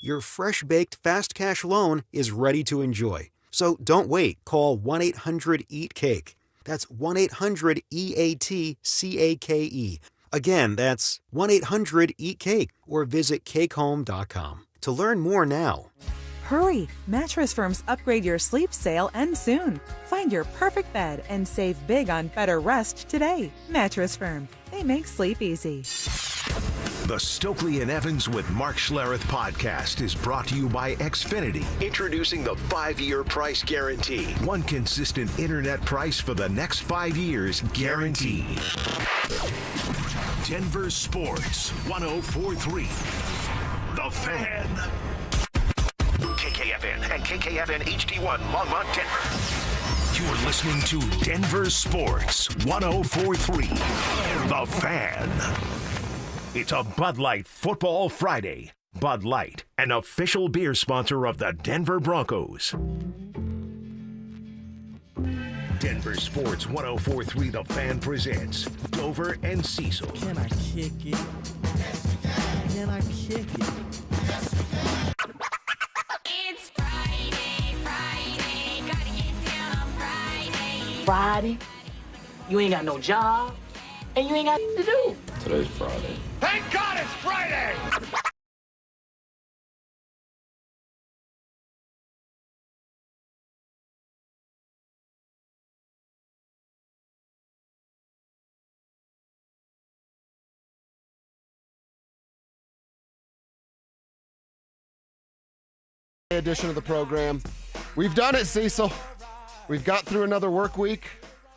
your fresh-baked fast cash loan is ready to enjoy. So don't wait. Call 1-800-EAT-CAKE. That's 1-800-EAT-CAKE. Again, that's 1-800-EAT-CAKE or visit cakehome.com. To learn more now. Hurry! Mattress Firm's Upgrade Your Sleep sale ends soon. Find your perfect bed and save big on better rest today. Mattress Firm. They make sleep easy. The Stokely and Evans with Mark Schlereth podcast is brought to you by Xfinity. Introducing the 5-year price guarantee. One consistent internet price for the next 5 years guaranteed. Denver Sports 104.3. The Fan. KKFN and KKFN HD1 Longmont, Denver. You're listening to Denver Sports 104.3. The Fan. It's a Bud Light Football Friday. Bud Light, an official beer sponsor of the Denver Broncos. Denver Sports 104.3 The Fan presents Dover and Cecil. Can I kick it? Yes, you can. Can I kick it? Yes, you can. It's Friday, gotta get down on Friday. Friday, you ain't got no job, and you ain't got to do. Today's Friday. Thank God it's Friday! Edition of the program. We've done it, Cecil. We've got through another work week.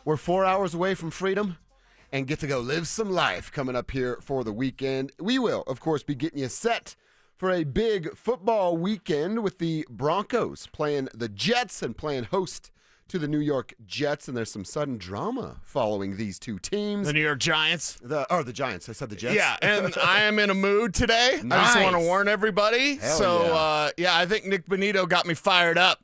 We're 4 hours away from freedom and get to go live some life coming up here for the weekend. We will, of course, be getting you set for a big football weekend with the Broncos playing the Jets and playing host to the New York Jets, and there's some sudden drama following these two teams. The New York Giants. The Giants. I said the Jets. Yeah, and I am in a mood today. Nice. I just want to warn everybody. Hell yeah. I think Nick Benito got me fired up.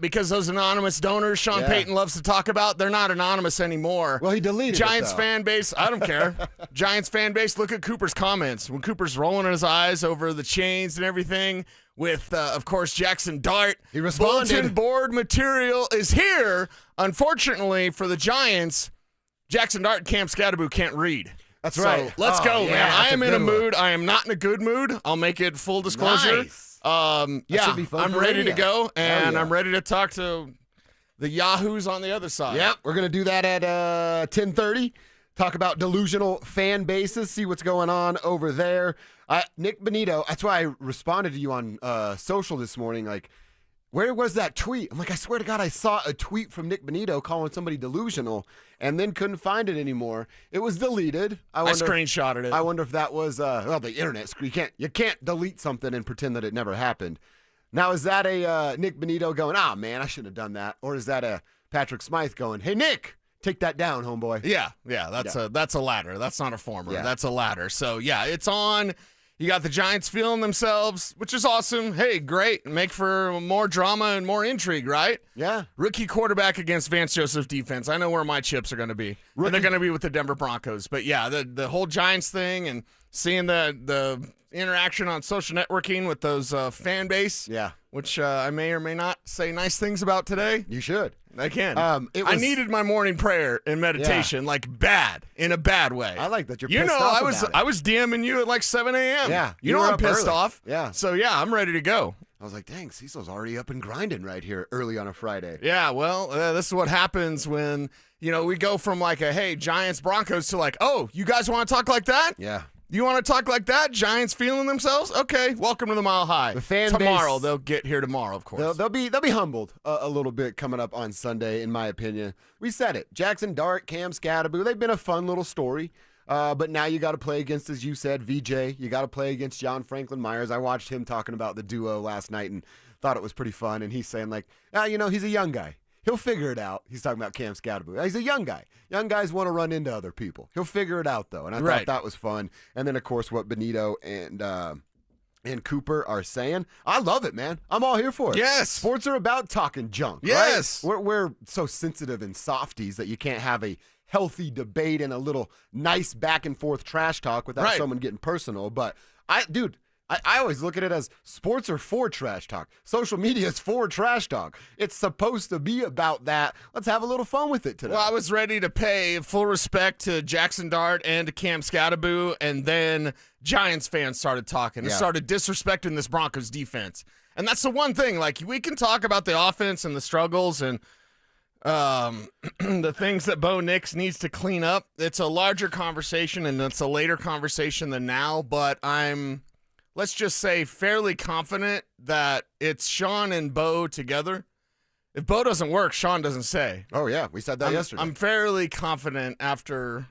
Because those anonymous donors Sean Payton loves to talk about, they're not anonymous anymore. Well, he deleted Giants it, fan base, I don't care. Giants fan base, look at Cooper's comments. When Cooper's rolling his eyes over the chains and everything with, of course, Jackson Dart. He responded. Bulletin board material is here. Unfortunately for the Giants, Jackson Dart and Cam Scatterbo can't read. That's right. So let's go, man. I am in a good mood. I am not in a good mood. I'll make it full disclosure. Nice. Should be fun. I'm ready to go, and I'm ready to talk to the Yahoos on the other side. Yep, we're going to do that at 10:30. Talk about delusional fan bases, see what's going on over there. Nick Benito, that's why I responded to you on social this morning, like, where was that tweet? I'm like, I swear to God, I saw a tweet from Nick Benito calling somebody delusional and then couldn't find it anymore. It was deleted. I screenshotted it. I wonder if that was, the internet. You can't delete something and pretend that it never happened. Now, is that a Nick Benito going, man, I shouldn't have done that? Or is that a Patrick Smythe going, hey, Nick, take that down, homeboy? Yeah, that's a ladder. That's not a former. Yeah. That's a ladder. So, yeah, it's on. You got the Giants feeling themselves, which is awesome. Hey, great. Make for more drama and more intrigue, right? Yeah. Rookie quarterback against Vance Joseph defense. I know where my chips are going to be. And they're going to be with the Denver Broncos. But, yeah, the whole Giants thing and seeing the interaction on social networking with those fan base, which I may or may not say nice things about today. You should. I can. I needed my morning prayer and meditation, like bad, in a bad way. I like that you're pissed off about it. I was DMing you at like 7 a.m. Yeah. You know I'm up pissed early. off. Yeah. So, yeah, I'm ready to go. I was like, dang, Cecil's already up and grinding right here early on a Friday. Yeah, well, this is what happens when, we go from like a, hey, Giants-Broncos to like, oh, you guys want to talk like that? Yeah. You want to talk like that? Giants feeling themselves? Okay, welcome to the Mile High. The fan tomorrow, base, they'll get here tomorrow, of course. They'll be humbled a little bit coming up on Sunday, in my opinion. We said it. Jackson Dart, Cam Scatterbo, they've been a fun little story. But now you got to play against, as you said, VJ. You got to play against John Franklin Myers. I watched him talking about the duo last night and thought it was pretty fun. And he's saying like, he's a young guy. He'll figure it out. He's talking about Cam Scatterbo. He's a young guy. Young guys want to run into other people. He'll figure it out, though. And I thought that was fun. And then, of course, what Benito and Cooper are saying. I love it, man. I'm all here for it. Yes. Sports are about talking junk, yes. right? We're so sensitive and softies that you can't have a healthy debate and a little nice back-and-forth trash talk without someone getting personal. But, I I always look at it as sports are for trash talk. Social media is for trash talk. It's supposed to be about that. Let's have a little fun with it today. Well, I was ready to pay full respect to Jackson Dart and to Cam Scatterboo, and then Giants fans started talking and started disrespecting this Broncos defense. And that's the one thing. Like, we can talk about the offense and the struggles and the things that Bo Nix needs to clean up. It's a larger conversation, and it's a later conversation than now, but I'm, let's just say, fairly confident that it's Sean and Bo together. If Bo doesn't work, Sean doesn't stay. Oh, yeah. We said that yesterday. I'm fairly confident after,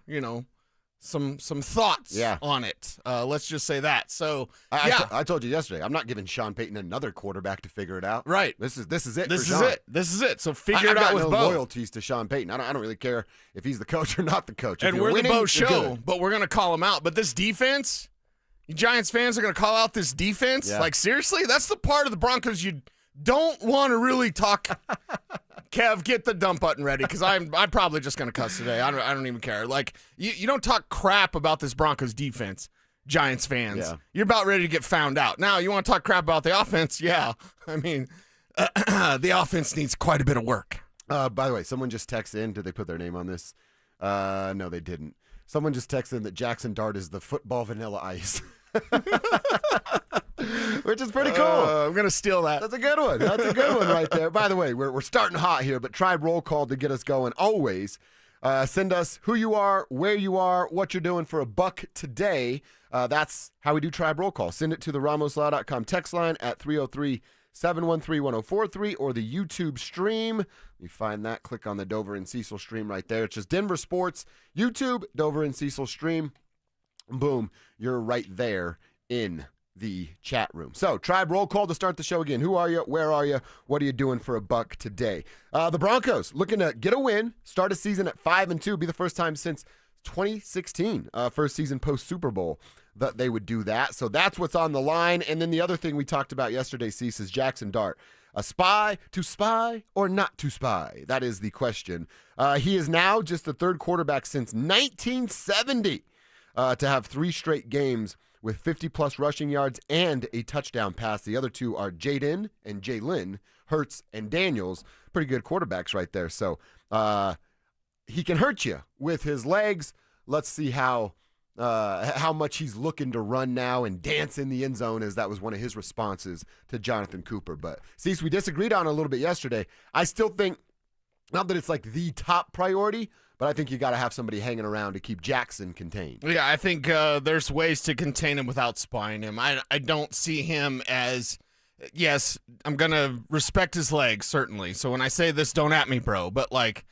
some thoughts on it. Let's just say that. So, I told you yesterday, I'm not giving Sean Payton another quarterback to figure it out. Right. This is it. This for is Sean. it. This is it. So figure I've it out got with no Bo. loyalties to Sean Payton. I don't really care if he's the coach or not the coach. If And you're we're winning, the Bo you're show, good. but we're going to call him out. But this defense, you Giants fans are going to call out this defense? Yeah. Like, seriously? That's the part of the Broncos you don't want to really talk. Kev, get the dump button ready, because I'm probably just going to cuss today. I don't even care. Like, you don't talk crap about this Broncos defense, Giants fans. Yeah. You're about ready to get found out. Now, you want to talk crap about the offense? Yeah. I mean, the offense needs quite a bit of work. By the way, someone just texted in. Did they put their name on this? No, they didn't. Someone just texted in that Jackson Dart is the football Vanilla Ice. Which is pretty cool. I'm going to steal that. That's a good one. That's a good one right there. By the way, we're starting hot here, but Tribe Roll Call to get us going always. Send us who you are, where you are, what you're doing for $1 today. That's how we do Tribe Roll Call. Send it to the RamosLaw.com text line at 303-713-1043 or the YouTube stream. You find that, click on the Dover and Cecil stream right there. It's just Denver Sports, YouTube, Dover and Cecil stream. Boom, you're right there in the chat room. So, Tribe Roll Call to start the show again. Who are you? Where are you? What are you doing for $1 today? The Broncos looking to get a win, start a season at 5-2, be the first time since 2016, first season post Super Bowl that they would do that. So that's what's on the line. And then the other thing we talked about yesterday, Cease, is Jackson Dart. A spy to spy or not to spy? That is the question. He is now just the third quarterback since 1970 to have 3 straight games with 50-plus rushing yards and a touchdown pass. The other two are Jaden and Jalen, Hurts and Daniels. Pretty good quarterbacks right there. So he can hurt you with his legs. Let's see how much he's looking to run now and dance in the end zone, as that was one of his responses to Jonathan Cooper. But since we disagreed on it a little bit yesterday, I still think, not that it's like the top priority, but I think you got to have somebody hanging around to keep Jackson contained. Yeah, I think there's ways to contain him without spying him. I don't see him as, yes, I'm going to respect his legs, certainly. So when I say this, don't at me, bro. But, like,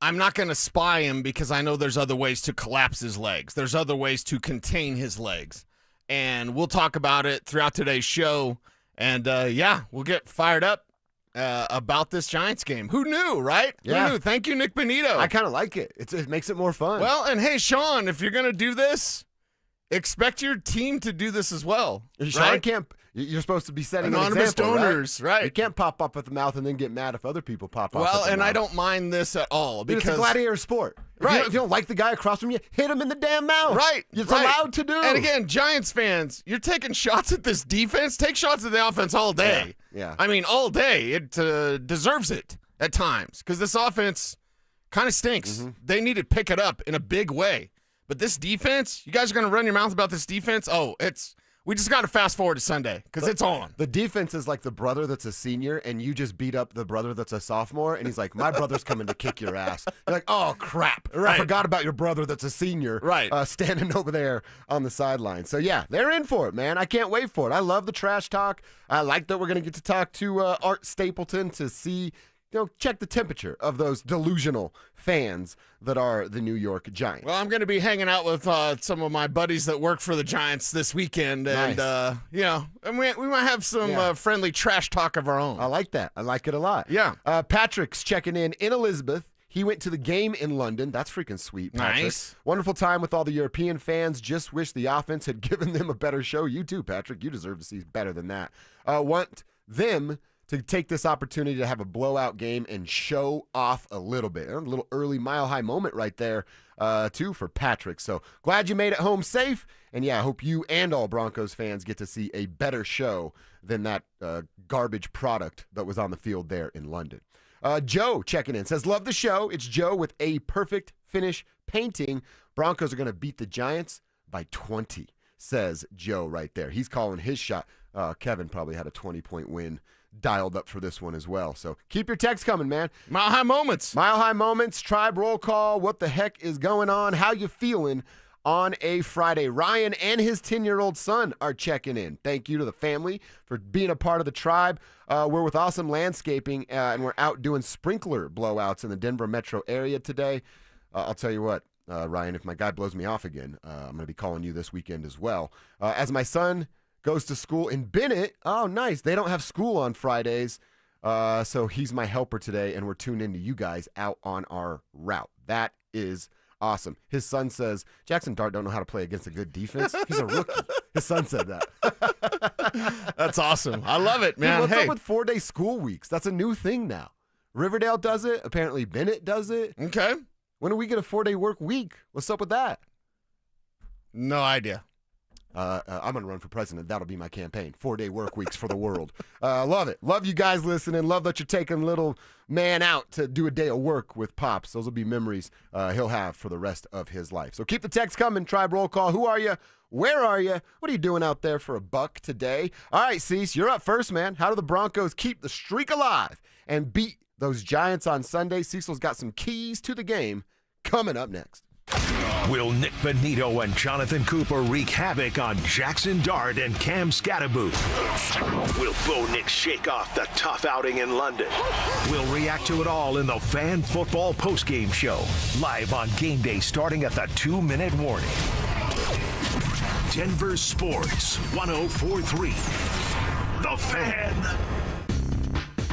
I'm not going to spy him because I know there's other ways to collapse his legs. There's other ways to contain his legs. And we'll talk about it throughout today's show. And, we'll get fired up about this Giants game. Who knew, right? Yeah. Who knew? Thank you, Nick Benito. I kind of like it. It makes it more fun. Well, and hey, Sean, if you're going to do this, expect your team to do this as well. Sean right? can't. You're supposed to be setting Anonymous an example, donors, right? You can't pop up at the mouth and then get mad if other people pop up. Well, at the and mouth. I don't mind this at all Dude, because it's a gladiator sport. Right. If you don't like the guy across from you, hit him in the damn mouth. Right. It's right. allowed to do. And again, Giants fans, you're taking shots at this defense. Take shots at the offense all day. Yeah. I mean, all day. It deserves it at times because this offense kind of stinks. Mm-hmm. They need to pick it up in a big way. But this defense, you guys are going to run your mouth about this defense? Oh, we just got to fast forward to Sunday because it's on. The defense is like the brother that's a senior, and you just beat up the brother that's a sophomore, and he's like, my brother's coming to kick your ass. You're like, oh, crap. I Right. forgot about your brother that's a senior Right. standing over there on the sideline. So, yeah, they're in for it, man. I can't wait for it. I love the trash talk. I like that we're going to get to talk to Art Stapleton to see, check the temperature of those delusional fans that are the New York Giants. Well, I'm going to be hanging out with some of my buddies that work for the Giants this weekend, and Nice. and we might have some friendly trash talk of our own. I like that. I like it a lot. Yeah. Patrick's checking in Elizabeth. He went to the game in London. That's freaking sweet, Patrick. Nice. Wonderful time with all the European fans. Just wish the offense had given them a better show. You too, Patrick. You deserve to see better than that. Want them to take this opportunity to have a blowout game and show off a little bit. A little early mile-high moment right there, too, for Patrick. So glad you made it home safe. And, yeah, I hope you and all Broncos fans get to see a better show than that garbage product that was on the field there in London. Joe checking in says, love the show. It's Joe with a perfect finish painting. Broncos are going to beat the Giants by 20, says Joe right there. He's calling his shot. Kevin probably had a 20-point win dialed up for this one as well. So keep your texts coming, man. Mile High Moments. Mile High Moments, Tribe Roll Call. What the heck is going on? How you feeling on a Friday? Ryan and his 10-year-old son are checking in. Thank you to the family for being a part of the Tribe. We're with Awesome Landscaping, and we're out doing sprinkler blowouts in the Denver metro area today. I'll tell you what, Ryan, if my guy blows me off again, I'm going to be calling you this weekend as well. As my son goes to school in Bennett. Oh, nice. They don't have school on Fridays, so he's my helper today, and we're tuned into you guys out on our route. That is awesome. His son says, Jackson Dart don't know how to play against a good defense. He's a rookie. His son said that. That's awesome. I love it, man. Dude, what's up with 4-day school weeks? That's a new thing now. Riverdale does it. Apparently Bennett does it. Okay. When do we get a 4-day work week? What's up with that? No idea. I'm going to run for president. That'll be my campaign. 4-day work weeks for the world. Love it. Love you guys listening. Love that you're taking little man out to do a day of work with Pops. Those will be memories he'll have for the rest of his life. So keep the text coming. Tribe Roll Call. Who are you? Where are you? What are you doing out there for a buck today? All right, Cease, you're up first, man. How do the Broncos keep the streak alive and beat those Giants on Sunday? Cecil's got some keys to the game coming up next. Will Nick Benito and Jonathan Cooper wreak havoc on Jackson Dart and Cam Scatterboot? Will Bo Nix shake off the tough outing in London? We'll react to it all in the Fan Football Postgame Show, live on game day starting at the 2-minute warning. Denver Sports 104.3. The Fan.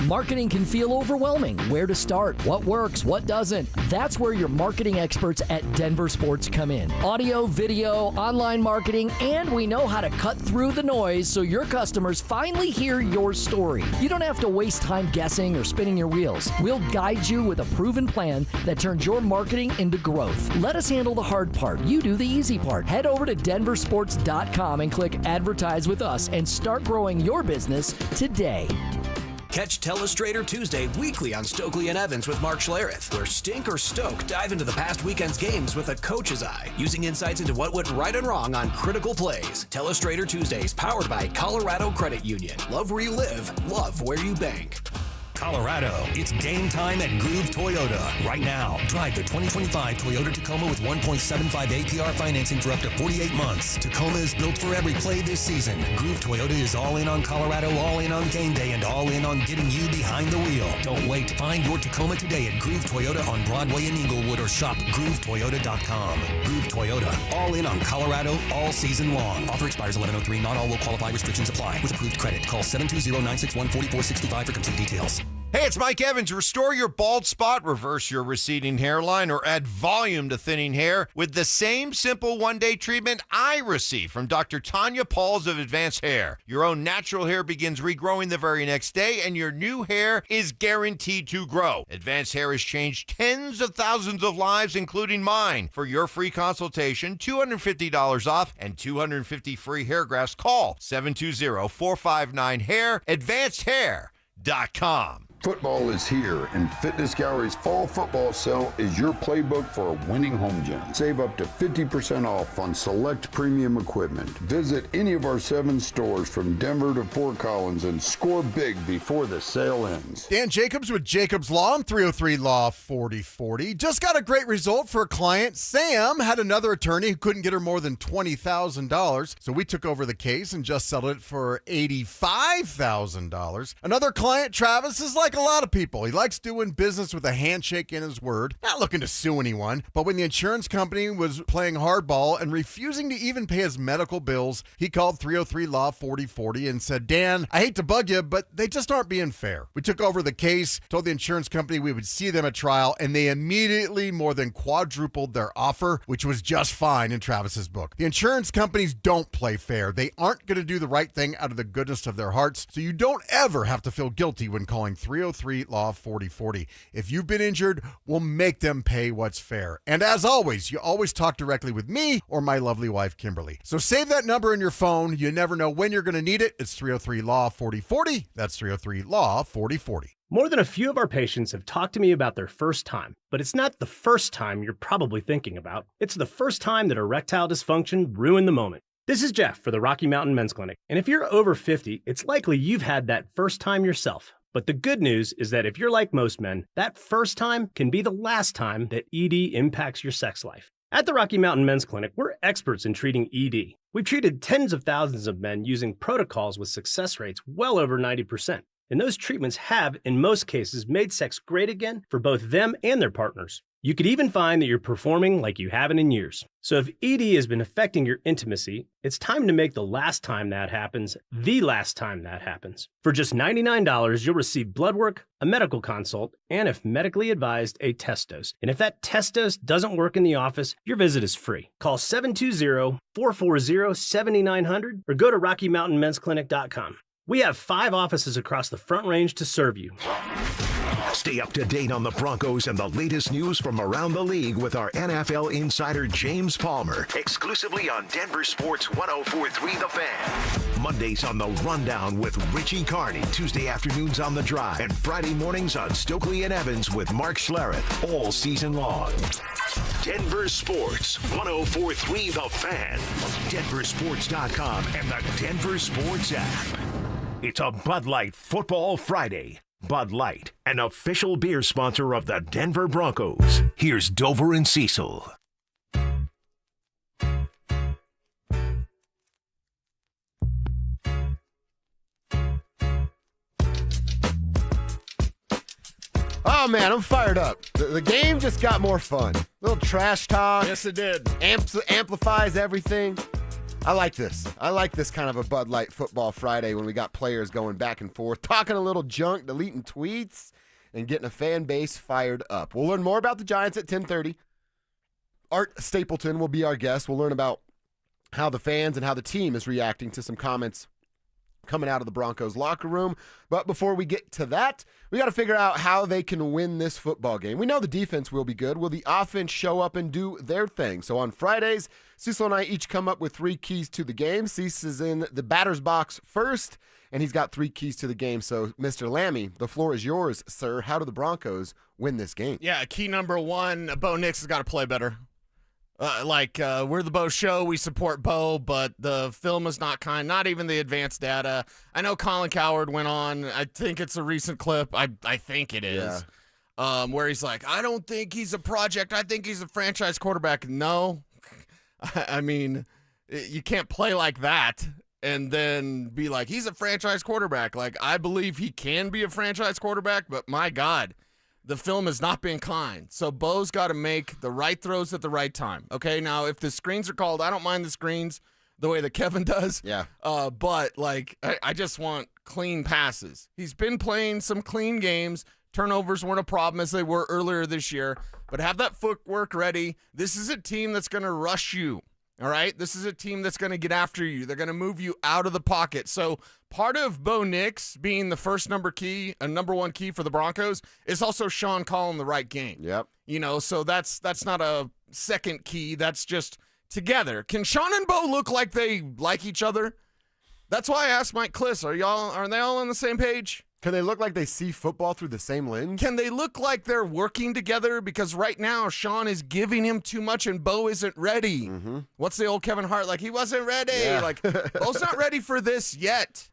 Marketing can feel overwhelming. Where to start? What works? What doesn't? That's where your marketing experts at DenverSports come in. Audio, video, online marketing, and we know how to cut through the noise so your customers finally hear your story. You don't have to waste time guessing or spinning your wheels. We'll guide you with a proven plan that turns your marketing into growth. Let us handle the hard part. You do the easy part. Head over to DenverSports.com and click Advertise with us and start growing your business today. Catch Telestrator Tuesday weekly on Stokely and Evans with Mark Schlereth, where Stink or Stoke dive into the past weekend's games with a coach's eye, using insights into what went right and wrong on critical plays. Telestrator Tuesdays, powered by Colorado Credit Union. Love where you live, love where you bank. Colorado, it's game time at Groove Toyota. Right now, drive the 2025 Toyota Tacoma with 1.75 APR financing for up to 48 months. Tacoma is built for every play this season. Groove Toyota is all in on Colorado, all in on game day, and all in on getting you behind the wheel. Don't wait. Find your Tacoma today at Groove Toyota on Broadway in Inglewood or shop GrooveToyota.com. Groove Toyota, all in on Colorado all season long. Offer expires 11/03. Not all will qualify. Restrictions apply. With approved credit, call 720-961-4465 for complete details. Hey, it's Mike Evans. Restore your bald spot, reverse your receding hairline, or add volume to thinning hair with the same simple one-day treatment I receive from Dr. Tanya Pauls of Advanced Hair. Your own natural hair begins regrowing the very next day, and your new hair is guaranteed to grow. Advanced Hair has changed tens of thousands of lives, including mine. For your free consultation, $250 off and 250 free hair grafts. Call 720-459-HAIR, AdvancedHair.com. Football is here, and Fitness Gallery's fall football sale is your playbook for a winning home gym. Save up to 50% off on select premium equipment. Visit any of our 7 stores from Denver to Fort Collins and score big before the sale ends. Dan Jacobs with Jacobs Law on 303 Law 4040. Just got a great result for a client. Sam had another attorney who couldn't get her more than $20,000, so we took over the case and just settled it for $85,000. Another client, Travis, is like like a lot of people, he likes doing business with a handshake in his word, not looking to sue anyone. But when the insurance company was playing hardball and refusing to even pay his medical bills, he called 303 Law 4040 and said, Dan, I hate to bug you, but they just aren't being fair. We took over the case, told the insurance company we would see them at trial, and they immediately more than quadrupled their offer, which was just fine in Travis's book. The insurance companies don't play fair. They aren't going to do the right thing out of the goodness of their hearts, so you don't ever have to feel guilty when calling 303 Law 4040. If you've been injured, we'll make them pay what's fair. And as always, you always talk directly with me or my lovely wife, Kimberly. So save that number in your phone. You never know when you're going to need it. It's 303 Law 4040. That's 303 Law 4040. More than a few of our patients have talked to me about their first time, but it's not the first time you're probably thinking about. It's the first time that erectile dysfunction ruined the moment. This is Jeff for the Rocky Mountain Men's Clinic, and if you're over 50, it's likely you've had that first time yourself. But the good news is that if you're like most men, that first time can be the last time that ED impacts your sex life. At the Rocky Mountain Men's Clinic, we're experts in treating ED. We've treated tens of thousands of men using protocols with success rates well over 90%. And those treatments have, in most cases, made sex great again for both them and their partners. You could even find that you're performing like you haven't in years. So if ED has been affecting your intimacy, it's time to make the last time that happens the last time that happens. For just $99, you'll receive blood work, a medical consult, and if medically advised, a test dose. And if that test dose doesn't work in the office, your visit is free. Call 720-440-7900 or go to RockyMountainMen'sClinic.com. We have 5 offices across the Front Range to serve you. Stay up to date on the Broncos and the latest news from around the league with our NFL insider James Palmer, exclusively on Denver Sports 104.3 The Fan. Mondays on The Rundown with Richie Carney, Tuesday afternoons on The Drive, and Friday mornings on Stokely and Evans with Mark Schlereth, all season long. Denver Sports 104.3 The Fan, DenverSports.com, and the Denver Sports app. It's a Bud Light Football Friday. Bud Light, an official beer sponsor of the Denver Broncos. Here's Dover and Cecil. Oh, man, I'm fired up. The game just got more fun. Little trash talk. Yes, it did. Amplifies everything. I like this. I like this kind of a Bud Light Football Friday when we got players going back and forth, talking a little junk, deleting tweets, and getting a fan base fired up. We'll learn more about the Giants at 10:30. Art Stapleton will be our guest. We'll learn about how the fans and how the team is reacting to some comments coming out of the Broncos locker room. But before we get to that, we got to figure out how they can win this football game. We know the defense will be good. Will the offense show up and do their thing? So on Fridays, Cecil and I each come up with 3 keys to the game. Cecil is in the batter's box first, and he's got 3 keys to the game. So, Mr. Lammy, the floor is yours, sir. How do the Broncos win this game? Yeah, key number 1, Bo Nix has got to play better. We're the Bo Show. We support Bo, but the film is not kind. Not even the advanced data. I know Colin Cowherd went on. I think it's a recent clip. I think it is. Yeah. Where he's like, I don't think he's a project. I think he's a franchise quarterback. No. I mean, you can't play like that and then be like, he's a franchise quarterback. Like, I believe he can be a franchise quarterback, but my God, the film has not been kind. So Bo's got to make the right throws at the right time. Okay, now if the screens are called, I don't mind the screens the way that Kevin does. Yeah. But, like, I just want clean passes. He's been playing some clean games. Turnovers weren't a problem as they were earlier this year. But have that footwork ready. This is a team that's going to rush you. All right? This is a team that's going to get after you. They're going to move you out of the pocket. So part of Bo Nix being the first number 1 key for the Broncos is also Sean calling the right game. Yep. You know, so that's not a second key. That's just together. Can Sean and Bo look like they like each other? That's why I asked Mike Kliss, are they all on the same page? Can they look like they see football through the same lens? Can they look like they're working together? Because right now, Sean is giving him too much and Bo isn't ready. Mm-hmm. What's the old Kevin Hart? Like, he wasn't ready. Yeah. Like, Bo's not ready for this yet.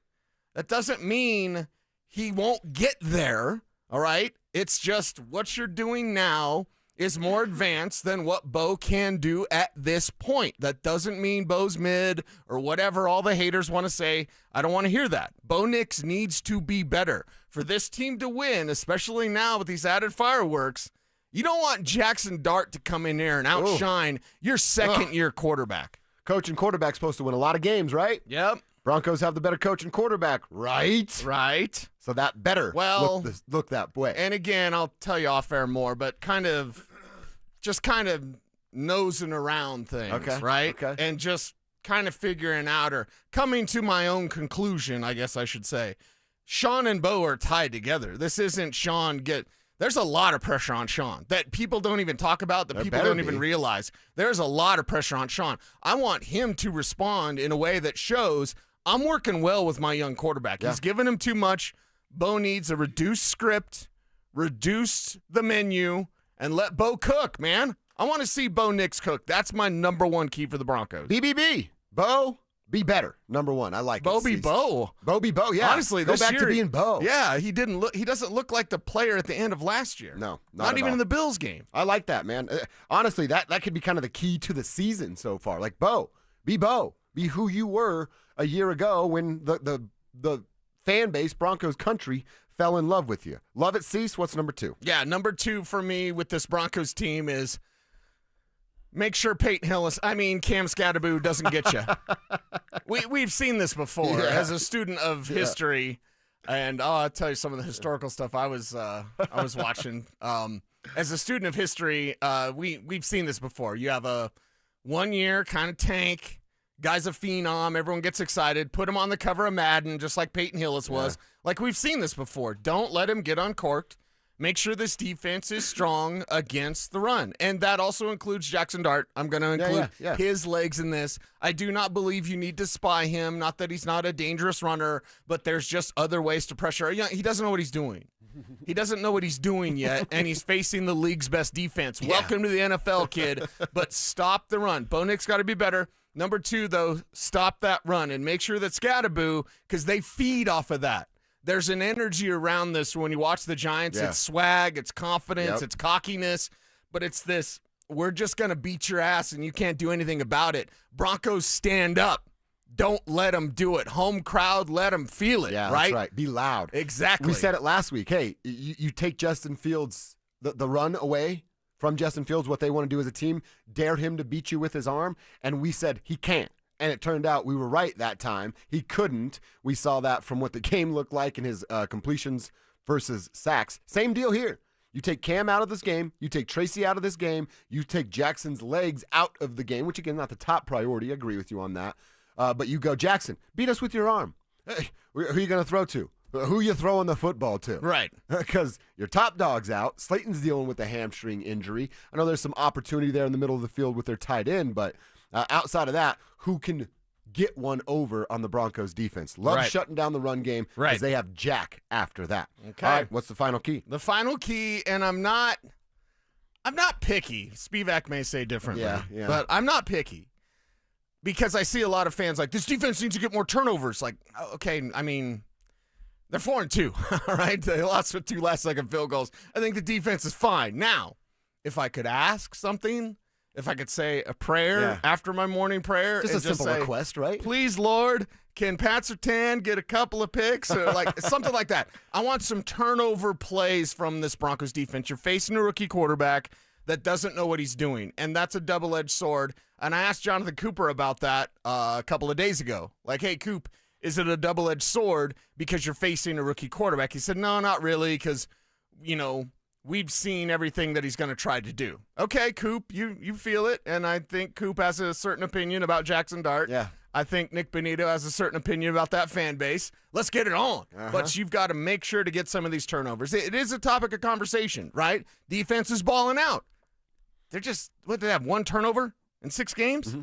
That doesn't mean he won't get there, all right? It's just what you're doing now is more advanced than what Bo can do at this point. That doesn't mean Bo's mid or whatever all the haters want to say. I don't want to hear that. Bo Nix needs to be better. For this team to win, especially now with these added fireworks, you don't want Jackson Dart to come in there and outshine your second-year quarterback. Coach and quarterback supposed to win a lot of games, right? Yep. Broncos have the better coach and quarterback, right? Right. So that better look that way. And again, I'll tell you off air more, but kind of nosing around things, right? Okay. And just kind of figuring out or coming to my own conclusion, I guess I should say. Sean and Bo are tied together. This isn't Sean there's a lot of pressure on Sean that people don't even talk about, that people don't even realize. There's a lot of pressure on Sean. I want him to respond in a way that shows I'm working well with my young quarterback. Yeah. He's giving him too much. Bo needs a reduced script, reduce the menu, and let Bo cook, man. I want to see Bo Nix cook. That's my number one key for the Broncos. BBB. Bo, be better. Number one. I like Bo be Bo. Bo be Bo, yeah. Honestly, go this back year, to being Bo. Yeah, he doesn't look like the player at the end of last year. No, not even all. in the Bills game. I like that, man. Honestly, that could be kind of the key to the season so far. Like Bo. Be who you were a year ago when the fan base, Broncos country, fell in love with you. Love it, Cease. What's number two? Yeah, number two for me with this Broncos team is make sure Payton Cam Scatterboo doesn't get you. We've seen this before as a student of history, and I'll tell you some of the historical stuff I was watching. As a student of history, we've seen this before. You have a 1 year kind of tank. Guy's a phenom. Everyone gets excited. Put him on the cover of Madden, just like Peyton Hillis was. Like we've seen this before. Don't let him get uncorked. Make sure this defense is strong against the run. And that also includes Jackson Dart. I'm going to include his legs in this. I do not believe you need to spy him. Not that he's not a dangerous runner, but there's just other ways to pressure. He doesn't know what he's doing. He doesn't know what he's doing yet, and he's facing the league's best defense. Welcome to the NFL, kid. But stop the run. Bo Nix got to be better. Number two, though, stop that run and make sure that Scatterboo, because they feed off of that. There's an energy around this when you watch the Giants. It's swag, it's confidence, it's cockiness, but it's this, we're just going to beat your ass and you can't do anything about it. Broncos stand up. Don't let them do it. Home crowd, let them feel it, right? That's right. Be loud. Exactly. We said it last week. Hey, you take Justin Fields, the run away from Justin Fields, what they want to do as a team, dare him to beat you with his arm, and we said he can't. And it turned out we were right that time. He couldn't. We saw that from what the game looked like in his completions versus sacks. Same deal here. You take Cam out of this game. You take Tracy out of this game. You take Jackson's legs out of the game, which, again, not the top priority. I agree with you on that. But you go, Jackson, beat us with your arm. Hey, who are you going to throw to? Who you throwing the football to? Right. Because your top dog's out. Slayton's dealing with a hamstring injury. I know there's some opportunity there in the middle of the field with their tight end, but outside of that, who can get one over on the Broncos defense? Love shutting down the run game because they have Jack after that. Okay. All right, what's the final key? The final key, and I'm not picky. Spivak may say differently, but I'm not picky because I see a lot of fans like, this defense needs to get more turnovers. Like, okay, I mean, they're 4-2, all right? They lost with 2 last-second field goals. I think the defense is fine. Now, if I could ask something, if I could say a prayer after my morning prayer. Just a simple say, request, right? Please, Lord, can Pat Surtain get a couple of picks or like something like that? I want some turnover plays from this Broncos defense. You're facing a rookie quarterback that doesn't know what he's doing, and that's a double-edged sword. And I asked Jonathan Cooper about that a couple of days ago. Like, hey, Coop, is it a double-edged sword because you're facing a rookie quarterback? He said, no, not really, because, we've seen everything that he's going to try to do. Okay, Coop, you feel it, and I think Coop has a certain opinion about Jackson Dart. Yeah. I think Nick Benito has a certain opinion about that fan base. Let's get it on. But you've got to make sure to get some of these turnovers. It is a topic of conversation, right? Defense is balling out. They're just, what, they have 1 turnover in 6 games? Mm-hmm.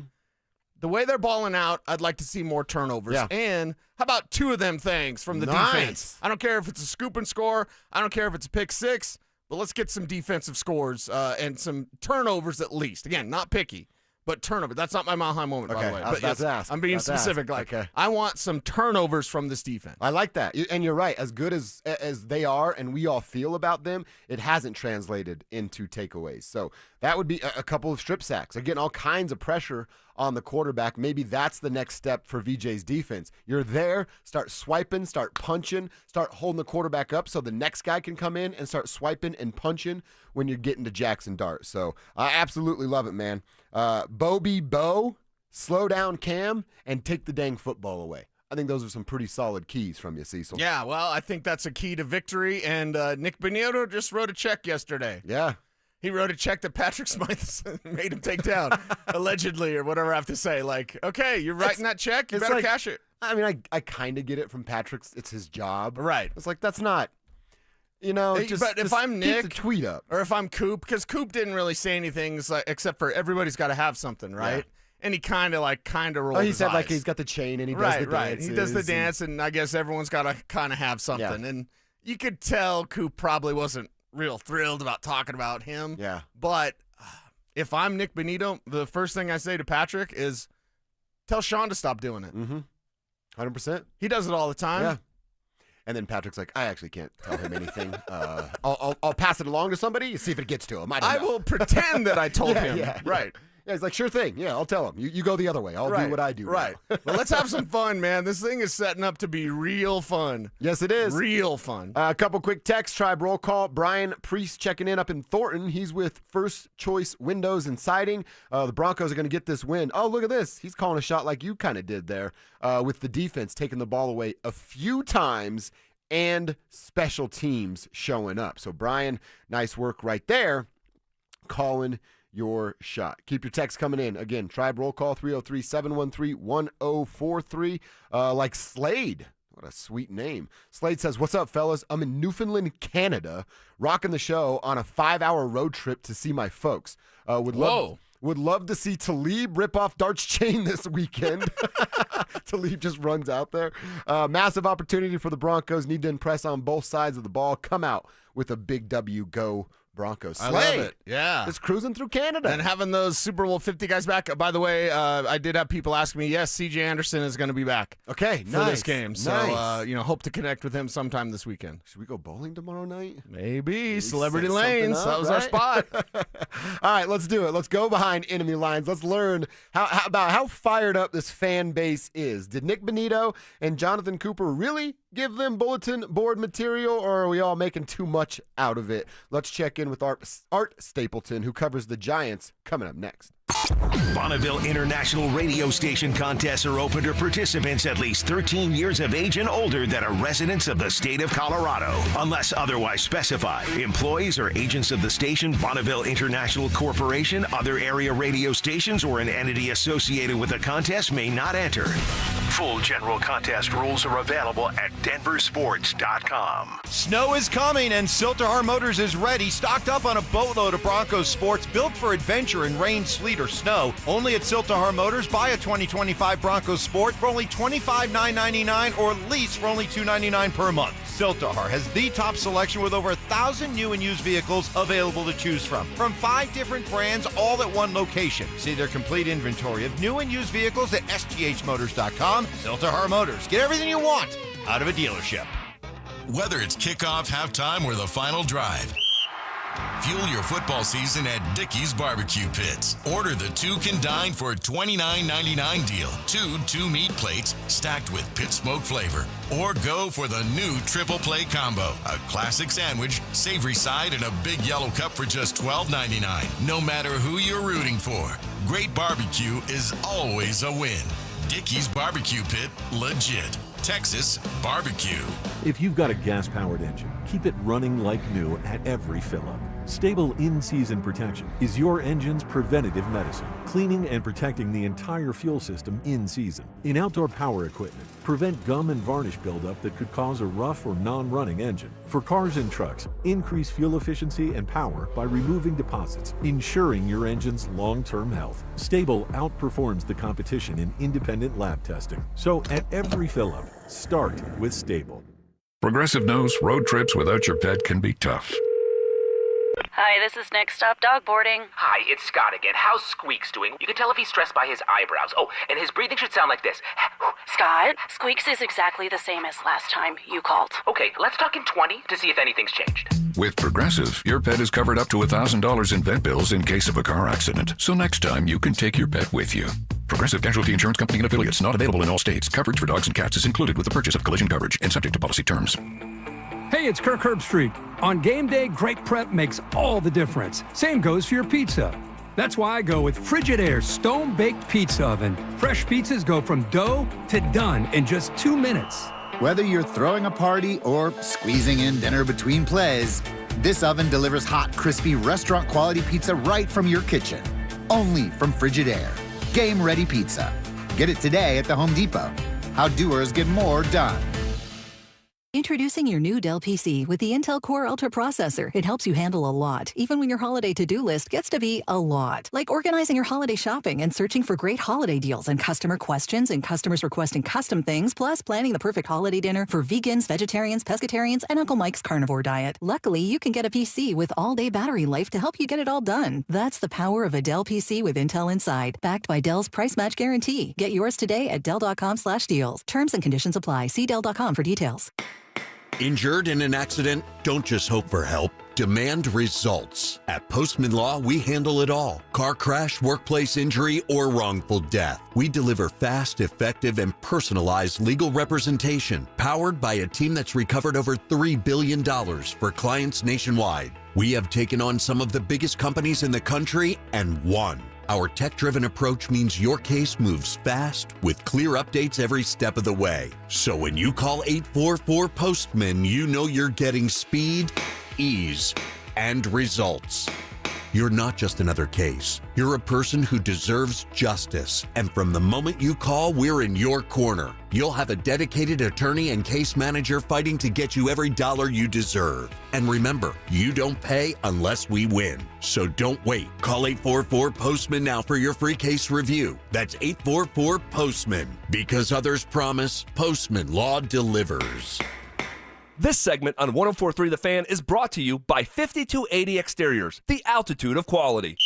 The way they're balling out, I'd like to see more turnovers. Yeah. And how about 2 of them things from the defense? I don't care if it's a scoop and score. I don't care if it's a pick 6. But let's get some defensive scores and some turnovers at least. Again, not picky, but turnover. That's not my Mile High moment, by the way. I was about to ask. I'm being specific. I want some turnovers from this defense. I like that. And you're right. As good as they are and we all feel about them, it hasn't translated into takeaways. So that would be a couple of strip sacks. They're getting all kinds of pressure on the quarterback. Maybe that's the next step for VJ's defense. You're there, start swiping, start punching, start holding the quarterback up so the next guy can come in and start swiping and punching when you're getting to Jackson Dart. So I absolutely love it, man. Bo, slow down Cam, and take the dang football away. I think those are some pretty solid keys from you, Cecil. Yeah, well, I think that's a key to victory, and Nick Bonito just wrote a check yesterday. Yeah. He wrote a check that Patrick Smythe made him take down, allegedly, or whatever I have to say. Like, okay, you're writing that check, you better cash it. I mean, I kind of get it from Patrick's. It's his job. Right. It's like, that's not, but if I'm Nick, keep the tweet up. Or if I'm Coop, because Coop didn't really say anything except for everybody's got to have something, right? Yeah. And he kind of rolled he his said eyes. like he's got the chain and he does the dance. Right. He does the dance, and I guess everyone's got to kind of have something. Yeah. And you could tell Coop probably wasn't real thrilled about talking about him. Yeah. But if I'm Nick Bonito, the first thing I say to Patrick is tell Sean to stop doing it. 100%. He does it all the time. Yeah. And then Patrick's like, I actually can't tell him anything. I'll pass it along to somebody, see if it gets to him. I will pretend that I told him. Yeah. Right. Yeah, he's like, sure thing. Yeah, I'll tell him. You go the other way. I'll do what I do. Right. Well, let's have some fun, man. This thing is setting up to be real fun. Yes, it is. Real fun. A couple quick texts. Tribe roll call. Brian Priest checking in up in Thornton. He's with First Choice Windows and Siding. The Broncos are going to get this win. Oh, look at this. He's calling a shot like you kind of did there with the defense taking the ball away a few times and special teams showing up. So, Brian, nice work right there. Calling your shot. Keep your text coming in. Again, Tribe roll call 303-713-1043. Like Slade. What a sweet name. Slade says, what's up, fellas? I'm in Newfoundland, Canada, rocking the show on a 5-hour road trip to see my folks. Would love to see Talib rip off Dart's chain this weekend. Talib just runs out there. Massive opportunity for the Broncos. Need to impress on both sides of the ball. Come out with a big W. Go Broncos. I love it. Yeah. Just cruising through Canada. And having those Super Bowl 50 guys back. By the way, I did have people ask me, yes, C.J. Anderson is going to be back. Okay, for this game. So, hope to connect with him sometime this weekend. Should we go bowling tomorrow night? Maybe. Celebrity Lanes. That was our spot. All right, let's do it. Let's go behind enemy lines. Let's learn about how fired up this fan base is. Did Nick Bonito and Jonathan Cooper really give them bulletin board material, or are we all making too much out of it? Let's check in with Art Stapleton, who covers the Giants, coming up next. Bonneville International Radio Station contests are open to participants at least 13 years of age and older that are residents of the state of Colorado. Unless otherwise specified, employees or agents of the station, Bonneville International Corporation, other area radio stations, or an entity associated with the contest may not enter. Full general contest rules are available at DenverSports.com. Snow is coming and Siltahar Motors is ready, stocked up on a boatload of Broncos sports built for adventure in rain, sleet, or snow. Only at Siltahar Motors. Buy a 2025 Broncos Sport for only $25,999 or lease for only $299 per month. Siltahar has the top selection with over 1,000 new and used vehicles available to choose from 5 different brands, all at one location. See their complete inventory of new and used vehicles at sthmotors.com. Siltahar Motors. Get everything you want out of a dealership. Whether it's kickoff, halftime, or the final drive, fuel your football season at Dickey's Barbecue Pits. Order the 2 Can Dine for $29.99 deal. 2 meat plates stacked with pit smoke flavor. Or go for the new Triple Play Combo. A classic sandwich, savory side, and a big yellow cup for just $12.99. No matter who you're rooting for, great barbecue is always a win. Dickey's Barbecue Pit, legit. Texas barbecue. If you've got a gas-powered engine, keep it running like new at every fill-up. Stable in-season protection is your engine's preventative medicine, cleaning and protecting the entire fuel system in season. In outdoor power equipment, prevent gum and varnish buildup that could cause a rough or non-running engine. For cars and trucks, increase fuel efficiency and power by removing deposits, ensuring your engine's long-term health. Stable outperforms the competition in independent lab testing. So at every fill-up, start with Stable. Progressive knows road trips without your pet can be tough. Hi, this is Next Stop Dog Boarding. Hi, it's Scott again. How's Squeaks doing? You can tell if he's stressed by his eyebrows. Oh, and his breathing should sound like this. Scott, Squeaks is exactly the same as last time you called. Okay, let's talk in 20 to see if anything's changed. With Progressive, your pet is covered up to $1,000 in vet bills in case of a car accident. So next time, you can take your pet with you. Progressive Casualty Insurance Company and affiliates. Not available in all states. Coverage for dogs and cats is included with the purchase of collision coverage and subject to policy terms. Hey, it's Kirk Herbstreit. On game day, great prep makes all the difference. Same goes for your pizza. That's why I go with Frigidaire Stone-Baked Pizza Oven. Fresh pizzas go from dough to done in just 2 minutes. Whether you're throwing a party or squeezing in dinner between plays, this oven delivers hot, crispy, restaurant-quality pizza right from your kitchen. Only from Frigidaire. Game-ready pizza. Get it today at the Home Depot. How doers get more done. Introducing your new Dell PC with the Intel Core Ultra processor. It helps you handle a lot, even when your holiday to-do list gets to be a lot. Like organizing your holiday shopping and searching for great holiday deals and customer questions and customers requesting custom things, plus planning the perfect holiday dinner for vegans, vegetarians, pescatarians, and Uncle Mike's carnivore diet. Luckily, you can get a PC with all-day battery life to help you get it all done. That's the power of a Dell PC with Intel inside, backed by Dell's price match guarantee. Get yours today at Dell.com/deals. Terms and conditions apply. See Dell.com for details. Injured in an accident? Don't just hope for help. Demand results. At Postman Law, we handle it all. Car crash, workplace injury, or wrongful death. We deliver fast, effective, and personalized legal representation, powered by a team that's recovered over $3 billion for clients nationwide. We have taken on some of the biggest companies in the country and won. Our tech-driven approach means your case moves fast with clear updates every step of the way. So when you call 844-POSTMAN, you know you're getting speed, ease, and results. You're not just another case. You're a person who deserves justice. And from the moment you call, we're in your corner. You'll have a dedicated attorney and case manager fighting to get you every dollar you deserve. And remember, you don't pay unless we win. So don't wait. Call 844-POSTMAN now for your free case review. That's 844-POSTMAN. Because others promise, Postman Law delivers. This segment on 104.3 The Fan is brought to you by 5280 Exteriors, the altitude of quality.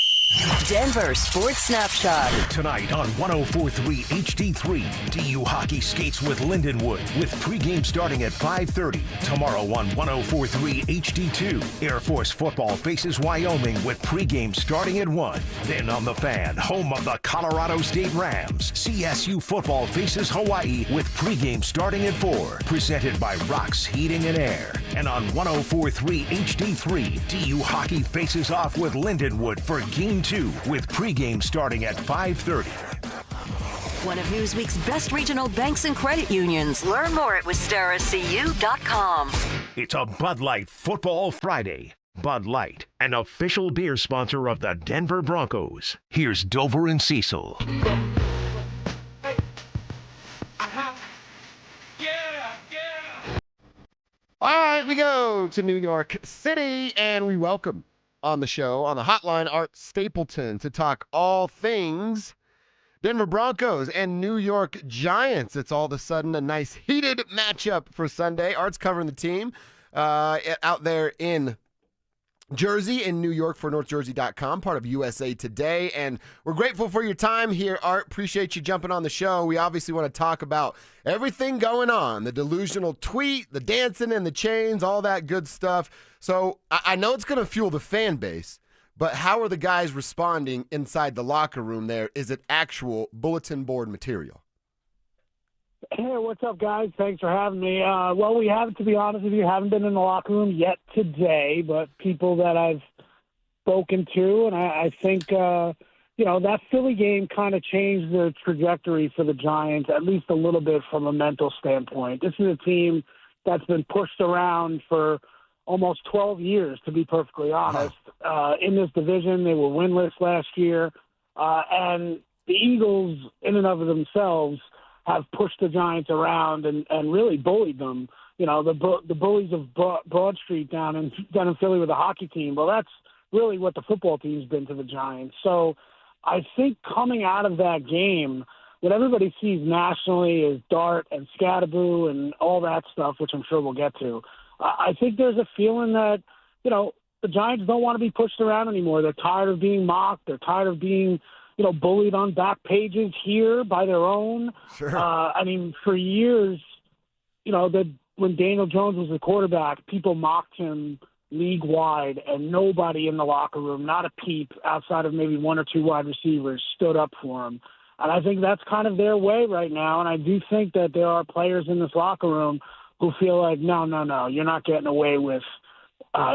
Denver Sports Snapshot. Tonight on 104.3 HD3, DU Hockey skates with Lindenwood with pregame starting at 5:30. Tomorrow on 104.3 HD2, Air Force football faces Wyoming with pregame starting at 1. Then on The Fan, home of the Colorado State Rams, CSU football faces Hawaii with pregame starting at 4. Presented by Rocks Heating and Air. And on 104.3 HD3, DU Hockey faces off with Lindenwood for Game 2 with pregame starting at 5:30. One of Newsweek's best regional banks and credit unions. Learn more at wistaracu.com. It's a Bud Light Football Friday. Bud Light, an official beer sponsor of the Denver Broncos. Here's Dover and Cecil. All right, we go to New York City, and we welcome on the show, on the hotline, Art Stapleton to talk all things Denver Broncos and New York Giants. It's all of a sudden a nice heated matchup for Sunday. Art's covering the team out there in Jersey, in New York for NorthJersey.com, part of USA Today. And we're grateful for your time here, Art. Appreciate you jumping on the show. We obviously want to talk about everything going on, the delusional tweet, the dancing and the chains, all that good stuff. So I know it's going to fuel the fan base, but how are the guys responding inside the locker room there? Is it actual bulletin board material? Hey, what's up, guys? Thanks for having me. Well, we haven't, to be honest with you, haven't been in the locker room yet today, but people that I've spoken to, and I think, that Philly game kind of changed the trajectory for the Giants, at least a little bit from a mental standpoint. This is a team that's been pushed around for almost 12 years, to be perfectly honest. In this division, they were winless last year, and the Eagles, in and of themselves, have pushed the Giants around and really bullied them. You know, the bullies of Broad Street down in Philly with the hockey team. Well, that's really what the football team's been to the Giants. So I think coming out of that game, what everybody sees nationally is Dart and Scatterboo and all that stuff, which I'm sure we'll get to. I think there's a feeling that, the Giants don't want to be pushed around anymore. They're tired of being mocked. They're tired of being, bullied on back pages here by their own. Sure. I mean, for years, when Daniel Jones was the quarterback, people mocked him league-wide, and nobody in the locker room, not a peep outside of maybe one or two wide receivers, stood up for him. And I think that's kind of their way right now, and I do think that there are players in this locker room who feel like, no, you're not getting away with,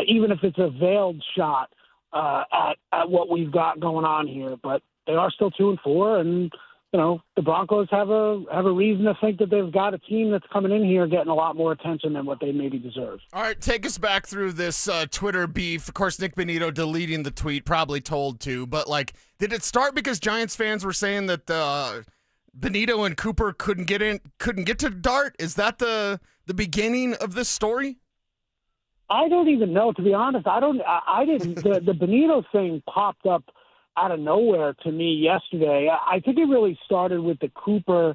even if it's a veiled shot at what we've got going on here. But they are still 2-4, and the Broncos have a reason to think that they've got a team that's coming in here getting a lot more attention than what they maybe deserve. All right, take us back through this Twitter beef. Of course, Nick Bonito deleting the tweet, probably told to, but did it start because Giants fans were saying that Bonito and Cooper couldn't get to Dart? Is that the beginning of this story? I don't even know, to be honest. I didn't. The Bonito thing popped up out of nowhere to me yesterday. I think it really started with the Cooper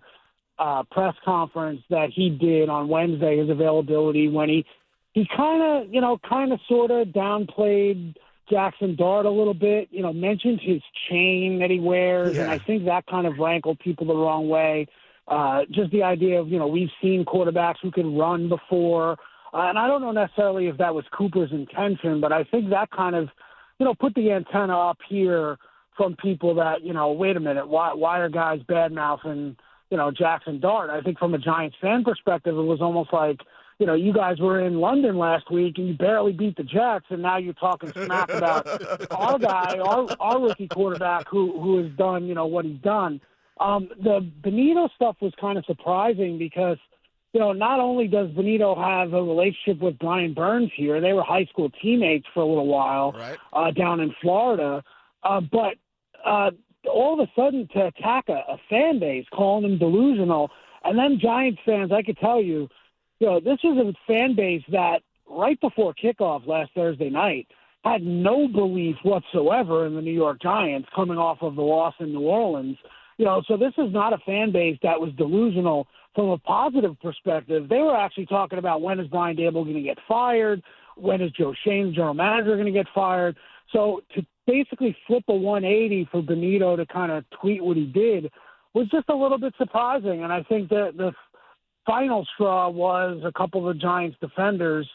press conference that he did on Wednesday, his availability, when he kind of sort of downplayed Jackson Dart a little bit, mentioned his chain that he wears, and I think that kind of rankled people the wrong way. Just the idea of, we've seen quarterbacks who can run before, and I don't know necessarily if that was Cooper's intention, but I think that kind of, put the antenna up here from people that, wait a minute, why are guys bad-mouthing, Jackson Dart? I think from a Giants fan perspective, it was almost like, you guys were in London last week and you barely beat the Jets, and now you're talking smack about our guy, our rookie quarterback who has done, what he's done. The Bonito stuff was kind of surprising because, not only does Bonito have a relationship with Brian Burns here, they were high school teammates for a little while down in Florida, but all of a sudden to attack a fan base, calling them delusional, and then Giants fans, I could tell you, this is a fan base that right before kickoff last Thursday night had no belief whatsoever in the New York Giants coming off of the loss in New Orleans. So this is not a fan base that was delusional from a positive perspective. They were actually talking about, when is Brian Daboll going to get fired? When is Joe Shane, general manager, going to get fired? So to basically flip a 180 for Bonito to kind of tweet what he did was just a little bit surprising. And I think that the final straw was a couple of the Giants defenders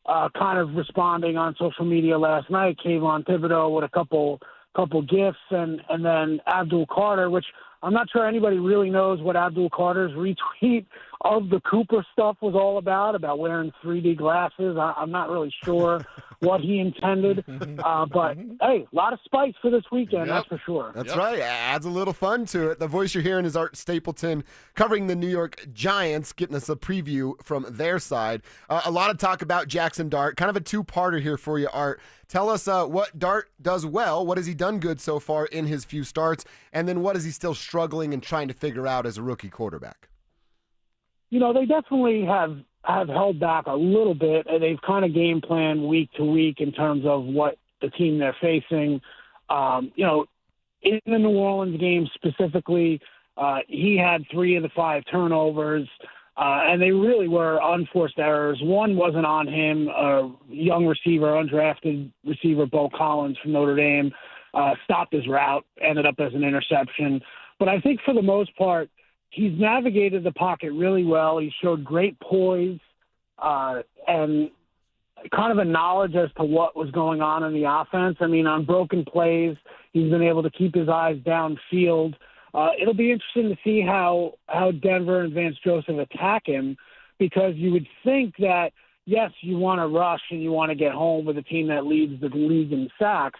kind of responding on social media last night. Kayvon Thibodeau with a couple gifs, and then Abdul Carter, which I'm not sure anybody really knows what Abdul Carter's retweet of the Cooper stuff was all about wearing 3D glasses. I'm not really sure what he intended. But, hey, a lot of spice for this weekend, that's for sure. That's right. Adds a little fun to it. The voice you're hearing is Art Stapleton covering the New York Giants, getting us a preview from their side. A lot of talk about Jackson Dart. Kind of a two-parter here for you, Art. Tell us what Dart does well. What has he done good so far in his few starts? And then what is he still struggling and trying to figure out as a rookie quarterback? They definitely have held back a little bit. They've kind of game planned week to week in terms of what the team they're facing. In the New Orleans game specifically, he had 3 of the 5 turnovers, and they really were unforced errors. One wasn't on him. A young receiver, undrafted receiver, Bo Collins from Notre Dame, stopped his route, ended up as an interception. But I think for the most part, he's navigated the pocket really well. He showed great poise and kind of a knowledge as to what was going on in the offense. I mean, on broken plays, he's been able to keep his eyes downfield. It'll be interesting to see how Denver and Vance Joseph attack him, because you would think that, yes, you want to rush and you want to get home with a team that leads the league in sacks,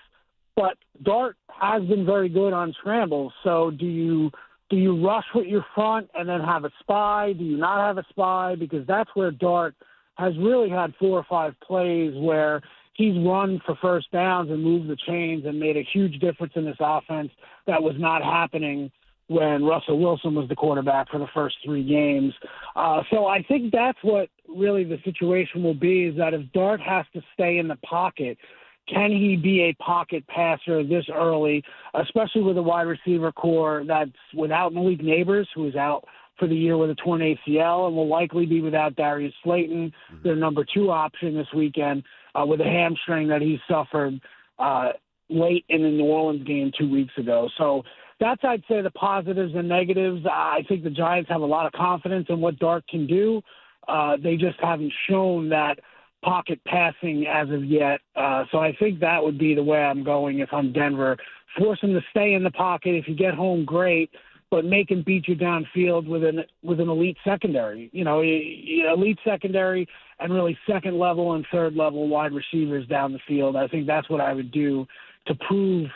but Dart has been very good on scrambles. So do you rush with your front and then have a spy? Do you not have a spy? Because that's where Dart has really had 4 or 5 plays where he's run for first downs and moved the chains and made a huge difference in this offense that was not happening when Russell Wilson was the quarterback for the first 3 games. So I think that's what really the situation will be, is that if Dart has to stay in the pocket, can he be a pocket passer this early, especially with a wide receiver core that's without Malik Neighbors, who is out for the year with a torn ACL and will likely be without Darius Slayton, their number 2 option this weekend, with a hamstring that he suffered late in the New Orleans game 2 weeks ago. So that's, I'd say, the positives and negatives. I think the Giants have a lot of confidence in what Dart can do. They just haven't shown that pocket passing as of yet. So I think that would be the way I'm going if I'm Denver. Force him to stay in the pocket. If you get home, great, but make him beat you downfield with an elite secondary. Elite secondary and really second level and third level wide receivers down the field. I think that's what I would do to prove,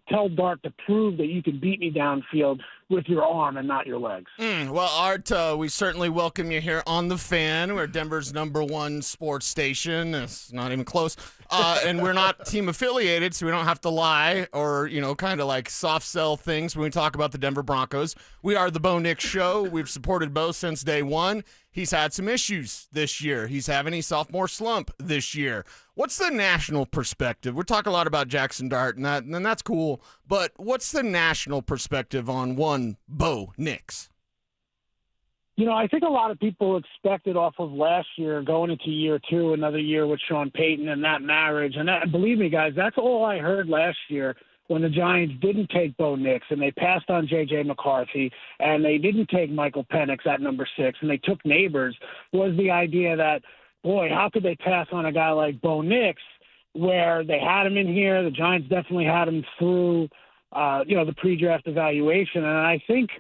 tell Dart to prove that you can beat me downfield with your arm and not your legs. Well, Art, we certainly welcome you here on The Fan. We're Denver's #1 sports station. It's not even close. And we're not team affiliated, so we don't have to lie or, kind of like soft sell things when we talk about the Denver Broncos. We are the Bo Nix Show. We've supported Bo since day one. He's had some issues this year. He's having a sophomore slump this year. What's the national perspective? We're talking a lot about Jackson Dart, and that's cool. But what's the national perspective on one Bo Nix? I think a lot of people expected off of last year, going into year 2, another year with Sean Payton and that marriage. And believe me, guys, that's all I heard last year when the Giants didn't take Bo Nix and they passed on J.J. McCarthy and they didn't take Michael Penix at number 6 and they took Neighbors, was the idea that, boy, how could they pass on a guy like Bo Nix where they had him in here? The Giants definitely had him through, the pre-draft evaluation. And I think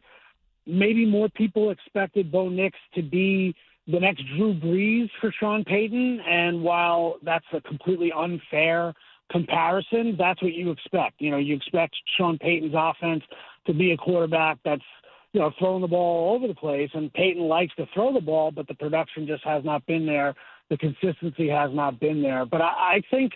maybe more people expected Bo Nix to be the next Drew Brees for Sean Payton. And while that's a completely unfair comparison, that's what you expect. You expect Sean Payton's offense to be a quarterback that's, throwing the ball all over the place. And Payton likes to throw the ball, but the production just has not been there. The consistency has not been there. But I think,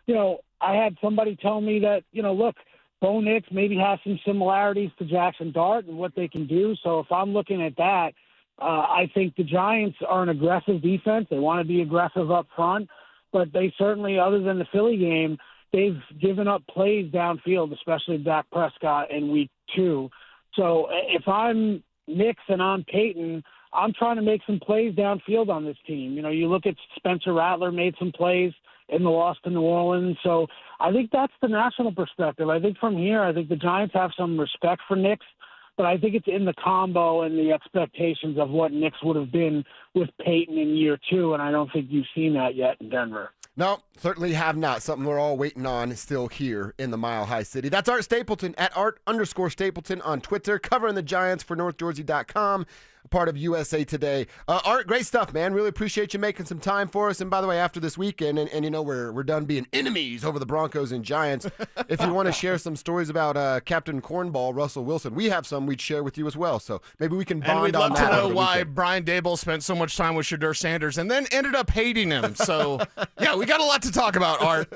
I had somebody tell me that, look, Bo Nix maybe has some similarities to Jackson Dart and what they can do. So if I'm looking at that, I think the Giants are an aggressive defense. They want to be aggressive up front, but they certainly, other than the Philly game, they've given up plays downfield, especially Dak Prescott in week 2. So if I'm Nix and I'm Payton, I'm trying to make some plays downfield on this team. You look at Spencer Rattler made some plays in the loss to New Orleans. So I think that's the national perspective. I think from here, I think the Giants have some respect for Nix, but I think it's in the combo and the expectations of what Nix would have been with Payton in year 2, and I don't think you've seen that yet in Denver. No, certainly have not. Something we're all waiting on still here in the Mile High City. That's Art Stapleton at Art_Stapleton on Twitter, covering the Giants for NorthJersey.com, part of USA Today. Art, great stuff, man. Really appreciate you making some time for us. And by the way, after this weekend, and we're done being enemies over the Broncos and Giants, if you want to share some stories about Captain Cornball, Russell Wilson, we have some we'd share with you as well. So maybe we can bond on that. And we'd love to know why weekend. Brian Daboll spent so much time with Shedeur Sanders and then ended up hating him. So, yeah, we got a lot to talk about, Art.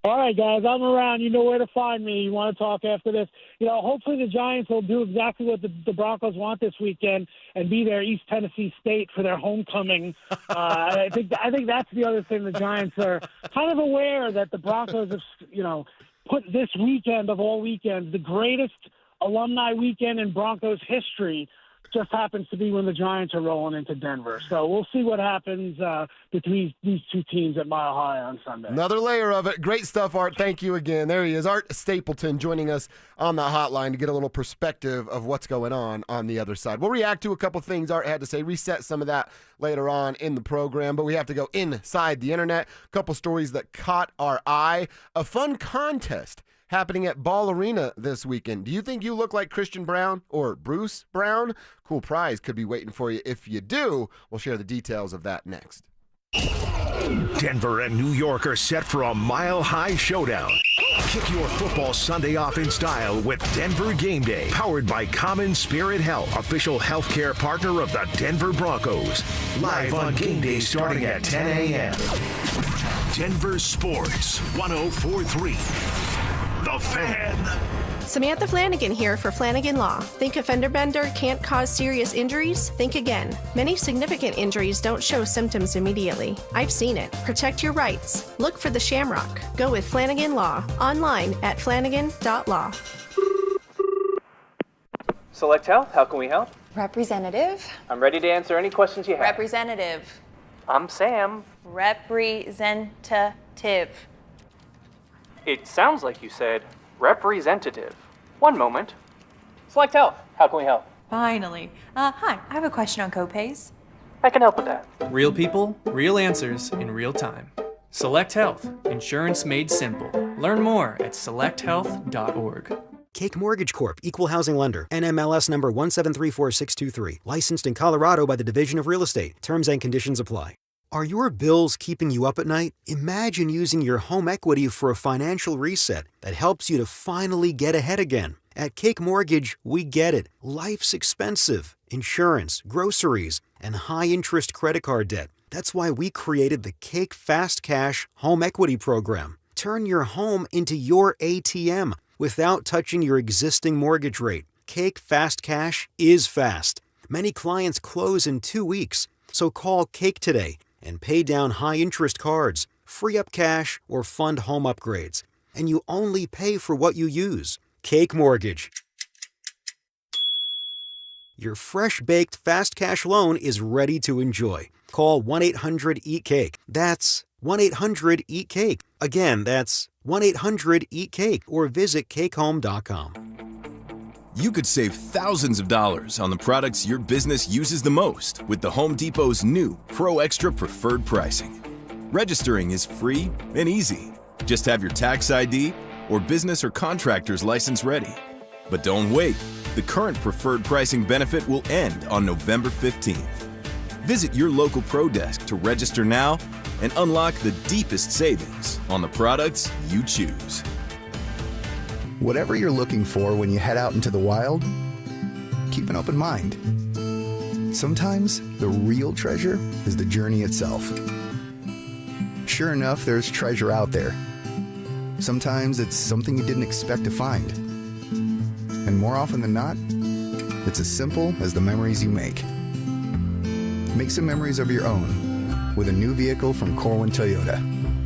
All right, guys, I'm around. You know where to find me. You want to talk after this. Hopefully the Giants will do exactly what the Broncos want this weekend and be their East Tennessee State for their homecoming. I think that's the other thing. The Giants are kind of aware that the Broncos have, put this weekend of all weekends, the greatest alumni weekend in Broncos history, just happens to be when the Giants are rolling into Denver. So we'll see what happens between these two teams at Mile High on Sunday. Another layer of it. Great stuff, Art. Thank you again. There he is, Art Stapleton, joining us on the hotline to get a little perspective of what's going on the other side. We'll react to a couple things Art had to say, reset some of that later on in the program, but we have to go inside the internet. A couple stories that caught our eye. A fun contest happening at Ball Arena this weekend. Do you think you look like Christian Brown or Bruce Brown? Cool prize could be waiting for you. If you do, we'll share the details of that next. Denver and New York are set for a mile-high showdown. Kick your football Sunday off in style with Denver Game Day, powered by Common Spirit Health, official healthcare partner of the Denver Broncos. Live on Game Day starting at 10 a.m. Denver Sports 104.3. The Fan. Samantha Flanagan here for Flanagan Law. Think a fender bender can't cause serious injuries? Think again. Many significant injuries don't show symptoms immediately. I've seen it. Protect your rights. Look for the Shamrock. Go with Flanagan Law. Online at flanagan.law. Select Health, how can we help? Representative. I'm ready to answer any questions you have. Representative. I'm Sam. Representative. It sounds like you said representative. One moment. Select Health, how can we help? Finally. Hi, I have a question on copays. I can help with that. Real people, real answers in real time. Select Health, insurance made simple. Learn more at selecthealth.org. Cake Mortgage Corp. Equal Housing Lender. NMLS number 1734623. Licensed in Colorado by the Division of Real Estate. Terms and conditions apply. Are your bills keeping you up at night? Imagine using your home equity for a financial reset that helps you to finally get ahead again. At Cake Mortgage, we get it. Life's expensive. Insurance, groceries, and high-interest credit card debt. That's why we created the Cake Fast Cash Home Equity Program. Turn your home into your ATM without touching your existing mortgage rate. Cake Fast Cash is fast. Many clients close in 2 weeks. So call Cake today and pay down high-interest cards, free up cash, or fund home upgrades. And you only pay for what you use. Cake Mortgage. Your fresh-baked fast cash loan is ready to enjoy. Call 1-800-EAT-CAKE. That's 1-800-EAT-CAKE. Again, that's 1-800-EAT-CAKE or visit cakehome.com. You could save thousands of dollars on the products your business uses the most with the Home Depot's new Pro Extra Preferred Pricing. Registering is free and easy. Just have your tax ID or business or contractor's license ready. But don't wait. The current preferred pricing benefit will end on November 15th. Visit your local Pro Desk to register now and unlock the deepest savings on the products you choose. Whatever you're looking for when you head out into the wild, keep an open mind. Sometimes the real treasure is the journey itself. Sure enough, there's treasure out there. Sometimes it's something you didn't expect to find. And more often than not, it's as simple as the memories you make. Make some memories of your own with a new vehicle from Corwin Toyota.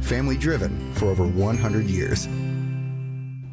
Family driven for over 100 years.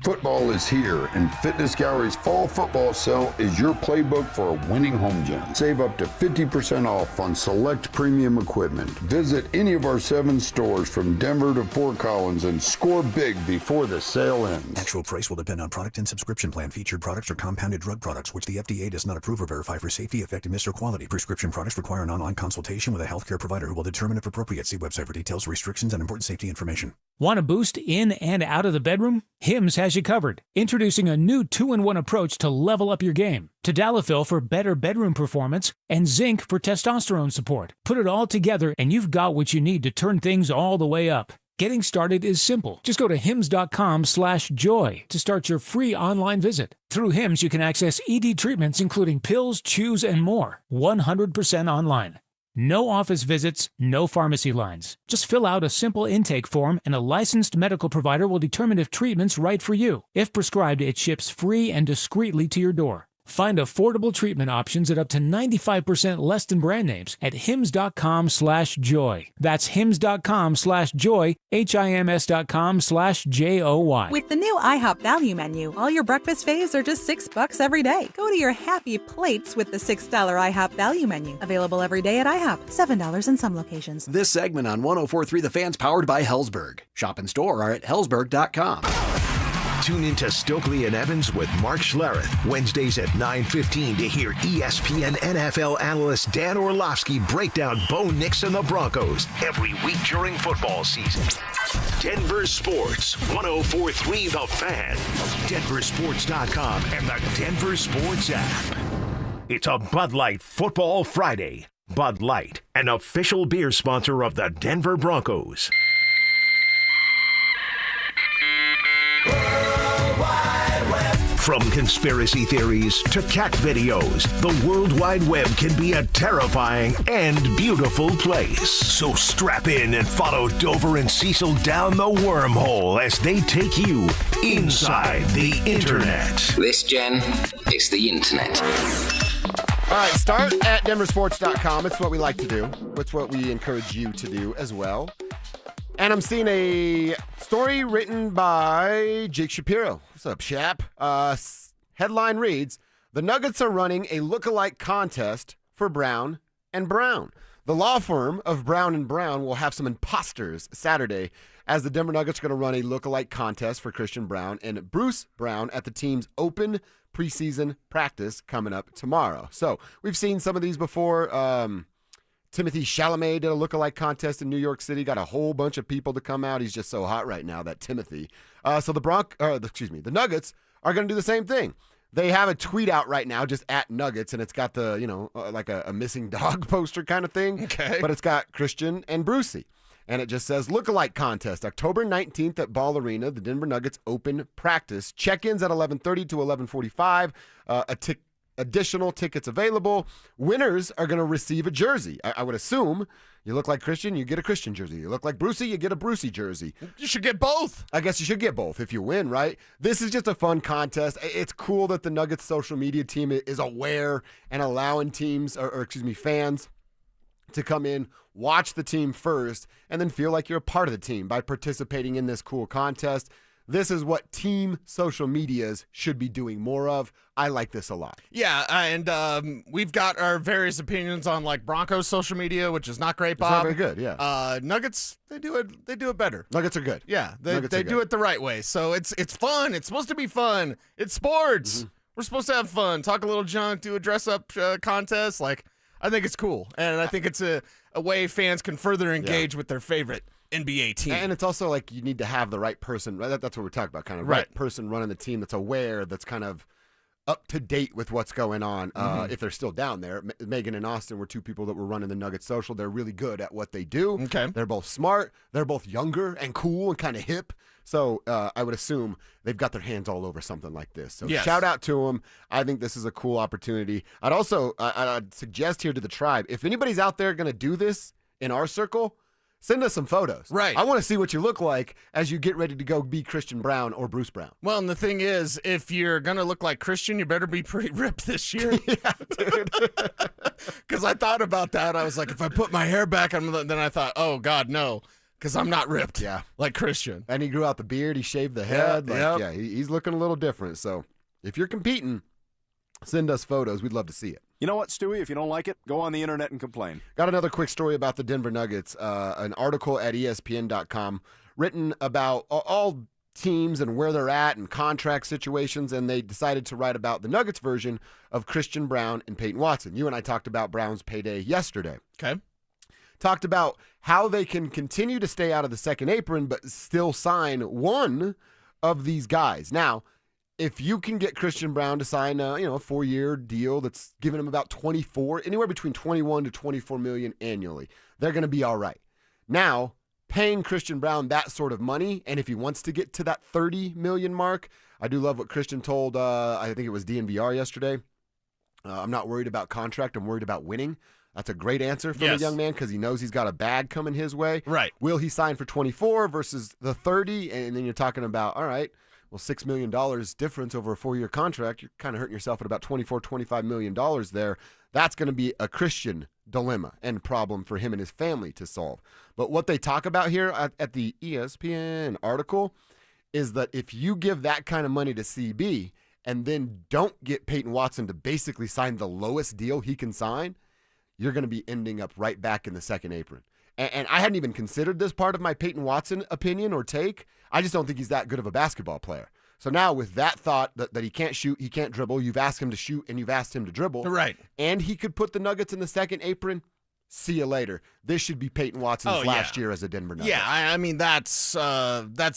Football is here, and Fitness Gallery's fall football sale is your playbook for a winning home gym. Save up to 50% off on select premium equipment. Visit any of our 7 stores from Denver to Fort Collins and score big before the sale ends. Actual price will depend on product and subscription plan. Featured products are compounded drug products, which the FDA does not approve or verify for safety, effectiveness, or quality. Prescription products require an online consultation with a healthcare provider who will determine if appropriate. See website for details, restrictions, and important safety information. Want a boost in and out of the bedroom? Hims has you covered. Introducing a new 2-in-1 approach to level up your game. Tadalafil for better bedroom performance and zinc for testosterone support. Put it all together and you've got what you need to turn things all the way up. Getting started is simple. Just go to hims.com/joy to start your free online visit. Through Hims, you can access ED treatments including pills, chews, and more. 100% online. No office visits, no pharmacy lines. Just fill out a simple intake form and a licensed medical provider will determine if treatment's right for you. If prescribed, it ships free and discreetly to your door. Find affordable treatment options at up to 95% less than brand names at hims.com/joy. That's hims.com/joy, hims.com/joy. With the new IHOP value menu, all your breakfast faves are just $6 every day. Go to your happy plates with the $6 IHOP value menu. Available every day at IHOP. $7 in some locations. This segment on 104.3 The Fan's powered by Hellsberg. Shop and store are at hellsberg.com. Tune into Stokely and Evans with Mark Schlereth, Wednesdays at 9:15 to hear ESPN NFL analyst Dan Orlovsky break down Bo Nix and the Broncos every week during football season. Denver Sports, 104.3 The Fan, DenverSports.com, and the Denver Sports app. It's a Bud Light Football Friday. Bud Light, an official beer sponsor of the Denver Broncos. From conspiracy theories to cat videos, the World Wide Web can be a terrifying and beautiful place. So strap in and follow Dover and Cecil down the wormhole as they take you inside the internet. This, Jen, is the internet. All right, start at DenverSports.com. It's what we like to do. It's what we encourage you to do as well. And I'm seeing a story written by Jake Shapiro. What's up, Shap? Headline reads, The Nuggets are running a lookalike contest for Brown and Brown. The law firm of Brown and Brown will have some imposters Saturday as the Denver Nuggets are going to run a lookalike contest for Christian Brown and Bruce Brown at the team's open preseason practice coming up tomorrow. So we've seen some of these before. Timothy Chalamet did a lookalike contest in New York City, got a whole bunch of people to come out. He's just so hot right now, that Timothy. So the Nuggets are going to do the same thing. They have a tweet out right now, just at Nuggets, and it's got the, like a missing dog poster kind of thing. Okay. But it's got Christian and Brucey. And it just says, lookalike contest, October 19th at Ball Arena, the Denver Nuggets open practice. Check-ins at 11:30 to 11:45. Additional tickets available. Winners are going to receive a jersey. I would assume you look like Christian, you get a Christian jersey. You look like Brucey, you get a Brucey jersey. You should get both. I guess you should get both if you win, right? This is just a fun contest. It's cool that the Nuggets social media team is aware and allowing teams, fans to come in, watch the team first, and then feel like you're a part of the team by participating in this cool contest. This is what team social medias should be doing more of. I like this a lot. Yeah, and we've got our various opinions on like Broncos social media, which is not great, Bob. It's not very good, yeah. Nuggets, they do it better. Nuggets are good. Yeah, they do it the right way. So it's fun. It's supposed to be fun. It's sports. Mm-hmm. We're supposed to have fun, talk a little junk, do a dress-up contest. Like, I think it's cool, and I think it's a way fans can further engage with their favorite NBA team. And it's also like you need to have the right person. Right? That's what we're talking about, kind of right person running the team that's aware, that's kind of up to date with what's going on. If they're still down there, Megan and Austin were two people that were running the Nuggets social. They're really good at what they do. Okay, they're both smart. They're both younger and cool and kind of hip. So I would assume they've got their hands all over something like this. So shout out to them. I think this is a cool opportunity. I'd suggest here to the tribe, if anybody's out there going to do this in our circle, send us some photos. Right. I want to see what you look like as you get ready to go be Christian Brown or Bruce Brown. Well, and the thing is, if you're going to look like Christian, you better be pretty ripped this year. Yeah, dude. Because I thought about that. I was like, if I put my hair back, then I thought, oh, God, no. Because I'm not ripped like Christian. And he grew out the beard. He shaved the head. He's looking a little different. So if you're competing, send us photos. We'd love to see it. You know what, Stewie? If you don't like it, go on the internet and complain. Got another quick story about the Denver Nuggets. An article at ESPN.com written about all teams and where they're at and contract situations, and they decided to write about the Nuggets version of Christian Brown and Payton Watson. You and I talked about Brown's payday yesterday. Okay. Talked about how they can continue to stay out of the second apron but still sign one of these guys. Now, if you can get Christian Brown to sign a 4-year deal that's giving him about anywhere between 21 to 24 million annually, they're going to be all right. Now, paying Christian Brown that sort of money, and if he wants to get to that 30 million mark, I do love what Christian told, I think it was DNVR yesterday. I'm not worried about contract. I'm worried about winning. That's a great answer from a young man because he knows he's got a bag coming his way. Right. Will he sign for 24 versus the 30? And then you're talking about, all right, well, $6 million difference over a 4-year contract. You're kind of hurting yourself at about $25 million there. That's going to be a Christian dilemma and problem for him and his family to solve. But what they talk about here at the ESPN article is that if you give that kind of money to CB and then don't get Payton Watson to basically sign the lowest deal he can sign, you're going to be ending up right back in the second apron. And I hadn't even considered this part of my Payton Watson opinion or take. I just don't think he's that good of a basketball player. So now with that thought that he can't shoot, he can't dribble, you've asked him to shoot and you've asked him to dribble. Right. And he could put the Nuggets in the second apron. See you later. This should be Payton Watson's last year as a Denver Nugget. Yeah, I mean, that's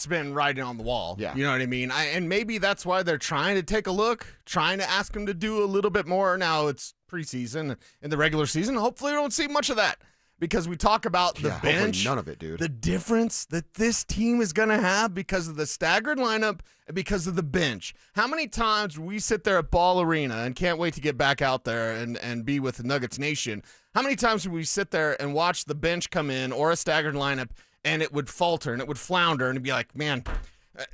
been writing on the wall. Yeah. You know what I mean? And maybe that's why they're trying to take a look, trying to ask him to do a little bit more. Now it's preseason. In the regular season, hopefully we don't see much of that. Because we talk about the bench. None of it, dude. The difference that this team is going to have because of the staggered lineup and because of the bench. How many times we sit there at Ball Arena and can't wait to get back out there and be with the Nuggets Nation? How many times would we sit there and watch the bench come in or a staggered lineup and it would falter and it would flounder and it'd be like, man,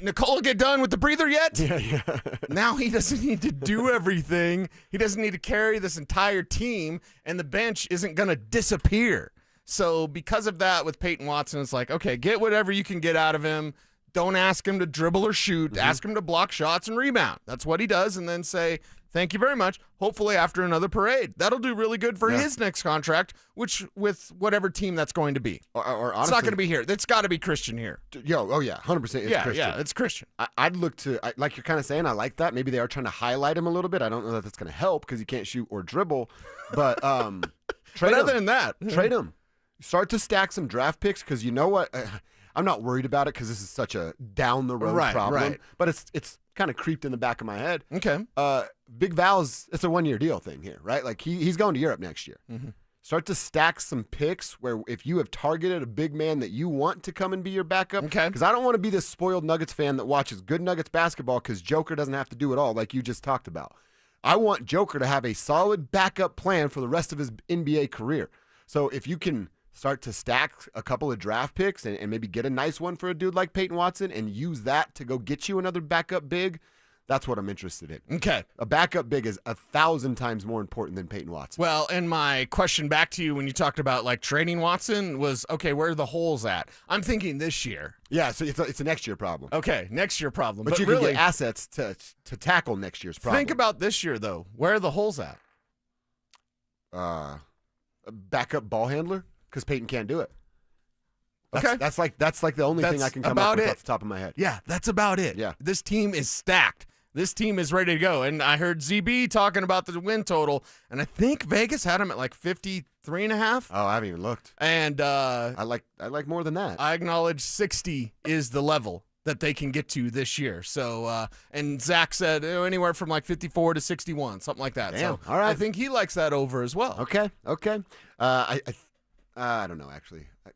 Nikola get done with the breather yet? Yeah. Now he doesn't need to do everything. He doesn't need to carry this entire team, and the bench isn't going to disappear. So because of that, with Payton Watson, it's like, okay, get whatever you can get out of him. Don't ask him to dribble or shoot. Ask him to block shots and rebound. That's what he does, and then say, Thank you very much. Hopefully after another parade. That'll do really good for his next contract, which with whatever team that's going to be. Or honestly, it's not going to be here. It's got to be Christian here. 100% it's Christian. Yeah, it's Christian. I'd look to, like you're kind of saying, I like that. Maybe they are trying to highlight him a little bit. I don't know that that's going to help because he can't shoot or dribble. But trade him. Other than that. Trade him. Start to stack some draft picks because you know what? I'm not worried about it because this is such a down-the-road problem. Right. But it's kind of creeped in the back of my head. Okay. Big Val's, it's a one-year deal thing here, right? Like he's going to Europe next year. Mm-hmm. Start to stack some picks where if you have targeted a big man that you want to come and be your backup. Okay. Because I don't want to be this spoiled Nuggets fan that watches good Nuggets basketball because Joker doesn't have to do it all like you just talked about. I want Joker to have a solid backup plan for the rest of his NBA career. So if you can start to stack a couple of draft picks and maybe get a nice one for a dude like Payton Watson and use that to go get you another backup big, that's what I'm interested in. Okay. A backup big is 1,000 times more important than Payton Watson. Well, and my question back to you when you talked about like trading Watson was, okay, where are the holes at? I'm thinking this year. Yeah, so it's a next year problem. Okay, next year problem. But you really, can get assets to tackle next year's problem. Think about this year, though. Where are the holes at? A backup ball handler? Because Payton can't do it. Okay. That's like the only thing I can come up with off the top of my head. Yeah, that's about it. Yeah. This team is stacked. This team is ready to go. And I heard ZB talking about the win total, and I think Vegas had him at like 53.5. Oh, I haven't even looked. And I like more than that. I acknowledge 60 is the level that they can get to this year. So, and Zach said anywhere from like 54 to 61, something like that. Damn. So All right. I think he likes that over as well. Okay. I don't know, actually. I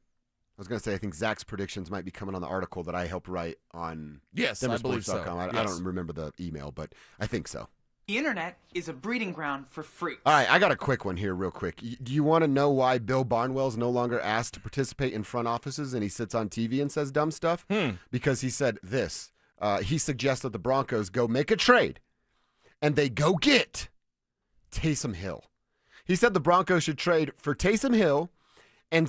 was going to say I think Zach's predictions might be coming on the article that I helped write on Yes, I believe so. DenverSports.com. I don't remember the email, but I think so. The internet is a breeding ground for freaks. All right, I got a quick one here real quick. Do you want to know why Bill Barnwell's no longer asked to participate in front offices and he sits on TV and says dumb stuff? Because he said this. He suggests that the Broncos go make a trade and they go get Taysom Hill. He said the Broncos should trade for Taysom Hill and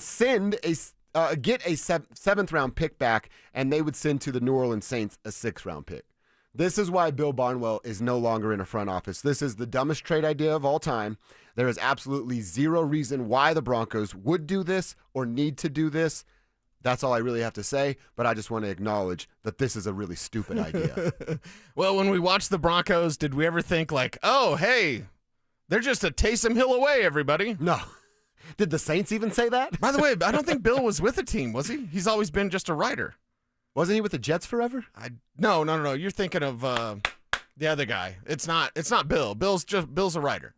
get a seventh-round pick back, and they would send to the New Orleans Saints a sixth-round pick. This is why Bill Barnwell is no longer in a front office. This is the dumbest trade idea of all time. There is absolutely zero reason why the Broncos would do this or need to do this. That's all I really have to say, but I just want to acknowledge that this is a really stupid idea. Well, when we watched the Broncos, did we ever think like, oh, hey, they're just a Taysom Hill away, everybody? No. Did the Saints even say that? By the way, I don't think Bill was with a team, was he? He's always been just a writer. Wasn't he with the Jets forever? No. You're thinking of the other guy. It's not Bill. Bill's a writer.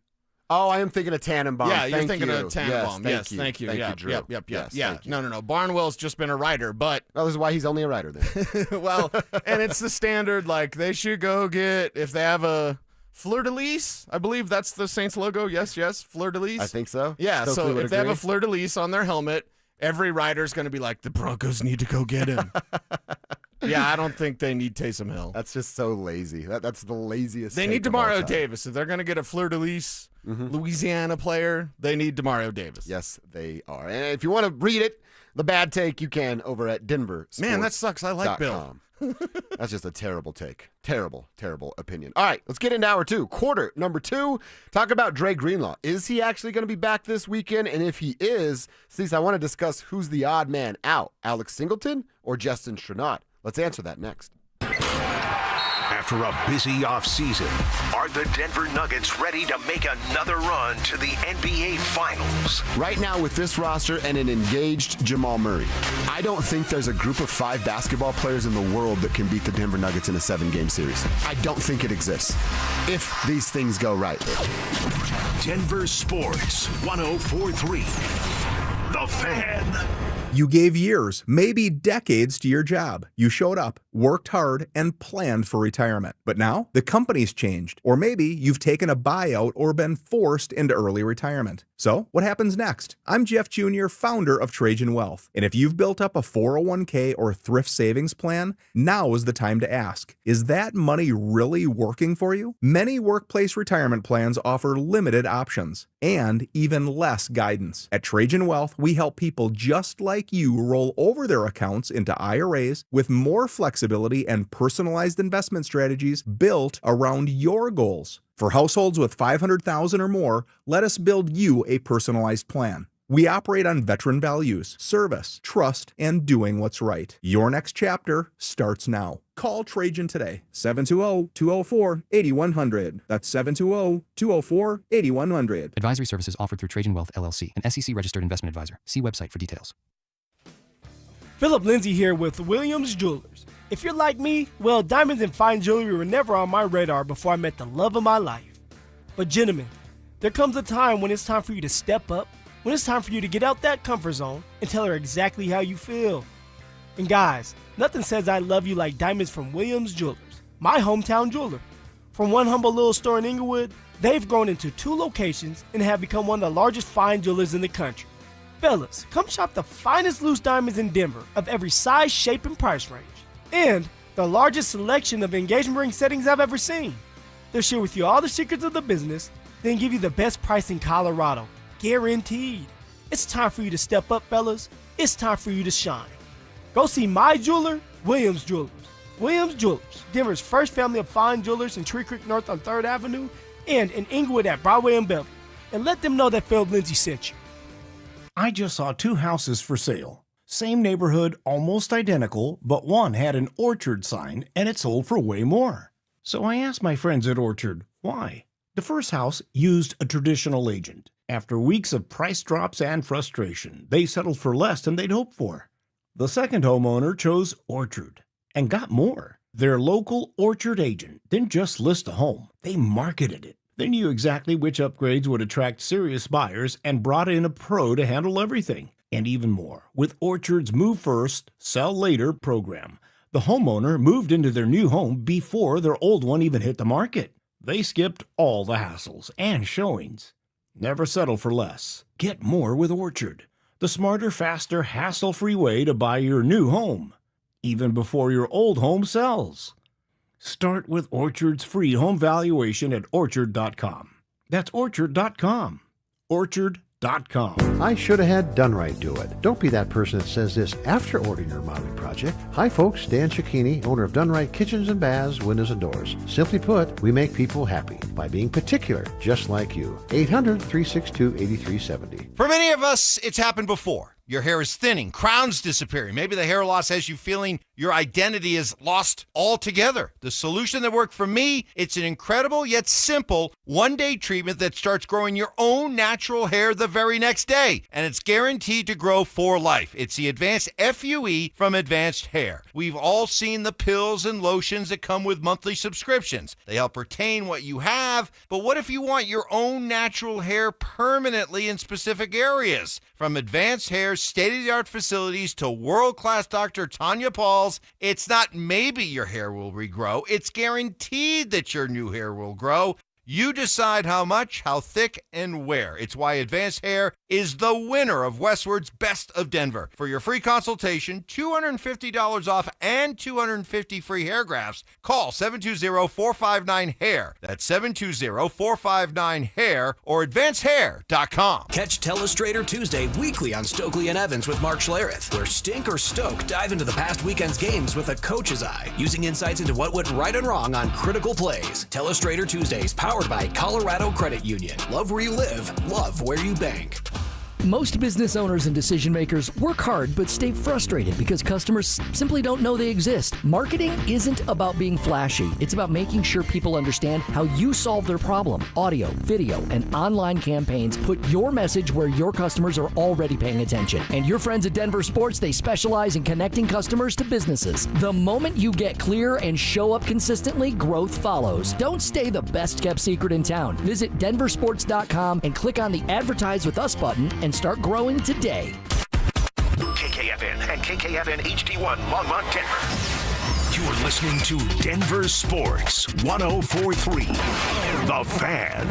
Oh, I am thinking of Tannenbaum. Yeah, you're Thank thinking you. of Tannenbaum. Yes, thank you. Thank you, Drew. Yep. Yes, Yeah. thank you. No. Barnwell's just been a writer, but well, this is why he's only a writer then. well, and it's the standard. Like they should go get if they have a fleur-de-lis. I believe that's the Saints logo. Yes, fleur-de-lis. I think so. Yeah, Stokely so would if they have a agree. fleur-de-lis on their helmet, every rider's going to be like, the Broncos need to go get him. Yeah, I don't think they need Taysom Hill. That's just so lazy. That's the laziest. They take need of all Demario time. Davis. If they're going to get a fleur-de-lis Louisiana player, they need Demario Davis. Yes, they are. And if you want to read it, the bad take, you can over at DenverSports. Man, that sucks. I like Bill. That's just a terrible take. Terrible opinion. All right, let's get into hour two. Quarter number 2. Talk about Dre Greenlaw. Is he actually going to be back this weekend? And if he is, Cecil, I want to discuss who's the odd man out, Alex Singleton or Justin Strenat. Let's answer that next. After a busy offseason, are the Denver Nuggets ready to make another run to the NBA Finals? Right now, with this roster and an engaged Jamal Murray, I don't think there's a group of 5 basketball players in the world that can beat the Denver Nuggets in a 7-game series. I don't think it exists if these things go right. Denver Sports 104.3. The Fan. You gave years, maybe decades to your job. You showed up, worked hard, and planned for retirement. But now, the company's changed. Or maybe you've taken a buyout or been forced into early retirement. So, what happens next? I'm Jeff Jr., founder of Trajan Wealth. And if you've built up a 401k or thrift savings plan, now is the time to ask, is that money really working for you? Many workplace retirement plans offer limited options and even less guidance. At Trajan Wealth, we help people just like like you roll over their accounts into IRAs with more flexibility and personalized investment strategies built around your goals. For households with $500,000 or more, let us build you a personalized plan. We operate on veteran values, service, trust, and doing what's right. Your next chapter starts now. Call Trajan today, 720-204-8100. That's 720-204-8100. Advisory services offered through Trajan Wealth, LLC, an SEC-registered investment advisor. See website for details. Philip Lindsay here with Williams Jewelers. If you're like me, well, diamonds and fine jewelry were never on my radar before I met the love of my life. But gentlemen, there comes a time when it's time for you to step up, when it's time for you to get out that comfort zone and tell her exactly how you feel. And guys, nothing says I love you like diamonds from Williams Jewelers, my hometown jeweler. From one humble little store in Inglewood, they've grown into 2 locations and have become one of the largest fine jewelers in the country. Fellas, come shop the finest loose diamonds in Denver of every size, shape, and price range. And the largest selection of engagement ring settings I've ever seen. They'll share with you all the secrets of the business, then give you the best price in Colorado. Guaranteed. It's time for you to step up, fellas. It's time for you to shine. Go see my jeweler, Williams Jewelers. Williams Jewelers, Denver's first family of fine jewelers in Tree Creek North on 3rd Avenue and in Inglewood at Broadway and Beverly. And let them know that Phil Lindsay sent you. I just saw 2 houses for sale. Same neighborhood, almost identical, but one had an Orchard sign and it sold for way more. So I asked my friends at Orchard, why? The first house used a traditional agent. After weeks of price drops and frustration, they settled for less than they'd hoped for. The second homeowner chose Orchard and got more. Their local Orchard agent didn't just list a home, they marketed it. They knew exactly which upgrades would attract serious buyers and brought in a pro to handle everything. And even more, with Orchard's Move First, Sell Later program, the homeowner moved into their new home before their old one even hit the market. They skipped all the hassles and showings. Never settle for less. Get more with Orchard, the smarter, faster, hassle-free way to buy your new home, even before your old home sells. Start with Orchard's free home valuation at Orchard.com. That's Orchard.com. Orchard.com. I should have had Done Right do it. Don't be that person that says this after ordering your remodeling project. Hi folks, Dan Cicchini, owner of Done Right Kitchens and Baths, Windows and Doors. Simply put, we make people happy by being particular, just like you. 800-362-8370. For many of us, it's happened before. Your hair is thinning, crowns disappearing. Maybe the hair loss has you feeling your identity is lost altogether. The solution that worked for me, it's an incredible yet simple one-day treatment that starts growing your own natural hair the very next day. And it's guaranteed to grow for life. It's the Advanced FUE from Advanced Hair. We've all seen the pills and lotions that come with monthly subscriptions. They help retain what you have, but what if you want your own natural hair permanently in specific areas? From Advanced Hair's state-of-the-art facilities to world-class Dr. Tanya Paul's, it's not maybe your hair will regrow, it's guaranteed that your new hair will grow. You decide how much, how thick, and where. It's why Advanced Hair is the winner of Westward's Best of Denver. For your free consultation, $250 off and 250 free hair grafts, call 720-459-HAIR. That's 720-459-HAIR or advancedhair.com. Catch Telestrator Tuesday weekly on Stokely and Evans with Mark Schlereth, where Stink or Stoke dive into the past weekend's games with a coach's eye, using insights into what went right and wrong on critical plays. Telestrator Tuesdays, powered by Colorado Credit Union. Love where you live, love where you bank. Most business owners and decision makers work hard but stay frustrated because customers simply don't know they exist. Marketing isn't about being flashy. It's about making sure people understand how you solve their problem. Audio, video, and online campaigns put your message where your customers are already paying attention. And your friends at DenverSports, they specialize in connecting customers to businesses. The moment you get clear and show up consistently, growth follows. Don't stay the best kept secret in town. Visit DenverSports.com and click on the Advertise with Us button and start growing today. KKFN and KKFN HD1 Longmont, Denver. You're listening to Denver Sports 104.3. The Fan.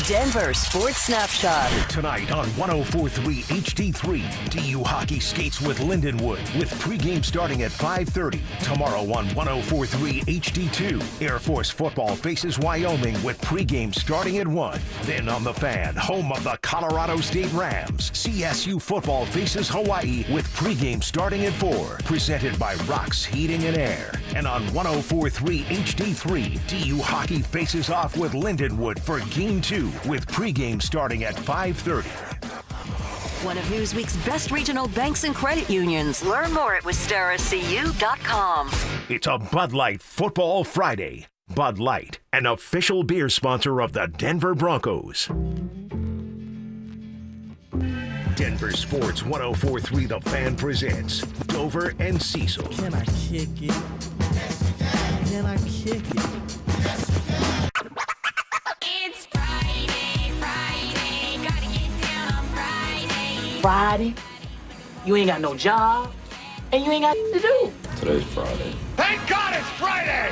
Denver Sports Snapshot. Tonight on 104.3 HD3, DU Hockey skates with Lindenwood with pregame starting at 5:30. Tomorrow on 104.3 HD2, Air Force football faces Wyoming with pregame starting at 1. Then on The Fan, home of the Colorado State Rams, CSU football faces Hawaii with pregame starting at 4. Presented by Rocks Heating and Air. And on 104.3 HD3, DU Hockey faces off with Lindenwood for Game 2 with pregame starting at 5:30. One of Newsweek's best regional banks and credit unions. Learn more at WistaraCU.com. It's a Bud Light Football Friday. Bud Light, an official beer sponsor of the Denver Broncos. Denver Sports 104.3 The Fan presents Dover and Cecil. Can I kick it? Can I kick it? It's Friday, gotta get down on Friday. Friday, you ain't got no job, and you ain't got to do. Today's Friday. Thank God it's Friday!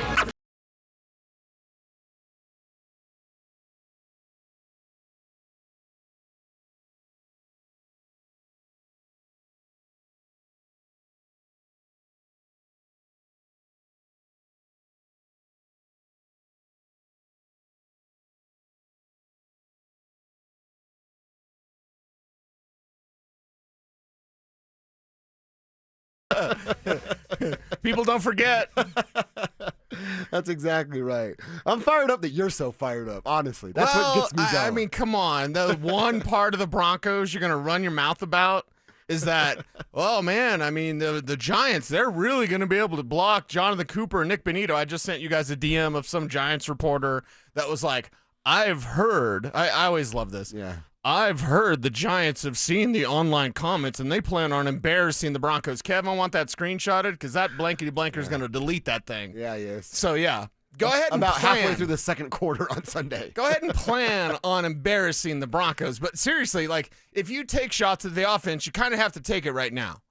People don't forget. That's exactly right. I'm fired up that you're so fired up, honestly. That's what gets me going. I mean, come on. The one part of the Broncos you're going to run your mouth about is that, oh, man, I mean, the Giants, they're really going to be able to block Jonathan Cooper and Nick Benito. I just sent you guys a DM of some Giants reporter that was like, I've heard, I always love this. Yeah. I've heard the Giants have seen the online comments, and they plan on embarrassing the Broncos. Kev, I want that screenshotted because that blankety-blanker is going to delete that thing. Yeah, yes. So, yeah, go ahead and About plan. halfway through the second quarter on Sunday. Go ahead and plan on embarrassing the Broncos. But seriously, like, if you take shots at the offense, you kind of have to take it right now.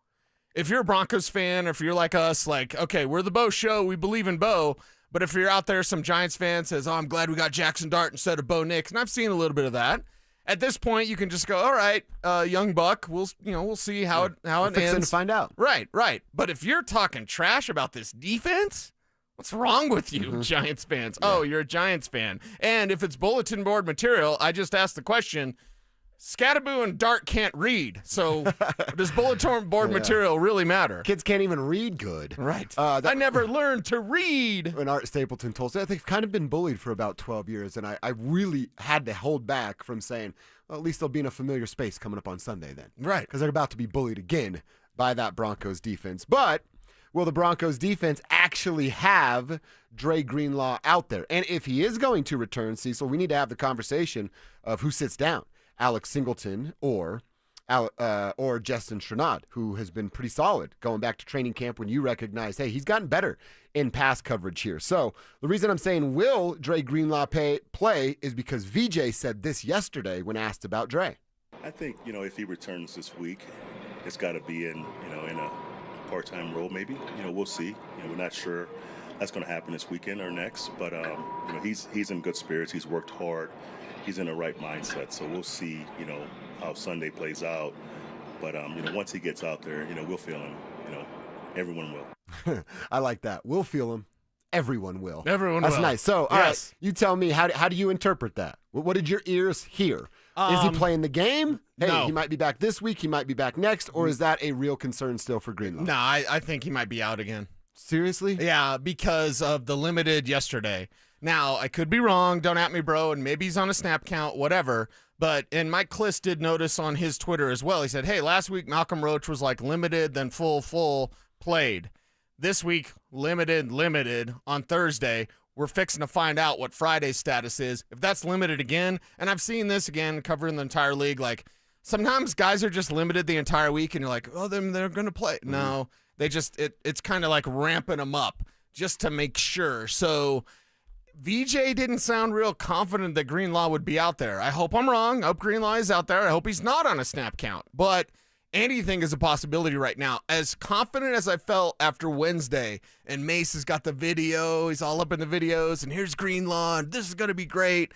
If you're a Broncos fan, or if you're like us, like, okay, we're the Bo Show, we believe in Bo. But if you're out there, some Giants fan says, oh, I'm glad we got Jackson Dart instead of Bo Nix. And I've seen a little bit of that. At this point, you can just go, all right, young buck. We'll see how it ends. To find out. Right. But if you're talking trash about this defense, what's wrong with you, Giants fans? Yeah. Oh, you're a Giants fan. And if it's bulletin board material, I just asked the question. Scatterboo and Dart can't read, so does bulletin board material really matter? Kids can't even read good. Right. I never learned to read. When Art Stapleton told us, they've kind of been bullied for about 12 years, and I really had to hold back from saying, well, at least they'll be in a familiar space coming up on Sunday then. Right. Because they're about to be bullied again by that Broncos defense. But will the Broncos defense actually have Dre Greenlaw out there? And if he is going to return, Cecil, we need to have the conversation of who sits down. Alex Singleton or Justin Strenad, who has been pretty solid going back to training camp when you recognize, hey, he's gotten better in pass coverage here. So the reason I'm saying will Dre Greenlaw play is because VJ said this yesterday when asked about Dre. I think, if he returns this week, it's got to be in a part-time role maybe. We'll see. We're not sure that's going to happen this weekend or next, but he's in good spirits. He's worked hard. He's in the right mindset, so we'll see, how Sunday plays out. But, once he gets out there, we'll feel him. Everyone will. I like that. We'll feel him. Everyone will. Everyone That's will. nice. So, all right, you tell me, how do you interpret that? What did your ears hear? Is he playing the game? Hey, no. He might be back this week. He might be back next. Or is that a real concern still for Greenlaw? No, I think he might be out again. Seriously? Yeah, because of the limited yesterday. Now, I could be wrong. Don't at me, bro. And maybe he's on a snap count, whatever. And Mike Kliss did notice on his Twitter as well. He said, hey, last week Malcolm Roach was like limited, then full, played. This week, limited on Thursday. We're fixing to find out what Friday's status is. If that's limited again, and I've seen this again covering the entire league, like sometimes guys are just limited the entire week and you're like, oh, then they're going to play. Mm-hmm. No, they just, it's kind of like ramping them up just to make sure. So VJ didn't sound real confident that Greenlaw would be out there. I hope I'm wrong. I hope Greenlaw is out there. I hope he's not on a snap count. But anything is a possibility right now. As confident as I felt after Wednesday, and Mace has got the video. He's all up in the videos, and here's Greenlaw, and this is going to be great.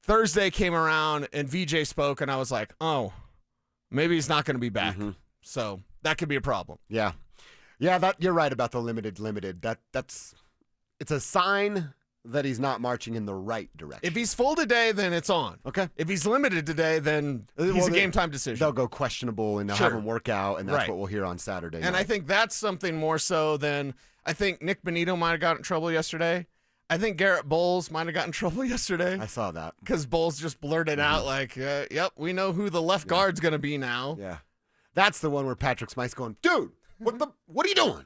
Thursday came around and VJ spoke, and I was like, oh, maybe he's not going to be back. So that could be a problem. Yeah. Yeah, you're right about the limited. It's a sign that he's not marching in the right direction. If he's full today, then it's on. Okay. If he's limited today, then he's a game-time decision. They'll go questionable, and they'll have him work out, and that's what we'll hear on Saturday And night. I think that's something more so than I think Nick Benito might have gotten in trouble yesterday. I think Garrett Bowles might have gotten in trouble yesterday. I saw that. Because Bowles just blurted out like, yep, we know who the left guard's going to be now. Yeah. That's the one where Patrick Smythe's going, dude, what are you doing?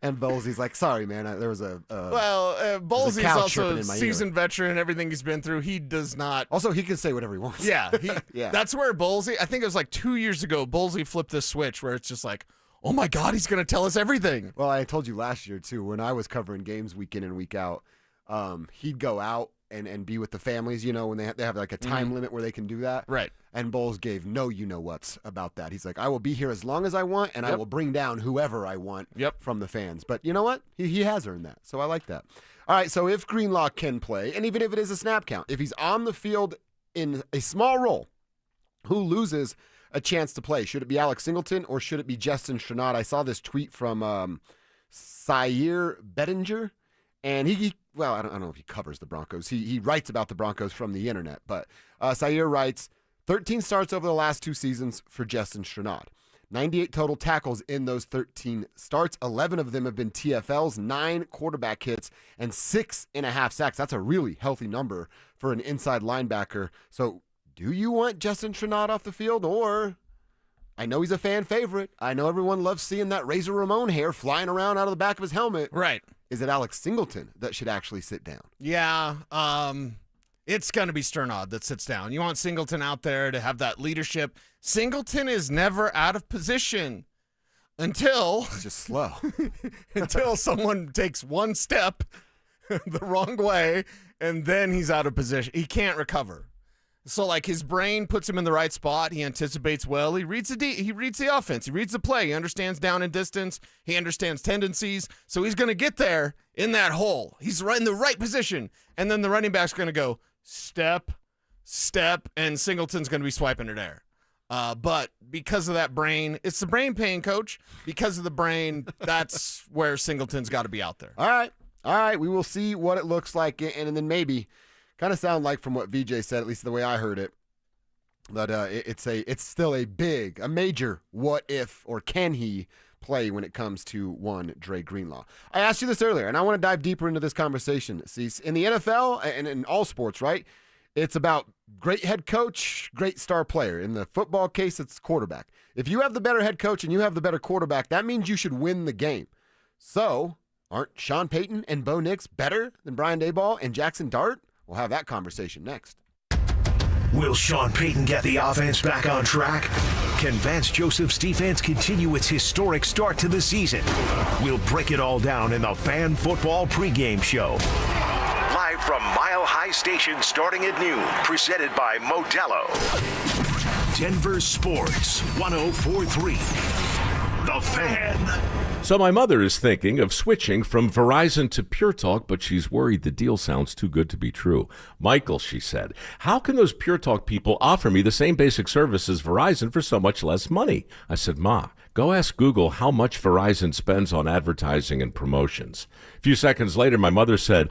And Bowlesy's like, sorry, man. There was Bowlesy's also a seasoned veteran. Everything he's been through, he does not. Also, he can say whatever he wants. Yeah, That's where Bowlesy. I think it was like 2 years ago. Bowlesy flipped this switch where it's just like, oh my God, he's going to tell us everything. Well, I told you last year too when I was covering games week in and week out. He'd go out and be with the families. You know, when they have like a time limit where they can do that. Right. And Bowles gave no you-know-whats about that. He's like, I will be here as long as I want, and I will bring down whoever I want from the fans. But you know what? He has earned that, so I like that. All right, so if Greenlaw can play, and even if it is a snap count, if he's on the field in a small role, who loses a chance to play? Should it be Alex Singleton or should it be Justin Strenat? I saw this tweet from Sayer Bettinger, and I don't know if he covers the Broncos. He writes about the Broncos from the internet, but Sayer writes, 13 starts over the last 2 seasons for Justin Strenat. 98 total tackles in those 13 starts. 11 of them have been TFLs, 9 quarterback hits, and 6.5 sacks. That's a really healthy number for an inside linebacker. So do you want Justin Strenat off the field? Or, I know he's a fan favorite. I know everyone loves seeing that Razor Ramon hair flying around out of the back of his helmet. Right. Is it Alex Singleton that should actually sit down? Yeah. It's going to be Strenat that sits down. You want Singleton out there to have that leadership. Singleton is never out of position until... It's just slow. until someone takes one step the wrong way, and then he's out of position. He can't recover. So, like, his brain puts him in the right spot. He anticipates well. He reads the offense. He reads the play. He understands down and distance. He understands tendencies. So he's going to get there in that hole. He's right in the right position. And then the running back's going to go step, and Singleton's going to be swiping it there. But because of that brain, it's the brain pain, Coach. Because of the brain, that's where Singleton's got to be out there. All right. We will see what it looks like, and then maybe kind of sound like from what VJ said, at least the way I heard it, that it's still a major what if or can he play when it comes to one Dre Greenlaw. I asked you this earlier, and I want to dive deeper into this conversation. See, in the NFL and in all sports, right? It's about great head coach, great star player. In the football case, it's quarterback. If you have the better head coach and you have the better quarterback, that means you should win the game. So, aren't Sean Payton and Bo Nix better than Brian Daboll and Jackson Dart? We'll have that conversation next. Will Sean Payton get the offense back on track? Can Vance Joseph's defense continue its historic start to the season? We'll break it all down in the Fan Football pregame show. Live from Mile High Station starting at noon. Presented by Modelo. Denver Sports 104.3. The Fan. So my mother is thinking of switching from Verizon to Pure Talk, but she's worried the deal sounds too good to be true. Michael, she said, how can those Pure Talk people offer me the same basic service as Verizon for so much less money? I said, Ma, go ask Google how much Verizon spends on advertising and promotions. A few seconds later, my mother said,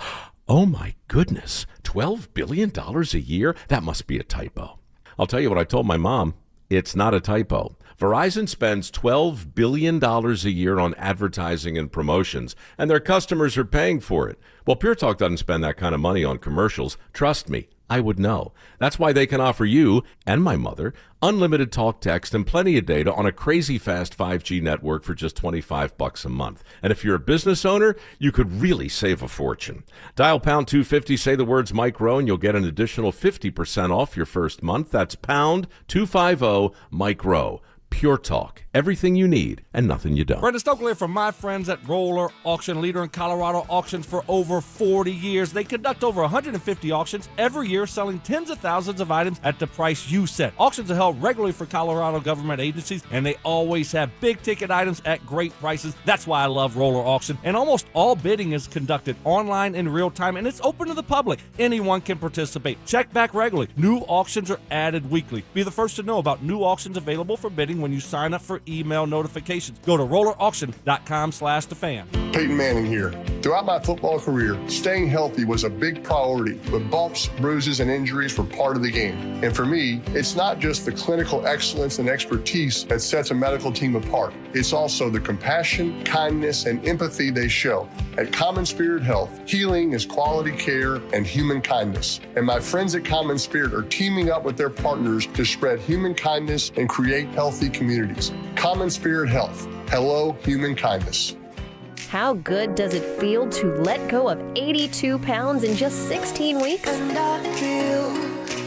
oh my goodness, $12 billion a year? That must be a typo. I'll tell you what I told my mom. It's not a typo. Verizon spends $12 billion a year on advertising and promotions, and their customers are paying for it. Well, Pure Talk doesn't spend that kind of money on commercials. Trust me, I would know. That's why they can offer you and my mother unlimited talk, text, and plenty of data on a crazy fast 5G network for just $25 a month. And if you're a business owner, you could really save a fortune. Dial pound 250, say the words Mike Rowe, and you'll get an additional 50% off your first month. That's pound 250 Mike Rowe. Pure Talk. Everything you need and nothing you don't. Brenda Stokely from my friends at Roller Auction, leader in Colorado auctions for over 40 years. They conduct over 150 auctions every year, selling tens of thousands of items at the price you set. Auctions are held regularly for Colorado government agencies, and they always have big-ticket items at great prices. That's why I love Roller Auction. And almost all bidding is conducted online in real time, and it's open to the public. Anyone can participate. Check back regularly. New auctions are added weekly. Be the first to know about new auctions available for bidding when you sign up for email notifications. Go to rollerauction.com/thefan. Payton Manning here. Throughout my football career, staying healthy was a big priority, but bumps, bruises, and injuries were part of the game. And for me, it's not just the clinical excellence and expertise that sets a medical team apart. It's also the compassion, kindness, and empathy they show. At Common Spirit Health, healing is quality care and human kindness. And my friends at Common Spirit are teaming up with their partners to spread human kindness and create healthy communities. Common Spirit Health. Hello, human kindness. How good does it feel to let go of 82 pounds in just 16 weeks? And I feel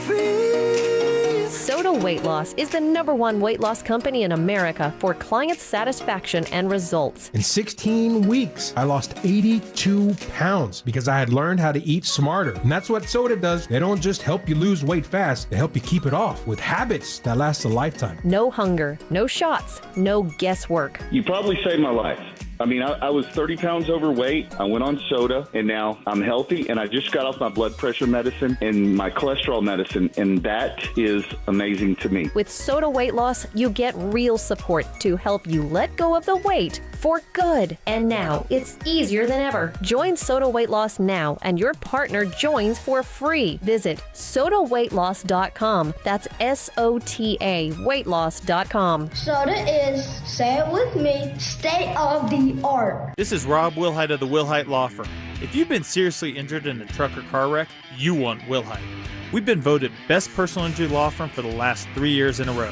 free. Soda Weight Loss is the #1 weight loss company in America for client satisfaction and results. In 16 weeks, I lost 82 pounds because I had learned how to eat smarter. And that's what soda does. They don't just help you lose weight fast, they help you keep it off with habits that last a lifetime. No hunger, no shots, no guesswork. You probably saved my life. I mean, I was 30 pounds overweight. I went on soda, and now I'm healthy, and I just got off my blood pressure medicine and my cholesterol medicine, and that is amazing to me. With Soda Weight Loss, you get real support to help you let go of the weight for good. And now it's easier than ever. Join Soda Weight Loss now, and your partner joins for free. Visit sodaweightloss.com. That's SOTA weightloss.com. Soda is, say it with me, state of the art. This is Rob Wilhite of the Wilhite Law Firm. If you've been seriously injured in a truck or car wreck, you want Wilhite. We've been voted best personal injury law firm for the last 3 years in a row.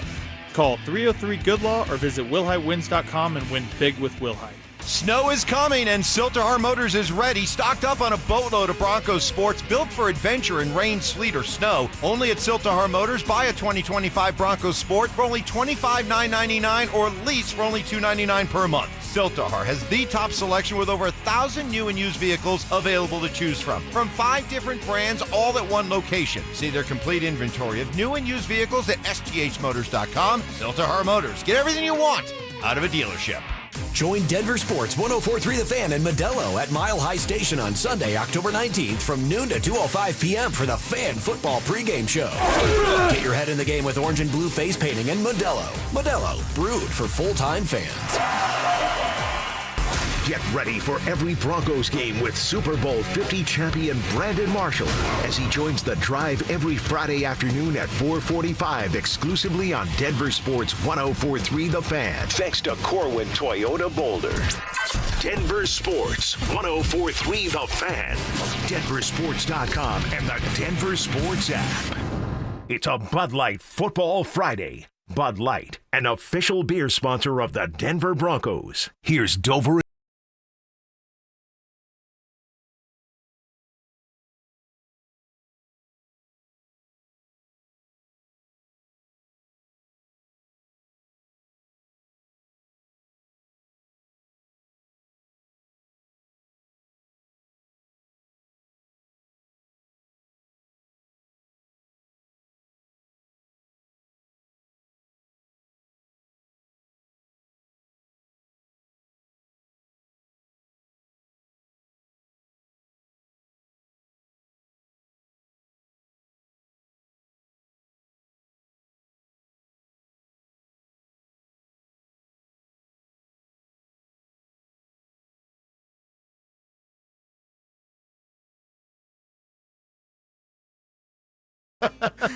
Call 303-GOOD-LAW or visit WilhiteWins.com and win big with Wilhite. Snow is coming, and Silterhar Motors is ready, stocked up on a boatload of Broncos sports built for adventure in rain, sleet, or snow. Only at Silterhar Motors, buy a 2025 Broncos sport for only $25,999 or lease for only $299 per month. Silterhar has the top selection with over 1,000 new and used vehicles available to choose from 5 different brands, all at one location. See their complete inventory of new and used vehicles at sthmotors.com. Silterhar Motors. Get everything you want out of a dealership. Join Denver Sports 104.3 The Fan and Modelo at Mile High Station on Sunday, October 19th from noon to 2:05 p.m. for the Fan Football pregame show. Get your head in the game with orange and blue face painting and Modelo. Modelo, brewed for full-time fans. Get ready for every Broncos game with Super Bowl 50 champion Brandon Marshall as he joins the drive every Friday afternoon at 4:45 exclusively on Denver Sports 104.3 The Fan. Thanks to Corwin Toyota Boulder. Denver Sports 104.3 The Fan. DenverSports.com and the Denver Sports app. It's a Bud Light Football Friday. Bud Light, an official beer sponsor of the Denver Broncos. Here's Dover.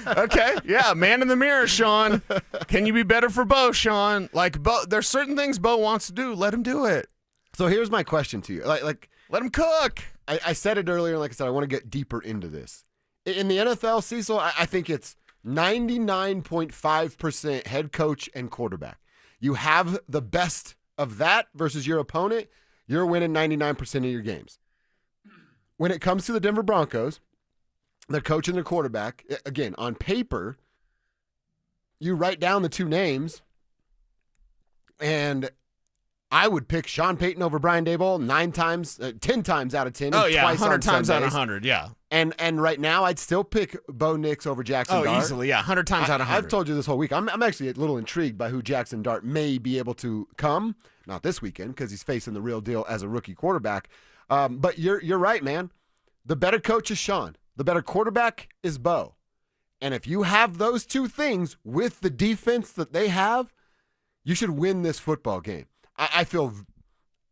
Okay, yeah, man in the mirror, Sean. Can you be better for Bo, Sean? Like, Bo, there's certain things Bo wants to do. Let him do it. So here's my question to you. Like let him cook. I said it earlier, and like I said, I want to get deeper into this. In the NFL, Cecil, I think it's 99.5% head coach and quarterback. You have the best of that versus your opponent, you're winning 99% of your games. When it comes to the Denver Broncos, the coach and the quarterback, again, on paper, you write down the two names, And I would pick Sean Payton over Brian Daboll 10 times out of 10. Oh, yeah, twice 100 times out of Sundays. 100, yeah. And right now, I'd still pick Bo Nix over Jackson Dart. Easily, yeah, 100 times out of 100. I've told you this whole week. I'm actually a little intrigued by who Jackson Dart may be able to come. Not this weekend, because he's facing the real deal as a rookie quarterback. But you're right, man. The better coach is Sean. The better quarterback is Bo. And if you have those two things with the defense that they have, you should win this football game. I feel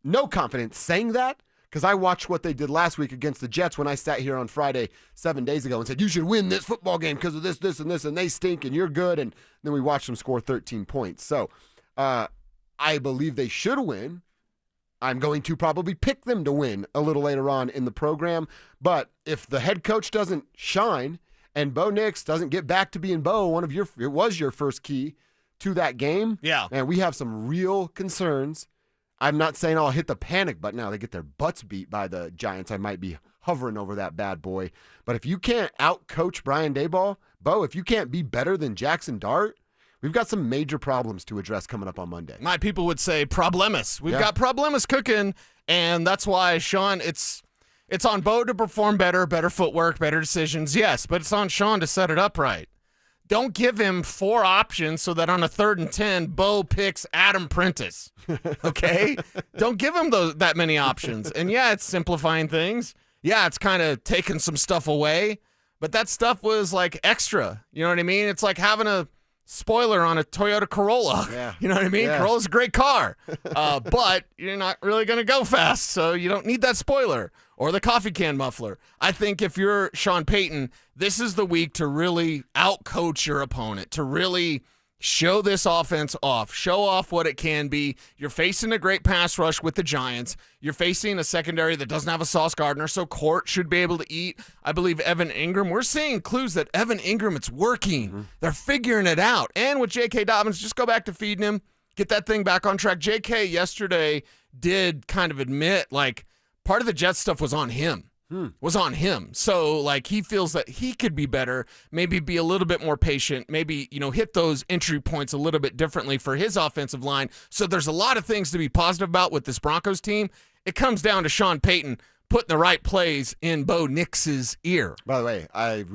no confidence saying that because I watched what they did last week against the Jets when I sat here on Friday 7 days ago and said, you should win this football game because of this, this, and this, and they stink and you're good. And then we watched them score 13 points. So I believe they should win. I'm going to probably pick them to win a little later on in the program. But if the head coach doesn't shine and Bo Nix doesn't get back to being Bo, it was your first key to that game. Yeah. And we have some real concerns. I'm not saying I'll hit the panic button now. They get their butts beat by the Giants. I might be hovering over that bad boy. But if you can't out-coach Brian Daboll, Bo, if you can't be better than Jackson Dart, we've got some major problems to address coming up on Monday. My people would say problemas. We've got problemas cooking, and that's why, Sean, it's on Bo to perform better footwork, better decisions, yes, but it's on Sean to set it up right. Don't give him 4 options so that on a 3rd and 10, Bo picks Adam Prentice, okay? Don't give him that many options. And, yeah, it's simplifying things. Yeah, it's kind of taking some stuff away, but that stuff was, like, extra. You know what I mean? It's like having a spoiler on a Toyota Corolla. Yeah. You know what I mean? Yeah. Corolla's a great car, but you're not really going to go fast, so you don't need that spoiler or the coffee can muffler. I think if you're Sean Payton, this is the week to really out-coach your opponent, to really show this offense off, show off what it can be. You're facing a great pass rush with the Giants. You're facing a secondary that doesn't have a Sauce Gardner, so Court should be able to eat. I believe Evan Ingram. We're seeing clues that Evan Ingram, it's working. Mm-hmm. They're figuring it out. And with J.K. Dobbins, just go back to feeding him, get that thing back on track. J.K. yesterday did kind of admit, like, part of the Jets stuff was on him. So, like, he feels that he could be better, maybe be a little bit more patient, maybe, hit those entry points a little bit differently for his offensive line. So there's a lot of things to be positive about with this Broncos team. It comes down to Sean Payton putting the right plays in Bo Nix's ear. By the way, I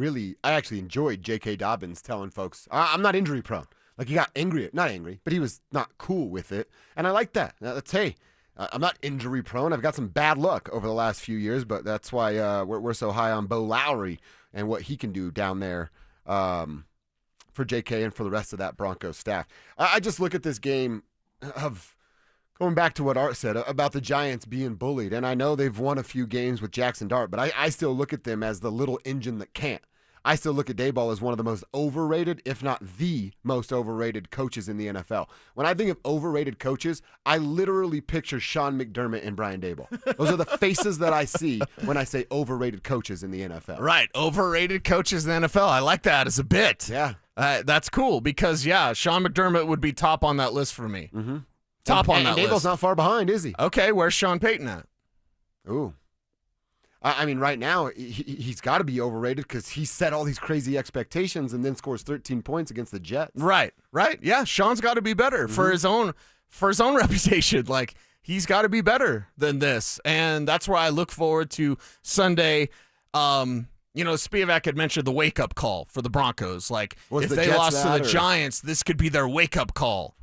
actually enjoyed J.K. Dobbins telling folks, I'm not injury prone. Like, he got not angry, but he was not cool with it. And I like that. Hey, I'm not injury prone. I've got some bad luck over the last few years, but that's why we're so high on Bo Lowry and what he can do down there for JK and for the rest of that Broncos staff. I just look at this game of going back to what Art said about the Giants being bullied, and I know they've won a few games with Jackson Dart, but I still look at them as the little engine that can't. I still look at Daboll as one of the most overrated, if not the most overrated coaches in the NFL. When I think of overrated coaches, I literally picture Sean McDermott and Brian Daboll. Those are the faces that I see when I say overrated coaches in the NFL. Right, overrated coaches in the NFL. I like that as a bit. Yeah. That's cool because, Sean McDermott would be top on that list for me. Mm-hmm. Top on that list. Daboll's not far behind, is he? Okay, where's Sean Payton at? Ooh. I mean, right now, he's got to be overrated because he set all these crazy expectations and then scores 13 points against the Jets. Right. Yeah, Sean's got to be better for his own reputation. Like, he's got to be better than this. And that's where I look forward to Sunday. Spivak had mentioned the wake-up call for the Broncos. Like, if they lost to the Giants, this could be their wake-up call.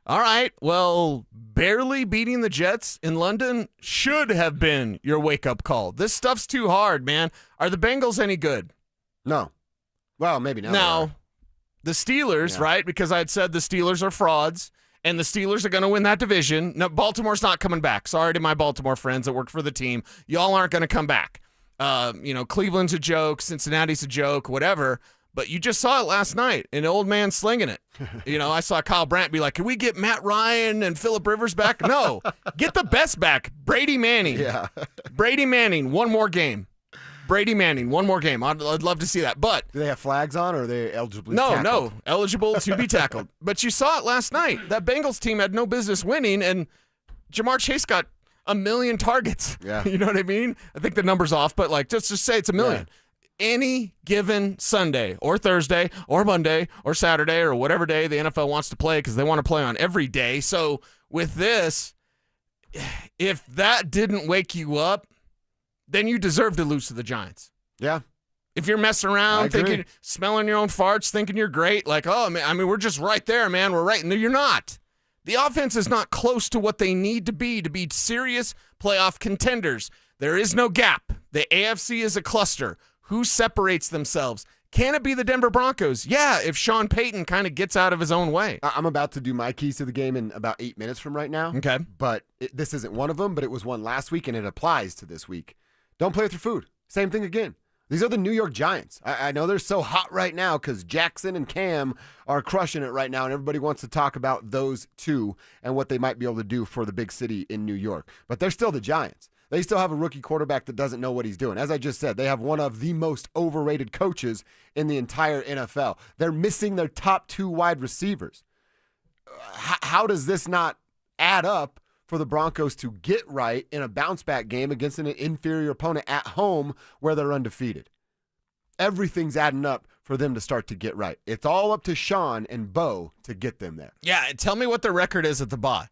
All right, well, barely beating the Jets in London should have been your wake-up call. This stuff's too hard, man. Are the Bengals any good? No. Well, maybe now. Now, the Steelers, right? Because I had said the Steelers are frauds, and the Steelers are going to win that division. No, Baltimore's not coming back. Sorry to my Baltimore friends that work for the team. Y'all aren't going to come back. Cleveland's a joke, Cincinnati's a joke, whatever. But you just saw it last night, an old man slinging it. I saw Kyle Brandt be like, can we get Matt Ryan and Phillip Rivers back? No. Get the best back. Brady Manning. Yeah. Brady Manning, one more game. Brady Manning, one more game. I'd love to see that. But do they have flags on or are they eligible? No. Eligible to be tackled. But you saw it last night. That Bengals team had no business winning, and Jamar Chase got 1 million targets. Yeah. You know what I mean? I think the number's off, but just say it's 1 million. Yeah. any given Sunday or Thursday or Monday or Saturday or whatever day the NFL wants to play, because they want to play on every day. So with this, if that didn't wake you up, then you deserve to lose to the Giants. Yeah. If you're messing around, thinking, smelling your own farts, thinking you're great, like, oh, man, I mean, we're just right there, man. We're right. No, you're not. The offense is not close to what they need to be serious playoff contenders. There is no gap. The AFC is a cluster. Who separates themselves? Can it be the Denver Broncos? Yeah, if Sean Payton kind of gets out of his own way. I'm about to do my keys to the game in about 8 minutes from right now. Okay. But this isn't one of them, but it was one last week, and it applies to this week. Don't play with your food. Same thing again. These are the New York Giants. I know they're so hot right now because Jackson and Cam are crushing it right now, and everybody wants to talk about those two and what they might be able to do for the big city in New York. But they're still the Giants. They still have a rookie quarterback that doesn't know what he's doing. As I just said, they have one of the most overrated coaches in the entire NFL. They're missing their top 2 wide receivers. How does this not add up for the Broncos to get right in a bounce-back game against an inferior opponent at home where they're undefeated? Everything's adding up for them to start to get right. It's all up to Sean and Bo to get them there. Yeah, tell me what their record is at the bye,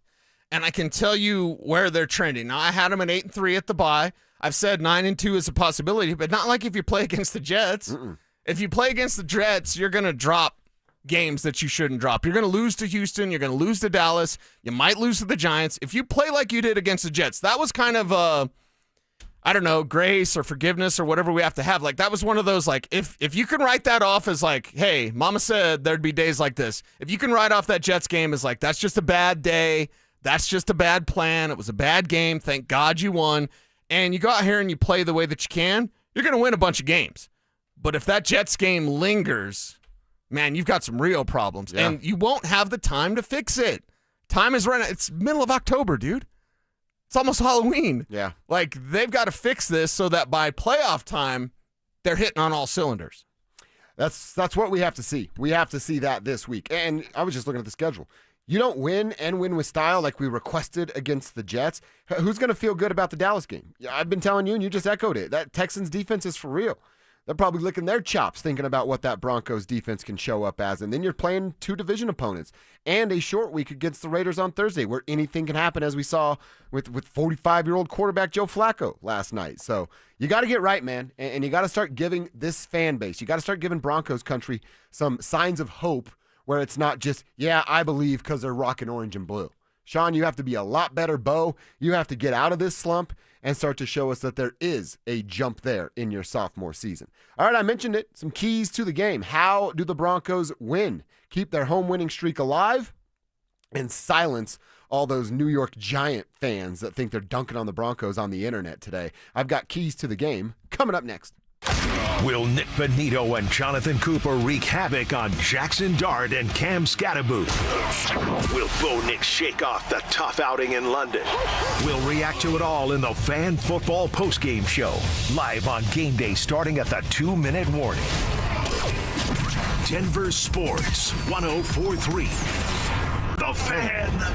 and I can tell you where they're trending. Now, I had them at 8-3 at the bye. I've said 9-2 is a possibility, but not like if you play against the Jets. If you play against the Jets, you're going to drop games that you shouldn't drop. You're going to lose to Houston. You're going to lose to Dallas. You might lose to the Giants. If you play like you did against the Jets, that was kind of I don't know, grace or forgiveness or whatever we have to have. Like, that was one of those, like, if you can write that off as like, hey, mama said there'd be days like this. If you can write off that Jets game as like, that's just a bad day. That's just a bad plan. It was a bad game. Thank God you won. And you go out here and you play the way that you can, you're going to win a bunch of games. But if that Jets game lingers, man, you've got some real problems. Yeah. And you won't have the time to fix it. Time is running. It's middle of October, dude. It's almost Halloween. Yeah. Like, they've got to fix this so that by playoff time, they're hitting on all cylinders. That's what we have to see. We have to see that this week. And I was just looking at the schedule. You don't win and win with style like we requested against the Jets. Who's going to feel good about the Dallas game? I've been telling you, and you just echoed it. That Texans defense is for real. They're probably licking their chops thinking about what that Broncos defense can show up as. And then you're playing 2 division opponents and a short week against the Raiders on Thursday where anything can happen, as we saw with 45-year-old quarterback Joe Flacco last night. So you got to get right, man. And you got to start giving this fan base, you got to start giving Broncos country some signs of hope where it's not just, yeah, I believe because they're rocking orange and blue. Sean, you have to be a lot better, Bo. You have to get out of this slump and start to show us that there is a jump there in your sophomore season. All right, I mentioned it. Some keys to the game. How do the Broncos win? Keep their home winning streak alive and silence all those New York Giant fans that think they're dunking on the Broncos on the internet today. I've got keys to the game coming up next. Will Nick Benito and Jonathan Cooper wreak havoc on Jackson Dart and Cam Scatterboot? Will Bo Nix shake off the tough outing in London? We'll react to it all in the Fan Football Postgame Show, live on game day starting at the 2-minute warning. Denver Sports 104.3. The Fan.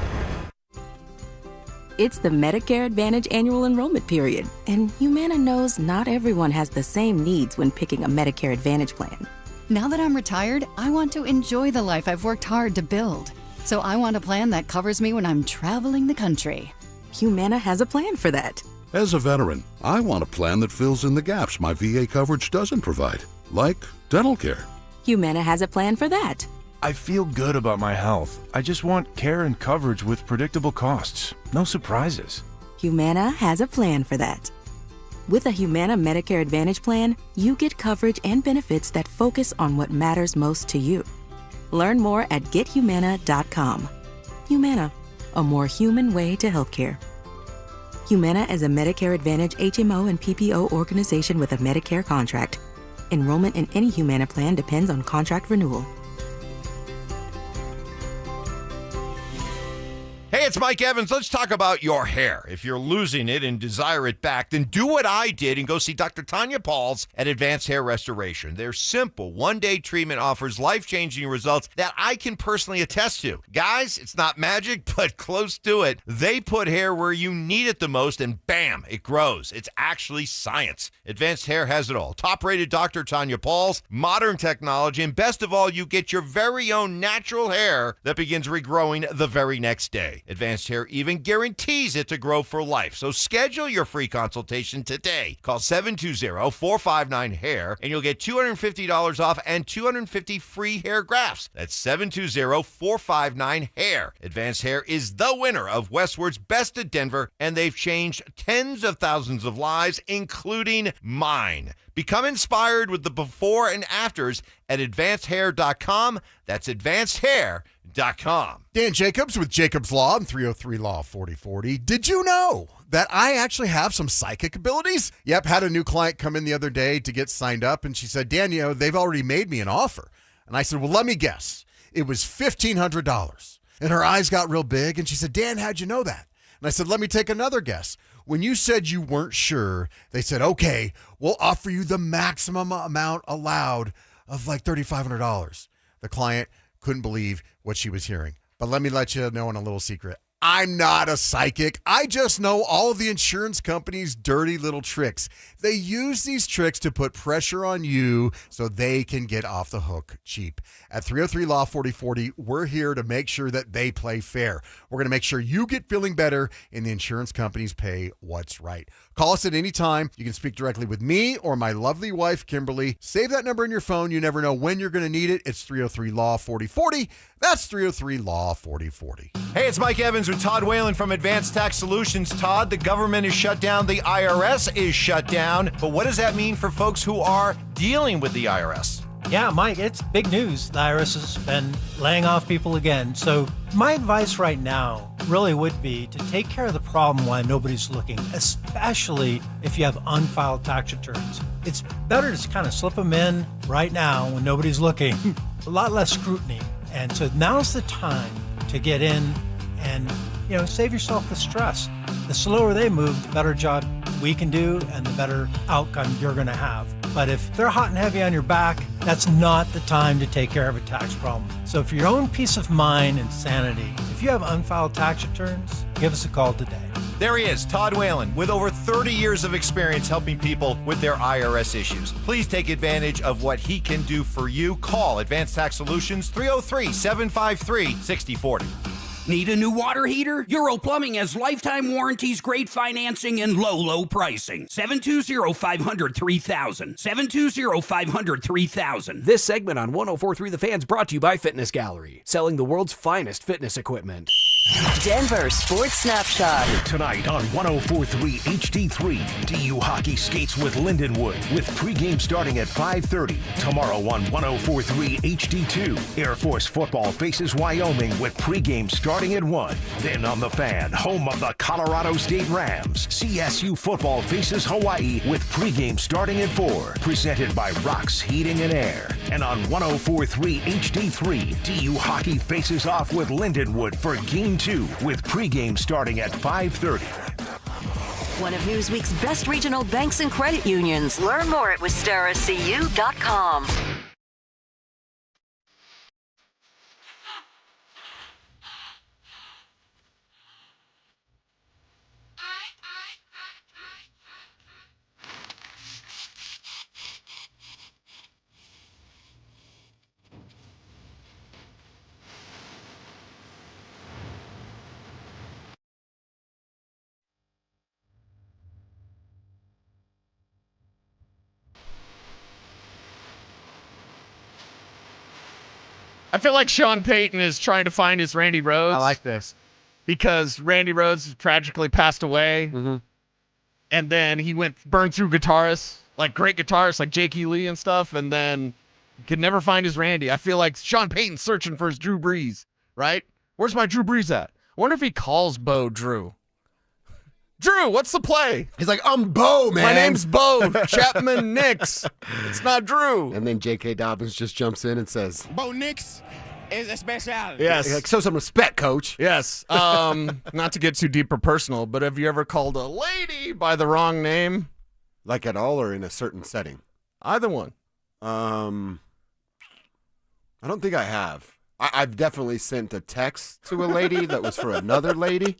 It's the Medicare Advantage annual enrollment period, and Humana knows not everyone has the same needs when picking a Medicare Advantage plan. Now that I'm retired, I want to enjoy the life I've worked hard to build. So I want a plan that covers me when I'm traveling the country. Humana has a plan for that. As a veteran, I want a plan that fills in the gaps my VA coverage doesn't provide, like dental care. Humana has a plan for that. I feel good about my health. I just want care and coverage with predictable costs. No surprises. Humana has a plan for that. With a Humana Medicare Advantage plan, you get coverage and benefits that focus on what matters most to you. Learn more at gethumana.com. Humana, a more human way to healthcare. Humana is a Medicare Advantage HMO and PPO organization with a Medicare contract. Enrollment in any Humana plan depends on contract renewal. Hey, it's Mike Evans. Let's talk about your hair. If you're losing it and desire it back, then do what I did and go see Dr. Tanya Pauls at Advanced Hair Restoration. Their simple one-day treatment offers life-changing results that I can personally attest to. Guys, it's not magic, but close to it. They put hair where you need it the most, and bam, it grows. It's actually science. Advanced Hair has it all. Top-rated Dr. Tanya Pauls, modern technology, and best of all, you get your very own natural hair that begins regrowing the very next day. Advanced Hair even guarantees it to grow for life. So schedule your free consultation today. Call 720-459-HAIR and you'll get $250 off and 250 free hair grafts. That's 720-459-HAIR. Advanced Hair is the winner of Westward's Best of Denver, and they've changed tens of thousands of lives, including mine. Become inspired with the before and afters at advancedhair.com. That's advancedhair.com. Dan Jacobs with Jacobs Law and 303 Law 4040. Did you know that I actually have some psychic abilities? Yep, had a new client come in the other day to get signed up, and she said, Dan, they've already made me an offer. And I said, well, let me guess. It was $1,500. And her eyes got real big, and she said, Dan, how'd you know that? And I said, let me take another guess. When you said you weren't sure, they said, okay, we'll offer you the maximum amount allowed of like $3,500. The client couldn't believe what she was hearing. But let me let you know in a little secret. I'm not a psychic. I just know all of the insurance companies' dirty little tricks. They use these tricks to put pressure on you so they can get off the hook cheap. At 303 Law 4040, we're here to make sure that they play fair. We're going to make sure you get feeling better and the insurance companies pay what's right. Call us at any time. You can speak directly with me or my lovely wife, Kimberly. Save that number in your phone. You never know when you're going to need it. It's 303 Law 4040. That's 303 Law 4040. Hey, it's Mike Evans with Todd Whalen from Advanced Tax Solutions. Todd, the government is shut down. The IRS is shut down. But what does that mean for folks who are dealing with the IRS? Yeah, Mike, it's big news. The IRS has been laying off people again. So my advice right now really would be to take care of the problem while nobody's looking, especially if you have unfiled tax returns. It's better to just kind of slip them in right now when nobody's looking. A lot less scrutiny. And so now's the time to get in and, save yourself the stress. The slower they move, the better job we can do and the better outcome you're going to have. But if they're hot and heavy on your back, that's not the time to take care of a tax problem. So for your own peace of mind and sanity, if you have unfiled tax returns, give us a call today. There he is, Todd Whalen, with over 30 years of experience helping people with their IRS issues. Please take advantage of what he can do for you. Call Advanced Tax Solutions, 303-753-6040. Need a new water heater? Euro Plumbing has lifetime warranties, great financing, and low pricing. 720-500-3000. 720-500-3000. This segment on 104.3 The Fan's brought to you by Fitness Gallery, selling the world's finest fitness equipment. Denver Sports Snapshot. Tonight on 104.3 HD3, DU Hockey skates with Lindenwood with pregame starting at 5:30. Tomorrow on 104.3 HD2, Air Force football faces Wyoming with pregame starting at 1. Then on The Fan, home of the Colorado State Rams, CSU football faces Hawaii with pregame starting at 4. Presented by Rocks Heating and Air. And on 104.3 HD3, DU Hockey faces off with Lindenwood for Game 2 with pregame starting at 5:30. One of Newsweek's best regional banks and credit unions. Learn more at wistaracu.com. I feel like Sean Payton is trying to find his Randy Rhoads. I like this. Because Randy Rhoads tragically passed away. Mm-hmm. And then he burned through guitarists, like great guitarists like Jake E. Lee and stuff, and then could never find his Randy. I feel like Sean Payton's searching for his Drew Brees, right? Where's my Drew Brees at? I wonder if he calls Bo Drew. Drew, what's the play? He's like, I'm Bo, man. My name's Bo Chapman Nix. It's not Drew. And then J.K. Dobbins just jumps in and says, Bo Nix. es especial. Yes. Like, show some respect, coach. Yes. Not to get too deep or personal, but have you ever called a lady by the wrong name? Like at all or in a certain setting? Either one. I don't think I have. I've definitely sent a text to a lady that was for another lady,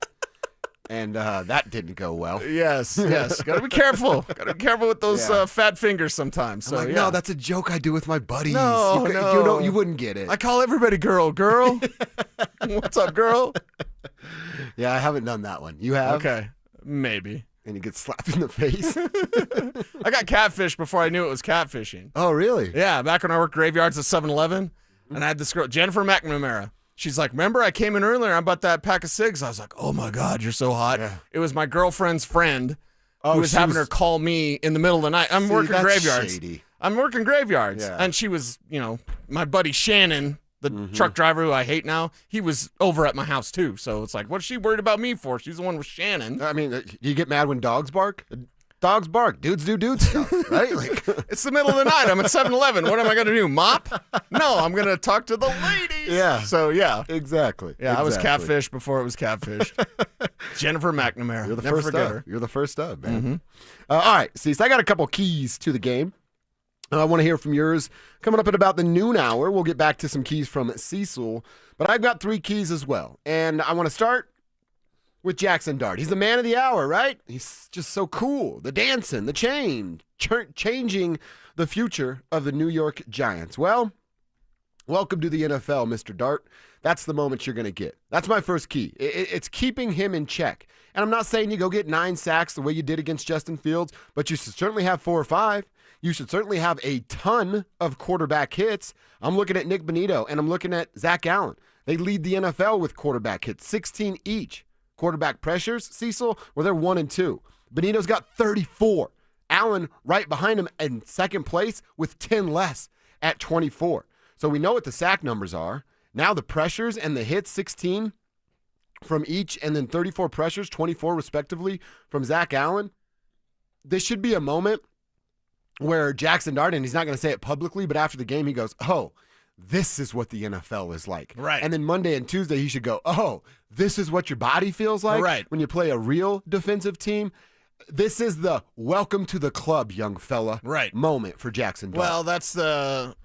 and that didn't go well. Yes. Got to be careful. Got to be careful with those fat fingers sometimes. So, I'm like, no, that's a joke I do with my buddies. No, you know, you wouldn't get it. I call everybody girl. What's up, girl? Yeah, I haven't done that one. You have? Okay, maybe. And you get slapped in the face. I got catfished before I knew it was catfishing. Oh, really? Yeah, back when I worked graveyards at 7-Eleven, and I had this girl, Jennifer McNamara. She's like, remember I came in earlier, I bought that pack of cigs. I was like, oh my God, you're so hot. Yeah. It was my girlfriend's friend who was having her call me in the middle of the night. I'm working graveyards. Shady. I'm working graveyards. Yeah. And she was, my buddy Shannon, the truck driver who I hate now, he was over at my house too. So it's like, what's she worried about me for? She's the one with Shannon. I mean, you get mad when dogs bark? Dogs bark. Dudes do dude stuff, right? Like, it's the middle of the night. I'm at 7-Eleven. What am I going to do? Mop? No, I'm going to talk to the ladies. Yeah. So, yeah. Exactly. Yeah, I was catfish before it was catfish. Jennifer McNamara. You're the Never first forget up. her. You're the first up, man. All right. See, so I got a couple keys to the game. I want to hear from yours. Coming up at about the noon hour, we'll get back to some keys from Cecil. But I've got 3 keys as well. And I want to start with Jackson Dart. He's the man of the hour, right? He's just so cool. The dancing, the changing the future of the New York Giants. Well, welcome to the NFL, Mr. Dart. That's the moment you're going to get. That's my first key. It's keeping him in check. And I'm not saying you go get 9 sacks the way you did against Justin Fields, but you should certainly have 4 or 5. You should certainly have a ton of quarterback hits. I'm looking at Nick Bonito, and I'm looking at Zach Allen. They lead the NFL with quarterback hits, 16 each. Quarterback pressures, Cecil, well, they're 1 and 2. Bonito's got 34. Allen right behind him in second place with 10 less at 24. So we know what the sack numbers are. Now the pressures and the hits, 16 from each, and then 34 pressures, 24 respectively from Zach Allen. This should be a moment where Jackson Dart, and he's not going to say it publicly, but after the game he goes, oh, this is what the NFL is like. Right. And then Monday and Tuesday he should go, oh, this is what your body feels like when you play a real defensive team. This is the welcome to the club, young fella, moment for Jackson Dart. Well, that's the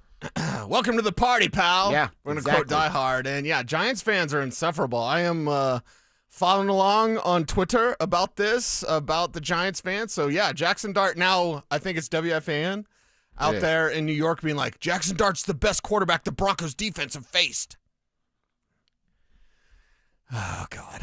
welcome to the party, pal. Yeah, we're going to quote Die Hard. And yeah, Giants fans are insufferable. I am following along on Twitter about this, about the Giants fans. So yeah, Jackson Dart now, I think it's WFAN out there in New York being like, Jackson Dart's the best quarterback the Broncos defense have faced. Oh, God.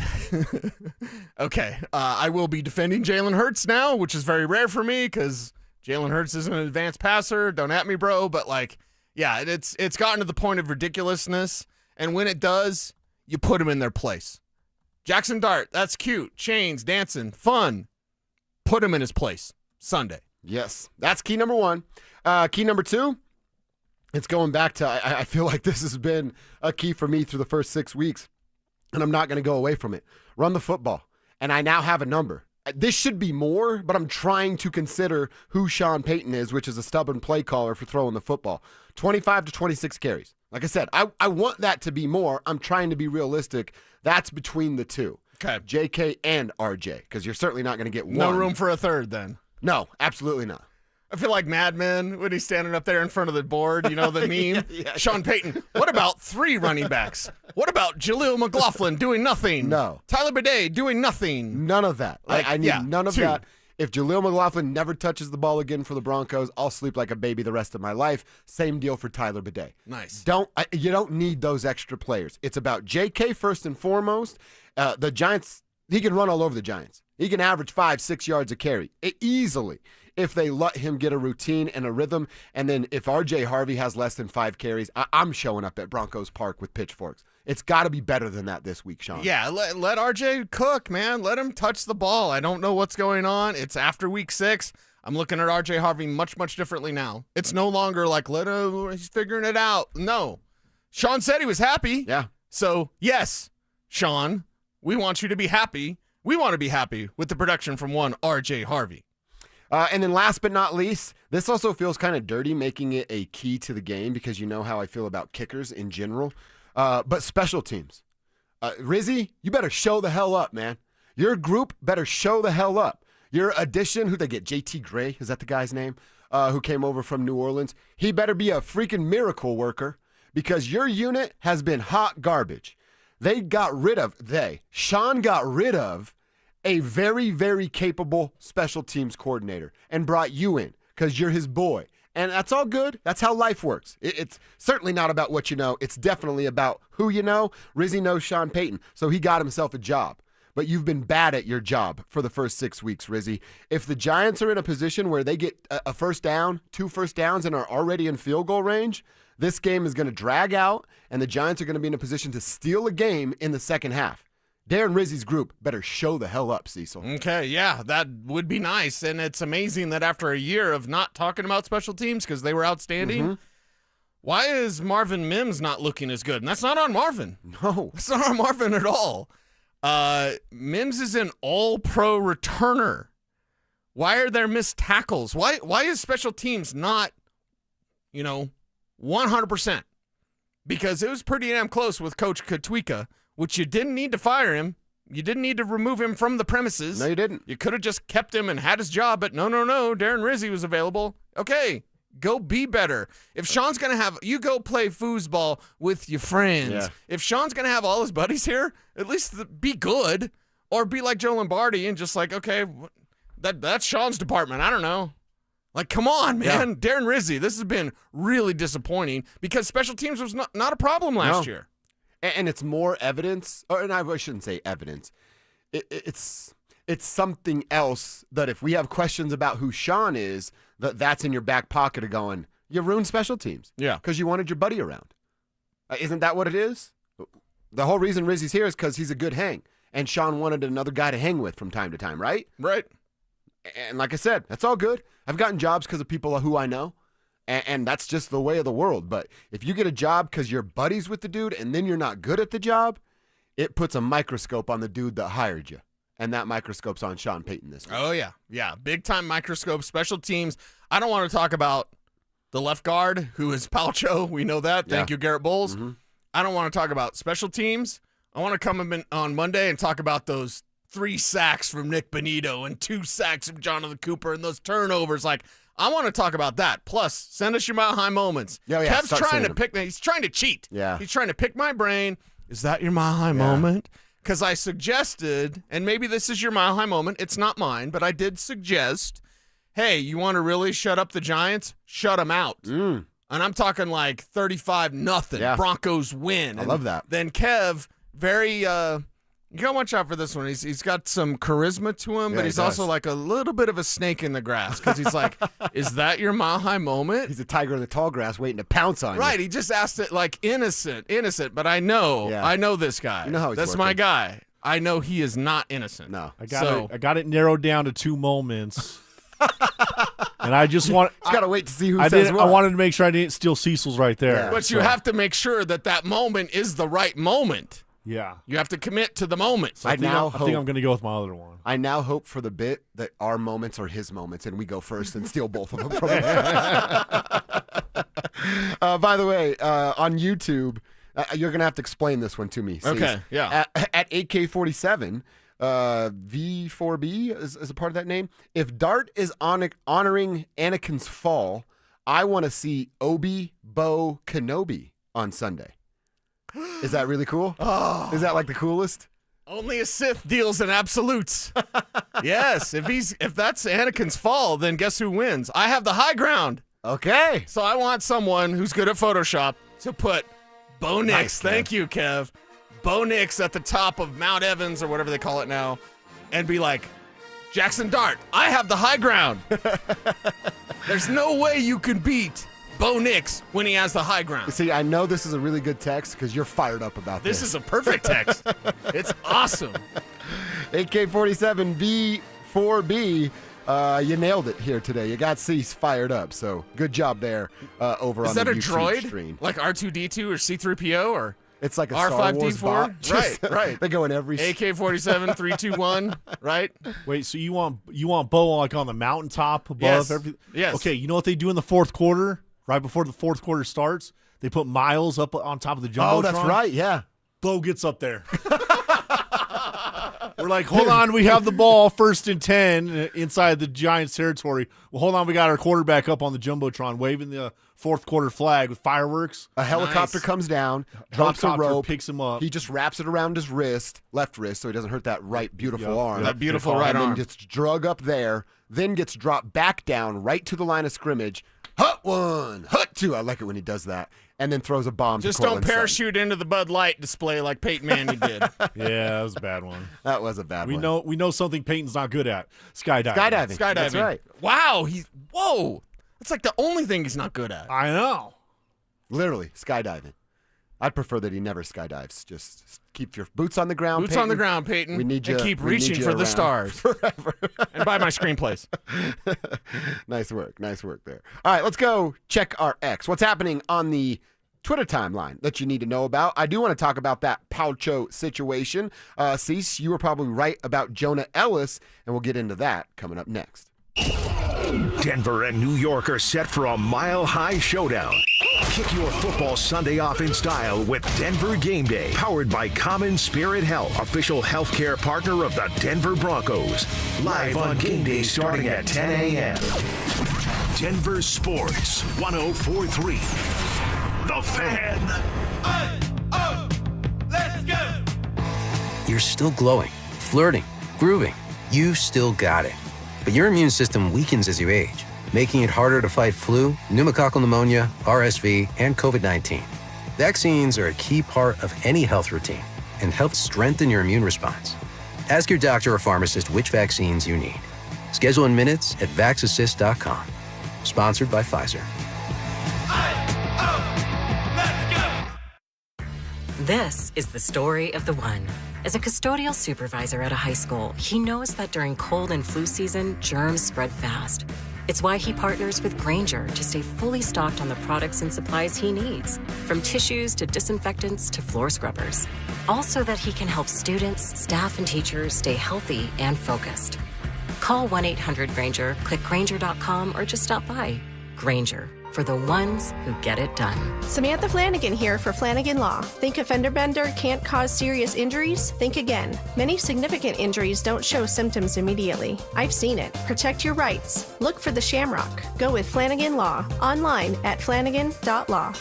Okay. I will be defending Jalen Hurts now, which is very rare for me because Jalen Hurts isn't an advanced passer. Don't at me, bro. But, like, yeah, it's gotten to the point of ridiculousness. And when it does, you put them in their place. Jackson Dart, that's cute. Chains, dancing, fun. Put him in his place Sunday. Yes. That's key number 1. Key number 2, it's going back to, I feel like this has been a key for me through the first 6 weeks, and I'm not going to go away from it. Run the football. And I now have a number. This should be more, but I'm trying to consider who Sean Payton is, which is a stubborn play caller for throwing the football. 25 to 26 carries. Like I said, I want that to be more. I'm trying to be realistic. That's between the two. Okay. JK and RJ, because you're certainly not going to get one. No room for a third then. No, absolutely not. I feel like Mad Men when he's standing up there in front of the board, you know, the meme. Yeah. Sean Payton, what about 3 running backs? What about Jaleel McLaughlin doing nothing? No. Tyler Bidet doing nothing? None of that. I need none of 2. that. If Jaleel McLaughlin never touches the ball again for the Broncos, I'll sleep like a baby the rest of my life. Same deal for Tyler Bidet. Nice. You don't need those extra players. It's about JK first and foremost. The Giants, he can run all over the Giants. He can average 5-6 yards a carry easily if they let him get a routine and a rhythm. And then if RJ Harvey has less than 5 carries, I'm showing up at Broncos Park with pitchforks. It's got to be better than that this week, Sean. Yeah, let RJ cook, man. Let him touch the ball. I don't know what's going on. It's after week 6. I'm looking at RJ Harvey much, much differently now. It's no longer like, he's figuring it out. No. Sean said he was happy. Yeah. So, yes, Sean, we want you to be happy. We want to be happy with the production from one RJ Harvey. And then last but not least, this also feels kind of dirty making it a key to the game because you know how I feel about kickers in general. But special teams. Rizzy, you better show the hell up, man. Your group better show the hell up. Your addition, who they get, JT Gray, is that the guy's name, who came over from New Orleans? He better be a freaking miracle worker because your unit has been hot garbage. Sean got rid of a very, very capable special teams coordinator and brought you in because you're his boy. And that's all good. That's how life works. It's certainly not about what you know. It's definitely about who you know. Rizzy knows Sean Payton, so he got himself a job. But you've been bad at your job for the first 6 weeks, Rizzy. If the Giants are in a position where they get a first down, 2 first downs, and are already in field goal range, this game is going to drag out, and the Giants are going to be in a position to steal a game in the second half. Darren Rizzy's group better show the hell up, Cecil. Okay, yeah, that would be nice. And it's amazing that after a year of not talking about special teams because they were outstanding, why is Marvin Mims not looking as good? And that's not on Marvin. No. That's not on Marvin at all. Mims is an all-pro returner. Why are there missed tackles? Why is special teams not, 100%? Because it was pretty damn close with Coach Katwika, which you didn't need to fire him. You didn't need to remove him from the premises. No, you didn't. You could have just kept him and had his job, but no. Darren Rizzy was available. Okay, go be better. If Sean's going to have, you go play foosball with your friends. Yeah. If Sean's going to have all his buddies here, at least be good. Or be like Joe Lombardi and just like, okay, that's Sean's department. I don't know. Like, come on, man. Yeah. Darren Rizzy, this has been really disappointing because special teams was not a problem last year. And it's more evidence, and I shouldn't say evidence. It's something else that if we have questions about who Sean is, that's in your back pocket of going, you ruined special teams. Yeah. Because you wanted your buddy around. Isn't that what it is? The whole reason Rizzy's here is because he's a good hang. And Sean wanted another guy to hang with from time to time, right? Right. And like I said, that's all good. I've gotten jobs because of people who I know. And that's just the way of the world. But if you get a job because you're buddies with the dude and then you're not good at the job, it puts a microscope on the dude that hired you. And that microscope's on Sean Payton this week. Oh, yeah. Yeah, big-time microscope, special teams. I don't want to talk about the left guard, who is Palcho. We know that. Thank you, Garrett Bowles. Mm-hmm. I don't want to talk about special teams. I want to come in on Monday and talk about those 3 sacks from Nick Benito and 2 sacks from Jonathan Cooper and those turnovers. Like, I want to talk about that. Plus, send us your Mile High moments. Yeah, Kev's trying to pick me. He's trying to cheat. Yeah. He's trying to pick my brain. Is that your Mile High moment? Because I suggested, and maybe this is your Mile High moment. It's not mine, but I did suggest, hey, you want to really shut up the Giants? Shut them out. And I'm talking like 35-0. Yeah. Broncos win. I love that. Then Kev, very you gotta watch out for this one. He's got some charisma to him, but he's also like a little bit of a snake in the grass because he's like, is that your Mile High moment? He's a tiger in the tall grass waiting to pounce on you. Right. He just asked it like innocent, but I know this guy. You know how he's That's working. my guy. I know he is not innocent. No. I got it narrowed down to 2 moments. And I just want – got to wait to see who says what. I wanted to make sure I didn't steal Cecil's right there. Yeah. But you have to make sure that moment is the right moment. Yeah. You have to commit to the moment. So I think I'm going to go with my other one. I now hope for the bit that our moments are his moments and we go first and steal both of them from him. By the way, on YouTube, you're going to have to explain this one to me. Okay, yeah. At AK47, V4B is a part of that name. If Dart is honoring Anakin's fall, I want to see Obi-Bo Kenobi on Sunday. Is that really cool? Oh. Is that like the coolest? Only a Sith deals in absolutes. Yes, if that's Anakin's fall, then guess who wins? I have the high ground. Okay. So I want someone who's good at Photoshop to put Bo Nix. Nice, Thank you, Kev. Bo Nix at the top of Mount Evans or whatever they call it now, and be like, Jackson Dart, I have the high ground. There's no way you can beat Bo Nix when he has the high ground. See, I know this is a really good text because you're fired up about this. This is a perfect text. It's awesome. AK-47 V4B, you nailed it here today. You got Cease fired up, so good job there over on the YouTube Is that a droid? stream. Like R2-D2 or C-3PO or it's like a Star Wars bot. Right. They go in every AK-47 321, right? Wait, so you want Bo like on the mountaintop above Yes. everything? Yes. Okay, you know what they do in the fourth quarter? Right before the fourth quarter starts, They put Miles up on top of the Jumbotron. Oh, that's right, yeah. Bo gets up there. We're like, hold on, we have the ball 1st and 10 inside the Giants territory. Well, hold on, we got our quarterback up on the Jumbotron waving the fourth quarter flag with fireworks. A helicopter comes down, drops a rope, picks him up. He just wraps it around his wrist, left wrist, so he doesn't hurt that right beautiful arm. That beautiful right arm. And then gets drug up there, then gets dropped back down right to the line of scrimmage. Hut 1, hut 2. I like it when he does that. And then throws a bomb Just to don't Cortland parachute into the Bud Light display like Peyton Manning did. Yeah, that was a bad one. That was a bad one. We know something Peyton's not good at. Skydiving. Skydiving. That's right. Wow, whoa. That's like the only thing he's not good at. I know. Literally, skydiving. I'd prefer that he never skydives. Just keep your boots on the ground, Boots Peyton. on the ground, Peyton. We need you. And keep we need reaching you for the around stars. forever. And buy my screenplays. Nice work there. All right, let's go check our X. What's happening on the Twitter timeline that you need to know about? I do want to talk about that Paucho situation. Cecil, you were probably right about Jonah Ellis, and we'll get into that coming up next. Denver and New York are set for a mile-high showdown. Kick your football Sunday off in style with Denver Game Day, powered by Common Spirit Health, official healthcare partner of the Denver Broncos. Live on Game Day starting at 10 a.m. Denver Sports 104.3. The Fan. Let's go! You're still glowing, flirting, grooving. You still got it. But your immune system weakens as you age, making it harder to fight flu, pneumococcal pneumonia, RSV, and COVID-19. Vaccines are a key part of any health routine and help strengthen your immune response. Ask your doctor or pharmacist which vaccines you need. Schedule in minutes at vaxassist.com. Sponsored by Pfizer. This is the story of the one. As a custodial supervisor at a high school, he knows that during cold and flu season, germs spread fast. It's why he partners with Grainger to stay fully stocked on the products and supplies he needs, from tissues to disinfectants to floor scrubbers. All so that he can help students, staff, and teachers stay healthy and focused. Call 1-800-GRAINGER, click Grainger.com, or just stop by. Grainger, for the ones who get it done. Samantha Flanagan here for Flanagan Law. Think a fender bender can't cause serious injuries? Think again. Many significant injuries don't show symptoms immediately. I've seen it. Protect your rights. Look for the Shamrock. Go with Flanagan Law. Online at flanagan.law.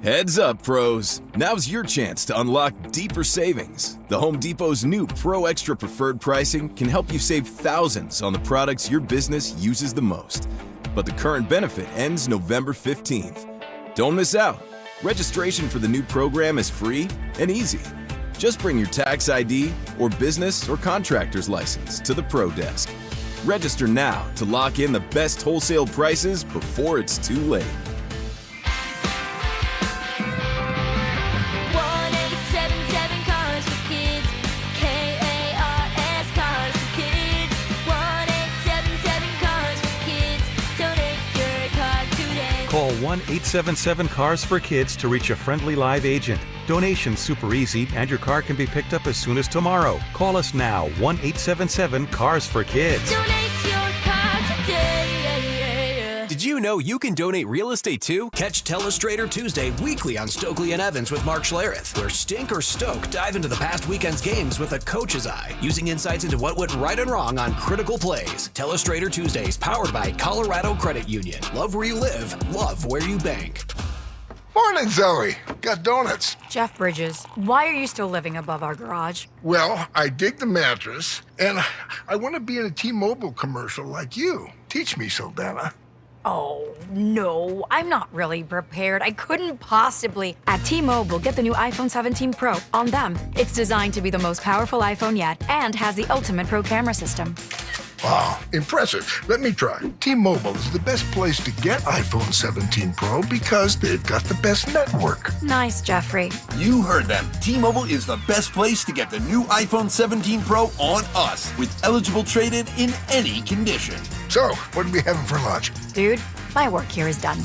Heads up, pros. Now's your chance to unlock deeper savings. The Home Depot's new Pro Extra Preferred pricing can help you save thousands on the products your business uses the most. But the current benefit ends November 15th. Don't miss out. Registration for the new program is free and easy. Just bring your tax ID or business or contractor's license to the Pro Desk. Register now to lock in the best wholesale prices before it's too late. 1-877 Cars for Kids. K-A-R-S Cars for Kids. 1-877 Cars for Kids. Donate your car today. Call 1-877-CARS-FOR-KIDS to reach a friendly live agent. Donation's super easy, and your car can be picked up as soon as tomorrow. Call us now, 1-877-CARS-FOR-KIDS. Donate your car today. Did you know you can donate real estate too? Catch Telestrator Tuesday weekly on Stokely and Evans with Mark Schlereth, where Stink or Stoke dive into the past weekend's games with a coach's eye, using insights into what went right and wrong on critical plays. Telestrator Tuesdays, powered by Colorado Credit Union. Love where you live, love where you bank. Morning, Zoe. Got donuts. Jeff Bridges, why are you still living above our garage? Well, I dig the mattress, and I want to be in a T-Mobile commercial like you. Teach me, Saldana. Oh, no, I'm not really prepared. I couldn't possibly. At T-Mobile, get the new iPhone 17 Pro on them. It's designed to be the most powerful iPhone yet and has the ultimate pro camera system. Wow, impressive. Let me try. T-Mobile is the best place to get iPhone 17 Pro because they've got the best network. Nice, Jeffrey. You heard them. T-Mobile is the best place to get the new iPhone 17 Pro on us with eligible trade-in in any condition. So, what are we having for lunch? Dude, my work here is done.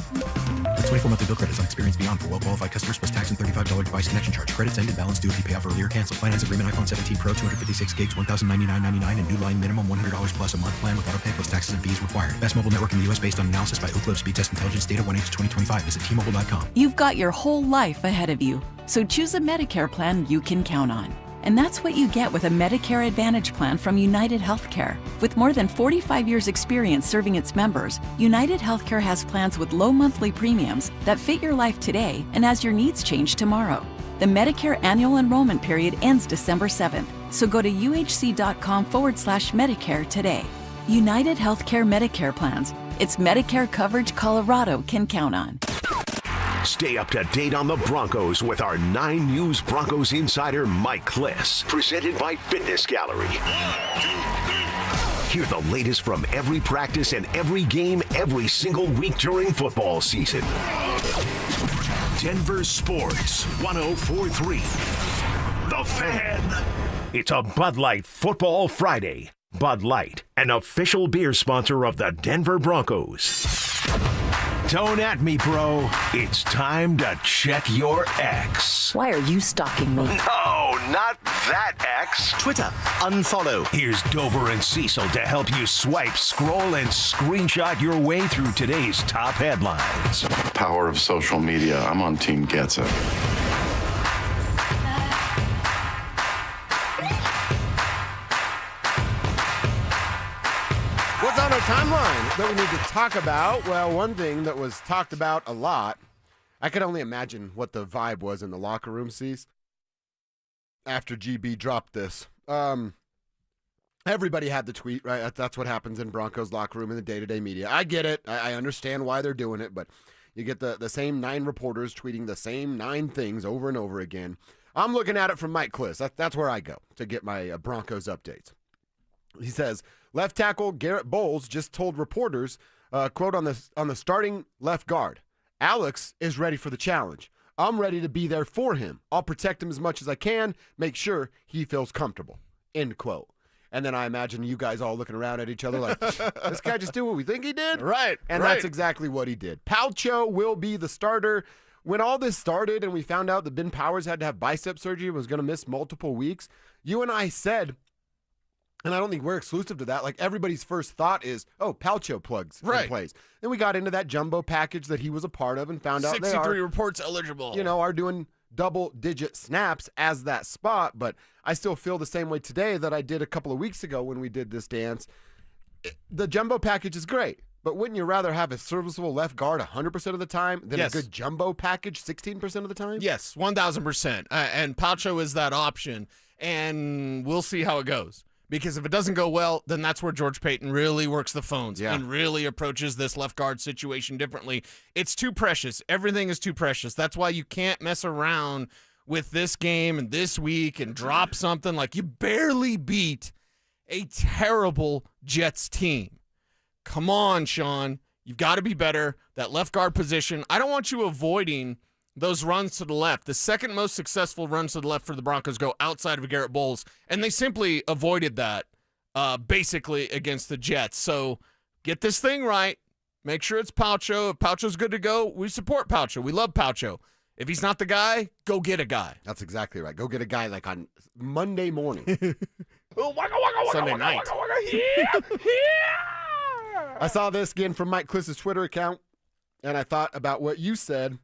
24-monthly bill credits on experience beyond for well-qualified customers plus tax and $35 device connection charge. Credits ended. Balance due if you pay off earlier. Cancel. Finance agreement iPhone 17 Pro 256 gigs $1,099.99 and new line minimum $100 plus a month plan with auto pay plus taxes and fees required. Best mobile network in the U.S. based on analysis by Ookla Speed Test Intelligence data 1H 2025. Visit T-Mobile.com. You've got your whole life ahead of you, so choose a Medicare plan you can count on. And that's what you get with a Medicare Advantage plan from United Healthcare. With more than 45 years' experience serving its members, United Healthcare has plans with low monthly premiums that fit your life today and as your needs change tomorrow. The Medicare annual enrollment period ends December 7th, so go to uhc.com/Medicare today. United Healthcare Medicare plans. It's Medicare coverage Colorado can count on. Stay up to date on the Broncos with our 9 News Broncos insider Mike Kliss, presented by Fitness Gallery. Hear the latest from every practice and every game every single week during football season. Denver Sports 104.3. The Fan. It's a Bud Light Football Friday. Bud Light, an official beer sponsor of the Denver Broncos. Don't at me, bro. It's time to check your X. Why are you stalking me? No, not that X. Twitter, unfollow. Here's Dover and Cecil to help you swipe, scroll, and screenshot your way through today's top headlines. Power of social media. I'm on Team Gets It. What's on our timeline that we need to talk about? Well, one thing that was talked about a lot, I could only imagine what the vibe was in the locker room, Cease, after GB dropped this. Everybody had the tweet, right? That's what happens in Broncos locker room in the day-to-day media. I get it. I understand why they're doing it, but you get the same 9 reporters tweeting the same 9 things over and over again. I'm looking at it from Mike Kliss. That's where I go to get my Broncos updates. He says, left tackle Garrett Bowles just told reporters, quote, on the starting left guard, Alex is ready for the challenge. I'm ready to be there for him. I'll protect him as much as I can, make sure he feels comfortable, end quote. And then I imagine you guys all looking around at each other like, this guy just did what we think he did? Right. And that's exactly what he did. Palcho will be the starter. When all this started and we found out that Ben Powers had to have bicep surgery and was going to miss multiple weeks, you and I said, and I don't think we're exclusive to that, like everybody's first thought is, oh, Palcho plugs and plays. Then we got into that jumbo package that he was a part of and found out 63 reports eligible. Are doing double-digit snaps as that spot, but I still feel the same way today that I did a couple of weeks ago when we did this dance. The jumbo package is great, but wouldn't you rather have a serviceable left guard 100% of the time than a good jumbo package 16% of the time? Yes, 1,000%. And Palcho is that option, and we'll see how it goes. Because if it doesn't go well, then that's where George Payton really works the phones and really approaches this left guard situation differently. It's too precious. Everything is too precious. That's why you can't mess around with this game and this week and drop something. Like, you barely beat a terrible Jets team. Come on, Sean. You've got to be better. That left guard position, I don't want you avoiding those runs to the left. The second most successful runs to the left for the Broncos go outside of Garrett Bowles, and they simply avoided that basically against the Jets. So get this thing right. Make sure it's Palcho. If Palcho's good to go, we support Palcho. We love Palcho. If he's not the guy, go get a guy. That's exactly right. Go get a guy like on Monday morning. Sunday night. I saw this again from Mike Kliss's Twitter account, and I thought about what you said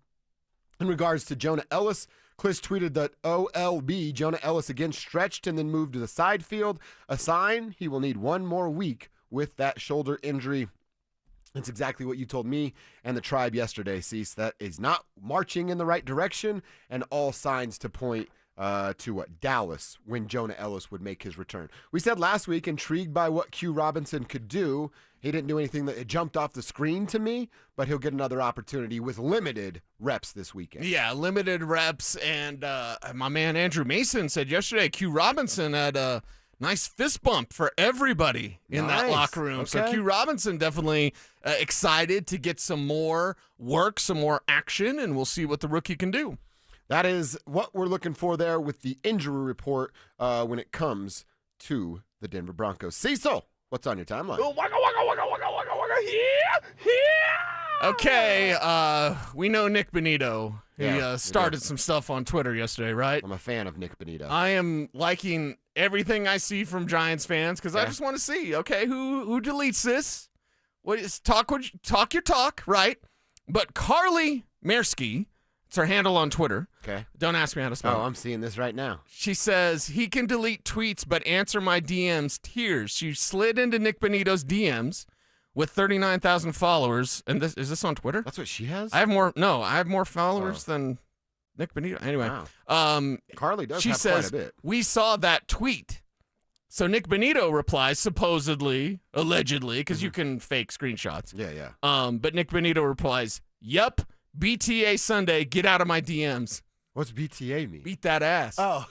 in regards to Jonah Ellis. Kliss tweeted that OLB, Jonah Ellis again stretched and then moved to the side field, a sign he will need 1 more week with that shoulder injury. That's exactly what you told me and the tribe yesterday, Cease. That is not marching in the right direction, and all signs to point to Dallas when Jonah Ellis would make his return. We said last week, intrigued by what Q Robinson could do. He didn't do anything that jumped off the screen to me, but he'll get another opportunity with limited reps this weekend. Yeah, limited reps. And my man Andrew Mason said yesterday Q Robinson had a nice fist bump for everybody in that locker room. Okay. So Q Robinson definitely excited to get some more work, some more action, and we'll see what the rookie can do. That is what we're looking for there with the injury report when it comes to the Denver Broncos. Cecil, what's on your timeline? Okay, we know Nick Bonito. He Yeah, we started do. some stuff on Twitter yesterday, right? I'm a fan of Nick Bonito. I am liking everything I see from Giants fans because I Okay. just want to see, okay, who deletes this? What is talk your talk, right? But Carly Mersky, it's her handle on Twitter. Okay. Don't ask me how to spell Oh, it. I'm seeing this right now. She says he can delete tweets but answer my DMs tears. She slid into Nick Bonito's DMs with 39,000 followers. And is this on Twitter? That's what she has? I have more followers than Nick Bonito. Anyway, Carly does she have says, quite a bit. we saw that tweet. So Nick Bonito replies, supposedly, allegedly, because you can fake screenshots. Yeah, yeah. But Nick Bonito replies, "Yep, BTA Sunday, get out of my DMs." What's BTA mean? Beat that ass. Oh.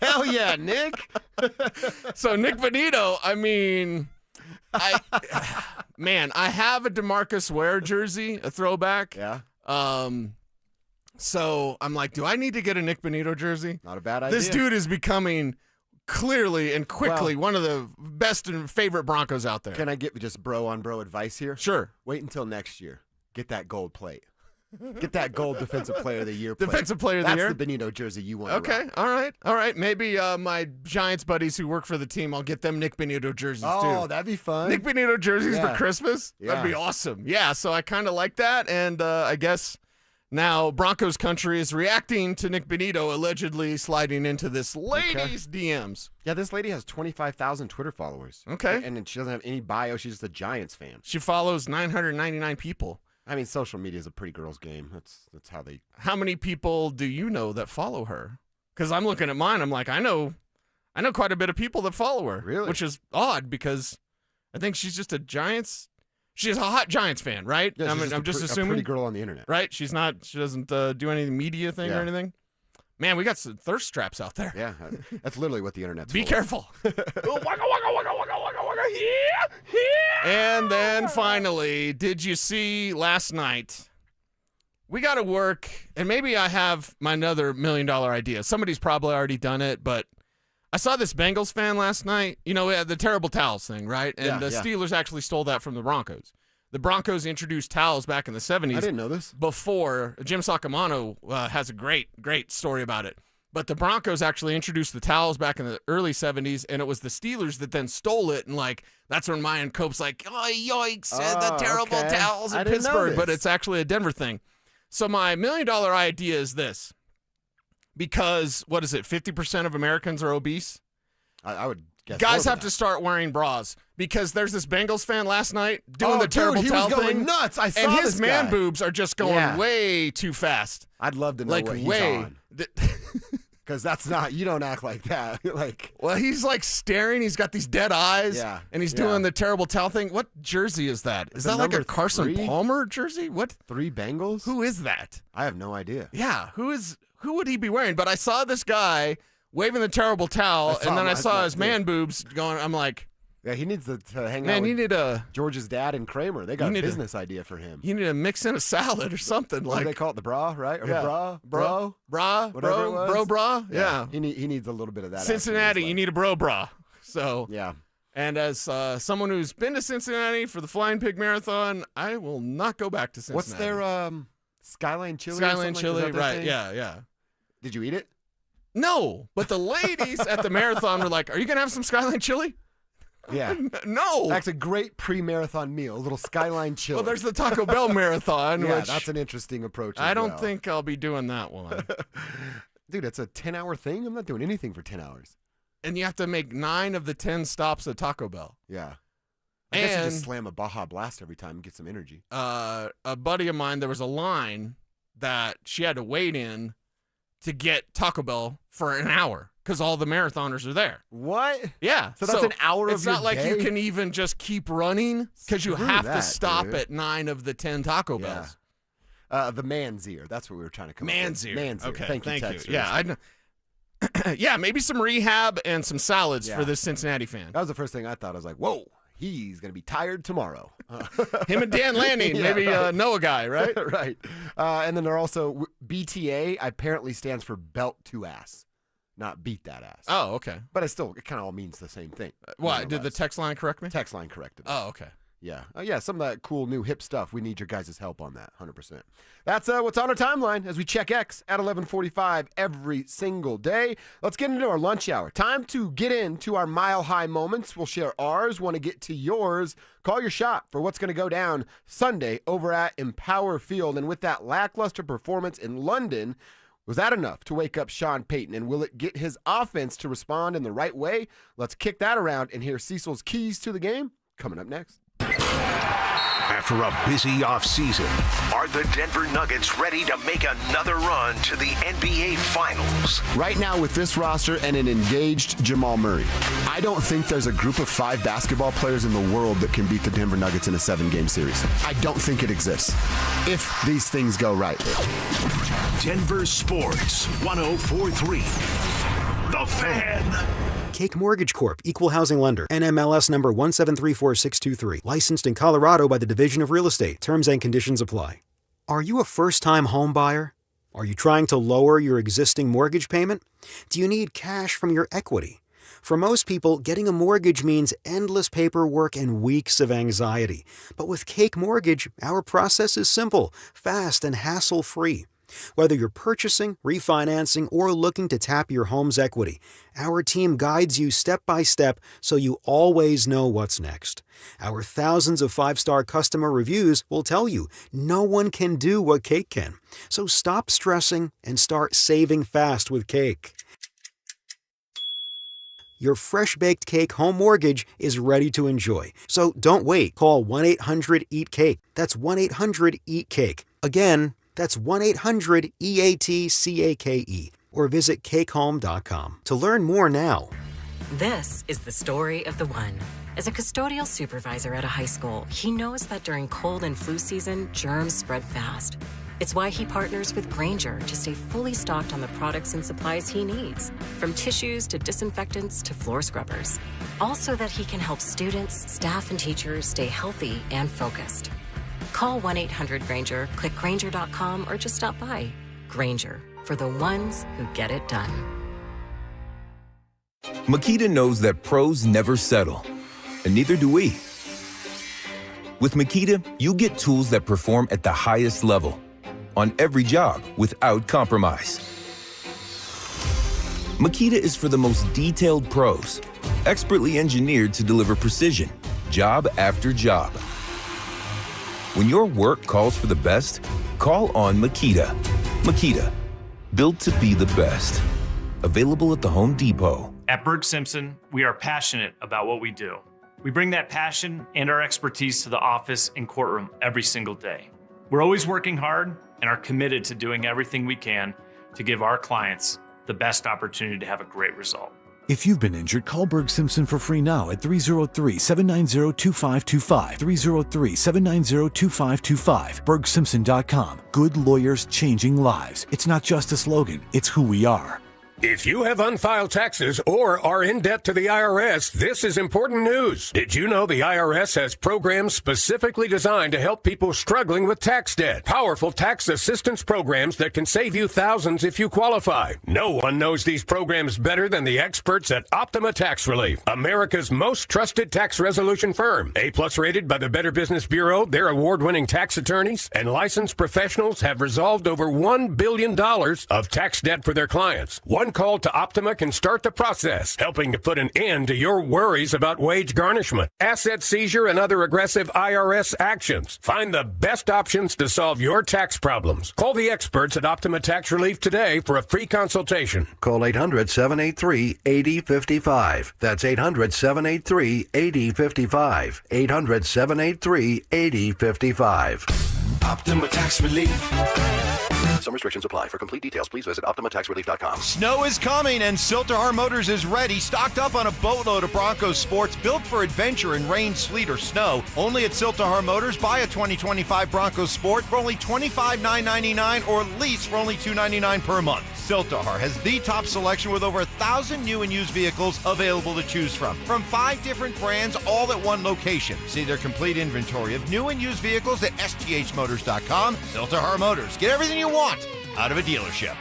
Hell yeah, Nick. So Nick Bonito, I mean, I have a DeMarcus Ware jersey, a throwback. Yeah. So I'm like, do I need to get a Nick Bonito jersey? Not a bad idea. This dude is becoming clearly and quickly one of the best and favorite Broncos out there. Can I get just bro on bro advice here? Sure. Wait until next year. Get that gold plate. Get that gold Defensive Player of the Year plate. Defensive Player of the Year? That's the Bonito jersey you want. Okay, all right. Maybe my Giants buddies who work for the team, I'll get them Nick Bonito jerseys too. Oh, that'd be fun. Nick Bonito jerseys Yeah. for Christmas? Yeah. That'd be awesome. Yeah, so I kind of like that, and I guess now Broncos country is reacting to Nick Bonito allegedly sliding into this lady's DMs. Yeah, this lady has 25,000 Twitter followers. Okay. And then she doesn't have any bio. She's just a Giants fan. She follows 999 people. I mean, social media is a pretty girl's game. That's how they. How many people do you know that follow her? Because I'm looking at mine. I'm like, I know quite a bit of people that follow her. Really? Which is odd because I think she's just a Giants. She's a hot Giants fan, right? Yeah, I'm just a assuming. pretty girl on the internet. Right? She doesn't do any media thing or Yeah. anything. Man, we got some thirst traps out there. Yeah, that's literally what the internet's Be for. careful. And then finally, did you see last night? We got to work, and maybe I have my another $1 million idea. Somebody's probably already done it, but I saw this Bengals fan last night. You know, we had the terrible towels thing, right? And the Steelers actually stole that from the Broncos. The Broncos introduced towels back in the 70s. I didn't know this. Before, Jim Sacamano has a great story about it. But the Broncos actually introduced the towels back in the early 70s, and it was the Steelers that then stole it. And, like, that's when Mayan Cope's like, oh, yikes, the terrible okay. towels in I didn't know Pittsburgh. But this. it's actually a Denver thing. So my $1 million idea is this. Because, 50% of Americans are obese? I would guess. Guys more have than to start wearing bras because there's this Bengals fan last night doing Oh, the terrible dude, he towel was going thing. nuts. I saw and his this man guy. boobs are just going Yeah. way too fast. I'd love to know Like what he's way. on. Because that's not, you don't act like that. Like, Well, he's like staring. He's got these dead eyes. Yeah, And he's yeah. doing the terrible towel thing. What jersey is that? Is The that like a number Carson 3? Palmer jersey? What? 3 Bengals? Who is that? I have no idea. Yeah. Who would he be wearing? But I saw this guy waving the terrible towel, and then I saw his man boobs going. I'm like, Yeah, he needs to hang man, out you with need a George's dad and Kramer. They got a business idea for him. you need to mix in a salad or something. What do they call it? The bra, right? Or Yeah. the bra? Whatever it was. bro, bra. Yeah. He needs a little bit of that. Cincinnati, you need a bro bra. So yeah. And as someone who's been to Cincinnati for the Flying Pig Marathon, I will not go back to Cincinnati. What's their Skyline Chili? or Skyline something? Is Chili? that their Right? thing? Yeah. Did you eat it? No, but the ladies at the marathon were like, "Are you gonna have some Skyline Chili?" Yeah. No. That's a great pre-marathon meal. A little Skyline Chili. Well, there's the Taco Bell marathon. Yeah, which that's an interesting approach. I as don't well. think I'll be doing that one. Dude, it's a 10-hour thing. I'm not doing anything for 10 hours. And you have to make 9 of the 10 stops at Taco Bell. Yeah. I guess you And just slam a Baja Blast every time and get some energy. a buddy of mine, there was a line that she had to wait in to get Taco Bell for an hour because all the marathoners are there. What? Yeah. So that's an hour of It's your not like you day? can even just keep running because you Screw have that, to stop dude. at 9 of the 10 Taco Yeah. Bells. The man's ear. That's what we were trying to come up with. Man's ear. Man's ear. Okay, Thank you, Texters. Yeah, yeah, maybe some rehab and some salads Yeah. for this Cincinnati fan. That was the first thing I thought. I was like, whoa, he's going to be tired tomorrow. Him and Dan Lanning, Yeah, maybe right. know a guy, right? Right. And then there are also BTA apparently stands for belt to ass, not beat that ass. Oh, okay. But it kind of all means the same thing. Why? Did the text line correct me? Text line corrected me. Oh, okay. Yeah, some of that cool new hip stuff. We need your guys' help on that, 100%. That's what's on our timeline as we check X at 11:45 every single day. Let's get into our lunch hour. Time to get into our mile-high moments. We'll share ours. Want to get to yours? Call your shot for what's going to go down Sunday over at Empower Field. And with that lackluster performance in London, was that enough to wake up Sean Payton? And will it get his offense to respond in the right way? Let's kick that around and hear Cecil's keys to the game coming up next. After a busy offseason, are the Denver Nuggets ready to make another run to the NBA Finals? Right now, with this roster and an engaged Jamal Murray, I don't think there's a group of 5 basketball players in the world that can beat the Denver Nuggets in a 7-game series. I don't think it exists if these things go right. Denver Sports 104.3. The Fan. Cake Mortgage Corp. Equal Housing Lender. NMLS number 1734623. Licensed in Colorado by the Division of Real Estate. Terms and conditions apply. Are you a first-time home buyer? Are you trying to lower your existing mortgage payment? Do you need cash from your equity? For most people, getting a mortgage means endless paperwork and weeks of anxiety. But with Cake Mortgage, our process is simple, fast, and hassle-free. Whether you're purchasing, refinancing, or looking to tap your home's equity, our team guides you step by step so you always know what's next. Our thousands of 5-star customer reviews will tell you no one can do what Cake can. So stop stressing and start saving fast with Cake. Your fresh-baked cake home mortgage is ready to enjoy. So don't wait. Call 1-800-EAT-CAKE. That's 1-800-EAT-CAKE. Again, that's 1-800-EATCAKE. Or visit cakehome.com to learn more now. This is the story of the one. As a custodial supervisor at a high school, he knows that during cold and flu season, germs spread fast. It's why he partners with Grainger to stay fully stocked on the products and supplies he needs, from tissues to disinfectants to floor scrubbers. All so that he can help students, staff, and teachers stay healthy and focused. Call 1-800-GRAINGER, click Grainger.com, or just stop by. Grainger, for the ones who get it done. Makita knows that pros never settle, and neither do we. With Makita, you get tools that perform at the highest level on every job without compromise. Makita is for the most detailed pros, expertly engineered to deliver precision, job after job. When your work calls for the best, call on Makita. Makita, built to be the best. Available at the Home Depot. At Berg Simpson, we are passionate about what we do. We bring that passion and our expertise to the office and courtroom every single day. We're always working hard and are committed to doing everything we can to give our clients the best opportunity to have a great result. If you've been injured, call Berg Simpson for free now at 303-790-2525. 303-790-2525. BergSimpson.com. Good lawyers changing lives. It's not just a slogan, it's who we are. If you have unfiled taxes or are in debt to the IRS, this is important news. Did you know the IRS has programs specifically designed to help people struggling with tax debt? Powerful tax assistance programs that can save you thousands if you qualify. No one knows these programs better than the experts at Optima Tax Relief, America's most trusted tax resolution firm. A+ rated by the Better Business Bureau, their award-winning tax attorneys and licensed professionals have resolved over $1 billion of tax debt for their clients. One call to Optima can start the process, helping to put an end to your worries about wage garnishment, asset seizure, and other aggressive IRS actions. Find the best options to solve your tax problems. Call the experts at Optima Tax Relief today for a free consultation. Call 800-783-8055. That's 800-783-8055. 800-783-8055. Optima Tax Relief. Some restrictions apply. For complete details, please visit OptimaTaxRelief.com. Snow is coming, and Silterhar Motors is ready, stocked up on a boatload of Broncos sports built for adventure in rain, sleet, or snow. Only at Silterhar Motors, buy a 2025 Broncos sport for only $25,999 or lease for only $299 per month. Silterhar has the top selection with over 1,000 new and used vehicles available to choose from 5 different brands, all at one location. See their complete inventory of new and used vehicles at sthmotors.com. Silterhar Motors. Get everything you want out of a dealership.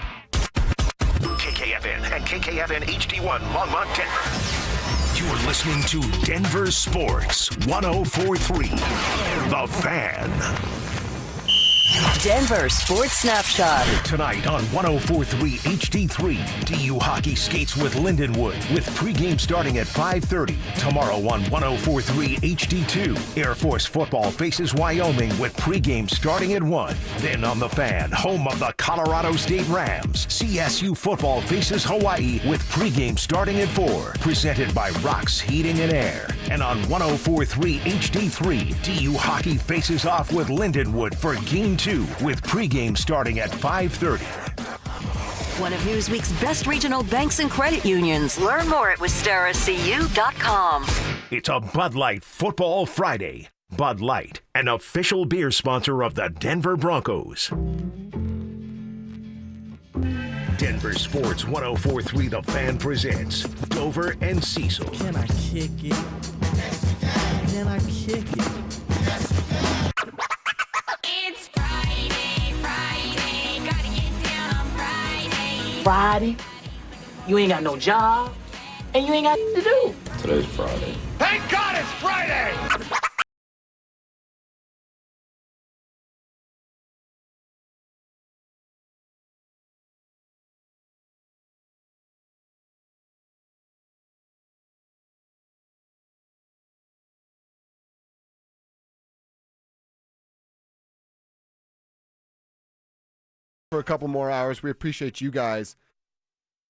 KKFN and KKFN HD1 Longmont, Denver. You're listening to Denver Sports 1043. The Fan. Denver Sports Snapshot. Tonight on 1043 HD3, DU hockey skates with Lindenwood with pregame starting at 5:30. Tomorrow on 1043 HD2, Air Force football faces Wyoming with pregame starting at 1. Then on The Fan, home of the Colorado State Rams, CSU football faces Hawaii with pregame starting at 4. Presented by Rocks Heating and Air. And on 1043 HD3, DU hockey faces off with Lindenwood for Game 2 with pregame starting at 5:30. One of Newsweek's best regional banks and credit unions. Learn more at wistaracu.com. It's a Bud Light Football Friday. Bud Light, an official beer sponsor of the Denver Broncos. Denver Sports 1043 The Fan presents Dover and Cecil. Can I kick it? Can I kick it? It's Friday, gotta get down on Friday. Friday, you ain't got no job, and you ain't got to do. Today's Friday. Thank God it's Friday! For a couple more hours. We appreciate you guys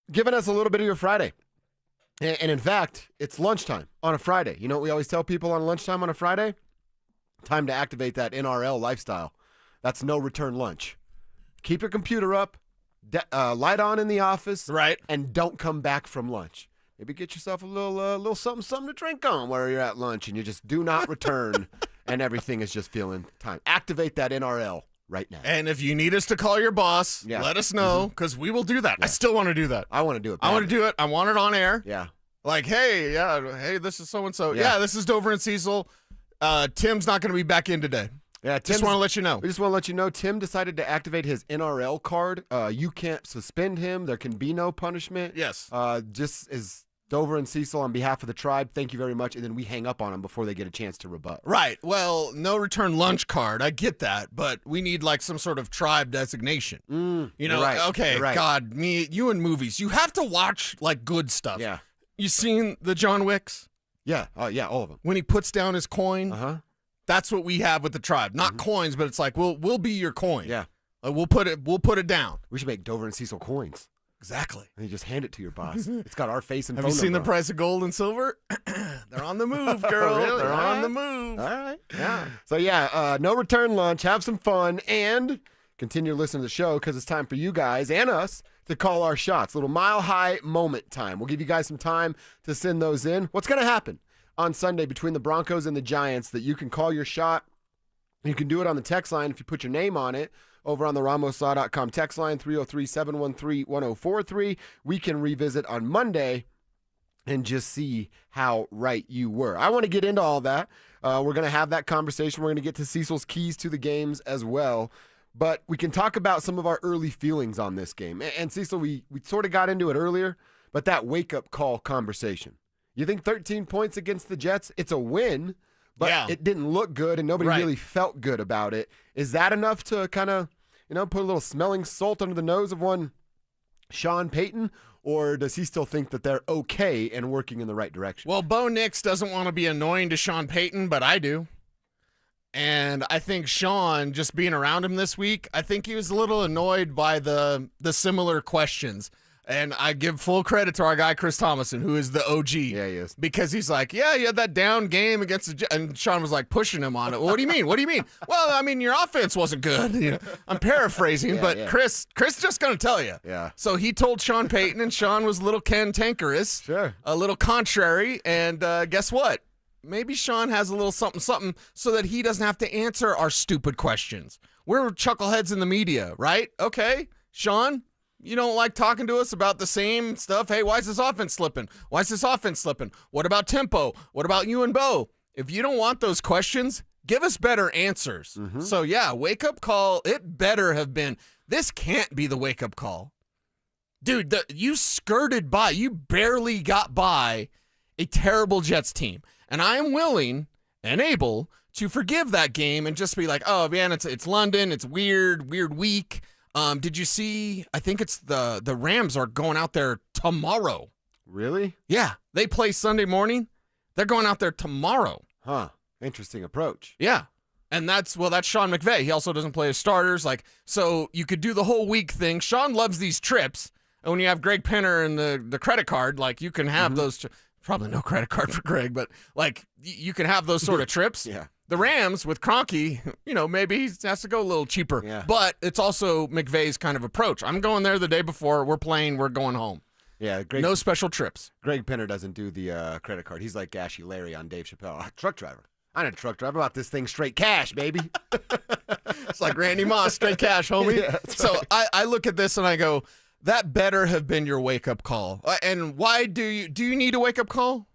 giving us a little bit of your Friday. And in fact, it's lunchtime on a Friday. You know what we always tell people on lunchtime on a Friday? Time to activate that NRL lifestyle. That's no return lunch. Keep your computer up, light on in the office, right, and don't come back from lunch. Maybe get yourself a little something to drink on while you're at lunch, and you just do not return, and everything is just feeling time. Activate that NRL right now. And if you need us to call your boss, let us know, because we will do that. I still want to do that. I want to do it. I want to do it. I want it on air. Yeah. Like, hey, this is so-and-so. Yeah, this is Dover and Cecil. Tim's not going to be back in today. Yeah, just want to let you know. We just want to let you know Tim decided to activate his NRL card. You can't suspend him. There can be no punishment. Yes. Just as Dover and Cecil on behalf of the tribe, thank you very much. And then we hang up on them before they get a chance to rebut. Right. Well, no return lunch card. I get that. But we need like some sort of tribe designation. You know, right. Okay, Right. God, you and movies. You have to watch like good stuff. Yeah. You seen the John Wicks? Yeah. Yeah, all of them. When he puts down his coin. Uh-huh. That's what we have with the tribe. Not coins, but it's like we'll be your coin. Yeah. We'll put it down. We should make Dover and Cecil coins. Exactly. And you just hand it to your boss. It's got our face and Have phone you seen number the price of gold and silver? They're on the move, girl. Really? They're All on right. the move. All right. Yeah. So yeah, no return lunch. Have some fun and continue listening to the show because it's time for you guys and us to call our shots. Little mile high moment time. We'll give you guys some time to send those in. What's going to happen on Sunday between the Broncos and the Giants that you can call your shot? You can do it on the text line if you put your name on it over on the RamosLaw.com text line, 303-713-1043. We can revisit on Monday and just see how right you were. I want to get into all that. We're going to have that conversation. We're going to get to Cecil's keys to the games as well. But we can talk about some of our early feelings on this game. And Cecil, we sort of got into it earlier, but that wake-up call conversation. You think 13 points against the Jets, it's a win, but it didn't look good and nobody really felt good about it. Is that enough to kind of, put a little smelling salt under the nose of one Sean Payton? Or does he still think that they're okay and working in the right direction? Well, Bo Nix doesn't want to be annoying to Sean Payton, but I do. And I think Sean, just being around him this week, I think he was a little annoyed by the similar questions. And I give full credit to our guy, Chris Thomason, who is the OG. Yeah, he is. Because he's like, you had that down game against the Jets. And Sean was like pushing him on it. Well, what do you mean? What do you mean? Well, I mean, your offense wasn't good. I'm paraphrasing, but Chris just going to tell you. Yeah. So he told Sean Payton, and Sean was a little cantankerous. Sure. A little contrary. And guess what? Maybe Sean has a little something so that he doesn't have to answer our stupid questions. We're chuckleheads in the media, right? Okay, Sean, you don't like talking to us about the same stuff. Hey, why is this offense slipping? Why is this offense slipping? What about tempo? What about you and Bo? If you don't want those questions, give us better answers. So, wake-up call, it better have been. This can't be the wake-up call. Dude, you skirted by. You barely got by. a terrible Jets team. And I am willing and able to forgive that game and just be like, oh, man, it's London. It's weird week. Did you see, I think it's the Rams are going out there tomorrow. Really? Yeah. They play Sunday morning. They're going out there tomorrow. Huh. Interesting approach. Yeah. And that's Sean McVay. He also doesn't play his starters. So you could do the whole week thing. Sean loves these trips. And when you have Greg Penner and the credit card, you can have those. Probably no credit card for Greg, but you can have those sort of trips. Yeah. The Rams with Kroenke, maybe he has to go a little cheaper. Yeah. But it's also McVay's kind of approach. I'm going there the day before. We're playing. We're going home. Yeah. No special trips. Greg Penner doesn't do the credit card. He's like Ashy Larry on Dave Chappelle. Truck driver. I'm a truck driver. I bought this thing straight cash, baby. It's like Randy Moss, straight cash, homie. Yeah, so right. I look at this and I go, that better have been your wake-up call. And why do you need a wake-up call?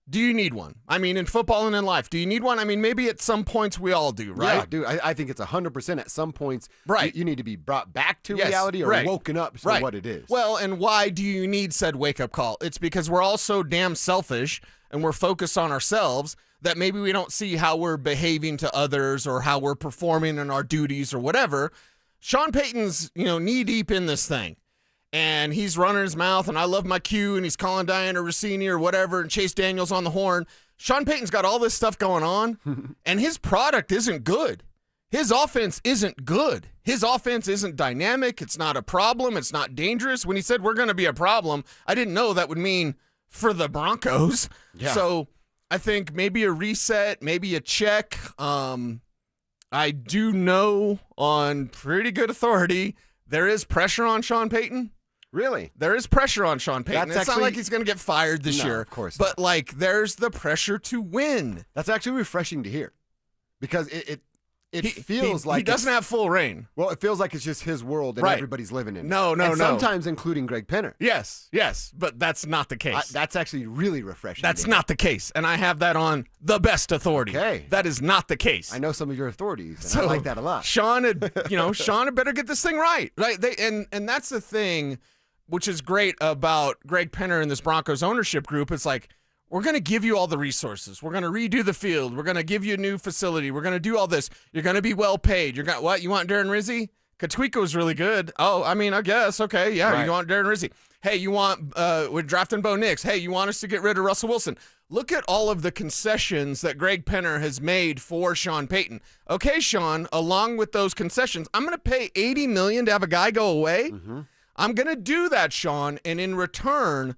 Do you need one? I mean, in football and in life, do you need one? I mean, maybe at some points we all do, right? Yeah, dude, I think it's 100% at some points. Right. You need to be brought back to reality or woken up to what it is. Well, and why do you need said wake-up call? It's because we're all so damn selfish and we're focused on ourselves that maybe we don't see how we're behaving to others or how we're performing in our duties or whatever. Sean Payton's, knee-deep in this thing. And he's running his mouth, and I love my cue, and he's calling Diana Rossini or whatever, and Chase Daniels on the horn. Sean Payton's got all this stuff going on, and his product isn't good. His offense isn't good. His offense isn't dynamic. It's not a problem. It's not dangerous. When he said we're going to be a problem, I didn't know that would mean for the Broncos. Yeah. So I think maybe a reset, maybe a check. I do know on pretty good authority there is pressure on Sean Payton. Really? There is pressure on Sean Payton. It's not like he's going to get fired this year. Of course But, not. There's the pressure to win. That's actually refreshing to hear because it feels like he doesn't have full reign. Well, it feels like it's just his world and everybody's living in it. No. Sometimes including Greg Penner. Yes, but that's not the case. That's actually really refreshing. That's not the case, and I have that on the best authority. Okay. That is not the case. I know some of your authorities, and I like that a lot. Sean had better get this thing right. Right? And that's the thing, which is great about Greg Penner and this Broncos ownership group. It's like, we're going to give you all the resources. We're going to redo the field. We're going to give you a new facility. We're going to do all this. You're going to be well paid. You're going what? You want Darren Rizzi? Katwiko's really good. Oh, I mean, I guess. Okay, yeah, right. You want Darren Rizzi. Hey, you want we're drafting Bo Nix. Hey, you want us to get rid of Russell Wilson. Look at all of the concessions that Greg Penner has made for Sean Payton. Okay, Sean, along with those concessions, I'm going to pay $80 million to have a guy go away. Mm-hmm. I'm going to do that, Sean, and in return,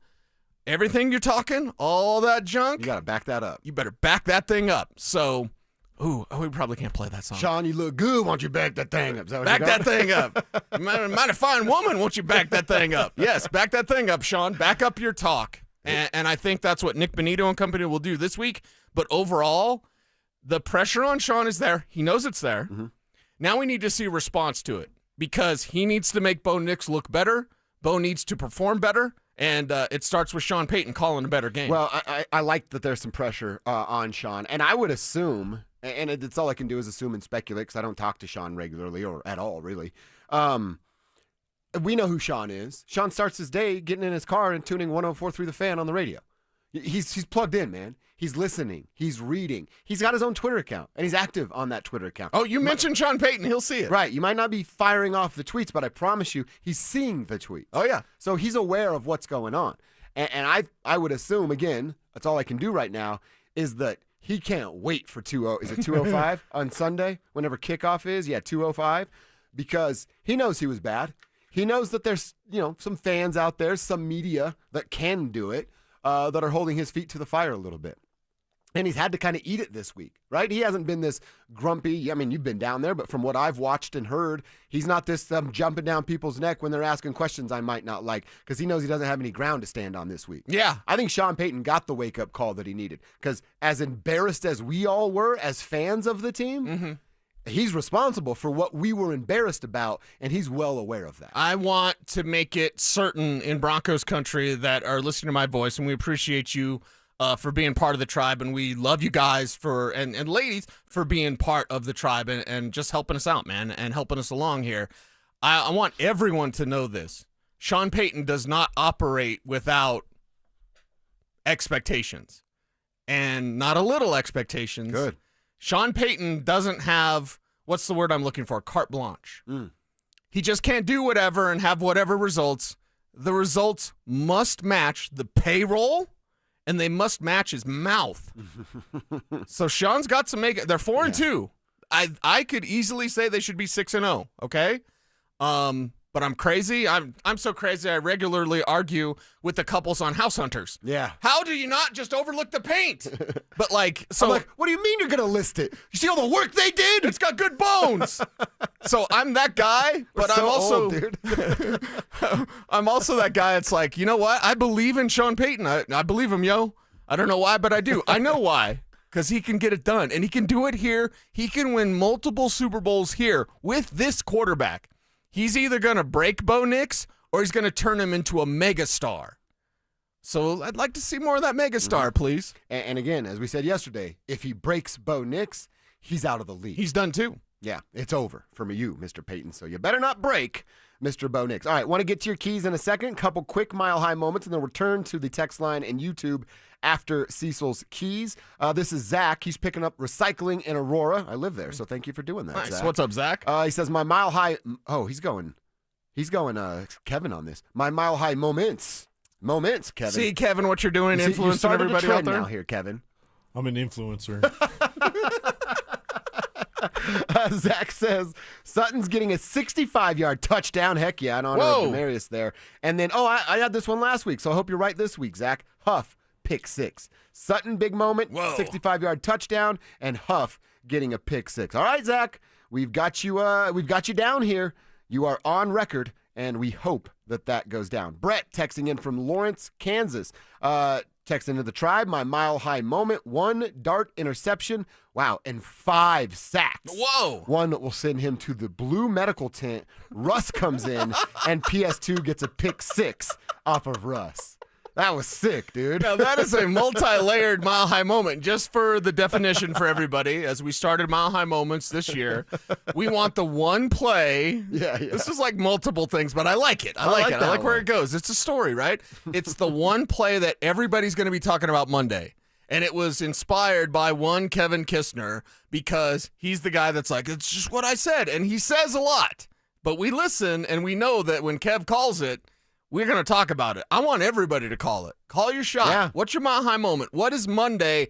everything you're talking, all that junk, you got to back that up. You better back that thing up. So, we probably can't play that song. Sean, you look good. Why don't you back that thing up? Back that thing up. Mighty fine woman, won't you back that thing up? Yes, back that thing up, Sean. Back up your talk. And I think that's what Nick Benito and company will do this week. But overall, the pressure on Sean is there. He knows it's there. Mm-hmm. Now we need to see a response to it because he needs to make Bo Nix look better. Bo needs to perform better. And it starts with Sean Payton calling a better game. Well, I like that there's some pressure on Sean. And I would assume, and it's all I can do is assume and speculate because I don't talk to Sean regularly or at all, really. We know who Sean is. Sean starts his day getting in his car and tuning 104.3 The Fan on the radio. He's plugged in, man. He's listening. He's reading. He's got his own Twitter account, and he's active on that Twitter account. Oh, you mentioned Sean Payton. He'll see it. Right. You might not be firing off the tweets, but I promise you he's seeing the tweets. Oh, yeah. So he's aware of what's going on. And I would assume, again, that's all I can do right now, is that he can't wait for 2:05 on Sunday, whenever kickoff is? Yeah, 2:05, because he knows he was bad. He knows that there's, some fans out there, some media that can do it, that are holding his feet to the fire a little bit. And he's had to kind of eat it this week, right? He hasn't been this grumpy. I mean, you've been down there, but from what I've watched and heard, he's not this jumping down people's neck when they're asking questions I might not like because he knows he doesn't have any ground to stand on this week. Yeah. I think Sean Payton got the wake-up call that he needed because as embarrassed as we all were as fans of the team, he's responsible for what we were embarrassed about, and he's well aware of that. I want to make it certain in Broncos country that are listening to my voice, and we appreciate you for being part of the tribe, and we love you guys and ladies for being part of the tribe and just helping us out, man, and helping us along here. I want everyone to know this. Sean Payton does not operate without expectations, and not a little expectations. Good. Sean Payton doesn't have, what's the word I'm looking for? Carte blanche. He just can't do whatever and have whatever results. The results must match the payroll, and they must match his mouth. So Sean's got to make it. They're 4-2. I could easily say they should be 6-0. Okay, but I'm crazy. I'm so crazy. I regularly argue with the couples on House Hunters. Yeah. How do you not just overlook the paint? But I'm like, what do you mean you're gonna list it? You see all the work they did? It's got good bones. So I'm that guy, but I'm also old, dude. I'm also that guy. It's like, you know what? I believe in Sean Payton. I believe him, yo. I don't know why, but I do. I know why. Because he can get it done, and he can do it here. He can win multiple Super Bowls here with this quarterback. He's either going to break Bo Nix or he's going to turn him into a megastar. So I'd like to see more of that megastar, please. And again, as we said yesterday, if he breaks Bo Nix, he's out of the league. He's done too. Yeah, it's over for you, Mr. Payton. So you better not break Mr. Bo Nix. All right, want to get to your keys in a second. Couple quick mile-high moments, and then return to the text line and YouTube after Cecil's keys. This is Zach. He's picking up recycling in Aurora. I live there, so thank you for doing that, Nice. Zach. What's up, Zach? He says, my mile-high... Oh, he's going Kevin on this. My mile-high moments, Kevin. See, Kevin, what you're doing, influencing everybody out there? Now here, Kevin. I'm an influencer. Zach says Sutton's getting a 65-yard touchdown. Heck yeah, in honor of Demarius there. And then, I had this one last week, so I hope you're right this week, Zach. Huff, pick 6. Sutton, big moment, 65-yard touchdown, and Huff getting a pick 6. All right, Zach, we've got you down here. You are on record, and we hope that goes down. Brett texting in from Lawrence, Kansas. Texting into the tribe, my mile-high moment, 1 dart interception, wow, and 5 sacks. Whoa. 1 will send him to the blue medical tent. Russ comes in, and PS2 gets a pick 6 off of Russ. That was sick, dude. Now, that is a multi-layered mile-high moment. Just for the definition for everybody, as we started mile-high moments this year, we want the one play. Yeah. This is like multiple things, but I like it. I like it. I like where it goes. It's a story, right? It's the one play that everybody's going to be talking about Monday. And it was inspired by one Kevin Kistner, because he's the guy that's like, it's just what I said. And he says a lot. But we listen, and we know that when Kev calls it, we're going to talk about it. I want everybody to call it. Call your shot. Yeah. What's your mile high moment? What is Monday?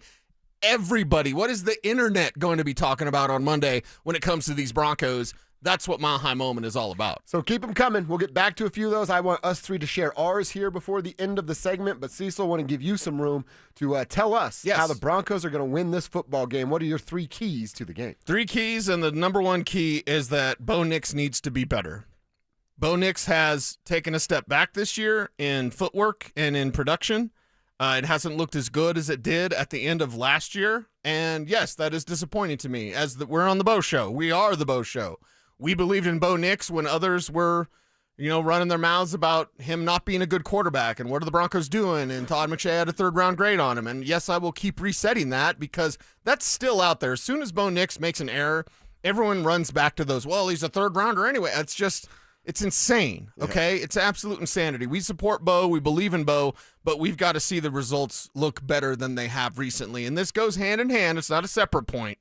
Everybody, what is the internet going to be talking about on Monday when it comes to these Broncos? That's what mile high moment is all about. So keep them coming. We'll get back to a few of those. I want us 3 to share ours here before the end of the segment. But Cecil, I want to give you some room to tell us how the Broncos are going to win this football game. What are your 3 keys to the game? 3 keys, and the number 1 key is that Bo Nix needs to be better. Bo Nix has taken a step back this year in footwork and in production. It hasn't looked as good as it did at the end of last year. And yes, that is disappointing to me. We're on the Bo Show. We are the Bo Show. We believed in Bo Nix when others were, running their mouths about him not being a good quarterback and what are the Broncos doing, and Todd McShay had a 3rd-round grade on him. And yes, I will keep resetting that because that's still out there. As soon as Bo Nix makes an error, everyone runs back to those, well, he's a 3rd-rounder anyway. It's insane, okay? Yeah. It's absolute insanity. We support Bo. We believe in Bo, but we've got to see the results look better than they have recently. And this goes hand in hand. It's not a separate point,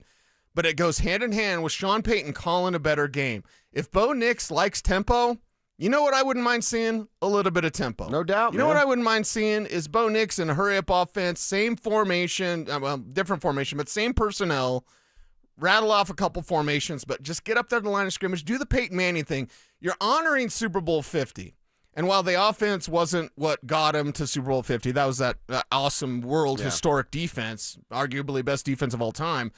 but it goes hand in hand with Sean Payton calling a better game. If Bo Nix likes tempo, you know what I wouldn't mind seeing? A little bit of tempo. No doubt, You know what I wouldn't mind seeing is Bo Nix in a hurry-up offense, same formation, different formation, but same personnel. Rattle off a couple formations, but just get up there to the line of scrimmage. Do the Peyton Manning thing. You're honoring Super Bowl 50. And while the offense wasn't what got him to Super Bowl 50, that was that awesome world historic defense, arguably best defense of all time.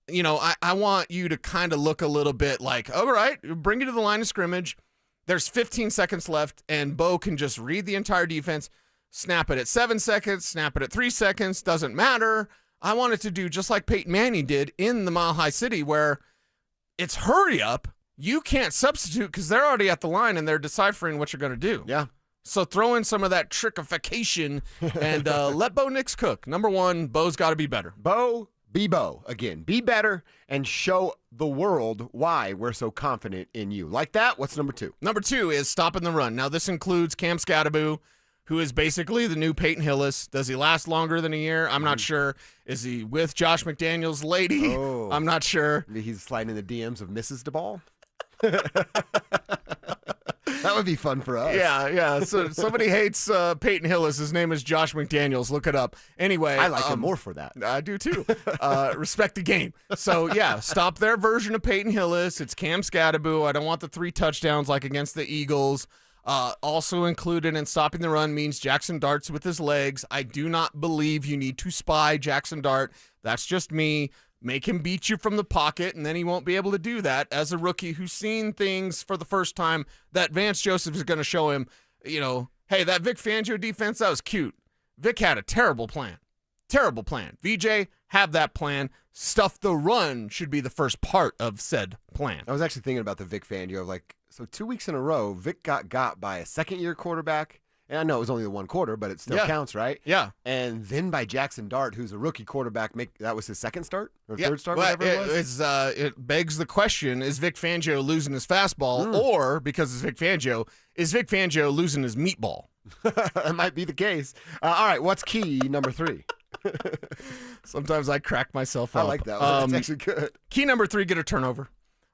I want you to kind of look a little bit like, all right, bring you to the line of scrimmage. There's 15 seconds left, and Bo can just read the entire defense, snap it at 7 seconds, snap it at 3 seconds, doesn't matter. I wanted to do just like Peyton Manning did in the Mile High City, where it's hurry up. You can't substitute because they're already at the line and they're deciphering what you're going to do. Yeah. So throw in some of that trickification and let Bo Nix cook. Number 1, Bo's got to be better. Bo, be Bo. Again, be better and show the world why we're so confident in you. Like that, what's number 2? Number 2 is stopping the run. Now, this includes Cam Scatterbo, who is basically the new Peyton Hillis. Does he last longer than a year? I'm not sure. Is he with Josh McDaniels' lady? Oh. I'm not sure. Maybe he's sliding in the DMs of Mrs. DeBall. That would be fun for us. Yeah. So somebody hates Peyton Hillis. His name is Josh McDaniels. Look it up. Anyway, I like him more for that. I do too. Respect the game. So yeah, stop their version of Peyton Hillis. It's Cam Scatterbo. I don't want the 3 touchdowns like against the Eagles. Also included in stopping the run means Jackson Dart's with his legs. I do not believe you need to spy Jackson Dart. That's just me. Make him beat you from the pocket, and then he won't be able to do that as a rookie who's seen things for the first time that Vance Joseph is going to show him, hey, that Vic Fangio defense, that was cute. Vic had a terrible plan. Terrible plan. VJ, have that plan. Stuff the run should be the first part of said plan. I was actually thinking about the Vic Fangio. So 2 weeks in a row, Vic got by a second-year quarterback. And I know it was only the 1 quarter, but it still counts, right? Yeah. And then by Jackson Dart, who's a rookie quarterback, that was his second start or third start, whatever it was. It begs the question, is Vic Fangio losing his fastball? Or, because it's Vic Fangio, is Vic Fangio losing his meatball? That might be the case. All right, what's key number 3? Sometimes I crack myself up. I like that one. That's actually good. Key number 3, get a turnover.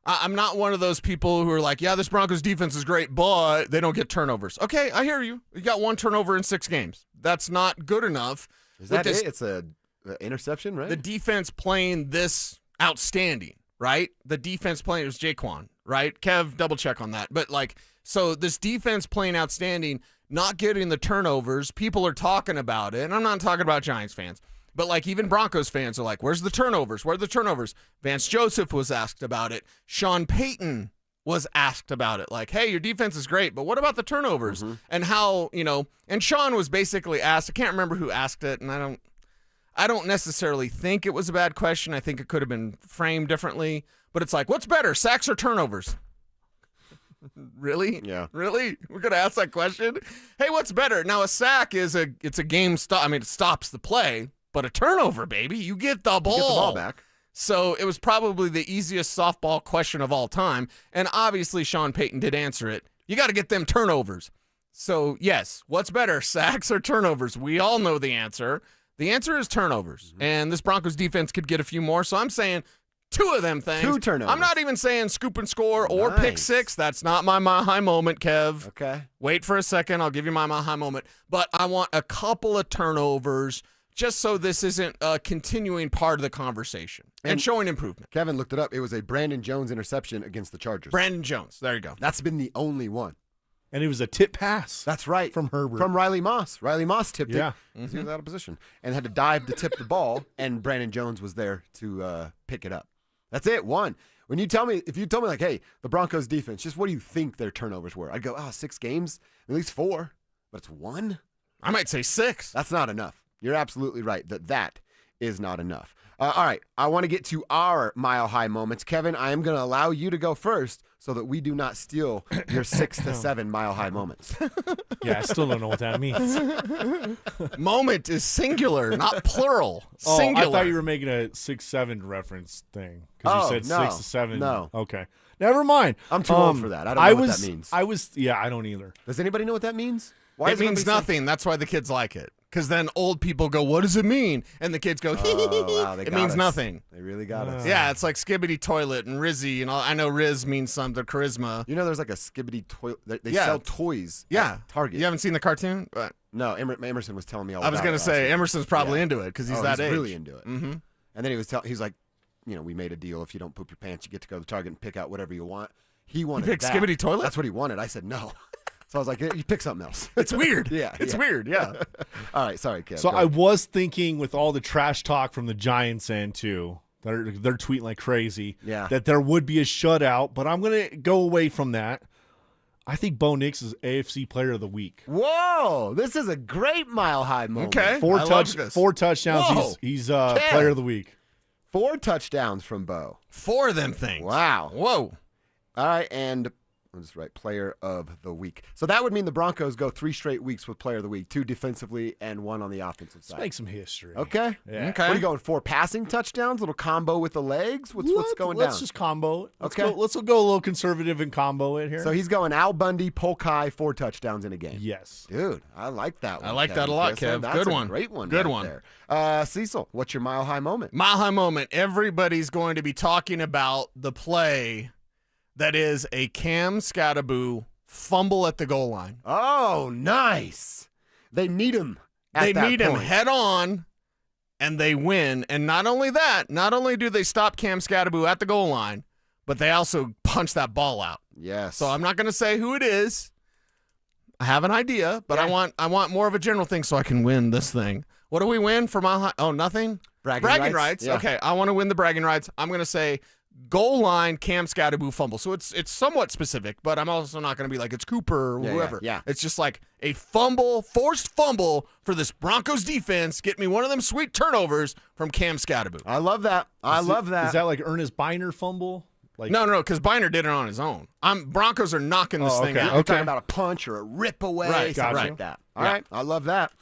I'm not one of those people who are like, yeah, this Broncos defense is great, but they don't get turnovers. Okay, I hear you. You got 1 turnover in 6 games. That's not good enough. Is that it? It's an interception, right? The defense playing this outstanding, right? The defense playing, it was Jaquan, right? Kev, double check on that. But so this defense playing outstanding, not getting the turnovers, people are talking about it, and I'm not talking about Giants fans. But even Broncos fans are like, where's the turnovers? Where are the turnovers? Vance Joseph was asked about it. Sean Payton was asked about it. Hey, your defense is great, but what about the turnovers? Mm-hmm. And how, and Sean was basically asked, I can't remember who asked it, and I don't necessarily think it was a bad question. I think it could have been framed differently. But it's what's better, sacks or turnovers? Really? Yeah. Really? We're going to ask that question? Hey, what's better? Now, a sack it's a game stop. It stops the play. But a turnover, baby, you get the ball. You get the ball back. So it was probably the easiest softball question of all time. And obviously Sean Payton did answer it. You got to get them turnovers. So, yes, what's better, sacks or turnovers? We all know the answer. The answer is turnovers. Mm-hmm. And this Broncos defense could get a few more. So I'm saying 2 of them things. 2 turnovers. I'm not even saying scoop and score or pick 6. That's not my high moment, Kev. Okay. Wait for a second. I'll give you my high moment. But I want a couple of turnovers just so this isn't a continuing part of the conversation and showing improvement. Kevin looked it up. It was a Brandon Jones interception against the Chargers. Brandon Jones. There you go. That's been the only one. And it was a tip pass. That's right. From Herbert. From Riley Moss. Riley Moss tipped it. Mm-hmm. He was out of position and had to dive to tip the ball, and Brandon Jones was there to pick it up. That's it. 1. If you told me hey, the Broncos defense, just what do you think their turnovers were? I'd go, 6 games, at least 4, but it's 1. I might say 6. That's not enough. You're absolutely right that is not enough. All right, I want to get to our Mile High moments. Kevin, I am going to allow you to go first so that we do not steal your 6 to 7 Mile High moments. Yeah, I still don't know what that means. Moment is singular, not plural. Singular. I thought you were making a 6-7 reference thing because you said 6 to 7. No. Okay. Never mind. I'm too old for that. I don't know what that means. I don't either. Does anybody know what that means? It means nothing. That's why the kids like it. Because then old people go, what does it mean? And the kids go, wow, it means nothing. They really got us. Yeah, it's like Skibbity Toilet and Rizzy. And I know Riz means something, charisma. There's like a Skibbity Toilet. They sell toys at Target. You haven't seen the cartoon? No, Emerson was telling me all I about it. was going to say, Emerson's probably into it because he's that age. He's really into it. Mm-hmm. And then he's like, we made a deal. If you don't poop your pants, you get to go to Target and pick out whatever you want. He wanted picked Skibbity Toilet? That's what he wanted. I said no. So I was like, you pick something else. It's weird. It's weird. Yeah. All right. Sorry, Kev. So I was thinking with all the trash talk from the Giants end too, they're tweeting like crazy. Yeah. That there would be a shutout, but I'm gonna go away from that. I think Bo Nix is AFC Player of the Week. Whoa, this is a great Mile High moment. Okay. 4 touchdowns. Whoa. He's Player of the Week. 4 touchdowns from Bo. 4 of them things. Wow. Whoa. All right, and I'll just write player of the week. So that would mean the Broncos go 3 straight weeks with player of the week, 2 defensively and 1 on the offensive side. Let's make some history. Okay. Yeah. Okay. What are you going for? Passing touchdowns? Little combo with the legs? What's going down? Let's just combo. Let's Okay. Let's go a little conservative and combo it here. So he's going Al Bundy, Polk High, 4 touchdowns in a game. Yes. Dude, I like that one. I like that Kevin a lot, Grissom. Kev. That's Good a one. Great one. Good right one. There. Cecil, what's your mile high moment? Mile High moment. Everybody's going to be talking about the play that is a Cam Scatterboo fumble at the goal line. Oh, nice. They meet him at that meet him point. head on, and they win. And not only that, not only do they stop Cam Scatterboo at the goal line, but they also punch that ball out. Yes. So I'm not going to say who it is. I have an idea, but I want more of a general thing so I can win this thing. What do we win for Mile High? Oh, nothing? Bragging rights. Yeah. Okay, I want to win the bragging rights. I'm going to say goal line Cam Scatterboo fumble. So it's somewhat specific, but I'm also not going to be like it's Cooper or whoever. Yeah. It's just like a fumble, forced fumble for this Broncos defense. Get me one of them sweet turnovers from Cam Scatterboo. I love that. Is that like Ernest Biner fumble? Like No, because Biner did it on his own. Broncos are knocking this thing out. You're talking about a punch or a rip away, Right, something gotcha. like that. All right, I love that.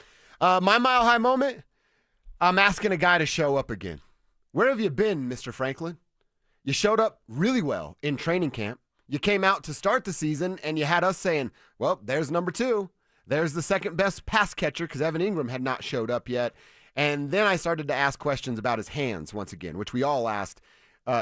My mile high moment, I'm asking a guy to show up again. Where have you been, Mr. Franklin? You showed up really well in training camp. You came out to start the season, and you had us saying, well, there's number 2. There's the second best pass catcher because Evan Ingram had not showed up yet. And then I started to ask questions about his hands once again, which we all asked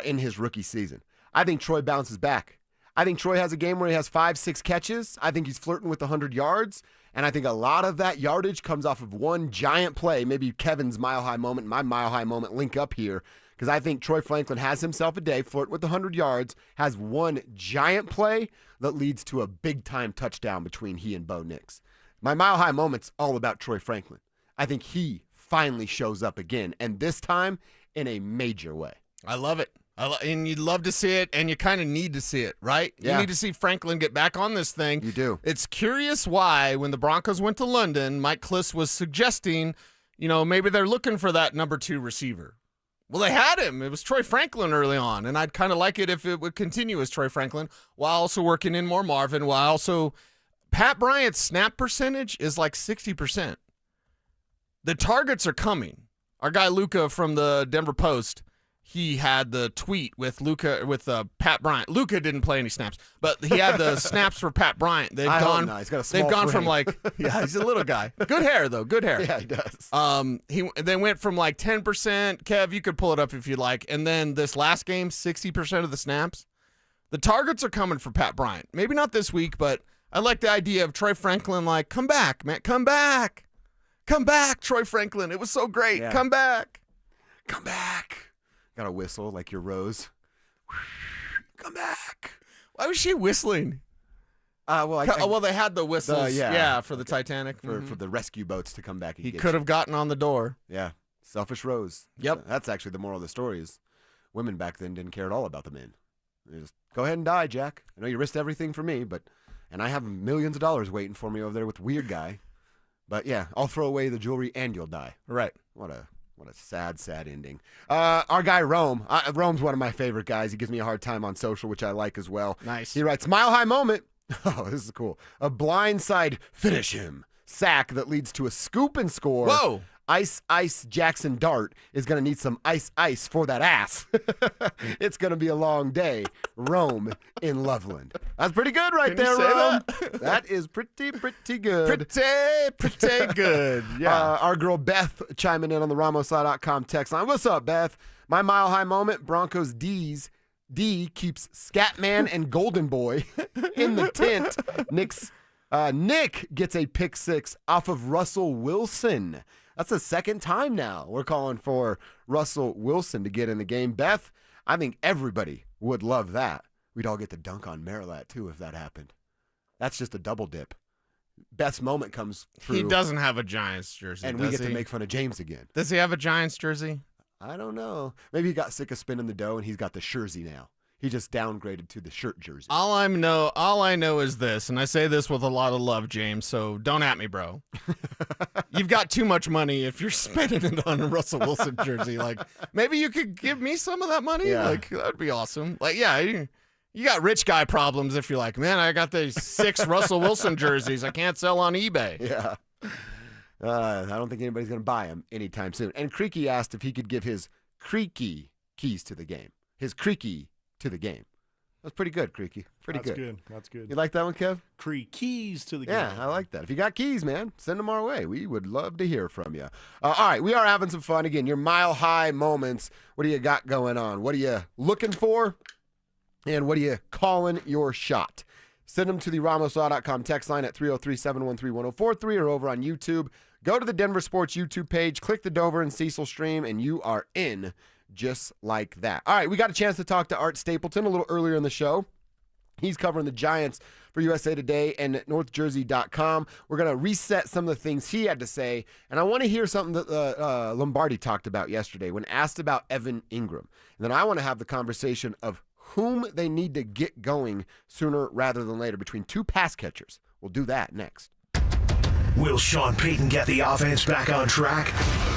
in his rookie season. I think Troy bounces back. I think Troy has a game where he has 5-6 catches. I think he's flirting with 100 yards. And I think a lot of that yardage comes off of one giant play. Maybe Kevin's mile high moment, my mile high moment link up here. Because I think Troy Franklin has himself a day, flirt with 100 yards, has one giant play that leads to a big-time touchdown between he and Bo Nix. My mile high moment's all about Troy Franklin. I think he finally shows up again, and this time in a major way. I love it. And you'd love to see it, and you kind of need to see it, right? Yeah. You need to see Franklin get back on this thing. You do. It's curious why, when the Broncos went to London, Mike Kliss was suggesting, maybe they're looking for that number 2 receiver. Well, they had him. It was Troy Franklin early on, and I'd kind of like it if it would continue as Troy Franklin while also working in more Marvin, while also Pat Bryant's snap percentage is like 60%. The targets are coming. Our guy Luca from the Denver Post, he had the tweet with Pat Bryant. Luca didn't play any snaps, but he had the snaps for Pat Bryant. They've gone. He's got a small they've gone frame. from like, yeah, he's a little guy. Good hair though. Good hair. Yeah, he does. They went from like 10%. Kev, you could pull it up if you'd like. And then this last game, 60% of the snaps. The targets are coming for Pat Bryant. Maybe not this week, but I like the idea of Troy Franklin. Like, come back, man, come back, Troy Franklin. It was so great. Yeah. Come back. Got a whistle like your Rose. Come back. Why was she whistling? Well, they had the whistles. For the Titanic. For the rescue boats to come back. And He get could you. have gotten on the door. Yeah. Selfish Rose. Yep. That's actually the moral of the story is women back then didn't care at all about the men. They just, go ahead and die, Jack. I know you risked everything for me, and I have millions of dollars waiting for me over there with weird guy. But yeah, I'll throw away the jewelry and you'll die. Right. What a sad ending. Our guy Rome. Rome's one of my favorite guys. He gives me a hard time on social, which I like as well. Nice. He writes, mile high moment. Oh, this is cool. A blindside finish him sack that leads to a scoop and score. Whoa. Ice Jackson Dart is going to need some ice for that ass. It's going to be a long day. Rome in Loveland. That's pretty good right Can you there, say Rome. that? That is pretty good. Pretty good. Yeah. Our girl Beth chiming in on the RamosLaw.com text line. What's up, Beth? My mile high moment, Broncos D keeps Scatman and Golden Boy in the tent. Nick gets a pick 6 off of Russell Wilson. That's the second time now we're calling for Russell Wilson to get in the game. Beth, I think everybody would love that. We'd all get to dunk on Marilat, too, if that happened. That's just a double dip. Beth's moment comes through. He doesn't have a Giants jersey, and we get to make fun of James again. Does he have a Giants jersey? I don't know. Maybe he got sick of spinning the dough and he's got the jersey now. He just downgraded to the shirt jersey. All I know is this, and I say this with a lot of love, James, so don't at me, bro. You've got too much money if you're spending it on a Russell Wilson jersey. Like, maybe you could give me some of that money? Yeah. Like, that would be awesome. Like, yeah, You got rich guy problems if you're like, man, I got these 6 Russell Wilson jerseys I can't sell on eBay. Yeah. I don't think anybody's going to buy them anytime soon. And Creaky asked if he could give his Creaky keys to the game. His Creaky to the game. That's pretty good, Creaky. That's good. That's good. You like that one, Kev? Keys to the game. Yeah, I like that. If you got keys, man, send them our way. We would love to hear from you. All right, we are having some fun. Again, your mile-high moments. What do you got going on? What are you looking for? And what are you calling your shot? Send them to the RamosLaw.com text line at 303-713-1043 or over on YouTube. Go to the Denver Sports YouTube page, click the Dover and Cecil stream, and you are in just like that. All right, we got a chance to talk to Art Stapleton a little earlier in the show. He's covering the Giants for USA Today and NorthJersey.com. We're going to reset some of the things he had to say, and I want to hear something that Lombardi talked about yesterday when asked about Evan Ingram. And then I want to have the conversation of whom they need to get going sooner rather than later between 2 pass catchers. We'll do that next. Will Sean Payton get the offense back on track?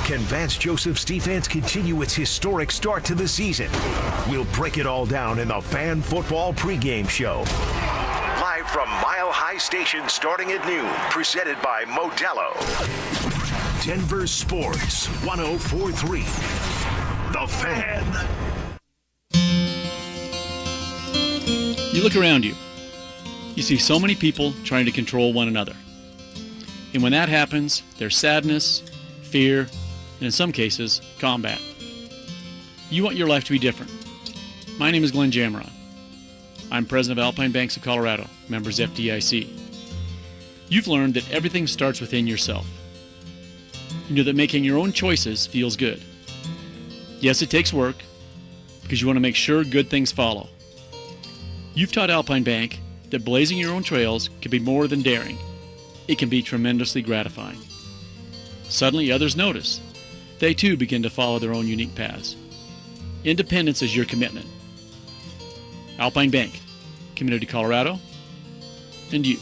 Can Vance Joseph's defense continue its historic start to the season? We'll break it all down in the Fan Football pregame show. Live from Mile High Station starting at noon. Presented by Modelo. Denver Sports 104.3. The Fan. You look around you. You see so many people trying to control one another. And when that happens, there's sadness, fear, and in some cases, combat. You want your life to be different. My name is Glenn Jamron. I'm president of Alpine Banks of Colorado, members FDIC. You've learned that everything starts within yourself. You know that making your own choices feels good. Yes, it takes work, because you want to make sure good things follow. You've taught Alpine Bank that blazing your own trails can be more than daring. It can be tremendously gratifying. Suddenly, others notice. They too begin to follow their own unique paths. Independence is your commitment. Alpine Bank, Community Colorado, and you.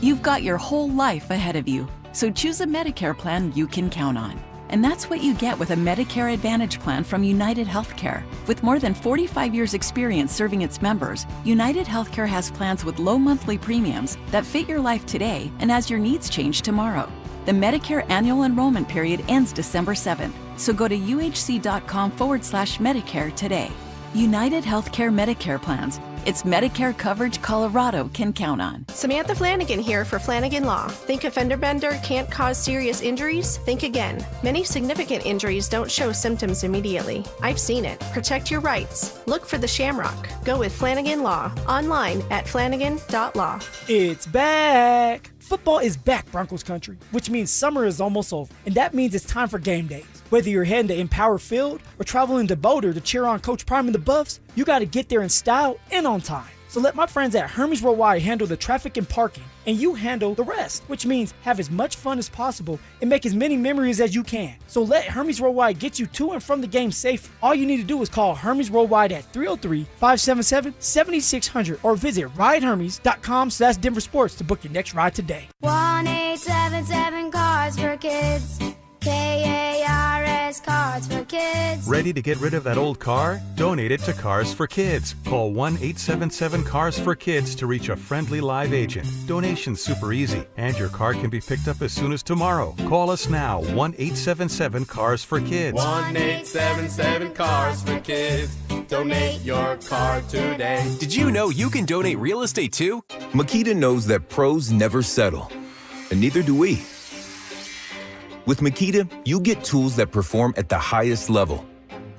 You've got your whole life ahead of you, so choose a Medicare plan you can count on. And that's what you get with a Medicare Advantage plan from United Healthcare. With more than 45 years' experience serving its members, United Healthcare has plans with low monthly premiums that fit your life today and as your needs change tomorrow. The Medicare annual enrollment period ends December 7th, so go to uhc.com/Medicare today. United Healthcare Medicare plans. It's Medicare coverage Colorado can count on. Samantha Flanagan here for Flanagan Law. Think a fender bender can't cause serious injuries? Think again. Many significant injuries don't show symptoms immediately. I've seen it. Protect your rights. Look for the Shamrock. Go with Flanagan Law. Online at flanagan.law. It's back! Football is back, Broncos country, which means summer is almost over, and that means it's time for game days. Whether you're heading to Empower Field or traveling to Boulder to cheer on Coach Prime and the Buffs, you got to get there in style and on time. So let my friends at Hermes Worldwide handle the traffic and parking, and you handle the rest, which means have as much fun as possible and make as many memories as you can. So let Hermes Worldwide get you to and from the game safe. All you need to do is call Hermes Worldwide at 303-577-7600 or visit ridehermes.com/DenverSports to book your next ride today. 1-877 Cars for Kids. KARS Cars for Kids. Ready to get rid of that old car? Donate it to Cars for Kids. Call 1-877-CARS-FOR-KIDS to reach a friendly live agent. Donation's super easy, and your car can be picked up as soon as tomorrow. Call us now, 1-877-CARS-FOR-KIDS. 1-877 Cars for Kids. Donate your car today. Did you know you can donate real estate too? Makita knows that pros never settle, and neither do we. With Makita, you get tools that perform at the highest level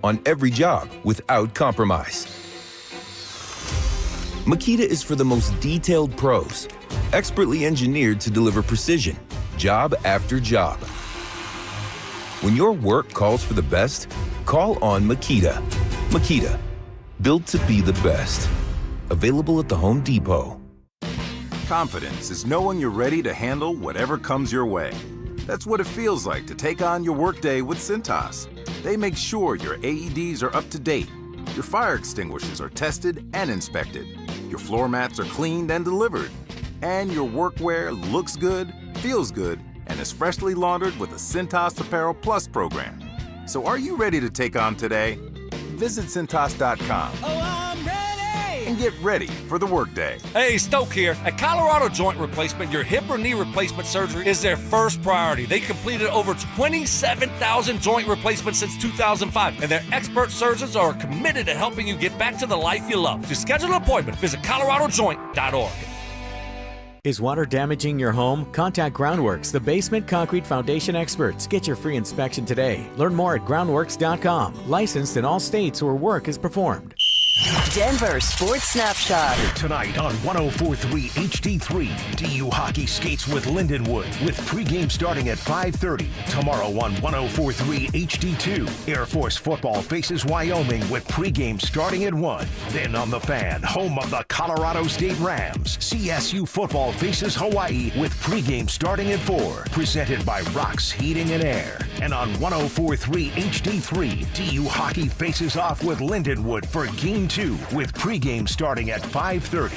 on every job without compromise. Makita is for the most detailed pros, expertly engineered to deliver precision, job after job. When your work calls for the best, call on Makita. Makita, built to be the best. Available at the Home Depot. Confidence is knowing you're ready to handle whatever comes your way. That's what it feels like to take on your workday with Cintas. They make sure your AEDs are up to date, your fire extinguishers are tested and inspected, your floor mats are cleaned and delivered, and your workwear looks good, feels good, and is freshly laundered with the Cintas Apparel Plus program. So are you ready to take on today? Visit Cintas.com. Oh, I'm ready! And get ready for the workday. Hey, Stoke here. At Colorado Joint Replacement, your hip or knee replacement surgery is their first priority. They completed over 27,000 joint replacements since 2005, and their expert surgeons are committed to helping you get back to the life you love. To schedule an appointment, visit coloradojoint.org. Is water damaging your home? Contact Groundworks, the basement concrete foundation experts. Get your free inspection today. Learn more at groundworks.com. Licensed in all states where work is performed. Denver Sports Snapshot. Tonight on 104.3 HD3, DU Hockey skates with Lindenwood with pregame starting at 5:30. Tomorrow on 104.3 HD2, Air Force football faces Wyoming with pregame starting at 1. Then on The Fan, home of the Colorado State Rams, CSU football faces Hawaii with pregame starting at 4. Presented by Rocks Heating and Air. And on 104.3 HD3, DU Hockey faces off with Lindenwood for Game 2 with pregame starting at 5:30.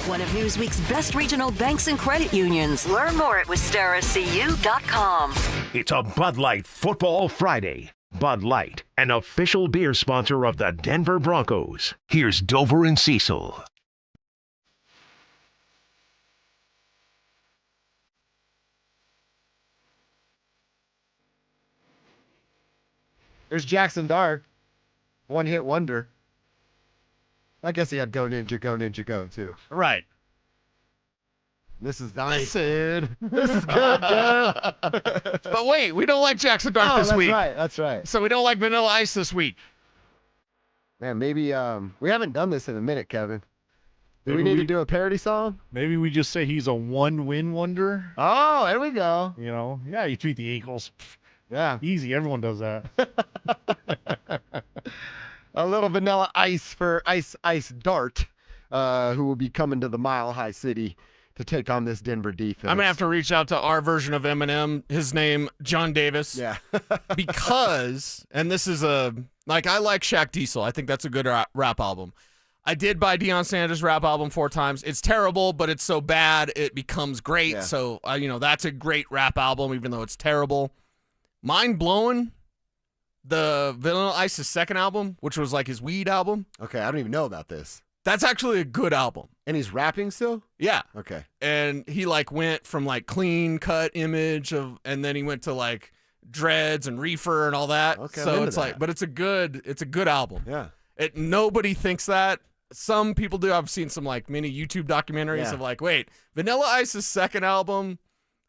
One of Newsweek's best regional banks and credit unions. Learn more at wisteracu.com. It's a Bud Light Football Friday. Bud Light, an official beer sponsor of the Denver Broncos. Here's Dover and Cecil. There's Jackson Dart. One-hit wonder. I guess he had Go Ninja, Go Ninja, Go, too. Right. This is nice, dude. This is good, dude. But wait, we don't like Jackson Dart this week. That's right. So we don't like Vanilla Ice this week. Man, maybe we haven't done this in a minute, Kevin. Do we need to do a parody song? Maybe we just say he's a one-win wonder. Oh, there we go. You know, yeah, you treat the Eagles. Yeah. Easy. Everyone does that. A little Vanilla Ice for Ice Dart, who will be coming to the Mile High City to take on this Denver defense. I'm going to have to reach out to our version of Eminem, his name, John Davis. Yeah. Because, and this is I like Shaq Diesel. I think that's a good rap album. I did buy Deion Sanders' rap album 4 times. It's terrible, but it's so bad it becomes great. Yeah. So, that's a great rap album, even though it's terrible. Mind blowing. The Vanilla Ice's second album, which was like his weed album. Okay, I don't even know about this. That's actually a good album. And he's rapping still? Yeah. Okay. And he went from clean cut image and then he went to dreads and reefer and all that. Okay, so I'm it's into that. but it's a good album. Yeah. Nobody thinks that. Some people do. I've seen some mini YouTube documentaries of wait, Vanilla Ice's second album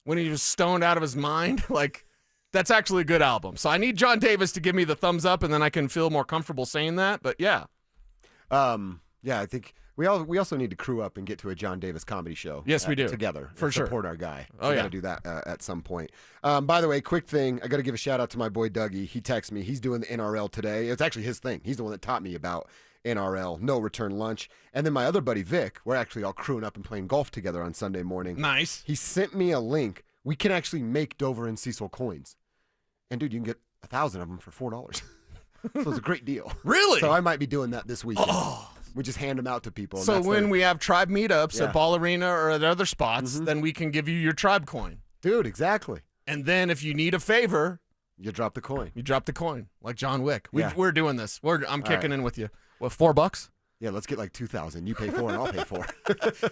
when he was stoned out of his mind, that's actually a good album. So I need John Davis to give me the thumbs up, and then I can feel more comfortable saying that. But yeah. Yeah, I think we also need to crew up and get to a John Davis comedy show. Yes, we do. Together. For sure. Support our guy. Oh, we yeah. got to do that at some point. By the way, quick thing. I got to give a shout out to my boy Dougie. He texted me. He's doing the NRL today. It's actually his thing. He's the one that taught me about NRL, no return lunch. And then my other buddy Vic, we're actually all crewing up and playing golf together on Sunday morning. Nice. He sent me a link. We can actually make Dover and Cecil coins. And dude, you can get 1,000 of them for $4. So it's a great deal. Really? So I might be doing that this weekend. We just hand them out to people. So when we have tribe meetups Yeah. at Ball Arena or at other spots, then we can give you your tribe coin. Dude, exactly. And then if you need a favor, you drop the coin. You drop the coin, like John Wick. Yeah. We're doing this. I'm kicking right. in with you. What, $4? Yeah, let's get 2,000. You pay 4 and I'll pay 4.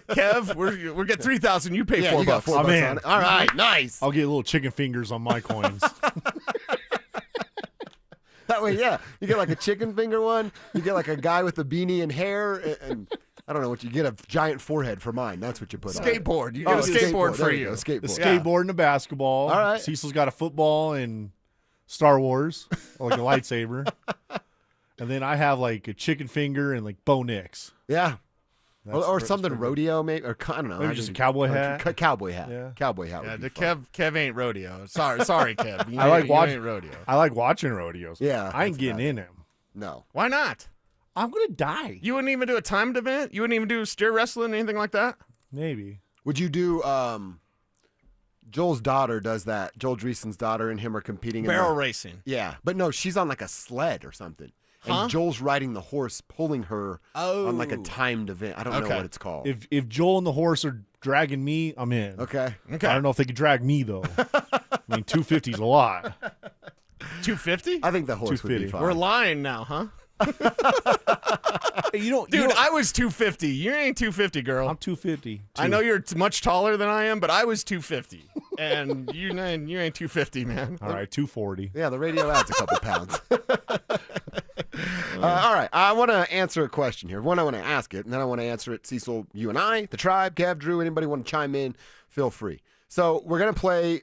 Kev, we're get 3,000. You pay Yeah, $4. you got $4 I'm in. on it. All right, nice. I'll get little chicken fingers on my coins. That way, yeah. You get a chicken finger one. You get a guy with a beanie and hair. And I don't know what you get, a giant forehead for mine. That's what you put on. Skateboard. You get a skateboard for There you. go, skateboard. The skateboard and the basketball. All right. Cecil's got a football and Star Wars, like a lightsaber. And then I have a chicken finger and Bo Nix. Yeah. Or That's something pretty rodeo, maybe. Or I don't know. Maybe just a cowboy hat. Cowboy hat. Yeah. Cowboy hat. Yeah, would be the fun. Kev ain't rodeo. Sorry, Kev. You I like ain't watching rodeo. I like watching rodeos. Yeah, I ain't that's getting about in them. No. Why not? I'm gonna die. You wouldn't even do a timed event? You wouldn't even do steer wrestling, anything like that? Maybe. Would you do Joel's daughter does that. Joel Dreesen's daughter and him are competing Barrel in racing. Yeah. But no, she's on a sled or something. and Joel's riding the horse, pulling her on like a timed event. I don't know what it's called. If Joel and the horse are dragging me, I'm in. Okay. I don't know if they could drag me though. I mean, 250 is a lot. 250? I think the horse would be fine. We're lying now, huh? Dude, I was 250. You ain't 250, girl. I'm 250. I know you're much taller than I am, but I was 250, and you ain't 250, man. All right, 240. Yeah, the radio adds a couple pounds. All right, I want to answer a question here. One, I want to ask it, and then I want to answer it. Cecil, you and I, the tribe, Gav, Drew, anybody want to chime in, feel free. So we're going to play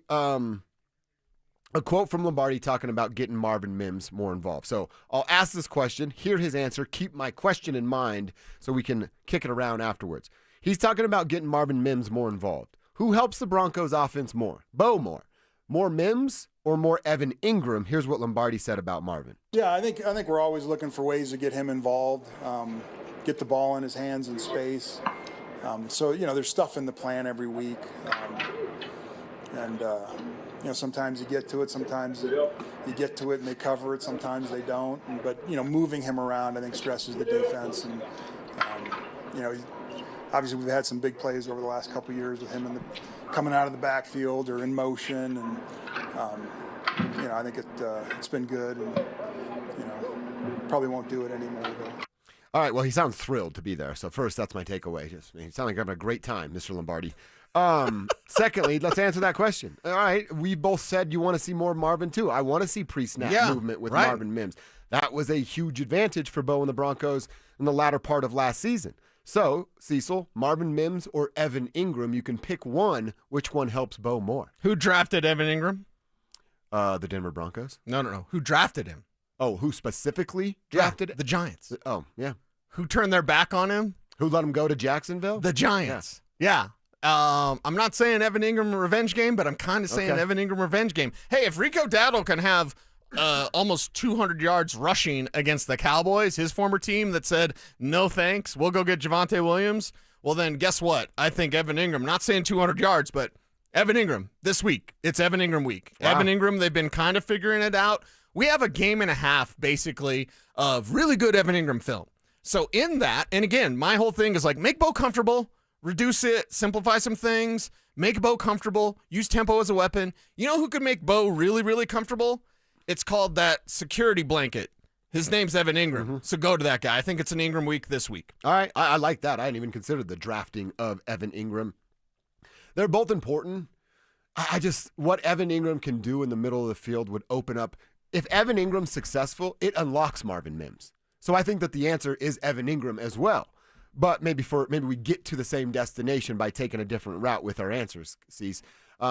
a quote from Lombardi talking about getting Marvin Mims more involved. So I'll ask this question, hear his answer, keep my question in mind so we can kick it around afterwards. He's talking about getting Marvin Mims more involved. Who helps the Broncos offense more? Bo more? More Mims or more Evan Ingram? Here's what Lombardi said about Marvin. Yeah, I think we're always looking for ways to get him involved, get the ball in his hands in space. So, there's stuff in the plan every week. Sometimes you get to it, sometimes you get to it and they cover it, sometimes they don't. But, moving him around, I think, stresses the defense. And, obviously we've had some big plays over the last couple of years with him coming out of the backfield or in motion. And, I think it's been good and, probably won't do it anymore, though. All right, well, he sounds thrilled to be there. So first, that's my takeaway. You sound like you're having a great time, Mr. Lombardi. Secondly, let's answer that question. All right, we both said you want to see more Marvin too. I want to see pre-snap movement with Marvin Mims. That was a huge advantage for Bo and the Broncos in the latter part of last season. So, Cecil, Marvin Mims or Evan Ingram, you can pick one. Which one helps Bo more? Who drafted Evan Ingram? The Denver Broncos. No. Who drafted him? Oh, who specifically drafted the Giants. Oh, yeah. Who turned their back on him? Who let him go to Jacksonville? The Giants. Yeah. I'm not saying Evan Ingram revenge game, but I'm kind of saying Evan Ingram revenge game. Hey, if Rico Dowdle can have almost 200 yards rushing against the Cowboys, his former team that said, no thanks, we'll go get Javonte Williams, well then guess what? I think Evan Ingram, not saying 200 yards, but Evan Ingram this week. It's Evan Ingram week. Wow. Evan Ingram, they've been kind of figuring it out. We have a game and a half, basically, of really good Evan Ingram film. So in that, and again, my whole thing is like, make Bo comfortable, reduce it, simplify some things, make Bo comfortable, use tempo as a weapon. You know who could make Bo really, really comfortable? It's called that security blanket. His name's Evan Ingram. Mm-hmm. So go to that guy. I think it's an Ingram week this week. All right. I like that. I hadn't even considered the drafting of Evan Ingram. They're both important. What Evan Ingram can do in the middle of the field would open up. If Evan Ingram's successful, it unlocks Marvin Mims. So I think that the answer is Evan Ingram as well. But maybe we get to the same destination by taking a different route with our answers, Cease.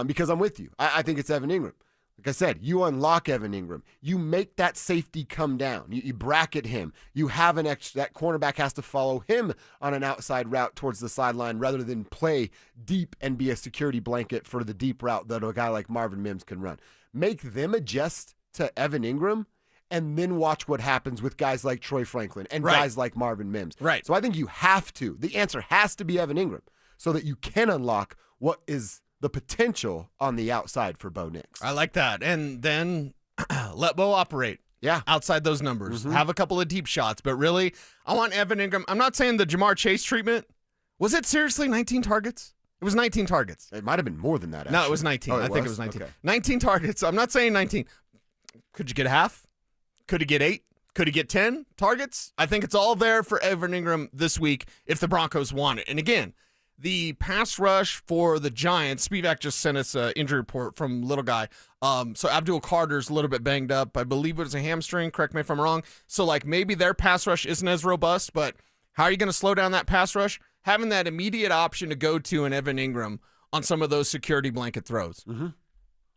Because I'm with you. I think it's Evan Ingram. Like I said, you unlock Evan Ingram. You make that safety come down. You bracket him. You have that cornerback has to follow him on an outside route towards the sideline rather than play deep and be a security blanket for the deep route that a guy like Marvin Mims can run. Make them adjust to Evan Ingram and then watch what happens with guys like Troy Franklin and guys like Marvin Mims. Right. So I think you have to. The answer has to be Evan Ingram so that you can unlock what is the potential on the outside for Bo Nix. I like that. And then let Bo operate. Yeah. Outside those numbers. Mm-hmm. Have a couple of deep shots. But really, I want Evan Ingram. I'm not saying the Jamar Chase treatment. Was it seriously 19 targets? It was 19 targets. It might have been more than that, actually. No, it was 19. I think it was 19. Okay. 19 targets. I'm not saying 19. Could you get a half? Could he get 8? Could he get 10 targets? I think it's all there for Evan Ingram this week if the Broncos want it. And again, the pass rush for the Giants, Spivak just sent us an injury report from Little Guy. So Abdul Carter's a little bit banged up. I believe it was a hamstring. Correct me if I'm wrong. So, maybe their pass rush isn't as robust, but how are you going to slow down that pass rush? Having that immediate option to go to an Evan Ingram on some of those security blanket throws. Mm-hmm.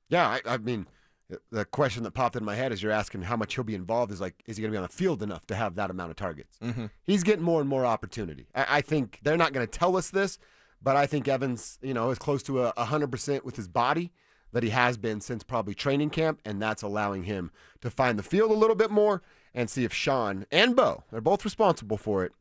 Yeah, I mean, the question that popped in my head as you're asking how much he'll be involved is is he going to be on the field enough to have that amount of targets? Mm-hmm. He's getting more and more opportunity. I think they're not going to tell us this, but I think Evans, is close to 100% with his body that he has been since probably training camp, and that's allowing him to find the field a little bit more and see if Sean and Bo, they're both responsible for it,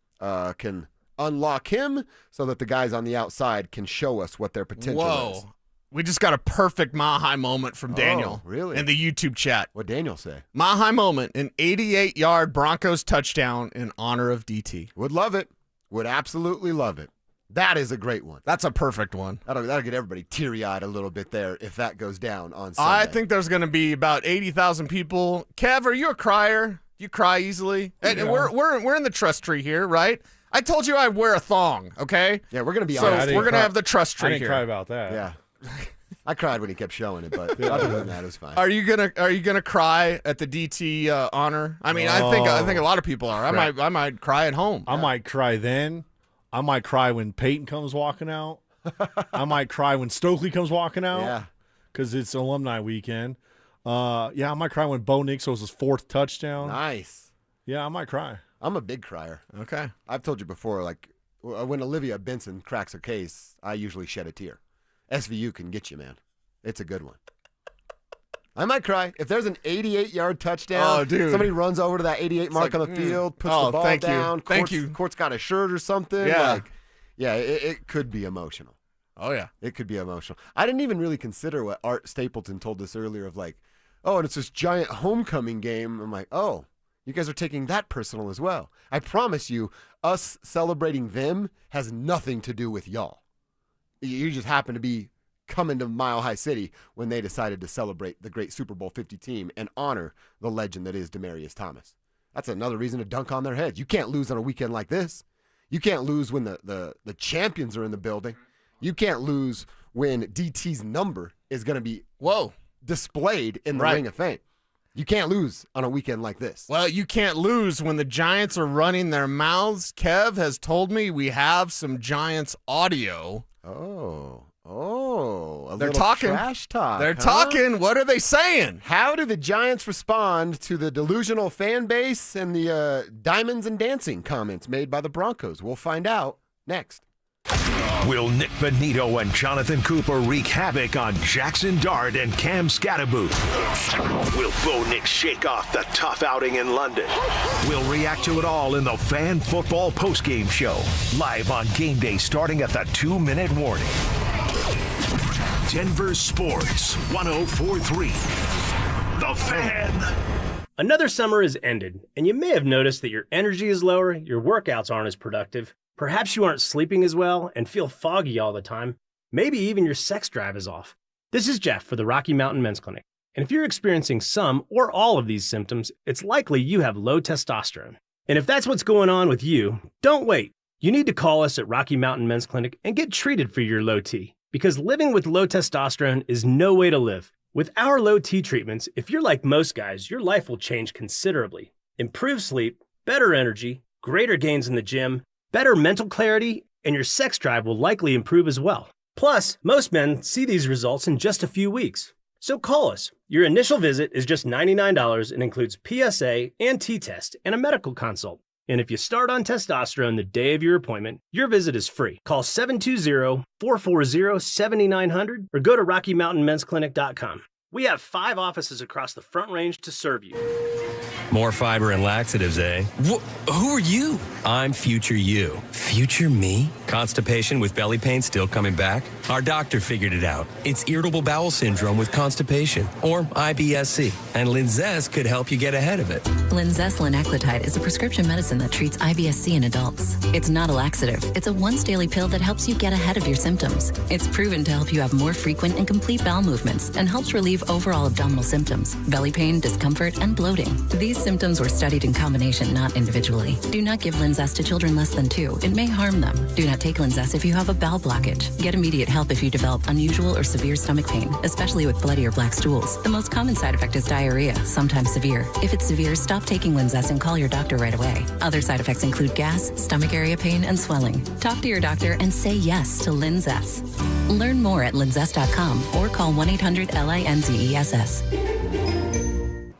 can unlock him so that the guys on the outside can show us what their potential is. We just got a perfect Mile High moment from Daniel. Really? In the YouTube chat. What'd Daniel say? Mile High moment, an 88-yard Broncos touchdown in honor of DT. Would love it. Would absolutely love it. That is a great one. That's a perfect one. That'll get everybody teary-eyed a little bit there if that goes down on Sunday. I think there's going to be about 80,000 people. Kev, are you a crier? You cry easily? And we're in the trust tree here, right? I told you I wear a thong, okay? Yeah, we're going to be so honest. we're going to have the trust tree I didn't here. cry about that. Yeah. I cried when he kept showing it, but other than that, it was fine. Are you gonna cry at the DT honor? I mean, I think a lot of people are. I might cry at home. I might cry then. I might cry when Payton comes walking out. I might cry when Stokely comes walking out. Yeah, because it's alumni weekend. I might cry when Bo Nix was his 4th touchdown. Nice. Yeah, I might cry. I'm a big crier. Okay. I've told you before, like when Olivia Benson cracks a case, I usually shed a tear. SVU can get you, man. It's a good one. I might cry. If there's an 88-yard touchdown, somebody runs over to that 88 mark on the field, puts the ball down. Thank you. Court's got a shirt or something. Yeah. It could be emotional. Oh, yeah. It could be emotional. I didn't even really consider what Art Stapleton told us earlier of like, and it's this giant homecoming game. I'm like, you guys are taking that personal as well. I promise you, us celebrating them has nothing to do with y'all. You just happen to be coming to Mile High City when they decided to celebrate the great Super Bowl 50 team and honor the legend that is Demaryius Thomas. That's another reason to dunk on their heads. You can't lose on a weekend like this. You can't lose when the champions are in the building. You can't lose when DT's number is going to be displayed in the Ring of Fame. You can't lose on a weekend like this. Well, you can't lose when the Giants are running their mouths. Kev has told me we have some Giants audio. They're talking trash talk. They're talking. What are they saying? How do the Giants respond to the delusional fan base and the diamonds and dancing comments made by the Broncos? We'll find out next. Will Nick Benito and Jonathan Cooper wreak havoc on Jackson Dart and Cam Scatterboot? Will Bo Nix shake off the tough outing in London? We'll react to it all in the Fan Football Postgame Show, live on game day starting at the 2-minute warning. Denver Sports 104.3. The Fan. Another summer is ended, and you may have noticed that your energy is lower, your workouts aren't as productive. Perhaps you aren't sleeping as well and feel foggy all the time. Maybe even your sex drive is off. This is Jeff for the Rocky Mountain Men's Clinic. And if you're experiencing some or all of these symptoms, it's likely you have low testosterone. And if that's what's going on with you, don't wait. You need to call us at Rocky Mountain Men's Clinic and get treated for your low T. Because living with low testosterone is no way to live. With our low T treatments, if you're like most guys, your life will change considerably. Improved sleep, better energy, greater gains in the gym, better mental clarity, and your sex drive will likely improve as well. Plus, most men see these results in just a few weeks. So call us. Your initial visit is just $99 and includes PSA and T-test and a medical consult. And if you start on testosterone the day of your appointment, your visit is free. Call 720-440-7900 or go to RockyMountainMen'sClinic.com. We have 5 offices across the Front Range to serve you. More fiber and laxatives, eh? Who are you? I'm future you. Future me? Constipation with belly pain still coming back? Our doctor figured it out. It's irritable bowel syndrome with constipation, or IBS-C, and Linzess could help you get ahead of it. Linzess linaclotide is a prescription medicine that treats IBS-C in adults. It's not a laxative. It's a once-daily pill that helps you get ahead of your symptoms. It's proven to help you have more frequent and complete bowel movements and helps relieve overall abdominal symptoms, belly pain, discomfort, and bloating. These symptoms were studied in combination, not individually. Do not give Linzess to children less than 2. It may harm them. Do not take Linzess if you have a bowel blockage. Get immediate help if you develop unusual or severe stomach pain, especially with bloody or black stools. The most common side effect is diarrhea, sometimes severe. If it's severe, stop taking Linzess and call your doctor right away. Other side effects include gas, stomach area pain, and swelling. Talk to your doctor and say yes to Linzess. Learn more at linzess.com or call 1-800-LINZESS.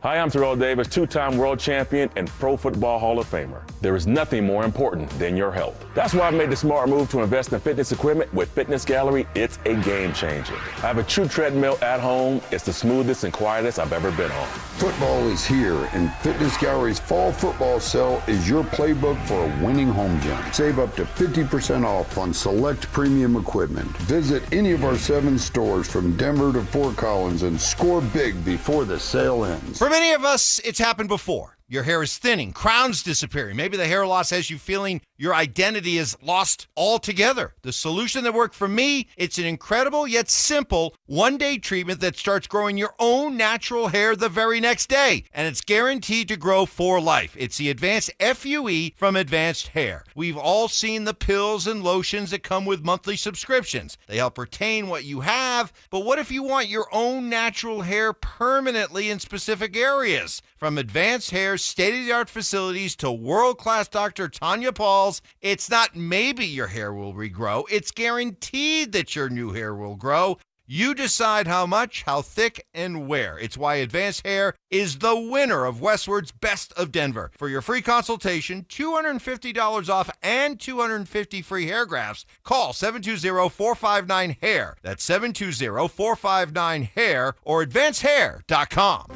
Hi, I'm Terrell Davis, two-time world champion and Pro Football Hall of Famer. There is nothing more important than your health. That's why I've made the smart move to invest in fitness equipment with Fitness Gallery. It's a game changer. I have a true treadmill at home. It's the smoothest and quietest I've ever been on. Football is here, and Fitness Gallery's fall football sale is your playbook for a winning home gym. Save up to 50% off on select premium equipment. Visit any of our 7 stores from Denver to Fort Collins and score big before the sale ends. For many of us, it's happened before. Your hair is thinning, crowns disappearing. Maybe the hair loss has you feeling your identity is lost altogether. The solution that worked for me, it's an incredible yet simple one-day treatment that starts growing your own natural hair the very next day. And it's guaranteed to grow for life. It's the Advanced FUE from Advanced Hair. We've all seen the pills and lotions that come with monthly subscriptions. They help retain what you have, but what if you want your own natural hair permanently in specific areas? From Advanced Hair's state-of-the-art facilities to world-class Dr. Tanya Paul's, it's not maybe your hair will regrow. It's guaranteed that your new hair will grow. You decide how much, how thick, and where. It's why Advanced Hair is the winner of Westward's Best of Denver. For your free consultation, $250 off and 250 free hair grafts, call 720-459-HAIR. That's 720-459-HAIR or advancedhair.com.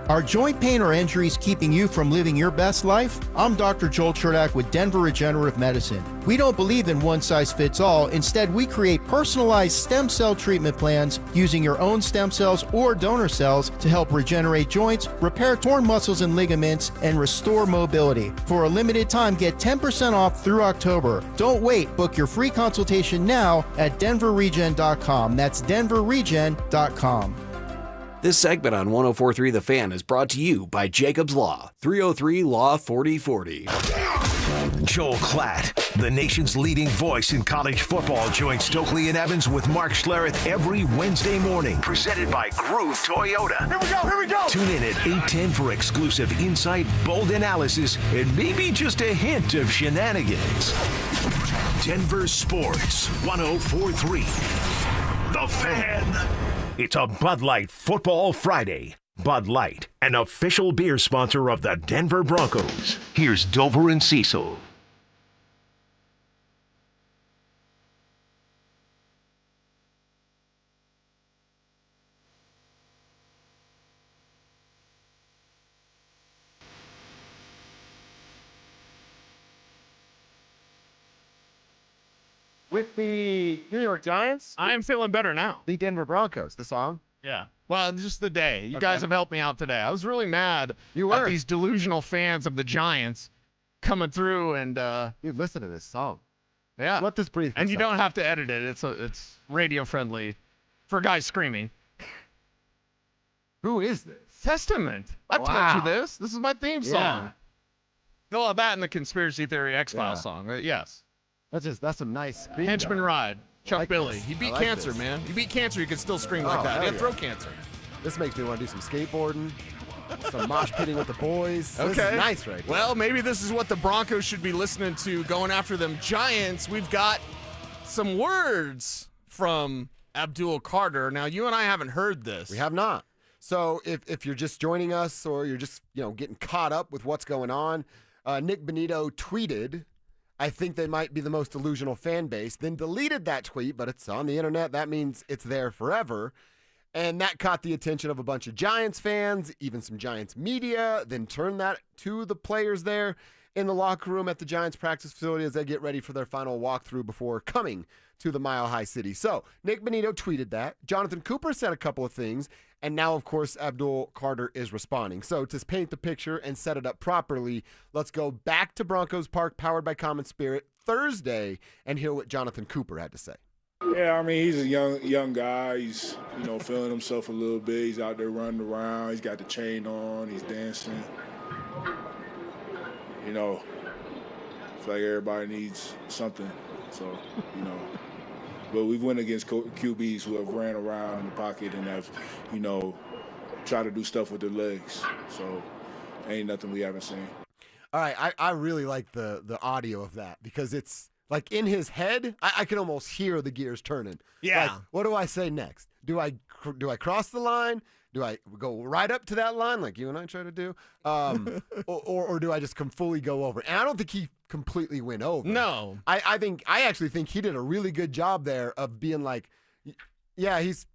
Are joint pain or injuries keeping you from living your best life? I'm Dr. Joel Cherdak with Denver Regenerative Medicine. We don't believe in one size fits all. Instead, we create personalized stem cell treatment plans using your own stem cells or donor cells to help regenerate joints, repair torn muscles and ligaments, and restore mobility. For a limited time, get 10% off through October. Don't wait. Book your free consultation now at denverregen.com. That's denverregen.com. This segment on 104.3 The Fan is brought to you by Jacob's Law, 303 Law 4040. Joel Klatt, the nation's leading voice in college football, joins Stokely and Evans with Mark Schlereth every Wednesday morning. Presented by Groove Toyota. Here we go. Tune in at 8:10 for exclusive insight, bold analysis, and maybe just a hint of shenanigans. Denver Sports 104.3 The Fan. It's a Bud Light Football Friday. Bud Light, an official beer sponsor of the Denver Broncos. Here's Dover and Cecil. With the New York Giants? I am feeling better now. The Denver Broncos, the song? Yeah. Well, just the day. You guys have helped me out today. I was really mad at these delusional fans of the Giants coming through and you listen to this song. Yeah. Let this breathe. And you don't have to edit it. It's radio friendly for guys screaming. Who is this? Testament. I've told you this. This is my theme song. No, that and the Conspiracy Theory X-Files song. Yes. That's some nice Henchman Ride. Chuck Billy. He beat cancer, man. He beat cancer. You can still scream like that. He had throat cancer. This makes me want to do some skateboarding, some mosh pitting with the boys. Okay. This is nice right here. Well, maybe this is what the Broncos should be listening to going after them Giants. We've got some words from Abdul Carter. Now, you and I haven't heard this. We have not. So if you're just joining us or you're just getting caught up with what's going on, Nick Benito tweeted, I think they might be the most delusional fan base, then deleted that tweet, but it's on the internet. That means it's there forever. And that caught the attention of a bunch of Giants fans, even some Giants media, then turned that to the players there in the locker room at the Giants practice facility as they get ready for their final walkthrough before coming to the Mile High City. So Nick Benito tweeted that. Jonathan Cooper said a couple of things. And now, of course, Abdul Carter is responding. So to paint the picture and set it up properly, let's go back to Broncos Park, powered by Common Spirit, Thursday, and hear what Jonathan Cooper had to say. Yeah, I mean, he's a young guy. He's, feeling himself a little bit. He's out there running around. He's got the chain on. He's dancing. I feel like everybody needs something. So, But we've went against QBs who have ran around in the pocket and have, tried to do stuff with their legs. So ain't nothing we haven't seen. All right, I really like the audio of that because it's like in his head, I can almost hear the gears turning. Yeah. Like, what do I say next? Do I cross the line? Do I go right up to that line like you and I try to do? Or do I just fully go over? And I don't think he completely went over. No. I actually think he did a really good job there of being like, yeah, he's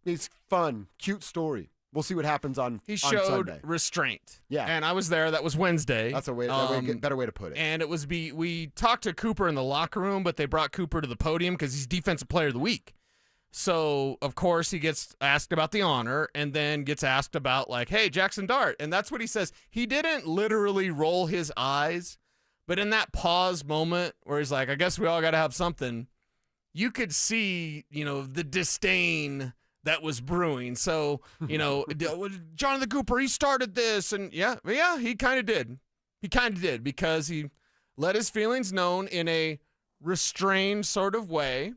fun, cute story. We'll see what happens on showed Sunday. Restraint. Yeah. And I was there. That was Wednesday. That's better way to put it. And it was we talked to Cooper in the locker room, but they brought Cooper to the podium because he's Defensive Player of the Week. So, of course, he gets asked about the honor and then gets asked about, like, hey, Jackson Dart. And that's what he says. He didn't literally roll his eyes, but in that pause moment where he's like, I guess we all got to have something, you could see, the disdain that was brewing. So, Jonathan Cooper, he started this. And, yeah, he kind of did. He kind of did because he let his feelings known in a restrained sort of way.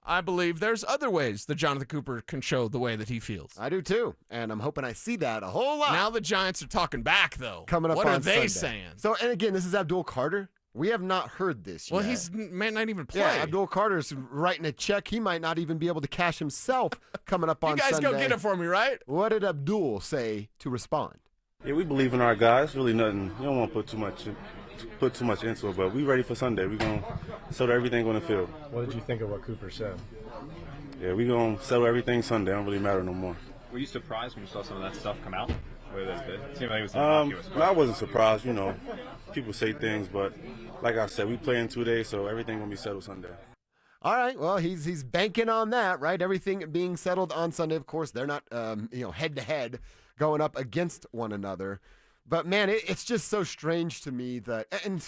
I believe there's other ways that Jonathan Cooper can show the way that he feels. I do too, and I'm hoping I see that a whole lot. Now the Giants are talking back, though. Coming up what on are they Sunday. saying? So, and again, this is Abdul Carter. We have not heard this yet. Well, he might not even play. Yeah, Abdul Carter's writing a check. He might not even be able to cash himself coming up on Sunday. You guys go get it for me, right? What did Abdul say to respond? Yeah, we believe in our guys. Really nothing. You don't want to put too much into it, but we ready for Sunday. We're going to settle everything on the field. What did you think of what Cooper said? Yeah, we're going to settle everything Sunday. It don't really matter no more. Were you surprised when you saw some of that stuff come out? It seemed like it was I wasn't surprised. People say things, but like I said, we play in 2 days, so everything going to be settled Sunday. All right, well, he's banking on that, right? Everything being settled on Sunday. Of course, they're not, head-to-head going up against one another. But, man, it's just so strange to me that, and,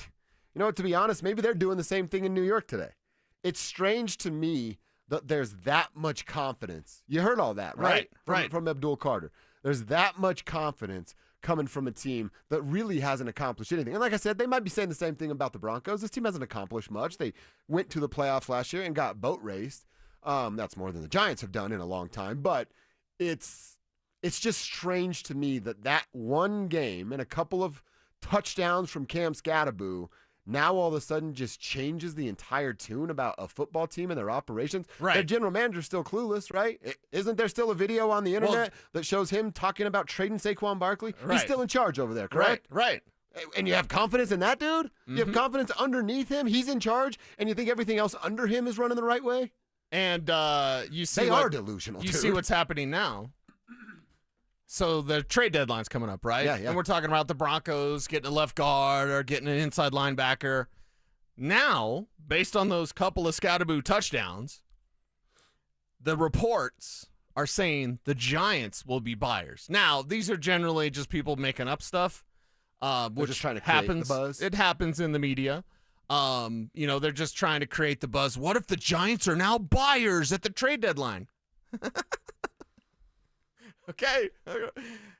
to be honest, maybe they're doing the same thing in New York today. It's strange to me that there's that much confidence. You heard all that, right? From Abdul Carter. There's that much confidence coming from a team that really hasn't accomplished anything. And like I said, they might be saying the same thing about the Broncos. This team hasn't accomplished much. They went to the playoffs last year and got boat raced. That's more than the Giants have done in a long time. But it's just strange to me that one game and a couple of touchdowns from Cam Scatterbo now all of a sudden just changes the entire tune about a football team and their operations. Right. Their general manager's still clueless, right? Isn't there still a video on the internet that shows him talking about trading Saquon Barkley? Right. He's still in charge over there, correct? Right. And you have confidence in that dude? Mm-hmm. You have confidence underneath him? He's in charge, and you think everything else under him is running the right way? And you see they are delusional, You dude. see what's happening now. So the trade deadline's coming up, right? Yeah. And we're talking about the Broncos getting a left guard or getting an inside linebacker. Now, based on those couple of Scatterbo touchdowns, the reports are saying the Giants will be buyers. Now, these are generally just people making up stuff, which just trying to create happens. the buzz. It happens in the media. They're just trying to create the buzz. What if the Giants are now buyers at the trade deadline? Okay.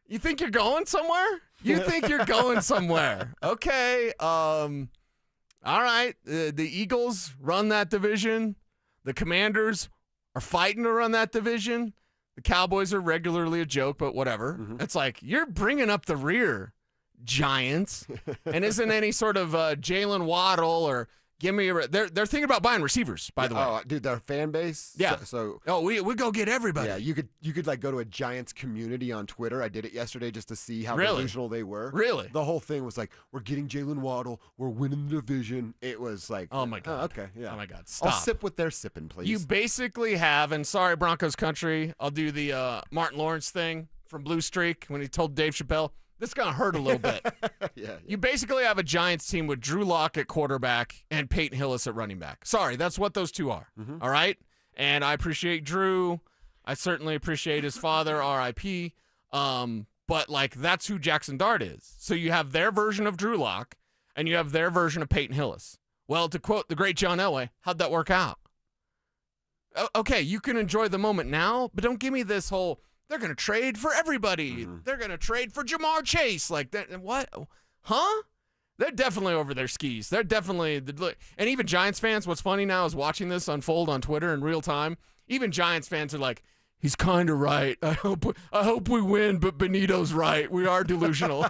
You think you're going somewhere? You think you're going somewhere. Okay. All right. The Eagles run that division. The Commanders are fighting to run that division. The Cowboys are regularly a joke, but whatever. Mm-hmm. It's like, you're bringing up the rear, Giants. And isn't any sort of Jalen Waddle or give me a... They're thinking about buying receivers, by the way. Oh, dude, their fan base? Yeah. So we go get everybody. Yeah, you could like go to a Giants community on Twitter. I did it yesterday just to see how Really? delusional they were. Really? The whole thing was like, we're getting Jalen Waddle. We're winning the division. It was like... Oh, my God. okay, yeah. Oh, my God. Stop. I'll sip what they're sipping, please. You basically have, and sorry, Broncos country, I'll do the Martin Lawrence thing from Blue Streak when he told Dave Chappelle, this is going to hurt a little bit. Yeah. You basically have a Giants team with Drew Lock at quarterback and Peyton Hillis at running back. Sorry, that's what those two are. Mm-hmm. All right? And I appreciate Drew. I certainly appreciate his father, R.I.P. But, that's who Jackson Dart is. So you have their version of Drew Lock, and you have their version of Peyton Hillis. Well, to quote the great John Elway, how'd that work out? Okay, you can enjoy the moment now, but don't give me this whole... They're going to trade for everybody. Mm-hmm. They're going to trade for Jamar Chase. Like that. What? Huh? They're definitely over their skis. They're definitely. And even Giants fans, what's funny now is watching this unfold on Twitter in real time. Even Giants fans are like, he's kind of right. I hope we win, but Benito's right. We are delusional.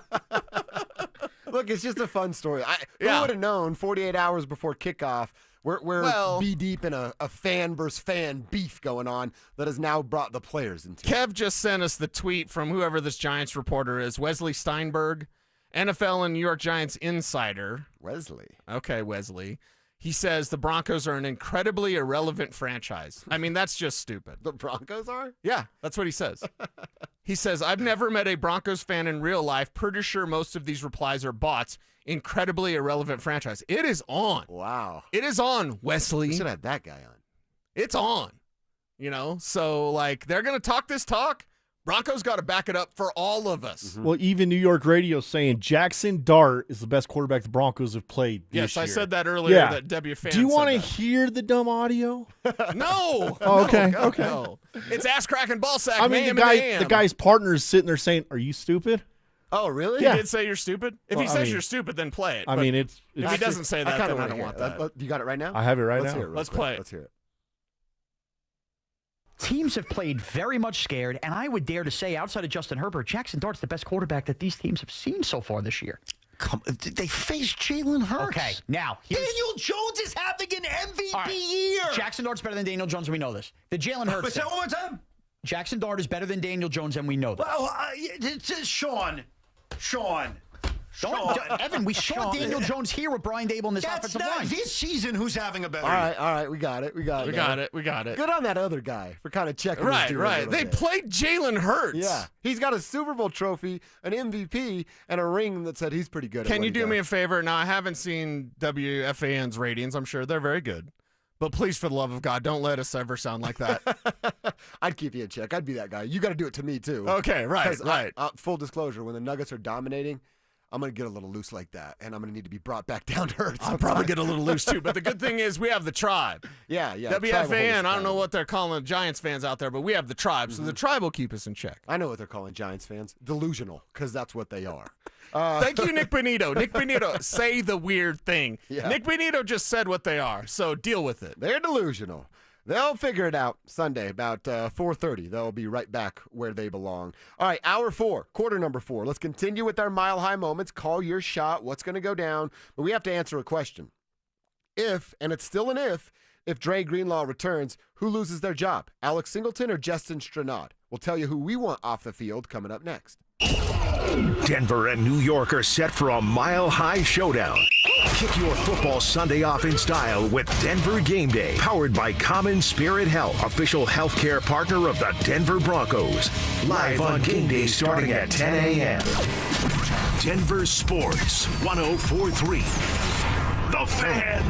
Look, it's just a fun story. Who would have known 48 hours before kickoff We're be deep in a fan versus fan beef going on that has now brought the players into it. Kev just sent us the tweet from whoever this Giants reporter is, Wesley Steinberg, NFL and New York Giants insider. Wesley. Okay, Wesley. He says the Broncos are an incredibly irrelevant franchise. I mean, that's just stupid. The Broncos are? Yeah, that's what he says. He says, I've never met a Broncos fan in real life. Pretty sure most of these replies are bots. Incredibly irrelevant franchise. It is on. Wow. It is on, Wesley. You should have that guy on. It's on. So, like, they're going to talk this talk. Broncos got to back it up for all of us. Mm-hmm. Well, even New York radio saying Jackson Dart is the best quarterback the Broncos have played this Yes, year. I said that earlier. Yeah. That W fan. Do you want to hear the dumb audio? No. Oh, okay. No, Okay. No. It's ass cracking ball sack. I mean, the guy's partner is sitting there saying, "Are you stupid?" Oh, really? He did say you're stupid. If Well, he says you're stupid, then play it. I But mean, if he doesn't say that, then I don't want that. You got it right now? I have it right Let's now. Hear it real Let's quick. play it. Let's hear it. Teams have played very much scared, and I would dare to say, outside of Justin Herbert, Jackson Dart's the best quarterback that these teams have seen so far this year. They faced Jalen Hurts. Okay, now Daniel Jones is having an MVP year. Jackson Dart's better than Daniel Jones, and we know this. The Jalen Hurts. Say that one more time. Jackson Dart is better than Daniel Jones, and we know that. Well, it's Sean. Evan, we saw Daniel Jones here with Brian Dable in this offensive line. This season who's having a better All right, we got it. We got it. Good on that other guy for kind of checking. Right. They played Jalen Hurts. Yeah, he's got a Super Bowl trophy, an MVP, and a ring that said he's pretty good. Can you do me a favor? Now, I haven't seen WFAN's ratings. I'm sure they're very good. But please, for the love of God, don't let us ever sound like that. I'd keep you in check. I'd be that guy. You got to do it to me, too. Okay, right. Full disclosure, when the Nuggets are dominating, I'm going to get a little loose like that, and I'm going to need to be brought back down to earth. I'll probably get a little loose, too. But the good thing is we have the tribe. Yeah. WFAN, I don't know what they're calling Giants fans out there, but we have the tribe, so the tribe will keep us in check. I know what they're calling Giants fans. Delusional, because that's what they are. Thank you, Nick Benito. Nick Benito, say the weird thing. Yeah. Nick Benito just said what they are, so deal with it. They're delusional. They'll figure it out Sunday about 4:30. They'll be right back where they belong. All right, hour 4, quarter number 4. Let's continue with our mile-high moments. Call your shot. What's going to go down? But we have to answer a question. If, and it's still an if Dre Greenlaw returns, who loses their job? Alex Singleton or Justin Stranad? We'll tell you who we want off the field coming up next. Denver and New York are set for a mile-high showdown. Kick your football Sunday off in style with Denver Game Day, powered by Common Spirit Health, official healthcare partner of the Denver Broncos. Live on Game Day starting at 10 a.m. Denver Sports 104.3. The Fan.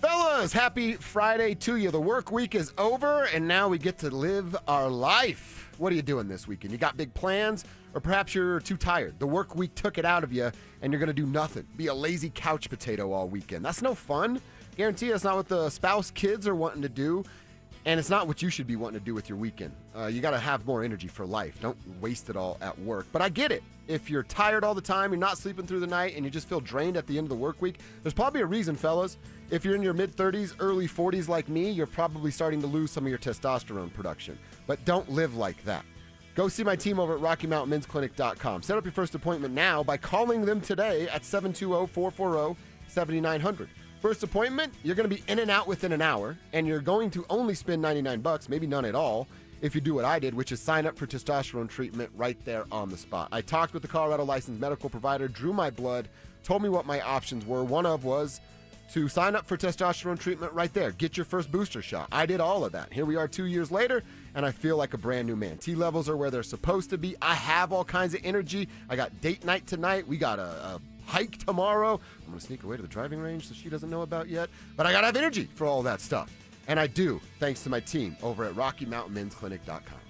Fellas, happy Friday to you. The work week is over, and now we get to live our life. What are you doing this weekend? You got big plans? Or perhaps you're too tired. The work week took it out of you, and you're going to do nothing. Be a lazy couch potato all weekend. That's no fun. Guarantee that's not what the spouse, kids are wanting to do, and it's not what you should be wanting to do with your weekend. You got to have more energy for life. Don't waste it all at work. But I get it. If you're tired all the time, you're not sleeping through the night, and you just feel drained at the end of the work week, there's probably a reason, fellas. If you're in your mid-30s, early 40s like me, you're probably starting to lose some of your testosterone production. But don't live like that. Go see my team over at RockyMountainMen'sClinic.com. Set up your first appointment now by calling them today at 720-440-7900. First appointment, you're going to be in and out within an hour, and you're going to only spend $99, maybe none at all, if you do what I did, which is sign up for testosterone treatment right there on the spot. I talked with the Colorado licensed medical provider, drew my blood, told me what my options were. One of was to sign up for testosterone treatment right there. Get your first booster shot. I did all of that. Here we are 2 years later, and I feel like a brand new man. T levels are where they're supposed to be. I have all kinds of energy. I got date night tonight. We got a hike tomorrow. I'm going to sneak away to the driving range that she doesn't know about yet. But I got to have energy for all that stuff. And I do, thanks to my team over at RockyMountainMen'sClinic.com.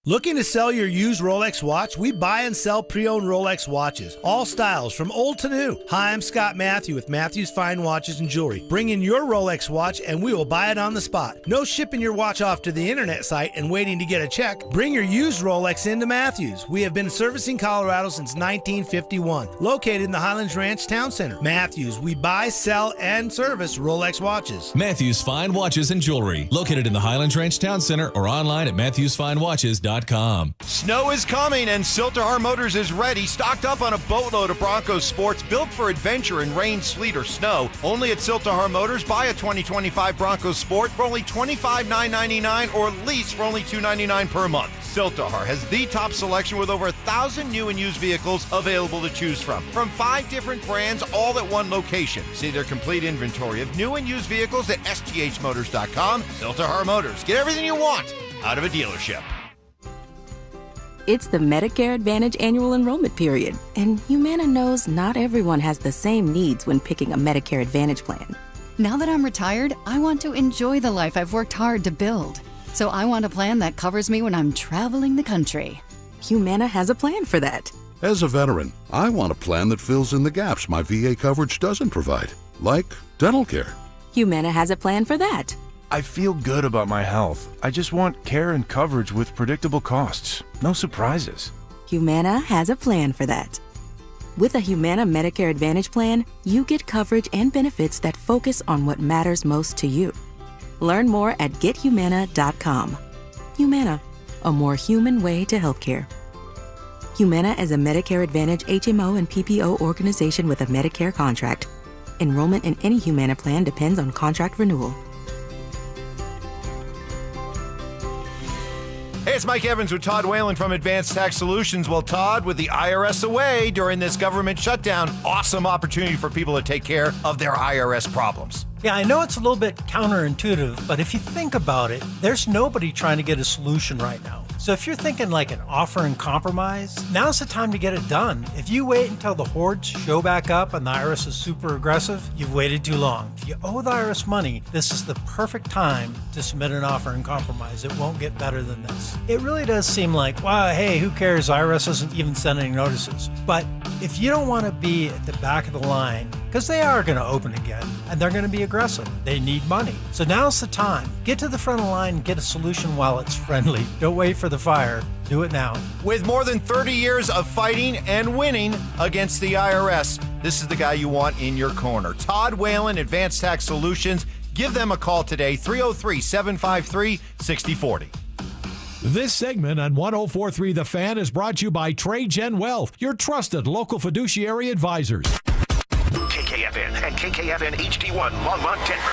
Looking to sell your used Rolex watch? We buy and sell pre-owned Rolex watches, all styles from old to new. Hi, I'm Scott Matthew with Matthew's Fine Watches and Jewelry. Bring in your Rolex watch and we will buy it on the spot. No shipping your watch off to the internet site and waiting to get a check. Bring your used Rolex into Matthews. We have been servicing Colorado since 1951. Located in the Highlands Ranch Town Center. Matthews, we buy, sell, and service Rolex watches. Matthews Fine Watches and Jewelry. Located in the Highlands Ranch Town Center or online at MatthewsFineWatches.com. SilterHar.com. Snow is coming, and Silterhar Motors is ready, stocked up on a boatload of Broncos sports built for adventure in rain, sleet, or snow. Only at Silterhar Motors, buy a 2025 Broncos sport for only $25,999 or lease for only $299 per month. Silterhar has the top selection with over 1,000 new and used vehicles available to choose from 5 different brands, all at one location. See their complete inventory of new and used vehicles at sthmotors.com. Silterhar Motors. Get everything you want out of a dealership. It's the Medicare Advantage annual enrollment period, and Humana knows not everyone has the same needs when picking a Medicare Advantage plan. Now that I'm retired, I want to enjoy the life I've worked hard to build. So I want a plan that covers me when I'm traveling the country. Humana has a plan for that. As a veteran, I want a plan that fills in the gaps my VA coverage doesn't provide, like dental care. Humana has a plan for that. I feel good about my health. I just want care and coverage with predictable costs. No surprises. Humana has a plan for that. With a Humana Medicare Advantage plan, you get coverage and benefits that focus on what matters most to you. Learn more at GetHumana.com. Humana, a more human way to healthcare. Humana is a Medicare Advantage HMO and PPO organization with a Medicare contract. Enrollment in any Humana plan depends on contract renewal. Hey, it's Mike Evans with Todd Whalen from Advanced Tax Solutions. Well, Todd, with the IRS away during this government shutdown, awesome opportunity for people to take care of their IRS problems. Yeah, I know it's a little bit counterintuitive, but if you think about it, there's nobody trying to get a solution right now. So if you're thinking like an offer and compromise, now's the time to get it done. If you wait until the hordes show back up and the IRS is super aggressive, you've waited too long. If you owe the IRS money, this is the perfect time to submit an offer and compromise. It won't get better than this. It really does seem like, wow, hey, who cares? IRS doesn't even send any notices. But if you don't want to be at the back of the line, because they are going to open again, and they're going to be aggressive. They need money. So now's the time. Get to the front of the line and get a solution while it's friendly. Don't wait for the fire. Do it now. With more than 30 years of fighting and winning against the IRS, this is the guy you want in your corner. Todd Whalen, Advanced Tax Solutions. Give them a call today, 303-753-6040. This segment on 104.3 The Fan is brought to you by TradeGen Wealth, your trusted local fiduciary advisors. KKFN and KKFN HD1 Longmont, Denver.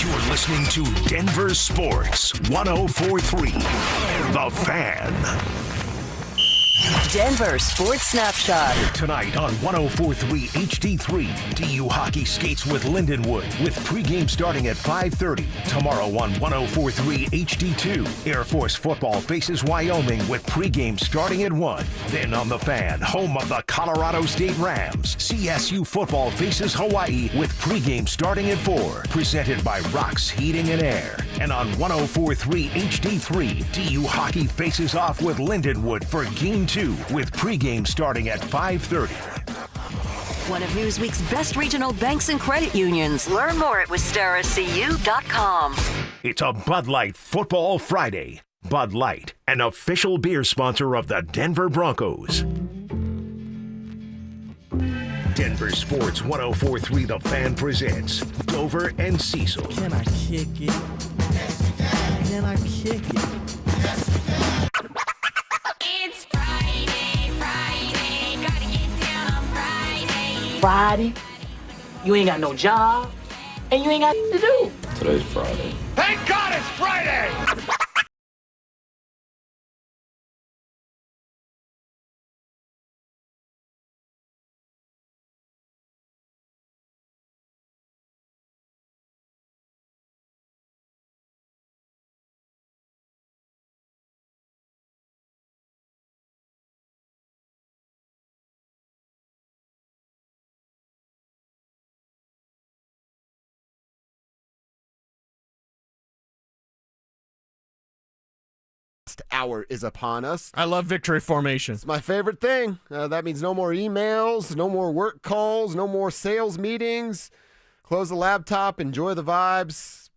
You're listening to Denver Sports 104.3 The Fan. Denver Sports Snapshot. Tonight on 104.3 HD3, DU Hockey skates with Lindenwood with pregame starting at 5:30. Tomorrow on 104.3 HD2, Air Force football faces Wyoming with pregame starting at 1. Then on The Fan, home of the Colorado State Rams, CSU football faces Hawaii with pregame starting at 4. Presented by Rocks Heating and Air. And on 104.3 HD3, DU Hockey faces off with Lindenwood for Game 2 with pregame starting at 5:30. One of Newsweek's best regional banks and credit unions. Learn more at WistaraCU.com. It's a Bud Light Football Friday. Bud Light, an official beer sponsor of the Denver Broncos. Denver Sports 104.3 The Fan presents Dover and Cecil. Can I kick it? Can I kick it? It's Friday, gotta get down on Friday. Friday, you ain't got no job, and you ain't got to do. Today's Friday. Thank God it's Friday! Hour is upon us. I love victory formation. It's my favorite thing. That means no more emails, no more work calls, no more sales meetings. Close the laptop, enjoy the vibes,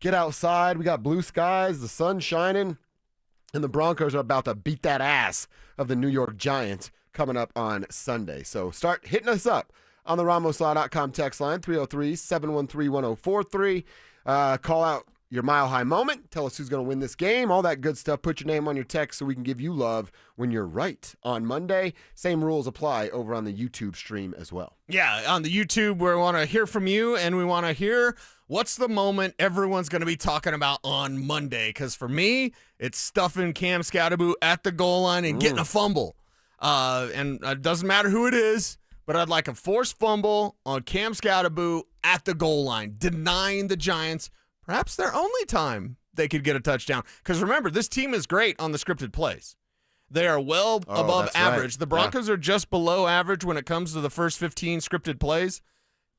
get outside. We got blue skies, the sun's shining, and the Broncos are about to beat that ass of the New York Giants coming up on Sunday. So start hitting us up on the RamosLaw.com text line, 303-713-1043. Call out your Mile High moment. Tell us who's going to win this game. All that good stuff. Put your name on your text so we can give you love when you're right on Monday. Same rules apply over on the YouTube stream as well. Yeah, on the YouTube, we want to hear from you, and we want to hear what's the moment everyone's going to be talking about on Monday. Because for me, it's stuffing Cam Scatterbo at the goal line and getting a fumble. And it doesn't matter who it is, but I'd like a forced fumble on Cam Scatterbo at the goal line, denying the Giants perhaps their only time they could get a touchdown. Because remember, this team is great on the scripted plays. They are well above average. Right. The Broncos are just below average when it comes to the first 15 scripted plays.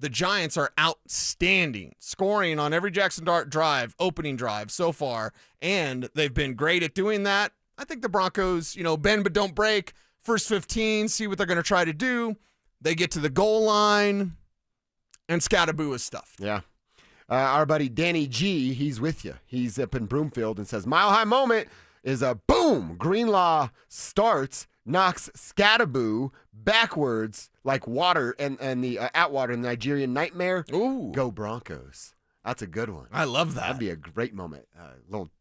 The Giants are outstanding, scoring on every Jackson Dart drive, opening drive so far, and they've been great at doing that. I think the Broncos, bend but don't break. First 15, see what they're going to try to do. They get to the goal line, and Scatterbo is stuffed. Yeah. Our buddy Danny G, he's with you. He's up in Broomfield and says, Mile High moment is a boom. Greenlaw starts, knocks Scatterbo backwards like water and the Atwater, the Nigerian Nightmare. Ooh. Go Broncos. That's a good one. I love that. That'd be a great moment. Little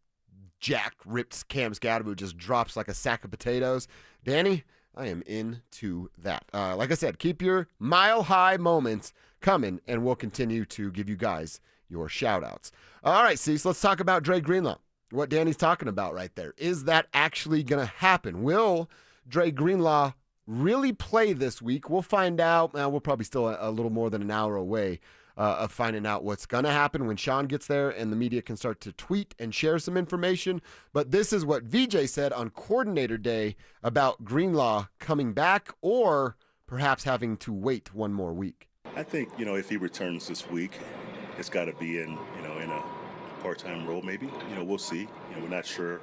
Jack ripped Cam Scatterbo just drops like a sack of potatoes. Danny, I am into that. Like I said, keep your Mile High moments coming, and we'll continue to give you guys your shout-outs. All right, Cecil, let's talk about Dre Greenlaw. What Danny's talking about right there. Is that actually going to happen? Will Dre Greenlaw really play this week? We'll find out. We're probably still a little more than an hour away of finding out what's going to happen when Sean gets there and the media can start to tweet and share some information. But this is what VJ said on Coordinator Day about Greenlaw coming back or perhaps having to wait one more week. I think, if he returns this week, it's got to be in a part-time role maybe. We'll see. We're not sure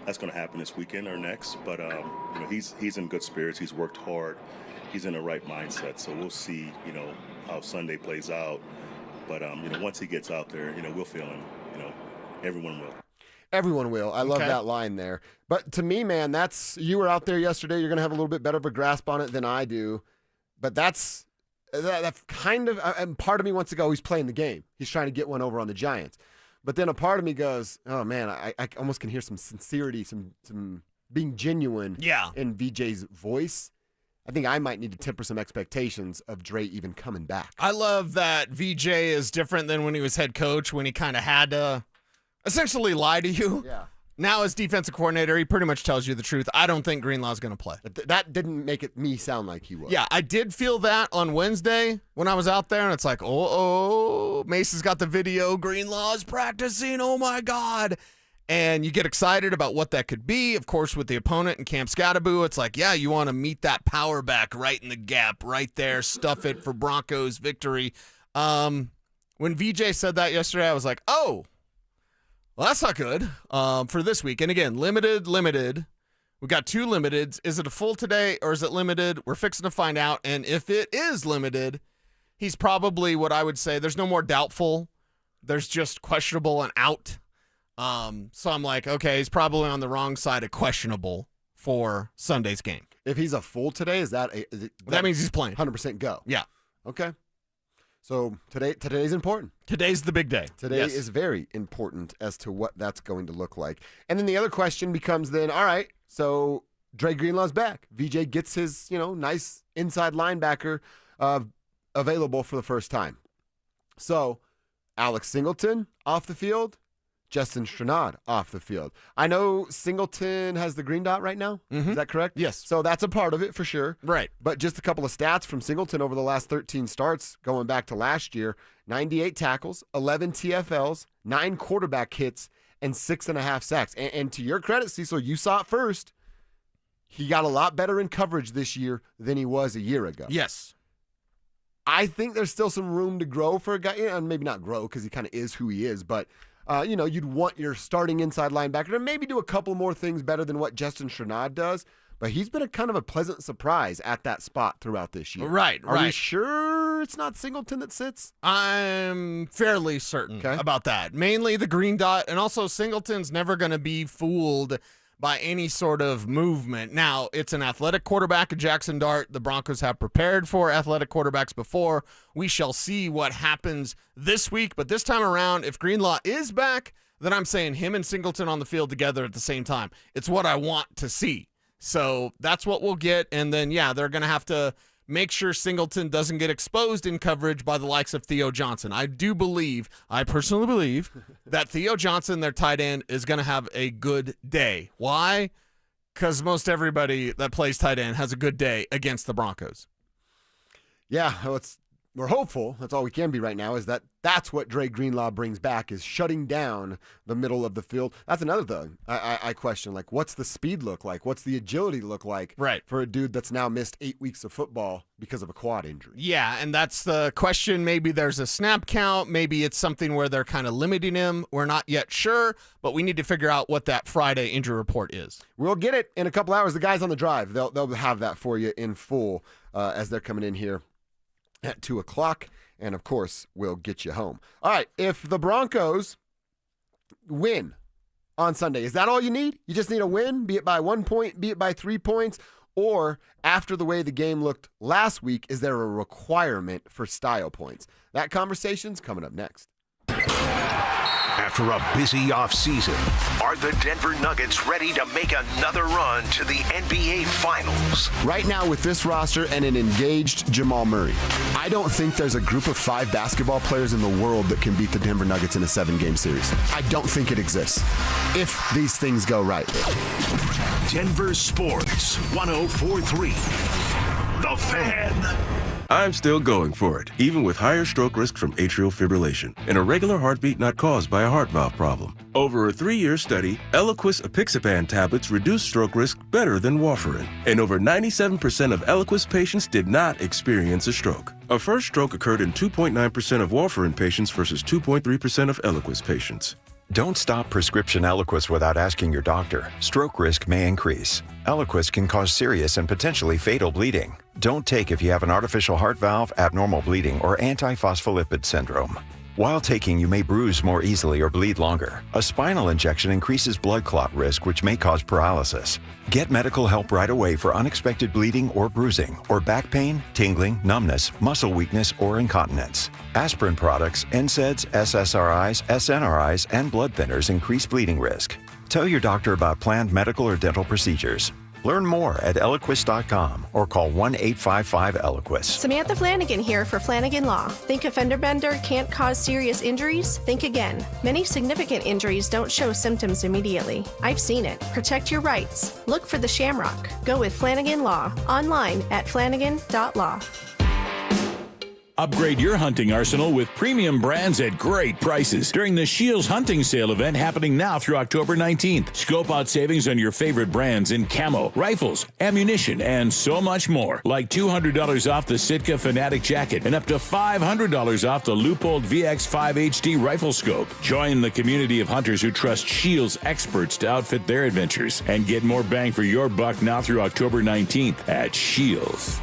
that's going to happen this weekend or next, but he's in good spirits. He's worked hard. He's in the right mindset. So we'll see, how Sunday plays out. But once he gets out there, we'll feel him. Everyone will. Everyone will. I love that line there. But to me, man, you were out there yesterday. You're going to have a little bit better of a grasp on it than I do. But that's kind of, and part of me wants to go, he's playing the game. He's trying to get one over on the Giants. But then a part of me goes, oh, man, I almost can hear some sincerity, some being genuine in VJ's voice. I think I might need to temper some expectations of Dre even coming back. I love that VJ is different than when he was head coach, when he kind of had to essentially lie to you. Yeah. Now as defensive coordinator, he pretty much tells you the truth. I don't think Greenlaw's going to play. That didn't make me sound like he was. Yeah, I did feel that on Wednesday when I was out there, and it's like, Mason's got the video. Greenlaw's practicing. Oh, my God. And you get excited about what that could be. Of course, with the opponent and Cam Scatterbo, it's like, yeah, you want to meet that power back right in the gap, right there, stuff it for Broncos victory. When VJ said that yesterday, I was like, oh, well, that's not good for this week. And again, limited. We've got 2 limiteds. Is it a full today or is it limited? We're fixing to find out. And if it is limited, he's probably what I would say. There's no more doubtful. There's just questionable and out. So I'm like, okay, he's probably on the wrong side of questionable for Sunday's game. If he's a full today, that means he's playing. 100% go. Yeah. Okay. So today's important. Today's the big day. Today is very important as to what that's going to look like. And then the other question becomes then, all right, so Dre Greenlaw's back. VJ gets his, nice inside linebacker available for the first time. So Alex Singleton off the field, Justin Stranad off the field. I know Singleton has the green dot right now. Mm-hmm. Is that correct? Yes. So that's a part of it for sure. Right. But just a couple of stats from Singleton over the last 13 starts going back to last year. 98 tackles, 11 TFLs, 9 quarterback hits, and 6.5 sacks. And to your credit, Cecil, you saw it first. He got a lot better in coverage this year than he was a year ago. Yes. I think there's still some room to grow for a guy. And maybe not grow because he kind of is who he is, but you'd want your starting inside linebacker to maybe do a couple more things better than what Justin Stranad does. But he's been a kind of a pleasant surprise at that spot throughout this year. Right. Are we sure it's not Singleton that sits? I'm fairly certain about that. Mainly the green dot, and also Singleton's never going to be fooled by any sort of movement. Now, it's an athletic quarterback at Jackson Dart. The Broncos have prepared for athletic quarterbacks before. We shall see what happens this week. But this time around, if Greenlaw is back, then I'm saying him and Singleton on the field together at the same time. It's what I want to see. So that's what we'll get. And then, yeah, they're going to have to make sure Singleton doesn't get exposed in coverage by the likes of Theo Johnson. I personally believe, that Theo Johnson, their tight end, is going to have a good day. Why? Because most everybody that plays tight end has a good day against the Broncos. Yeah, we're hopeful. That's all we can be right now, is that's what Dre Greenlaw brings back, is shutting down the middle of the field. That's another thing I question. Like, what's the speed look like? What's the agility look like for a dude that's now missed 8 weeks of football because of a quad injury? Yeah, and that's the question. Maybe there's a snap count. Maybe it's something where they're kind of limiting him. We're not yet sure, but we need to figure out what that Friday injury report is. We'll get it in a couple hours. The guys on the drive, they'll have that for you in full as they're coming in here at 2 o'clock, and of course, we'll get you home. All right, if the Broncos win on Sunday, is that all you need? You just need a win, be it by 1 point, be it by 3 points, or after the way the game looked last week, is there a requirement for style points? That conversation's coming up next. After a busy offseason, are the Denver Nuggets ready to make another run to the NBA Finals? Right now, with this roster and an engaged Jamal Murray, I don't think there's a group of 5 basketball players in the world that can beat the Denver Nuggets in a 7-game series. I don't think it exists, if these things go right. Denver Sports 104.3. The Fan. I'm still going for it, even with higher stroke risk from atrial fibrillation, an irregular heartbeat not caused by a heart valve problem. Over a 3-year study, Eliquis apixaban tablets reduce stroke risk better than warfarin, and over 97% of Eliquis patients did not experience a stroke. A first stroke occurred in 2.9% of warfarin patients versus 2.3% of Eliquis patients. Don't stop prescription Eliquis without asking your doctor. Stroke risk may increase. Eliquis can cause serious and potentially fatal bleeding. Don't take if you have an artificial heart valve, abnormal bleeding, or antiphospholipid syndrome. While taking, you may bruise more easily or bleed longer. A spinal injection increases blood clot risk, which may cause paralysis. Get medical help right away for unexpected bleeding or bruising, or back pain, tingling, numbness, muscle weakness, or incontinence. Aspirin products, NSAIDs, SSRIs, SNRIs, and blood thinners increase bleeding risk. Tell your doctor about planned medical or dental procedures. Learn more at Eliquis.com or call 1-855-ELIQUIS. Samantha Flanagan here for Flanagan Law. Think a fender bender can't cause serious injuries? Think again. Many significant injuries don't show symptoms immediately. I've seen it. Protect your rights. Look for the Shamrock. Go with Flanagan Law. Online at flanagan.law. Upgrade your hunting arsenal with premium brands at great prices during the Shields Hunting Sale event happening now through October 19th. Scope out savings on your favorite brands in camo, rifles, ammunition, and so much more. Like $200 off the Sitka Fanatic jacket and up to $500 off the Leupold VX5 HD rifle scope. Join the community of hunters who trust Shields experts to outfit their adventures and get more bang for your buck now through October 19th at Shields.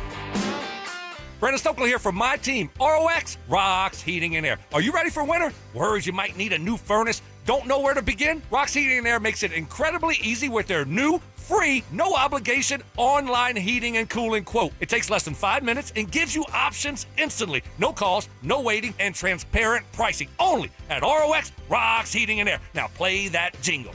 Brandon Stokely here from my team, ROX, Rocks Heating and Air. Are you ready for winter? Worries you might need a new furnace? Don't know where to begin? Rocks Heating and Air makes it incredibly easy with their new, free, no obligation online heating and cooling quote. It takes less than 5 minutes and gives you options instantly. No calls, no waiting, and transparent pricing. Only at ROX, Rocks Heating and Air. Now play that jingle.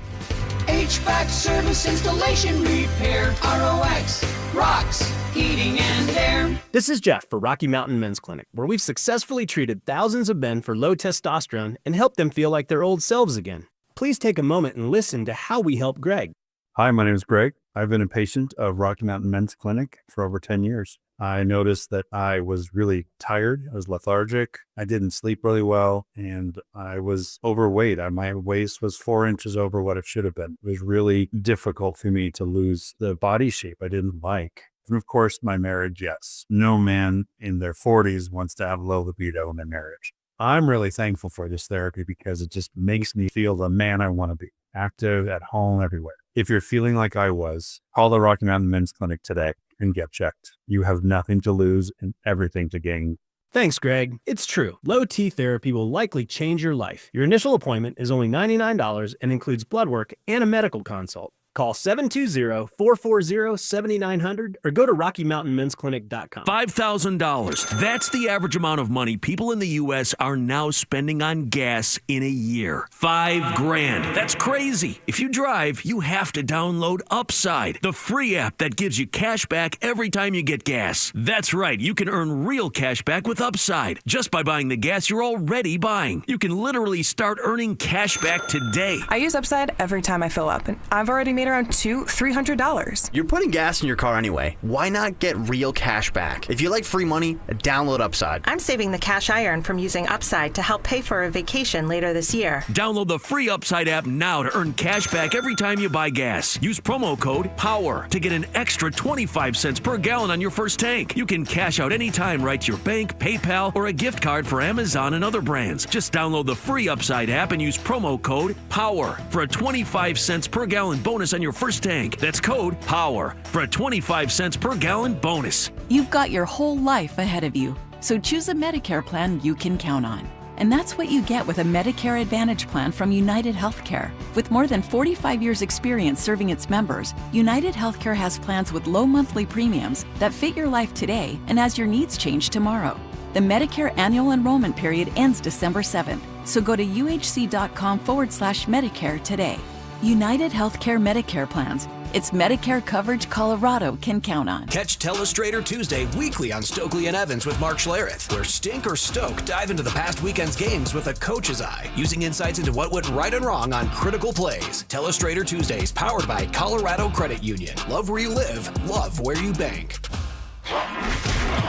HVAC service, installation, repair. ROX, Rocks, Heating and Air. This is Jeff for Rocky Mountain Men's Clinic, where we've successfully treated thousands of men for low testosterone and helped them feel like their old selves again. Please take a moment and listen to how we help Greg. Hi, my name is Greg. I've been a patient of Rocky Mountain Men's Clinic for over 10 years. I noticed that I was really tired. I was lethargic. I didn't sleep really well, and I was overweight. My waist was 4 inches over what it should have been. It was really difficult for me to lose the body shape I didn't like. And of course, my marriage, yes. No man in their 40s wants to have low libido in their marriage. I'm really thankful for this therapy because it just makes me feel the man I want to be, active, at home, everywhere. If you're feeling like I was, call the Rocky Mountain Men's Clinic today and get checked. You have nothing to lose and everything to gain. Thanks, Greg. It's true. Low T therapy will likely change your life. Your initial appointment is only $99 and includes blood work and a medical consult. Call 720-440-7900 or go to RockyMountainMen'sClinic.com. $5,000. That's the average amount of money people in the U.S. are now spending on gas in a year. $5,000. That's crazy. If you drive, you have to download Upside, the free app that gives you cash back every time you get gas. That's right. You can earn real cash back with Upside just by buying the gas you're already buying. You can literally start earning cash back today. I use Upside every time I fill up, and I've already made around $200-$300. You're putting gas in your car anyway. Why not get real cash back? If you like free money, download Upside. I'm saving the cash I earn from using Upside to help pay for a vacation later this year. Download the free Upside app now to earn cash back every time you buy gas. Use promo code POWER to get an extra 25 cents per gallon on your first tank. You can cash out anytime right to your bank, PayPal, or a gift card for Amazon and other brands. Just download the free Upside app and use promo code POWER for a 25 cents per gallon bonus on your first tank. That's code POWER for a 25 cents per gallon bonus. You've got your whole life ahead of you, so choose a Medicare plan you can count on. And that's what you get with a Medicare Advantage plan from United Healthcare. With more than 45 years' experience serving its members, United Healthcare has plans with low monthly premiums that fit your life today and as your needs change tomorrow. The Medicare annual enrollment period ends December 7th, so go to uhc.com/Medicare today. United Healthcare Medicare plans. It's Medicare coverage Colorado can count on. Catch Telestrator Tuesday weekly on Stokely and Evans with Mark Schlereth, where Stink or Stoke dive into the past weekend's games with a coach's eye, using insights into what went right and wrong on critical plays. Telestrator Tuesdays, powered by Colorado Credit Union. Love where you live, love where you bank.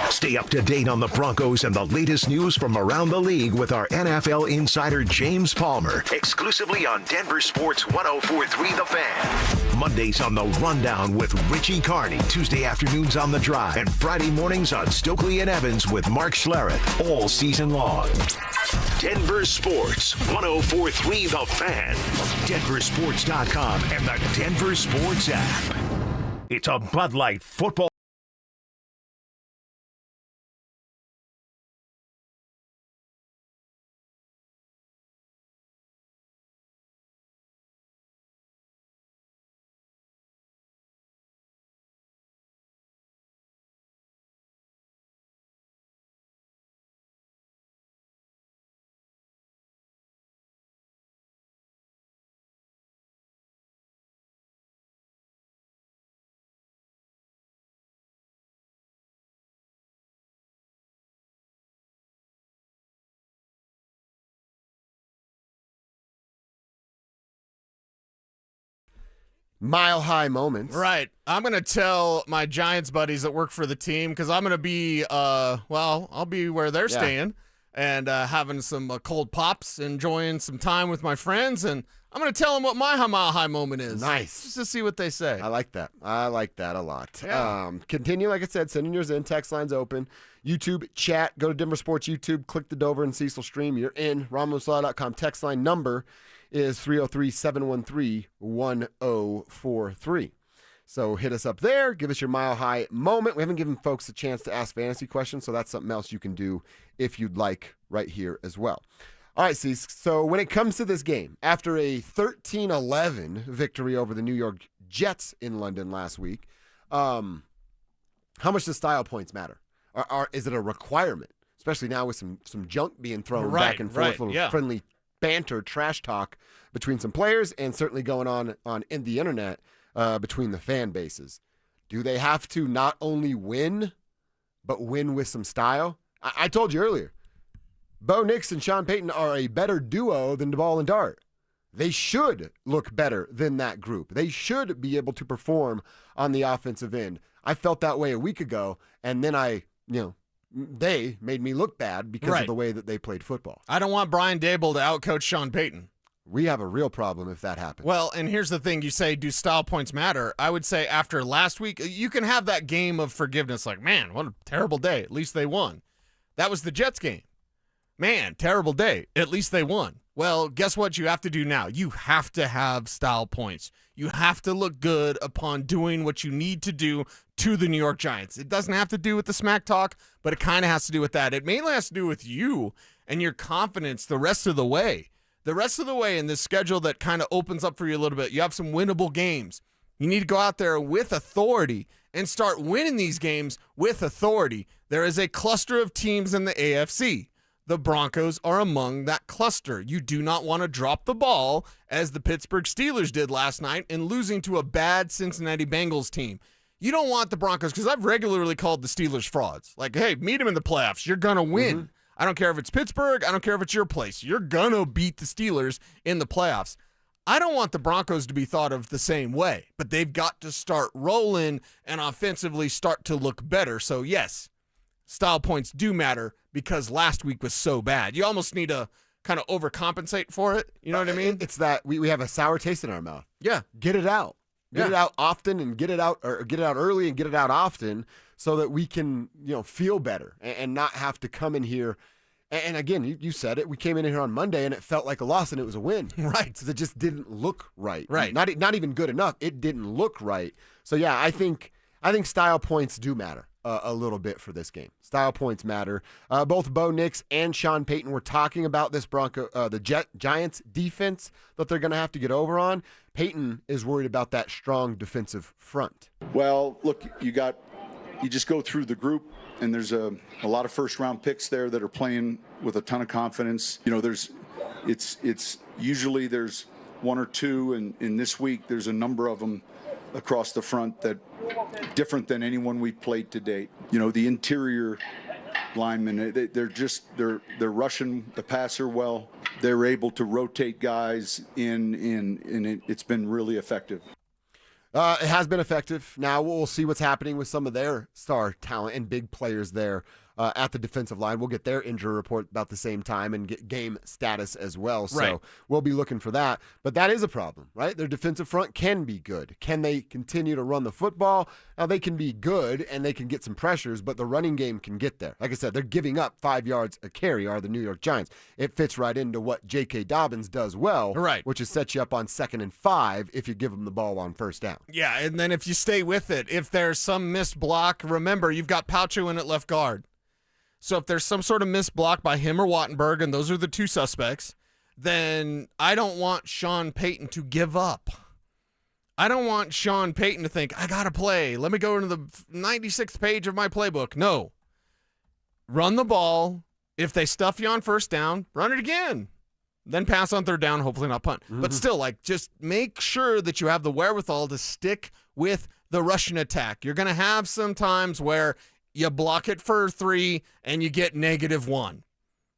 Stay up to date on the Broncos and the latest news from around the league with our NFL insider James Palmer, exclusively on Denver Sports 104.3 The Fan. Mondays on The Rundown with Richie Carney, Tuesday afternoons on The Drive, and Friday mornings on Stokely and Evans with Mark Schlereth, all season long. Denver Sports 104.3 The Fan, DenverSports.com, and the Denver Sports app. It's a Bud Light football. Mile High moments. Right. I'm going to tell my Giants buddies that work for the team because I'm going to be, I'll be where they're staying and having some cold pops, enjoying some time with my friends, and I'm going to tell them what my Mile High moment is. Nice. Just to see what they say. I like that. I like that a lot. Yeah. Continue, like I said, sending yours in. Text lines open. YouTube chat. Go to Denver Sports YouTube. Click the Dover and Cecil stream. You're in. RamoSlaw.com. Text line number is 303-713-1043. So hit us up there. Give us your Mile High moment. We haven't given folks a chance to ask fantasy questions, so that's something else you can do if you'd like right here as well. All right, Cease. So when it comes to this game, after a 13-11 victory over the New York Jets in London last week, how much does style points matter? Is it a requirement, especially now with some junk being thrown back and forth, little friendly banter, trash talk between some players, and certainly going on in the internet between the fan bases? Do they have to not only win, but win with some style? I told you earlier, Bo Nix and Sean Payton are a better duo than DeBall and Dart. They should look better than that group. They should be able to perform on the offensive end. I felt that way a week ago, and then they made me look bad because of the way that they played football. I don't want Brian Daboll to outcoach Sean Payton. We have a real problem if that happens. Well, and here's the thing. You say, do style points matter? I would say after last week, you can have that game of forgiveness like, man, what a terrible day. At least they won. That was the Jets game. Man, terrible day. At least they won. Well, guess what you have to do now? You have to have style points. You have to look good upon doing what you need to do to the New York Giants. It doesn't have to do with the smack talk, but it kind of has to do with that. It mainly has to do with you and your confidence the rest of the way. The rest of the way in this schedule that kind of opens up for you a little bit. You have some winnable games. You need to go out there with authority and start winning these games with authority. There is a cluster of teams in the AFC. The Broncos are among that cluster. You do not want to drop the ball as the Pittsburgh Steelers did last night in losing to a bad Cincinnati Bengals team. You don't want the Broncos, because I've regularly called the Steelers frauds. Like, hey, meet them in the playoffs. You're going to win. I don't care if it's Pittsburgh. I don't care if it's your place. You're going to beat the Steelers in the playoffs. I don't want the Broncos to be thought of the same way, but they've got to start rolling and offensively start to look better. So, yes, style points do matter because last week was so bad. You almost need to kind of overcompensate for it. You know what I mean? It's that we have a sour taste in our mouth. Yeah. Get it out. Get it out often and get it out early and get it out often so that we can, feel better and not have to come in here. And again, you said it. We came in here on Monday and it felt like a loss and it was a win. Right. Because it just didn't look right. Right. Not even good enough. It didn't look right. So, yeah, I think style points do matter a little bit for this game. Style points matter. Both Bo Nix and Sean Payton were talking about this the Giants defense that they're going to have to get over on. Payton is worried about that strong defensive front. Well, look, you just go through the group, and there's a lot of first-round picks there that are playing with a ton of confidence. It's usually there's one or two, and in this week there's a number of them across the front that different than anyone we've played to date. The interior linemen, they're rushing the passer well. They're able to rotate guys and it's been really effective. It has been effective. Now we'll see what's happening with some of their star talent and big players there at the defensive line. We'll get their injury report about the same time and get game status as well. So we'll be looking for that. But that is a problem, right? Their defensive front can be good. Can they continue to run the football? Now, they can be good and they can get some pressures, but the running game can get there. Like I said, they're giving up 5 yards a carry, are the New York Giants. It fits right into what J.K. Dobbins does well, which is set you up on 2nd and 5 if you give them the ball on first down. Yeah, and then if you stay with it, if there's some missed block, remember, you've got Paucho in at left guard. So if there's some sort of missed block by him or Wattenberg, and those are the two suspects, then I don't want Sean Payton to give up. I don't want Sean Payton to think, I got to play. Let me go into the 96th page of my playbook. No. Run the ball. If they stuff you on first down, run it again. Then pass on third down, hopefully not punt. But still, just make sure that you have the wherewithal to stick with the rushing attack. You're going to have some times where you block it for 3 and you get -1.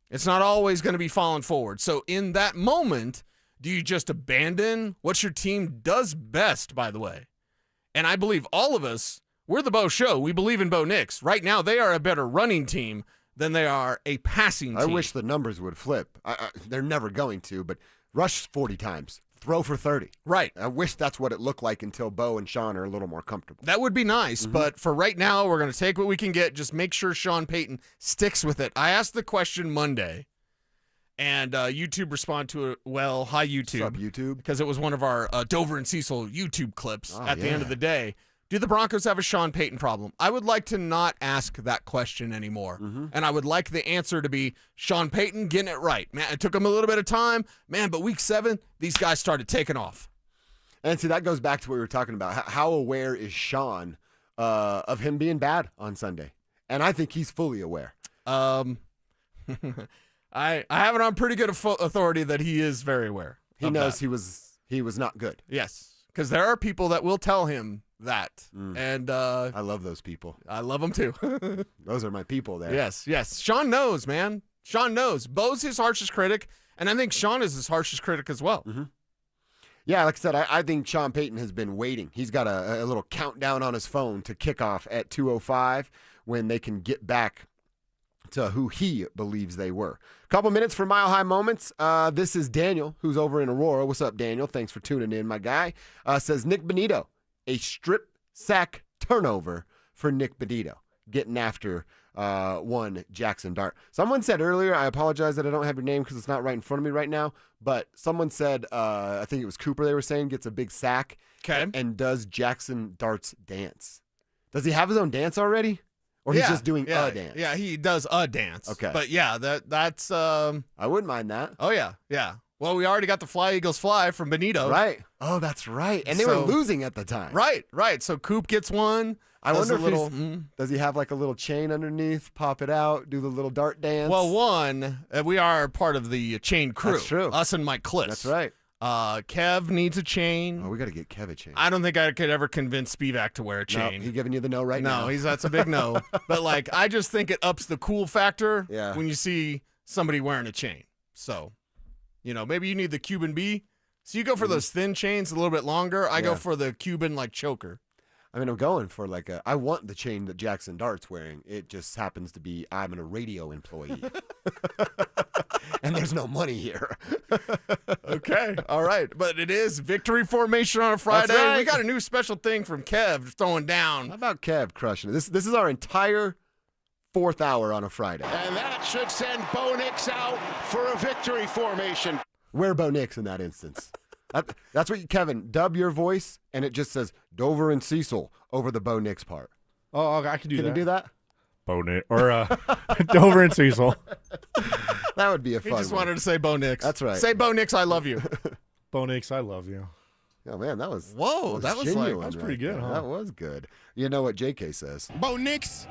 It's not always going to be falling forward. So in that moment, do you just abandon what your team does best, by the way? And I believe all of us, we're the Bo Show. We believe in Bo Nix. Right now, they are a better running team than they are a passing team. I wish the numbers would flip. They're never going to, but rush 40 times. Throw for 30. Right. I wish that's what it looked like until Bo and Sean are a little more comfortable. That would be nice, but for right now, we're going to take what we can get. Just make sure Sean Payton sticks with it. I asked the question Monday, and YouTube responded to it well. Hi, YouTube. What's up, YouTube? Because it was one of our Dover and Cecil YouTube clips at the end of the day. Do the Broncos have a Sean Payton problem? I would like to not ask that question anymore. And I would like the answer to be Sean Payton getting it right. Man, it took him a little bit of time. Man, but week 7, these guys started taking off. And see, that goes back to what we were talking about. How aware is Sean of him being bad on Sunday? And I think he's fully aware. I have it on pretty good authority that he is very aware. He knows he was not good. Yes, because there are people that will tell him that. And I love those people. I love them too. Those are my people there. Yes. Sean knows, man. Sean knows. Bo's his harshest critic, and I think Sean is his harshest critic as well. Yeah, like I said, I think Sean Payton has been waiting. He's got a little countdown on his phone to kickoff at 2:05 when they can get back to who he believes they were. Couple minutes for Mile High Moments. This is Daniel, who's over in Aurora. What's up, Daniel? Thanks for tuning in, my guy. Says Nick Benito, a strip sack turnover for Nick Benito, getting after one Jackson Dart. Someone said earlier, I apologize that I don't have your name because it's not right in front of me right now, but someone said, I think it was Cooper they were saying, gets a big sack and does Jackson Dart's dance. Does he have his own dance already? Or he's just doing a dance? Yeah, he does a dance. Okay. But yeah, that's... I wouldn't mind that. Oh, yeah. Well, we already got the Fly Eagles Fly from Benito. Right. Oh, that's right. And they were losing at the time. Right. So Coop gets one. I wonder if does he have like a little chain underneath, pop it out, do the little dart dance? Well, we are part of the chain crew. That's true. Us and Mike Kliss. That's right. Kev needs a chain. Oh, we got to get Kev a chain. I don't think I could ever convince Spivak to wear a chain. No, he giving you the no right now. No, that's a big no. But like, I just think it ups the cool factor when you see somebody wearing a chain. So, maybe you need the Cuban B. So you go for those thin chains, a little bit longer. I go for the Cuban like choker. I mean, I'm going for I want the chain that Jackson Dart's wearing. It just happens to be I'm a radio employee. And there's no money here. Okay. All right. But it is victory formation on a Friday. That's right. We got a new special thing from Kev throwing down. How about Kev crushing it? This is our entire fourth hour on a Friday. And that should send Bo Nix out for a victory formation. We're Bo Nix in that instance. That's what Kevin, dub your voice, and it just says Dover and Cecil over the Bo Nix part. Oh, I can do that. Can you do that? Bo Nix or Dover and Cecil. That would be a fun He just wanted to say Bo Nix. That's right. Say Bo Nix, I love you. Bo Nix, I love you. Oh, man, that was genuine. That was pretty good, huh? That was good. You know what JK says? Bo Nix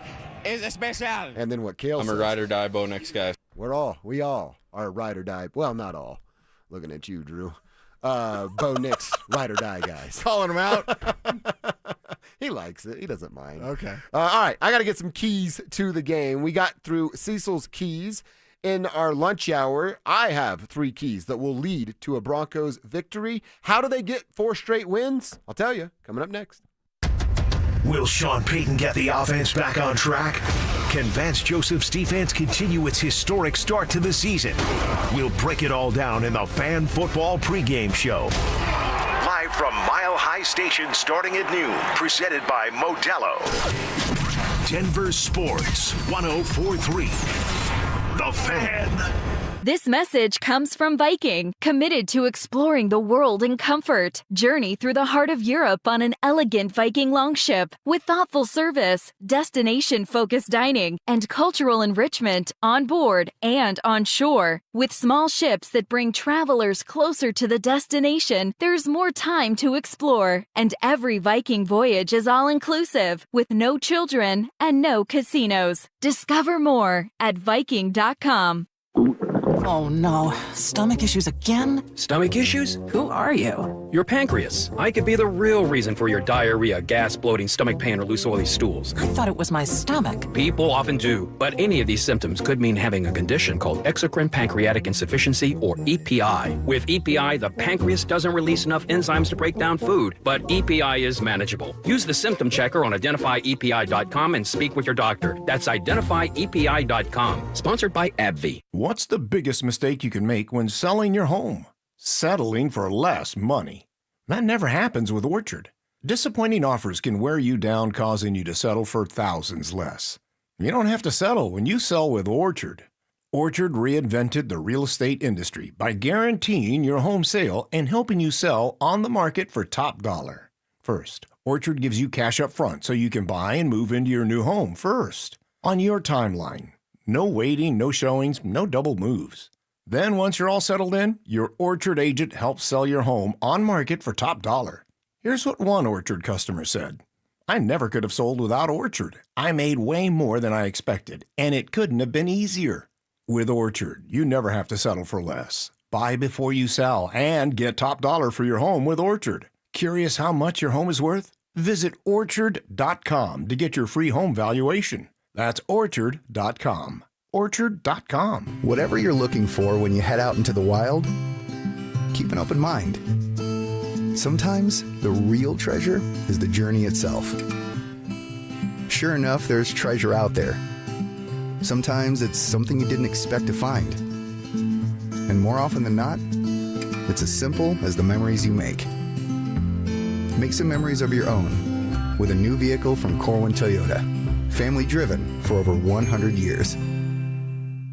is a special. And then what Kale says. I'm a ride or die Bo Nix guy. We all are ride or die. Well, not all. Looking at you, Drew. Bo Nix, ride or die guys. Calling him out. He likes it. He doesn't mind. Okay. All right. I got to get some keys to the game. We got through Cecil's keys in our lunch hour. I have 3 keys that will lead to a Broncos victory. How do they get 4 straight wins? I'll tell you. Coming up next. Will Sean Payton get the offense back on track? Can Vance Joseph's defense continue its historic start to the season? We'll break it all down in the Fan Football pregame show. Live from Mile High Station starting at noon. Presented by Modelo. Denver Sports 104.3. The Fan. This message comes from Viking, committed to exploring the world in comfort. Journey through the heart of Europe on an elegant Viking longship with thoughtful service, destination-focused dining, and cultural enrichment on board and on shore. With small ships that bring travelers closer to the destination, there's more time to explore. And every Viking voyage is all-inclusive, with no children and no casinos. Discover more at Viking.com. Oh no, stomach issues again? Stomach issues? Who are you? Your pancreas. I could be the real reason for your diarrhea, gas, bloating, stomach pain, or loose oily stools. I thought it was my stomach. People often do, but any of these symptoms could mean having a condition called exocrine pancreatic insufficiency, or EPI. With EPI, the pancreas doesn't release enough enzymes to break down food, but EPI is manageable. Use the symptom checker on identifyepi.com and speak with your doctor. That's identifyepi.com. Sponsored by AbbVie. What's the biggest mistake you can make when selling your home? Settling for less money. That never happens with Orchard. Disappointing offers can wear you down, causing you to settle for thousands less. You don't have to settle when you sell with Orchard. Orchard reinvented the real estate industry by guaranteeing your home sale and helping you sell on the market for top dollar. First, Orchard gives you cash up front so you can buy and move into your new home first, on your timeline. No waiting, no showings, no double moves. Then once you're all settled in, your Orchard agent helps sell your home on market for top dollar. Here's what one Orchard customer said. I never could have sold without Orchard. I made way more than I expected, and it couldn't have been easier. With Orchard, you never have to settle for less. Buy before you sell and get top dollar for your home with Orchard. Curious how much your home is worth? Visit Orchard.com to get your free home valuation. That's Orchard.com. Orchard.com. Whatever you're looking for when you head out into the wild, keep an open mind. Sometimes the real treasure is the journey itself. Sure enough, there's treasure out there. Sometimes it's something you didn't expect to find. And more often than not, it's as simple as the memories you make. Make some memories of your own with a new vehicle from Corwin Toyota. Family driven for over 100 years.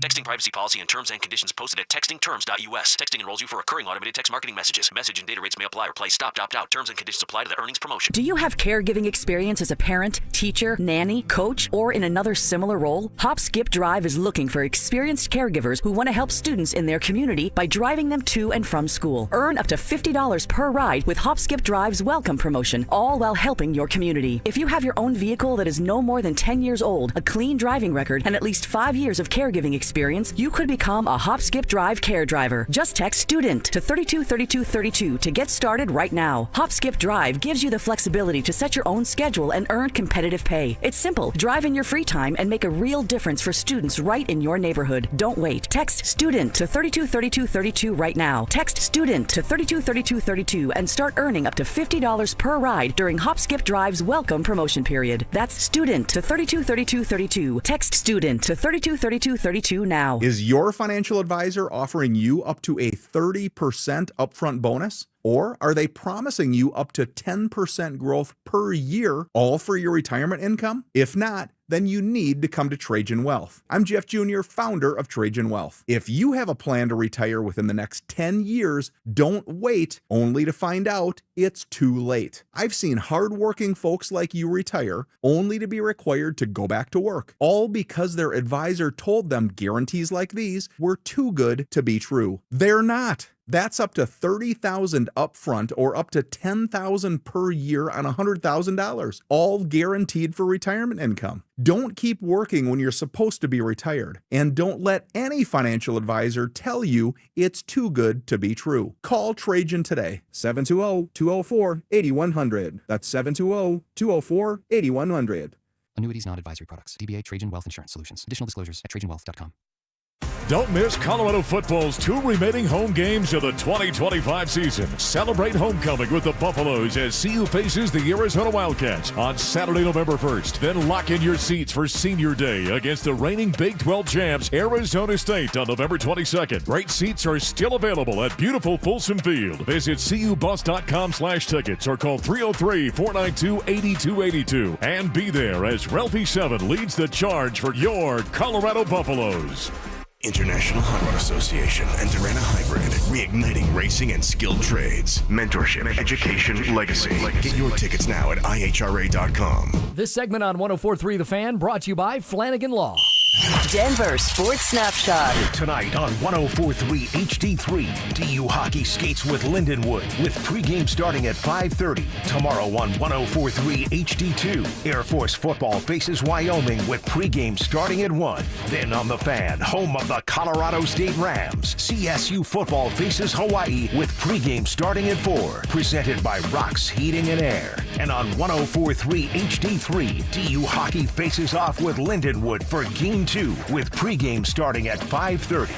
Text Texting privacy policy and terms and conditions posted at textingterms.us. Texting enrolls you for recurring automated text marketing messages. Message and data rates may apply. Replace stop, opt out. Terms and conditions apply to the earnings promotion. Do you have caregiving experience as a parent, teacher, nanny, coach, or in another similar role? Hop Skip Drive is looking for experienced caregivers who want to help students in their community by driving them to and from school. Earn up to $50 per ride with Hop Skip Drive's welcome promotion, all while helping your community. If you have your own vehicle that is no more than 10 years old, a clean driving record, and at least 5 years of caregiving experience, you could become a Hop Skip Drive care driver. Just text STUDENT to 323232 to get started right now. Hop Skip Drive gives you the flexibility to set your own schedule and earn competitive pay. It's simple. Drive in your free time and make a real difference for students right in your neighborhood. Don't wait. Text STUDENT to 323232 right now. Text STUDENT to 323232 and start earning up to $50 per ride during Hop Skip Drive's welcome promotion period. That's STUDENT to 323232. Text STUDENT to 323232 now. Is your financial advisor offering you up to a 30% upfront bonus? Or are they promising you up to 10% growth per year, all for your retirement income? If not, then you need to come to Trajan Wealth. I'm Jeff Jr., founder of Trajan Wealth. If you have a plan to retire within the next 10 years, don't wait only to find out it's too late. I've seen hardworking folks like you retire only to be required to go back to work, all because their advisor told them guarantees like these were too good to be true. They're not. That's up to $30,000 upfront or up to $10,000 per year on $100,000, all guaranteed for retirement income. Don't keep working when you're supposed to be retired, and don't let any financial advisor tell you it's too good to be true. Call Trajan today, 720-204-8100. That's 720-204-8100. Annuities not advisory products. DBA Trajan Wealth Insurance Solutions. Additional disclosures at trajanwealth.com. Don't miss Colorado football's 2 remaining home games of the 2025 season. Celebrate homecoming with the Buffaloes as CU faces the Arizona Wildcats on Saturday, November 1st. Then lock in your seats for Senior Day against the reigning Big 12 champs, Arizona State, on November 22nd. Great seats are still available at beautiful Folsom Field. Visit cubus.com/tickets or call 303-492-8282 and be there as Ralphie 7 leads the charge for your Colorado Buffaloes. International Hot Rod Association and Durana Hybrid, reigniting racing and skilled trades, mentorship, education, legacy. Get your tickets now at ihra.com. This segment on 104.3 The Fan brought to you by Flanagan Law. Denver Sports Snapshot. Tonight on 104.3 HD3, DU Hockey skates with Lindenwood with pregame starting at 5:30. Tomorrow on 104.3 HD2, Air Force football faces Wyoming with pregame starting at 1. Then on The Fan, home of the Colorado State Rams, CSU football faces Hawaii with pregame starting at 4. Presented by Rocks Heating and Air. And on 104.3 HD3, DU Hockey faces off with Lindenwood for Game 2 with pregame starting at 5:30.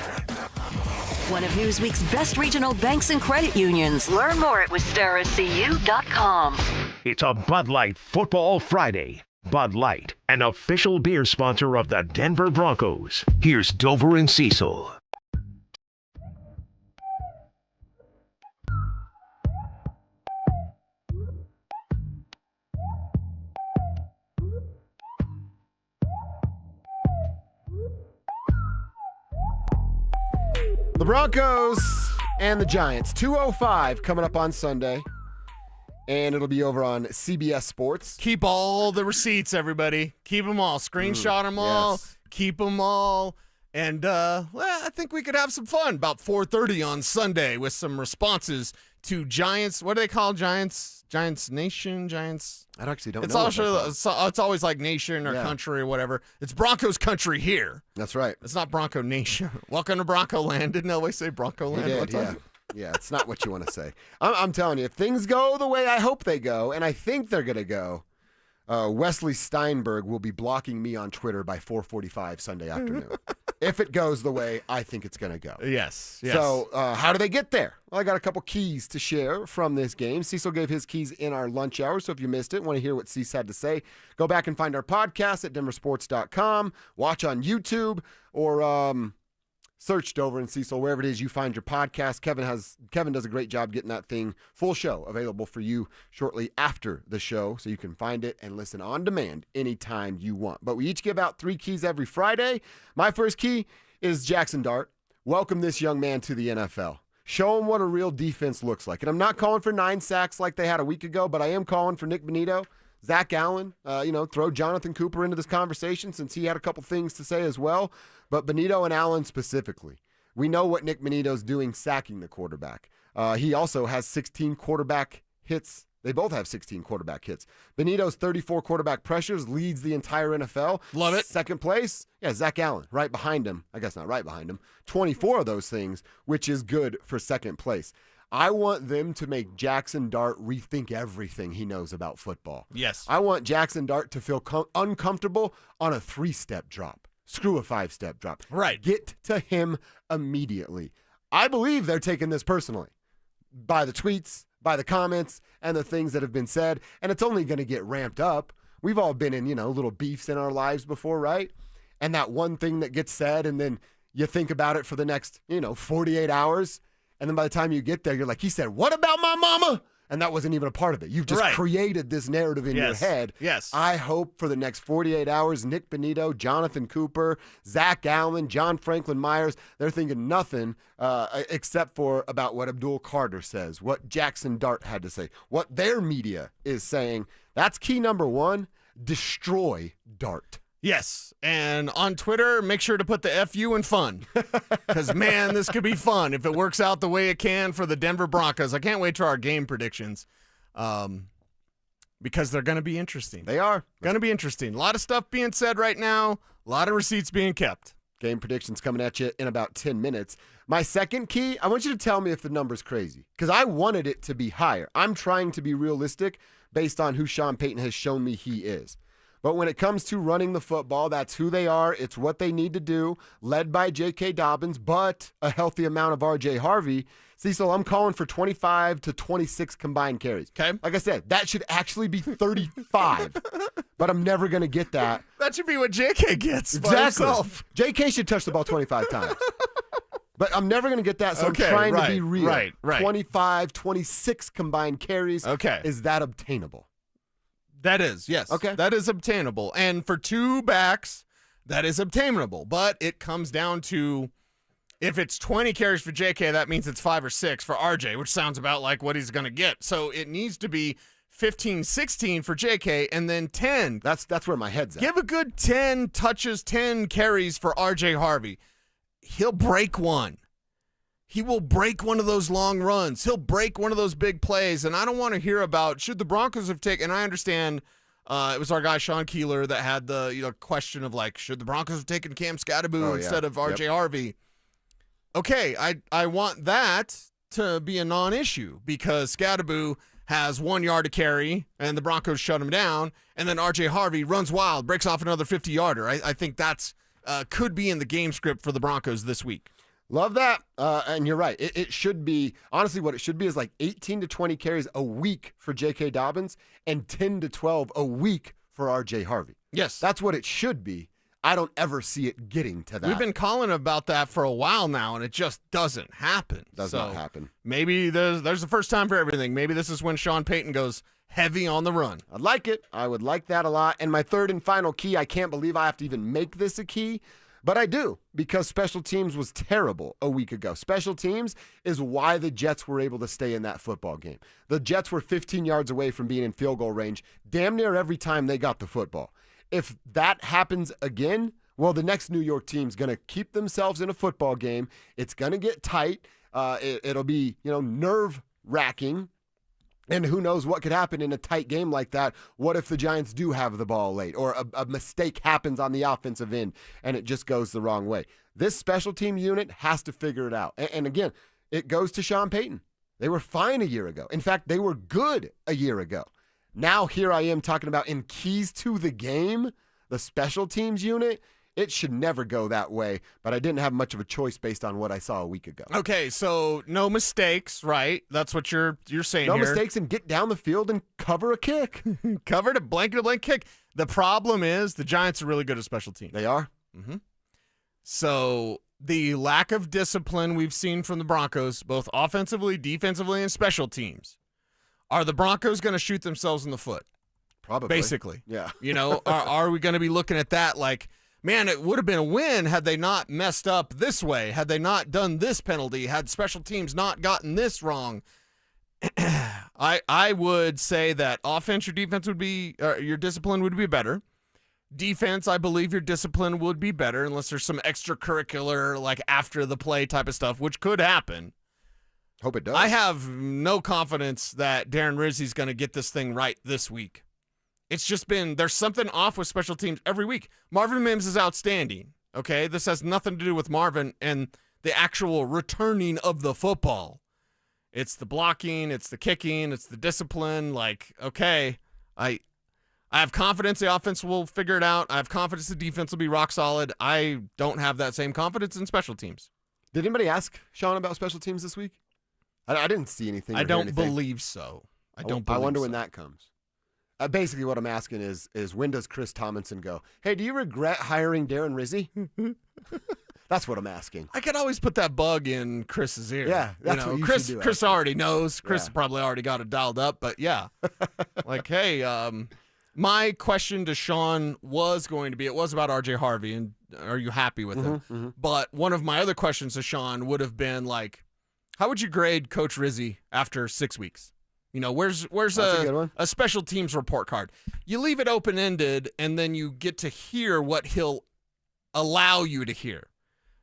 One of Newsweek's best regional banks and credit unions. Learn more at wistaracu.com. It's a Bud Light Football Friday. Bud Light, an official beer sponsor of the Denver Broncos. Here's Dover and Cecil. The Broncos and the Giants, 2:05 coming up on Sunday, and it'll be over on CBS Sports. Keep all the receipts, everybody. Keep them all. Screenshot them all. Yes. Keep them all. And I think we could have some fun about 4:30 on Sunday with some responses to Giants. What do they call Giants? Giants Nation? Giants? I actually don't it's know. It's always like nation or country or whatever. It's Broncos country here. That's right. It's not Bronco Nation. Welcome to Bronco Land. Didn't Elway say Bronco Land? He did, yeah. It's not what you want to say. I'm telling you, if things go the way I hope they go, and I think they're going to go, Wesley Steinberg will be blocking me on Twitter by 4:45 Sunday afternoon. If it goes the way I think it's going to go. Yes. So how do they get there? Well, I got a couple keys to share from this game. Cecil gave his keys in our lunch hour, so if you missed it, want to hear what Cecil had to say, go back and find our podcast at DenverSports.com, watch on YouTube, or search Dover and Cecil wherever it is you find your podcast. Kevin does a great job getting that thing full show available for you shortly after the show, so you can find it and listen on demand anytime you want. But we each give out 3 keys every Friday. My first key is Jackson Dart. Welcome this young man to the NFL. Show him what a real defense looks like. And I'm not calling for 9 sacks like they had a week ago, but I am calling for Nick Bonito, Zach Allen, throw Jonathan Cooper into this conversation since he had a couple things to say as well. But Bonito and Allen specifically. We know what Nick Bonito's doing sacking the quarterback. He also has 16 quarterback hits. They both have 16 quarterback hits. Bonito's 34 quarterback pressures leads the entire NFL. Love it. Second place, Zach Allen, right behind him. I guess not right behind him. 24 of those things, which is good for second place. I want them to make Jackson Dart rethink everything he knows about football. Yes. I want Jackson Dart to feel uncomfortable on a 3-step drop. Screw a 5-step drop. Right. Get to him immediately. I believe they're taking this personally by the tweets, by the comments, and the things that have been said, and it's only going to get ramped up. We've all been in, little beefs in our lives before, right? And that one thing that gets said, and then you think about it for the next, 48 hours, and then by the time you get there, you're like, he said, what about my mama? And that wasn't even a part of it. You've just created this narrative in your head. Yes. I hope for the next 48 hours, Nick Bonito, Jonathan Cooper, Zach Allen, John Franklin Myers, they're thinking nothing except for about what Abdul Carter says, what Jackson Dart had to say, what their media is saying. That's key number 1, destroy Dart. Yes, and on Twitter, make sure to put the FU in fun. Because, man, this could be fun if it works out the way it can for the Denver Broncos. I can't wait to our game predictions because they're going to be interesting. They are. Going to be interesting. A lot of stuff being said right now, a lot of receipts being kept. Game predictions coming at you in about 10 minutes. My second key, I want you to tell me if the number's crazy because I wanted it to be higher. I'm trying to be realistic based on who Sean Payton has shown me he is. But when it comes to running the football, that's who they are. It's what they need to do, led by J.K. Dobbins, but a healthy amount of R.J. Harvey. Cecil, I'm calling for 25 to 26 combined carries. Okay. Like I said, that should actually be 35, but I'm never going to get that. That should be what J.K. gets by himself. J.K. should touch the ball 25 times. But I'm never going to get that, so I'm trying to be real. Right. 25, 26 combined carries. Okay. Is that obtainable? That is, yes. Okay. That is obtainable. And for 2 backs, that is obtainable. But it comes down to if it's 20 carries for JK, that means it's 5 or 6 for RJ, which sounds about like what he's going to get. So it needs to be 15, 16 for JK, and then 10. That's where my head's at. Give a good 10 touches, 10 carries for RJ Harvey. He'll break one. He will break one of those long runs. He'll break one of those big plays. And I don't want to hear about should the Broncos have taken, and I understand it was our guy Sean Keeler that had the question of like, should the Broncos have taken Cam Scatterbo instead of RJ Harvey? Okay, I want that to be a non-issue because Scatterbo has 1 yard to carry and the Broncos shut him down, and then RJ Harvey runs wild, breaks off another 50-yarder. I think that's could be in the game script for the Broncos this week. Love that. And you're right. It should be, honestly, what it should be is like 18 to 20 carries a week for J.K. Dobbins and 10 to 12 a week for R.J. Harvey. Yes. That's what it should be. I don't ever see it getting to that. We've been calling about that for a while now, and it just doesn't happen. Does not happen. Maybe there's the first time for everything. Maybe this is when Sean Payton goes heavy on the run. I'd like it. I would like that a lot. And my third and final key, I can't believe I have to even make this a key, but I do, because special teams was terrible a week ago. Special teams is why the Jets were able to stay in that football game. The Jets were 15 yards away from being in field goal range damn near every time they got the football. If that happens again, well, the next New York team's going to keep themselves in a football game. It's going to get tight. It'll be, nerve-wracking. And who knows what could happen in a tight game like that. What if the Giants do have the ball late or a mistake happens on the offensive end and it just goes the wrong way? This special team unit has to figure it out. And again, it goes to Sean Payton. They were fine a year ago. In fact, they were good a year ago. Now here I am talking about in keys to the game, the special teams unit. It should never go that way, but I didn't have much of a choice based on what I saw a week ago. Okay, so no mistakes, right? That's what you're saying here. No mistakes and get down the field and cover a kick. Cover a blanket kick. The problem is the Giants are really good at special teams. They are. Mm-hmm. So the lack of discipline we've seen from the Broncos, both offensively, defensively, and special teams, are the Broncos going to shoot themselves in the foot? Probably. Basically. Yeah. Are we going to be looking at that like, man, it would have been a win had they not messed up this way, had they not done this penalty, had special teams not gotten this wrong. I would say that offense, your defense would be, your discipline would be better. Defense, I believe your discipline would be better unless there's some extracurricular, like after the play type of stuff, which could happen. Hope it does. I have no confidence that Darren Rizzi's going to get this thing right this week. It's just been, there's something off with special teams every week. Marvin Mims is outstanding, okay? This has nothing to do with Marvin and the actual returning of the football. It's the blocking, it's the kicking, it's the discipline. Like, okay, I have confidence the offense will figure it out. I have confidence the defense will be rock solid. I don't have that same confidence in special teams. Did anybody ask Sean about special teams this week? I didn't see anything. I don't believe so. I wonder when that comes. Basically, what I'm asking is when does Chris Tomlinson go, hey, do you regret hiring Darren Rizzi? That's what I'm asking. I could always put that bug in Chris's ear. Yeah, that's what you Chris, should do. Chris already knows. Chris probably already got it dialed up, but yeah. Like, hey, my question to Sean was going to be, it was about RJ Harvey, and are you happy with him? Mm-hmm. But one of my other questions to Sean would have been like, how would you grade Coach Rizzi after 6 weeks? You know, where's a special teams report card? You leave it open-ended, and then you get to hear what he'll allow you to hear.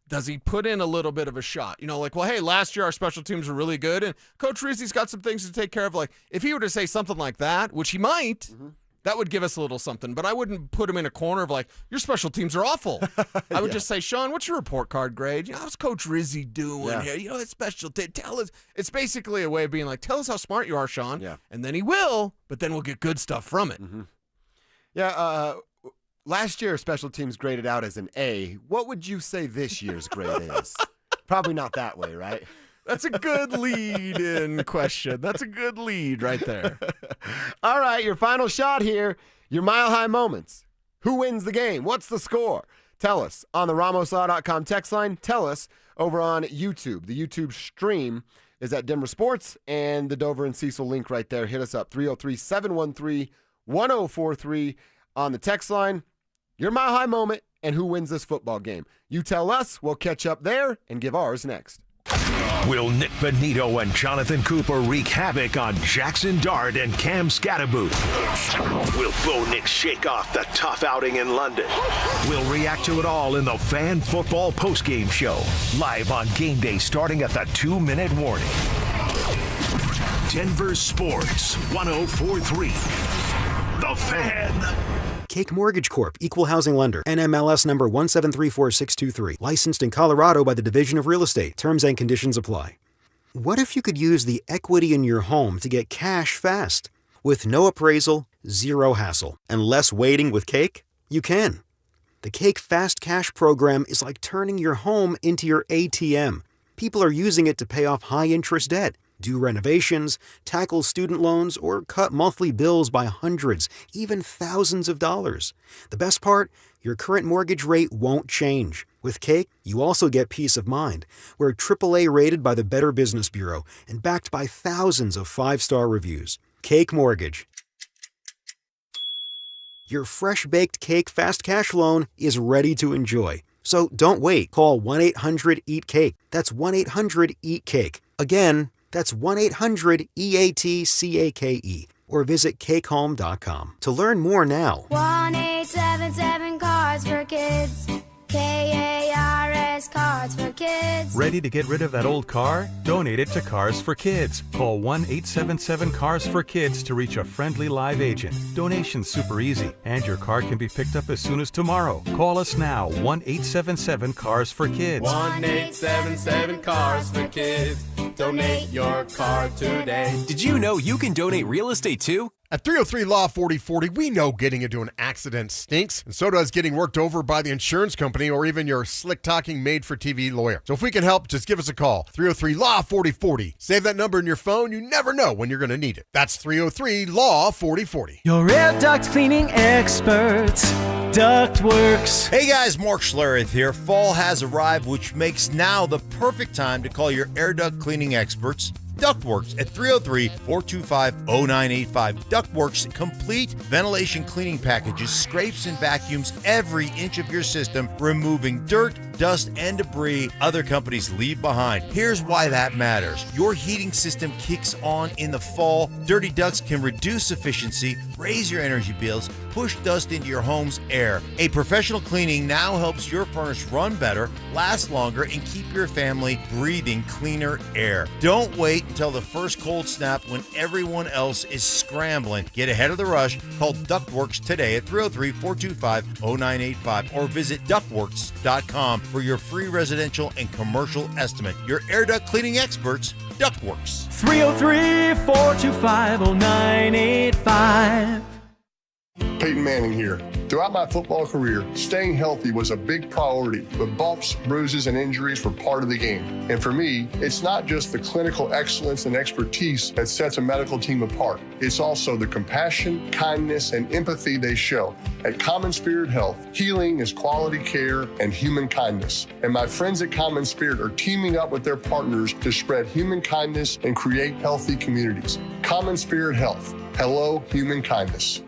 Does he put in a little bit of a shot? You know, like, well, hey, last year our special teams were really good, and Coach Rizzi's got some things to take care of. Like, if he were to say something like that, which he might, that would give us a little something. But I wouldn't put him in a corner of like, your special teams are awful. I would just say, Sean, what's your report card grade? You know, how's Coach Rizzi doing here? You know, it's special. Tell us. It's basically a way of being like, tell us how smart you are, Sean. Yeah. And then he will, but then we'll get good stuff from it. Yeah, last year special teams graded out as an A. What would you say this year's grade is? Probably not that way, right? That's a good lead-in question. That's a good lead right there. All right, your final shot here. Your mile-high moments. Who wins the game? What's the score? Tell us on the RamosLaw.com text line. Tell us over on YouTube. The YouTube stream is at DenverSports, and the Dover and Cecil link right there. Hit us up, 303-713-1043 on the text line. Your mile-high moment and who wins this football game. You tell us. We'll catch up there and give ours next. Will Nick Benito and Jonathan Cooper wreak havoc on Jackson Dart and Cam Scatterboot? Will Bo Nix shake off the tough outing in London? We'll react to it all in the Fan Football Postgame Show, live on game day starting at the 2-minute warning. Denver Sports 104.3. The Fan. Cake Mortgage Corp. Equal Housing Lender. NMLS number 1734623. Licensed in Colorado by the Division of Real Estate. Terms and conditions apply. What if you could use the equity in your home to get cash fast? With no appraisal, zero hassle, and less waiting with Cake? You can. The Cake Fast Cash program is like turning your home into your ATM. People are using it to pay off high-interest debt, do renovations, tackle student loans, or cut monthly bills by hundreds, even thousands of dollars. The best part? Your current mortgage rate won't change. With Cake, you also get peace of mind. We're AAA rated by the Better Business Bureau and backed by thousands of 5-star reviews. Cake Mortgage. Your fresh-baked Cake Fast Cash loan is ready to enjoy. So don't wait. Call 1-800-EAT-CAKE. That's 1-800-EAT-CAKE. Again, that's 1-800-EATCAKE. Or visit cakehome.com. To learn more now. 1-877 Cards for Kids. KARS Cards for Kids. Ready to get rid of that old car? Donate it to Cars for Kids. Call 1-877-CARS-FOR-KIDS to reach a friendly live agent. Donation's super easy, and your car can be picked up as soon as tomorrow. Call us now, 1-877-CARS-FOR-KIDS. 1-877-CARS-FOR-KIDS. Donate your car today. Did you know you can donate real estate too? At 303 Law 4040, we know getting into an accident stinks, and so does getting worked over by the insurance company or even your slick-talking made-for-TV lawyer. So if we can help, just give us a call. 303 Law 4040. Save that number in your phone. You never know when you're going to need it. That's 303 Law 4040. Your air duct cleaning experts, Ductworks. Hey guys, Mark Schlereth here. Fall has arrived, which makes now the perfect time to call your air duct cleaning experts, Ductworks at 303-425-0985. Ductworks complete ventilation cleaning packages, scrapes and vacuums every inch of your system, removing dirt, dust, and debris other companies leave behind. Here's why that matters. Your heating system kicks on in the fall. Dirty ducts can reduce efficiency, raise your energy bills, push dust into your home's air. A professional cleaning now helps your furnace run better, last longer, and keep your family breathing cleaner air. Don't wait until the first cold snap when everyone else is scrambling. Get ahead of the rush. Call Ductworks today at 303-425-0985 or visit ductworks.com for your free residential and commercial estimate. Your air duct cleaning experts, Ductworks. 303-425-0985. Peyton Manning here. Throughout my football career, staying healthy was a big priority, but bumps, bruises, and injuries were part of the game. And for me, it's not just the clinical excellence and expertise that sets a medical team apart. It's also the compassion, kindness, and empathy they show. At Common Spirit Health, healing is quality care and human kindness. And my friends at Common Spirit are teaming up with their partners to spread human kindness and create healthy communities. Common Spirit Health. Hello, human kindness.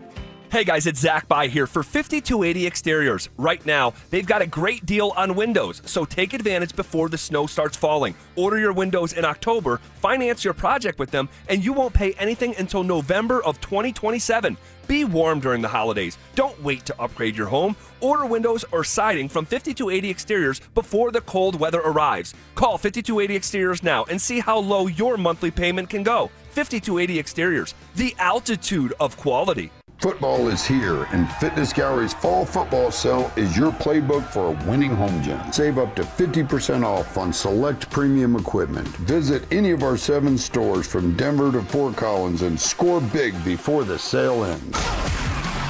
Hey guys, it's Zach By here for 5280 Exteriors. Right now, they've got a great deal on windows, so take advantage before the snow starts falling. Order your windows in October, finance your project with them, and you won't pay anything until November of 2027. Be warm during the holidays. Don't wait to upgrade your home. Order windows or siding from 5280 Exteriors before the cold weather arrives. Call 5280 Exteriors now and see how low your monthly payment can go. 5280 Exteriors, the altitude of quality. Football is here, and Fitness Gallery's fall football sale is your playbook for a winning home gym. Save up to 50% off on select premium equipment. Visit any of our 7 stores from Denver to Fort Collins and score big before the sale ends.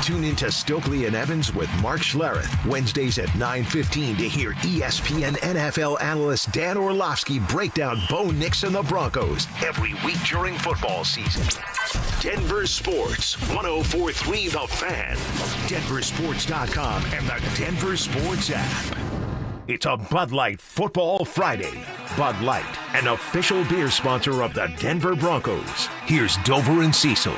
Tune into Stokely and Evans with Mark Schlereth, Wednesdays at 9:15 to hear ESPN NFL analyst Dan Orlovsky break down Bo Nix and the Broncos every week during football season. Denver Sports, 104.3 The Fan, DenverSports.com, and the Denver Sports app. It's a Bud Light Football Friday. Bud Light, an official beer sponsor of the Denver Broncos. Here's Dover and Cecil.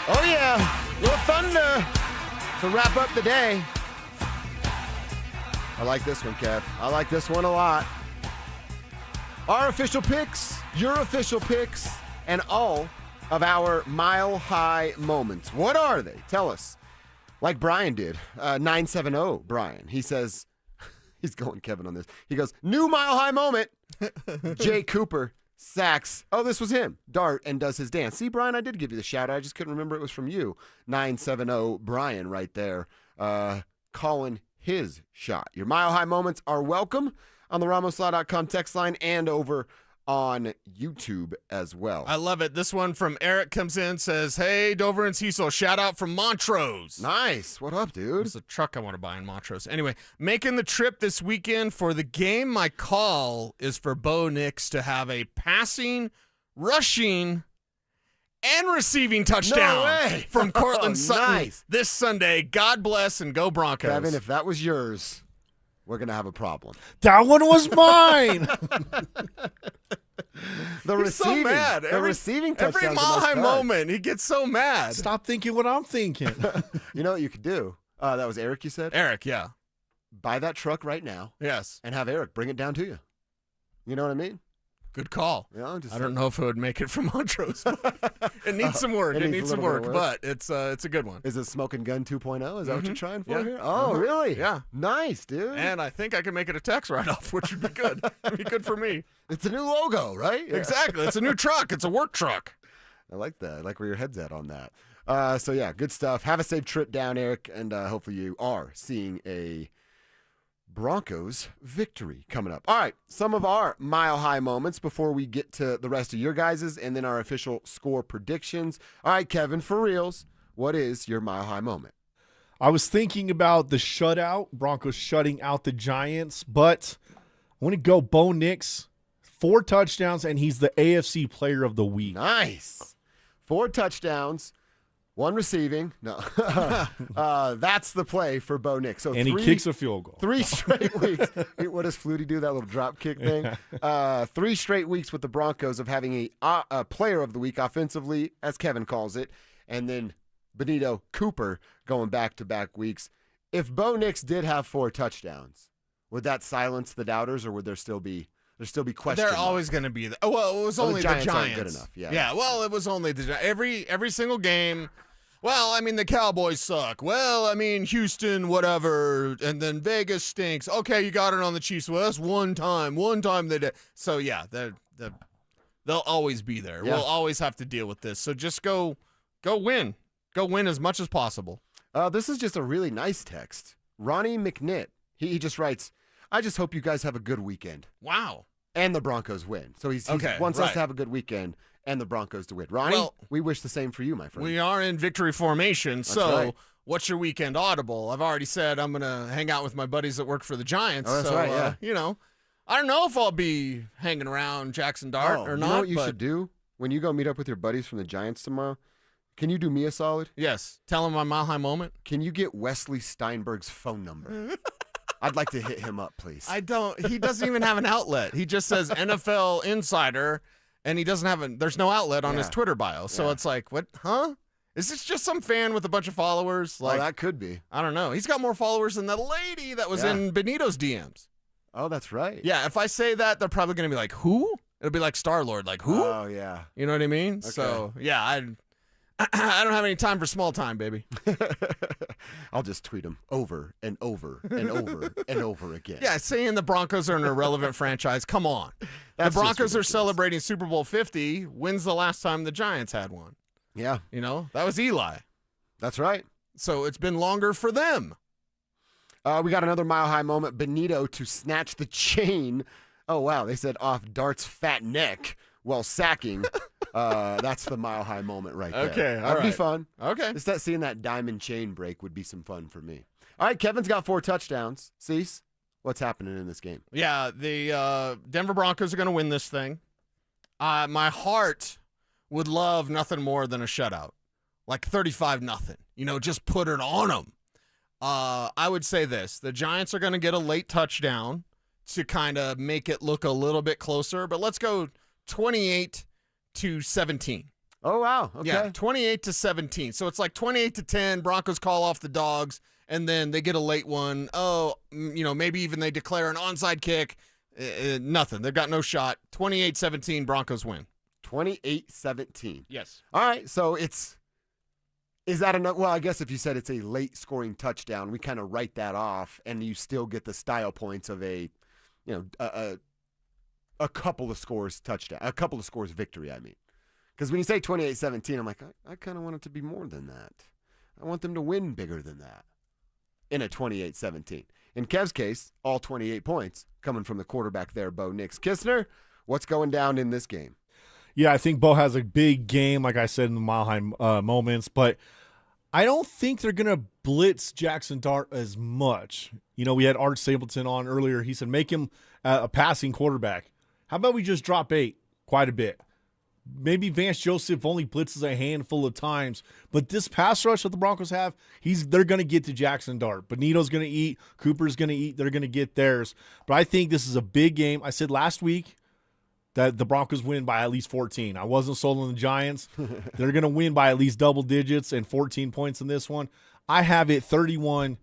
Oh, yeah. A little thunder to wrap up the day. I like this one, Kev. I like this one a lot. Our official picks, your official picks, and all of our mile-high moments. What are they? Tell us. Like Brian did. 970 Brian. He says, he's going Kevin on this. He goes, new mile-high moment. Jay Cooper. Sacks. Oh, this was him. Dart and does his dance. See, Brian, I did give you the shout out. I just couldn't remember it was from you. 970 Brian right there. Calling his shot. Your mile high moments are welcome on the RamosLaw.com text line and over on YouTube as well. I love it. This one from Eric comes in, says, hey, Dover and Cecil, shout out from Montrose. Nice. What up, dude? It's a truck I want to buy in Montrose. Anyway, making the trip this weekend for the game. My call is for Bo Nix to have a passing, rushing, and receiving touchdown from Cortland Sutton this Sunday. God bless and go Broncos. Kevin, if that was yours, we're going to have a problem. That one was mine. He's so mad. Receiving touchdown. Every mile high moment, he gets so mad. Stop thinking what I'm thinking. You know what you could do? That was Eric, you said? Eric, yeah. Buy that truck right now. Yes. And have Eric bring it down to you. You know what I mean? Good call. Yeah, I don't know if it would make it from Montrose. It needs some work. It needs some work, but it's a good one. Is it Smoking Gun 2.0? Is that what you're trying for Yeah. here? Oh, really? Yeah. Nice, dude. And I think I can make it a tax write-off, which would be good. It'd be good for me. It's a new logo, right? Yeah. Exactly. It's a new truck. It's a work truck. I like that. I like where your head's at on that. So, yeah, good stuff. Have a safe trip down, Eric, and hopefully you are seeing a Broncos victory coming up. All right, some of our mile-high moments before we get to the rest of your guys's and then our official score predictions. All right, Kevin, for reals, what is your mile-high moment? I was thinking about the shutout, Broncos shutting out the Giants, but I want to go Bo Nix, 4 touchdowns, and he's the AFC Player of the Week. Nice. 4 touchdowns, 1 receiving. No. That's the play for Bo Nix. So and he kicks a field goal. 3 straight weeks. What does Flutie do, that little drop kick thing? 3 straight weeks with the Broncos of having a player of the week offensively, as Kevin calls it, and then Benito Cooper going back-to-back weeks. If Bo Nix did have 4 touchdowns, would that silence the doubters, or would there still be questions? They're always going to be there. Well, it was only the Giants. Aren't good enough. Yeah. Well, it was only the every single game. Well, I mean, the Cowboys suck. Well, I mean, Houston, whatever, and then Vegas stinks. Okay, you got it on the Chiefs. Well, that's one time they did. So yeah, they'll always be there. Yeah. We'll always have to deal with this. So just go win as much as possible. This is just a really nice text. Ronnie McNitt. He just writes, I just hope you guys have a good weekend. Wow. And the Broncos win. So he wants us to have a good weekend and the Broncos to win. Ronnie, we wish the same for you, my friend. We are in victory formation, That's so right. What's your weekend audible? I've already said I'm going to hang out with my buddies that work for the Giants. Oh, that's right, yeah. I don't know if I'll be hanging around Jackson Dart or not. You know what you should do? When you go meet up with your buddies from the Giants tomorrow, can you do me a solid? Yes. Tell him my Mile High moment. Can you get Wesley Steinberg's phone number? I'd like to hit him up, please. He doesn't even have an outlet. He just says NFL Insider, and he doesn't have there's no outlet on his Twitter bio. So it's like, what, huh? Is this just some fan with a bunch of followers? Like, that could be. I don't know. He's got more followers than the lady that was in Benito's DMs. Oh, that's right. Yeah, if I say that, they're probably going to be like, who? It'll be like Star-Lord, like, who? Oh, yeah. You know what I mean? Okay. So, yeah, I don't have any time for small time, baby. I'll just tweet him over and over and over and over again. Yeah, saying the Broncos are an irrelevant franchise. Come on. That's the Broncos just are ridiculous. celebrating Super Bowl 50. When's the last time the Giants had one? Yeah. That was Eli. That's right. So it's been longer for them. We got another Mile High moment. Benito to snatch the chain. Oh, wow. They said off Dart's fat neck while sacking. That's the Mile High moment right there. Okay, all That'd be right. fun. Okay. Just seeing that diamond chain break would be some fun for me. All right, Kevin's got 4 touchdowns. Cease, what's happening in this game? Yeah, the Denver Broncos are going to win this thing. My heart would love nothing more than a shutout, like 35-0. Just put it on them. I would say this. The Giants are going to get a late touchdown to kind of make it look a little bit closer, but let's go 28-17. Oh, wow. Okay. Yeah, 28-17. So it's like 28-10. Broncos call off the dogs, and then they get a late one. Oh, maybe even they declare an onside kick. Nothing. They've got no shot. 28-17, Broncos win. 28-17. Yes. All right, so is that enough? Well, I guess if you said it's a late scoring touchdown, we kind of write that off, and you still get the style points of a couple of scores touchdown, a couple of scores victory, I mean. Because when you say 28-17, I'm like, I kind of want it to be more than that. I want them to win bigger than that in a 28-17. In Kev's case, all 28 points coming from the quarterback there, Bo Nix. Kistner, what's going down in this game? Yeah, I think Bo has a big game, like I said in the Mile High moments, but I don't think they're going to blitz Jackson Dart as much. We had Art Stapleton on earlier. He said, make him a passing quarterback. How about we just drop 8 quite a bit? Maybe Vance Joseph only blitzes a handful of times, but this pass rush that the Broncos have, they're going to get to Jackson Dart. Benito's going to eat. Cooper's going to eat. They're going to get theirs. But I think this is a big game. I said last week that the Broncos win by at least 14. I wasn't sold on the Giants. They're going to win by at least double digits and 14 points in this one. I have it 31-3.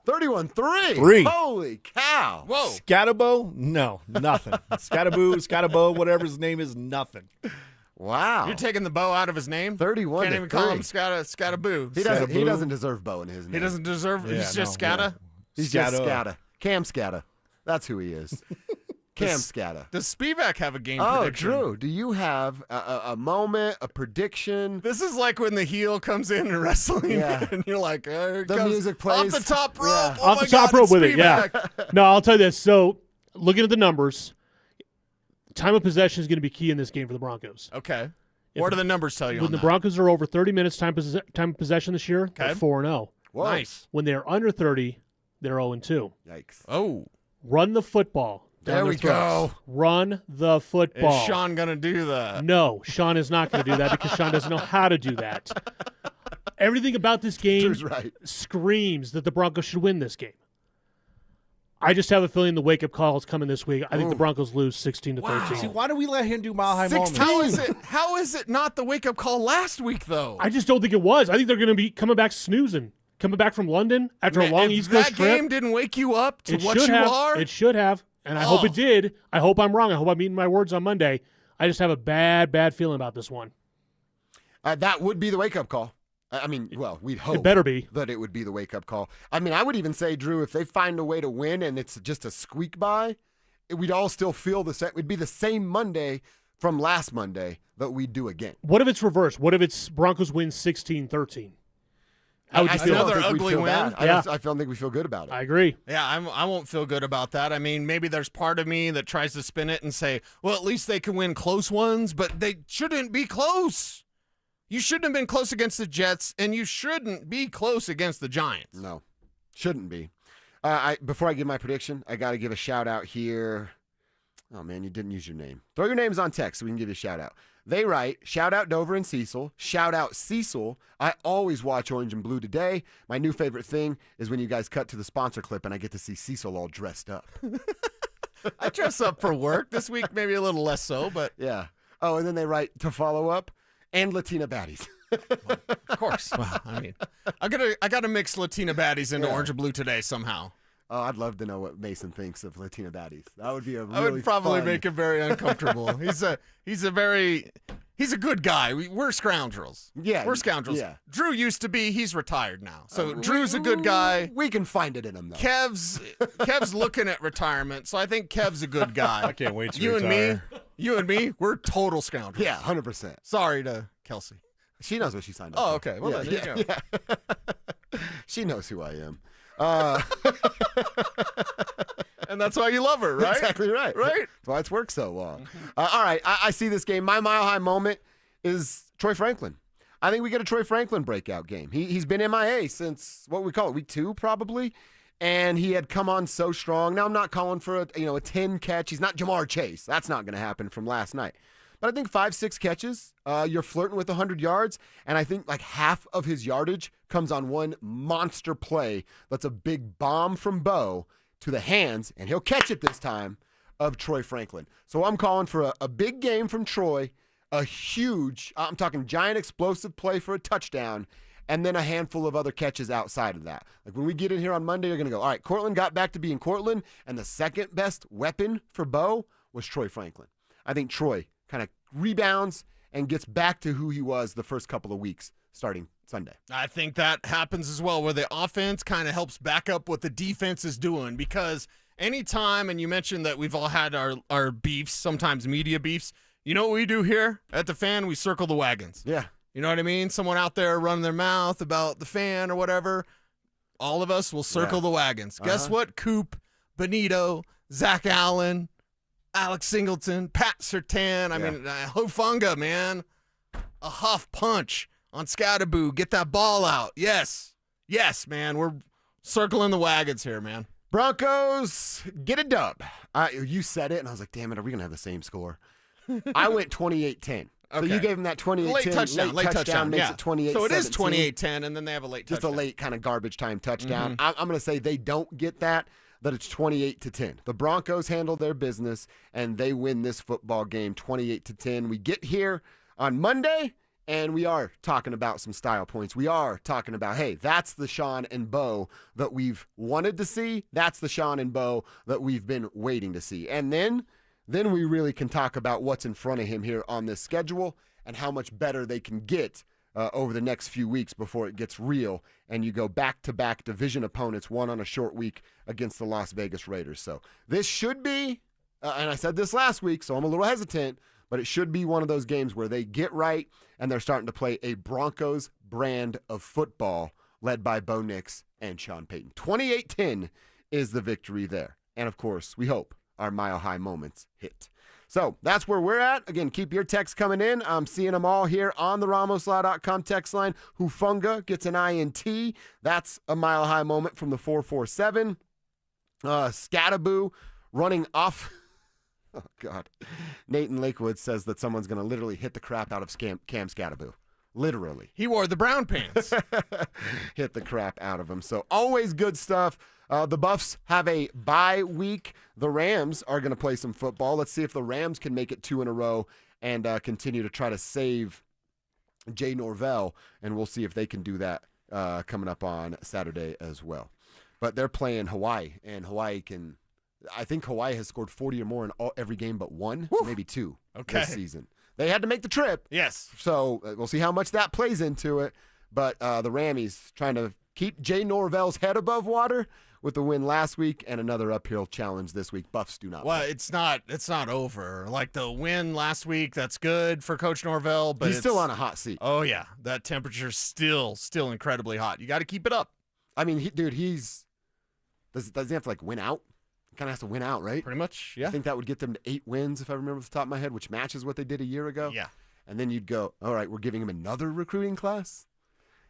31-3? 3. Holy cow. Whoa. Scatabo? No, nothing. Scatabo, whatever his name is, nothing. Wow. You're taking the Bo out of his name? 31 Can't to even call 3. him Scataboo. He doesn't deserve Bo in his name. He doesn't deserve he's just no, Scatta? no. He's just Scatta. Cam Scatta. That's who he is. Cam Scatta. Does Spivak have a game Oh, prediction? Drew, do you have a moment, a prediction? This is like when the heel comes in wrestling, and you're like, The music plays. off the top rope. Yeah. Oh Off my the top God, rope it's with it, yeah. Spivak. No, I'll tell you this. So, looking at the numbers, time of possession is going to be key in this game for the Broncos. Okay. What do the numbers tell you When on the that? Broncos are over 30 minutes time of possession this year, they're 4-0. Whoa. Nice. When they're under 30, they're 0-2. Yikes. Oh. Run the football. down There their we throats. go. Run the football. Is Sean going to do that? No, Sean is not going to do that because Sean doesn't know how to do that. Everything about this game Drew's right. screams that the Broncos should win this game. I just have a feeling the wake-up call is coming this week. I think the Broncos lose 16-13. See, why do we let him do Mile High moments? How is it not the wake-up call last week, though? I just don't think it was. I think they're going to be coming back snoozing. Coming back from London after a long East Coast trip. That game didn't wake you up to what you are? It should have, and I hope it did. I hope I'm wrong. I hope I'm eating my words on Monday. I just have a bad feeling about this one. That would be the wake-up call. I mean, well, we'd hope It better be. that it would be the wake-up call. I mean, I would even say, Drew, if they find a way to win and it's just a squeak by, we'd all still feel the same. It'd be the same Monday from last Monday that we'd do again. What if it's reversed? What if it's Broncos win 16-13? How would you feel? Another ugly win? I don't think we feel good about it. I agree. Yeah, I won't feel good about that. I mean, maybe there's part of me that tries to spin it and say, well, at least they can win close ones, but they shouldn't be close. You shouldn't have been close against the Jets, and you shouldn't be close against the Giants. No, shouldn't be. Before I give my prediction, I got to give a shout-out here. Oh, man, you didn't use your name. Throw your names on text so we can give you a shout-out. They write, shout-out Dover and Cecil. Shout-out Cecil. I always watch Orange and Blue Today. My new favorite thing is when you guys cut to the sponsor clip and I get to see Cecil all dressed up. I dress up for work. This week, maybe a little less so, but... Yeah. Oh, and then they write to follow up, and Latina baddies. Of course. Well, I mean, I gotta mix Latina baddies into Orange and Blue Today somehow. Oh, I'd love to know what Mason thinks of Latina baddies. That would be a really I would probably fun... make him very uncomfortable. He's a good guy. We're scoundrels. Yeah, we're scoundrels. Yeah. Drew used to be. He's retired now. So Drew's a good guy. We can find it in him though. Kev's looking at retirement. So I think Kev's a good guy. I can't wait to retire. You and me, we're total scoundrels. Yeah, 100%. Sorry to Kelsey. She knows what she signed up for. Oh, okay. Well, then, there you go. Yeah. She knows who I am. And that's why you love her, right? Exactly right. Right? That's why it's worked so well. All right, I see this game. My mile high moment is Troy Franklin. I think we get a Troy Franklin breakout game. He's been MIA since, what we call it, week 2 probably, and he had come on so strong. Now I'm not calling for a 10 catch. He's not Jamar Chase. That's not going to happen from last night. But I think 5-6 catches, you're flirting with 100 yards, and I think like half of his yardage comes on one monster play that's a big bomb from Bo to the hands, and he'll catch it this time, of Troy Franklin. So I'm calling for a big game from Troy, a huge, I'm talking giant explosive play for a touchdown, and then a handful of other catches outside of that. Like when we get in here on Monday, you're going to go, all right, Cortland got back to being Cortland, and the second best weapon for Bo was Troy Franklin. I think Troy kind of rebounds and gets back to who he was the first couple of weeks starting Sunday. I think that happens as well, where the offense kind of helps back up what the defense is doing, because anytime, and you mentioned that we've all had our beefs, sometimes media beefs, you know what we do here at the Fan? We circle the wagons. Yeah. You know what I mean? Someone out there running their mouth about the Fan or whatever, all of us will circle the wagons. Guess what? Coop, Benito, Zach Allen, Alex Singleton, Pat Surtain. I mean, Hufanga, man. A huff punch on Scattaboo. Get that ball out. Yes. Yes, man. We're circling the wagons here, man. Broncos get a dub. You said it, and I was like, damn it, are we going to have the same score? I went 28-10. So you gave him that 28-10. Late touchdown. Makes it 28-17. So it is 28-10, and then they have a late touchdown. Just a late kind of garbage time touchdown. I'm going to say they don't get that it's 28-10. The Broncos handle their business, and they win this football game 28-10. We get here on Monday, and we are talking about some style points. We are talking about, hey, that's the Sean and Bo that we've wanted to see. That's the Sean and Bo that we've been waiting to see. And then we really can talk about what's in front of him here on this schedule and how much better they can get over the next few weeks before it gets real and you go back-to-back division opponents, one on a short week against the Las Vegas Raiders. So this should be, and I said this last week, so I'm a little hesitant, but it should be one of those games where they get right and they're starting to play a Broncos brand of football led by Bo Nix and Sean Payton. 28-10 is the victory there. And, of course, we hope our mile-high moments hit. So that's where we're at. Again, keep your texts coming in. I'm seeing them all here on the RamosLaw.com text line. Hufanga gets an INT. That's a mile-high moment from the 447. Scattaboo running off. Oh, God. Nathan Lakewood says that someone's going to literally hit the crap out of Cam Scattaboo. literally. He wore the brown pants. Hit the crap out of him. So always good stuff. The Buffs have a bye week. The Rams are going to play some football. Let's see if the Rams can make it 2 in a row and continue to try to save Jay Norvell, and we'll see if they can do that coming up on Saturday as well. But they're playing Hawaii, and I think Hawaii has scored 40 or more in every game but one, maybe 2 this season. They had to make the trip. Yes. So we'll see how much that plays into it. But the Rammies trying to keep Jay Norvell's head above water with the win last week and another uphill challenge this week. Buffs do not. Well, it's not over. Like the win last week, that's good for Coach Norvell, but he's still on a hot seat. Oh yeah, that temperature's still incredibly hot. You got to keep it up. I mean, does he have to win out? He kind of has to win out, right? Pretty much, yeah. I think that would get them to 8 wins if I remember off the top of my head, which matches what they did a year ago. Yeah. And then you'd go, all right, we're giving him another recruiting class.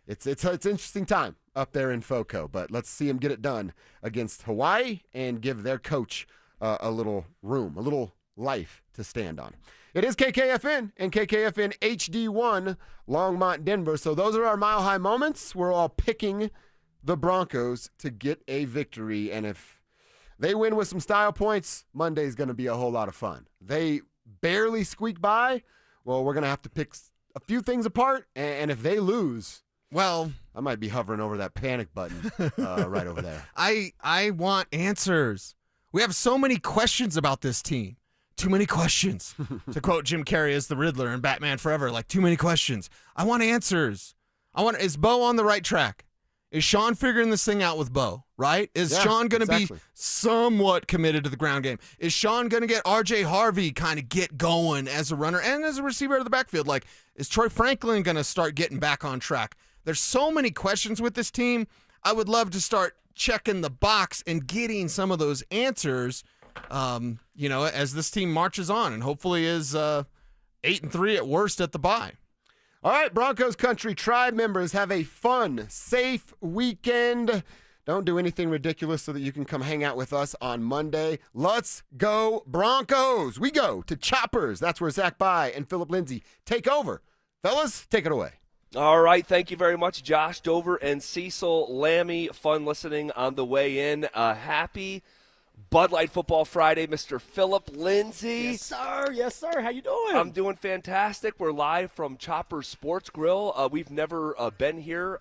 It's an interesting time up there in FOCO, but let's see him get it done against Hawaii and give their coach a little room, a little life to stand on. It is KKFN and KKFN HD1 Longmont, Denver. So those are our Mile High moments. We're all picking the Broncos to get a victory, and if they win with some style points, Monday's going to be a whole lot of fun. They barely squeak by. Well, we're going to have to pick a few things apart, and if they lose, well, I might be hovering over that panic button right over there. I want answers. We have so many questions about this team. Too many questions. To quote Jim Carrey as the Riddler in Batman Forever, too many questions. I want answers. Is Bo on the right track? Is Sean figuring this thing out with Bo, right? Is Sean going to be somewhat committed to the ground game? Is Sean going to get R.J. Harvey kind of get going as a runner and as a receiver of the backfield? Is Troy Franklin going to start getting back on track? There's so many questions with this team. I would love to start checking the box and getting some of those answers, as this team marches on and hopefully is 8-3 at worst at the bye. All right, Broncos Country Tribe members, have a fun, safe weekend. Don't do anything ridiculous so that you can come hang out with us on Monday. Let's go Broncos. We go to Choppers. That's where Zach By and Philip Lindsay take over. Fellas, take it away. All right, thank you very much, Josh Dover and Cecil Lammy. Fun listening on the way in. Happy Bud Light Football Friday, Mr. Philip Lindsay. Yes, sir. How you doing? I'm doing fantastic. We're live from Chopper's Sports Grill. We've never been here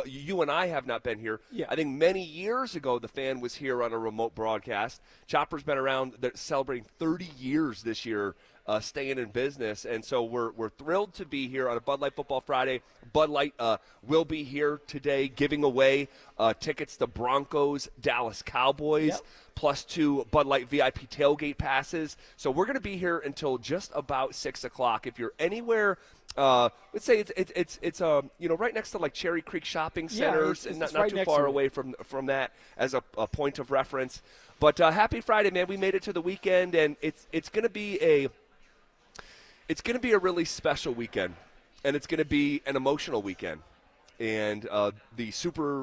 you and I have not been here. Yeah. I think many years ago the fan was here on a remote broadcast. Chopper's been around. They're celebrating 30 years this year. Staying in business, and so we're thrilled to be here on a Bud Light Football Friday. Bud Light will be here today giving away tickets to Broncos, Dallas Cowboys, plus 2 Bud Light VIP tailgate passes. So we're going to be here until just about 6 o'clock. If you're anywhere, let's say it's right next to Cherry Creek Shopping Centers, and not right too far away from that as a point of reference. But happy Friday, man! We made it to the weekend, and it's going to be a really special weekend, and it's going to be an emotional weekend. And the Super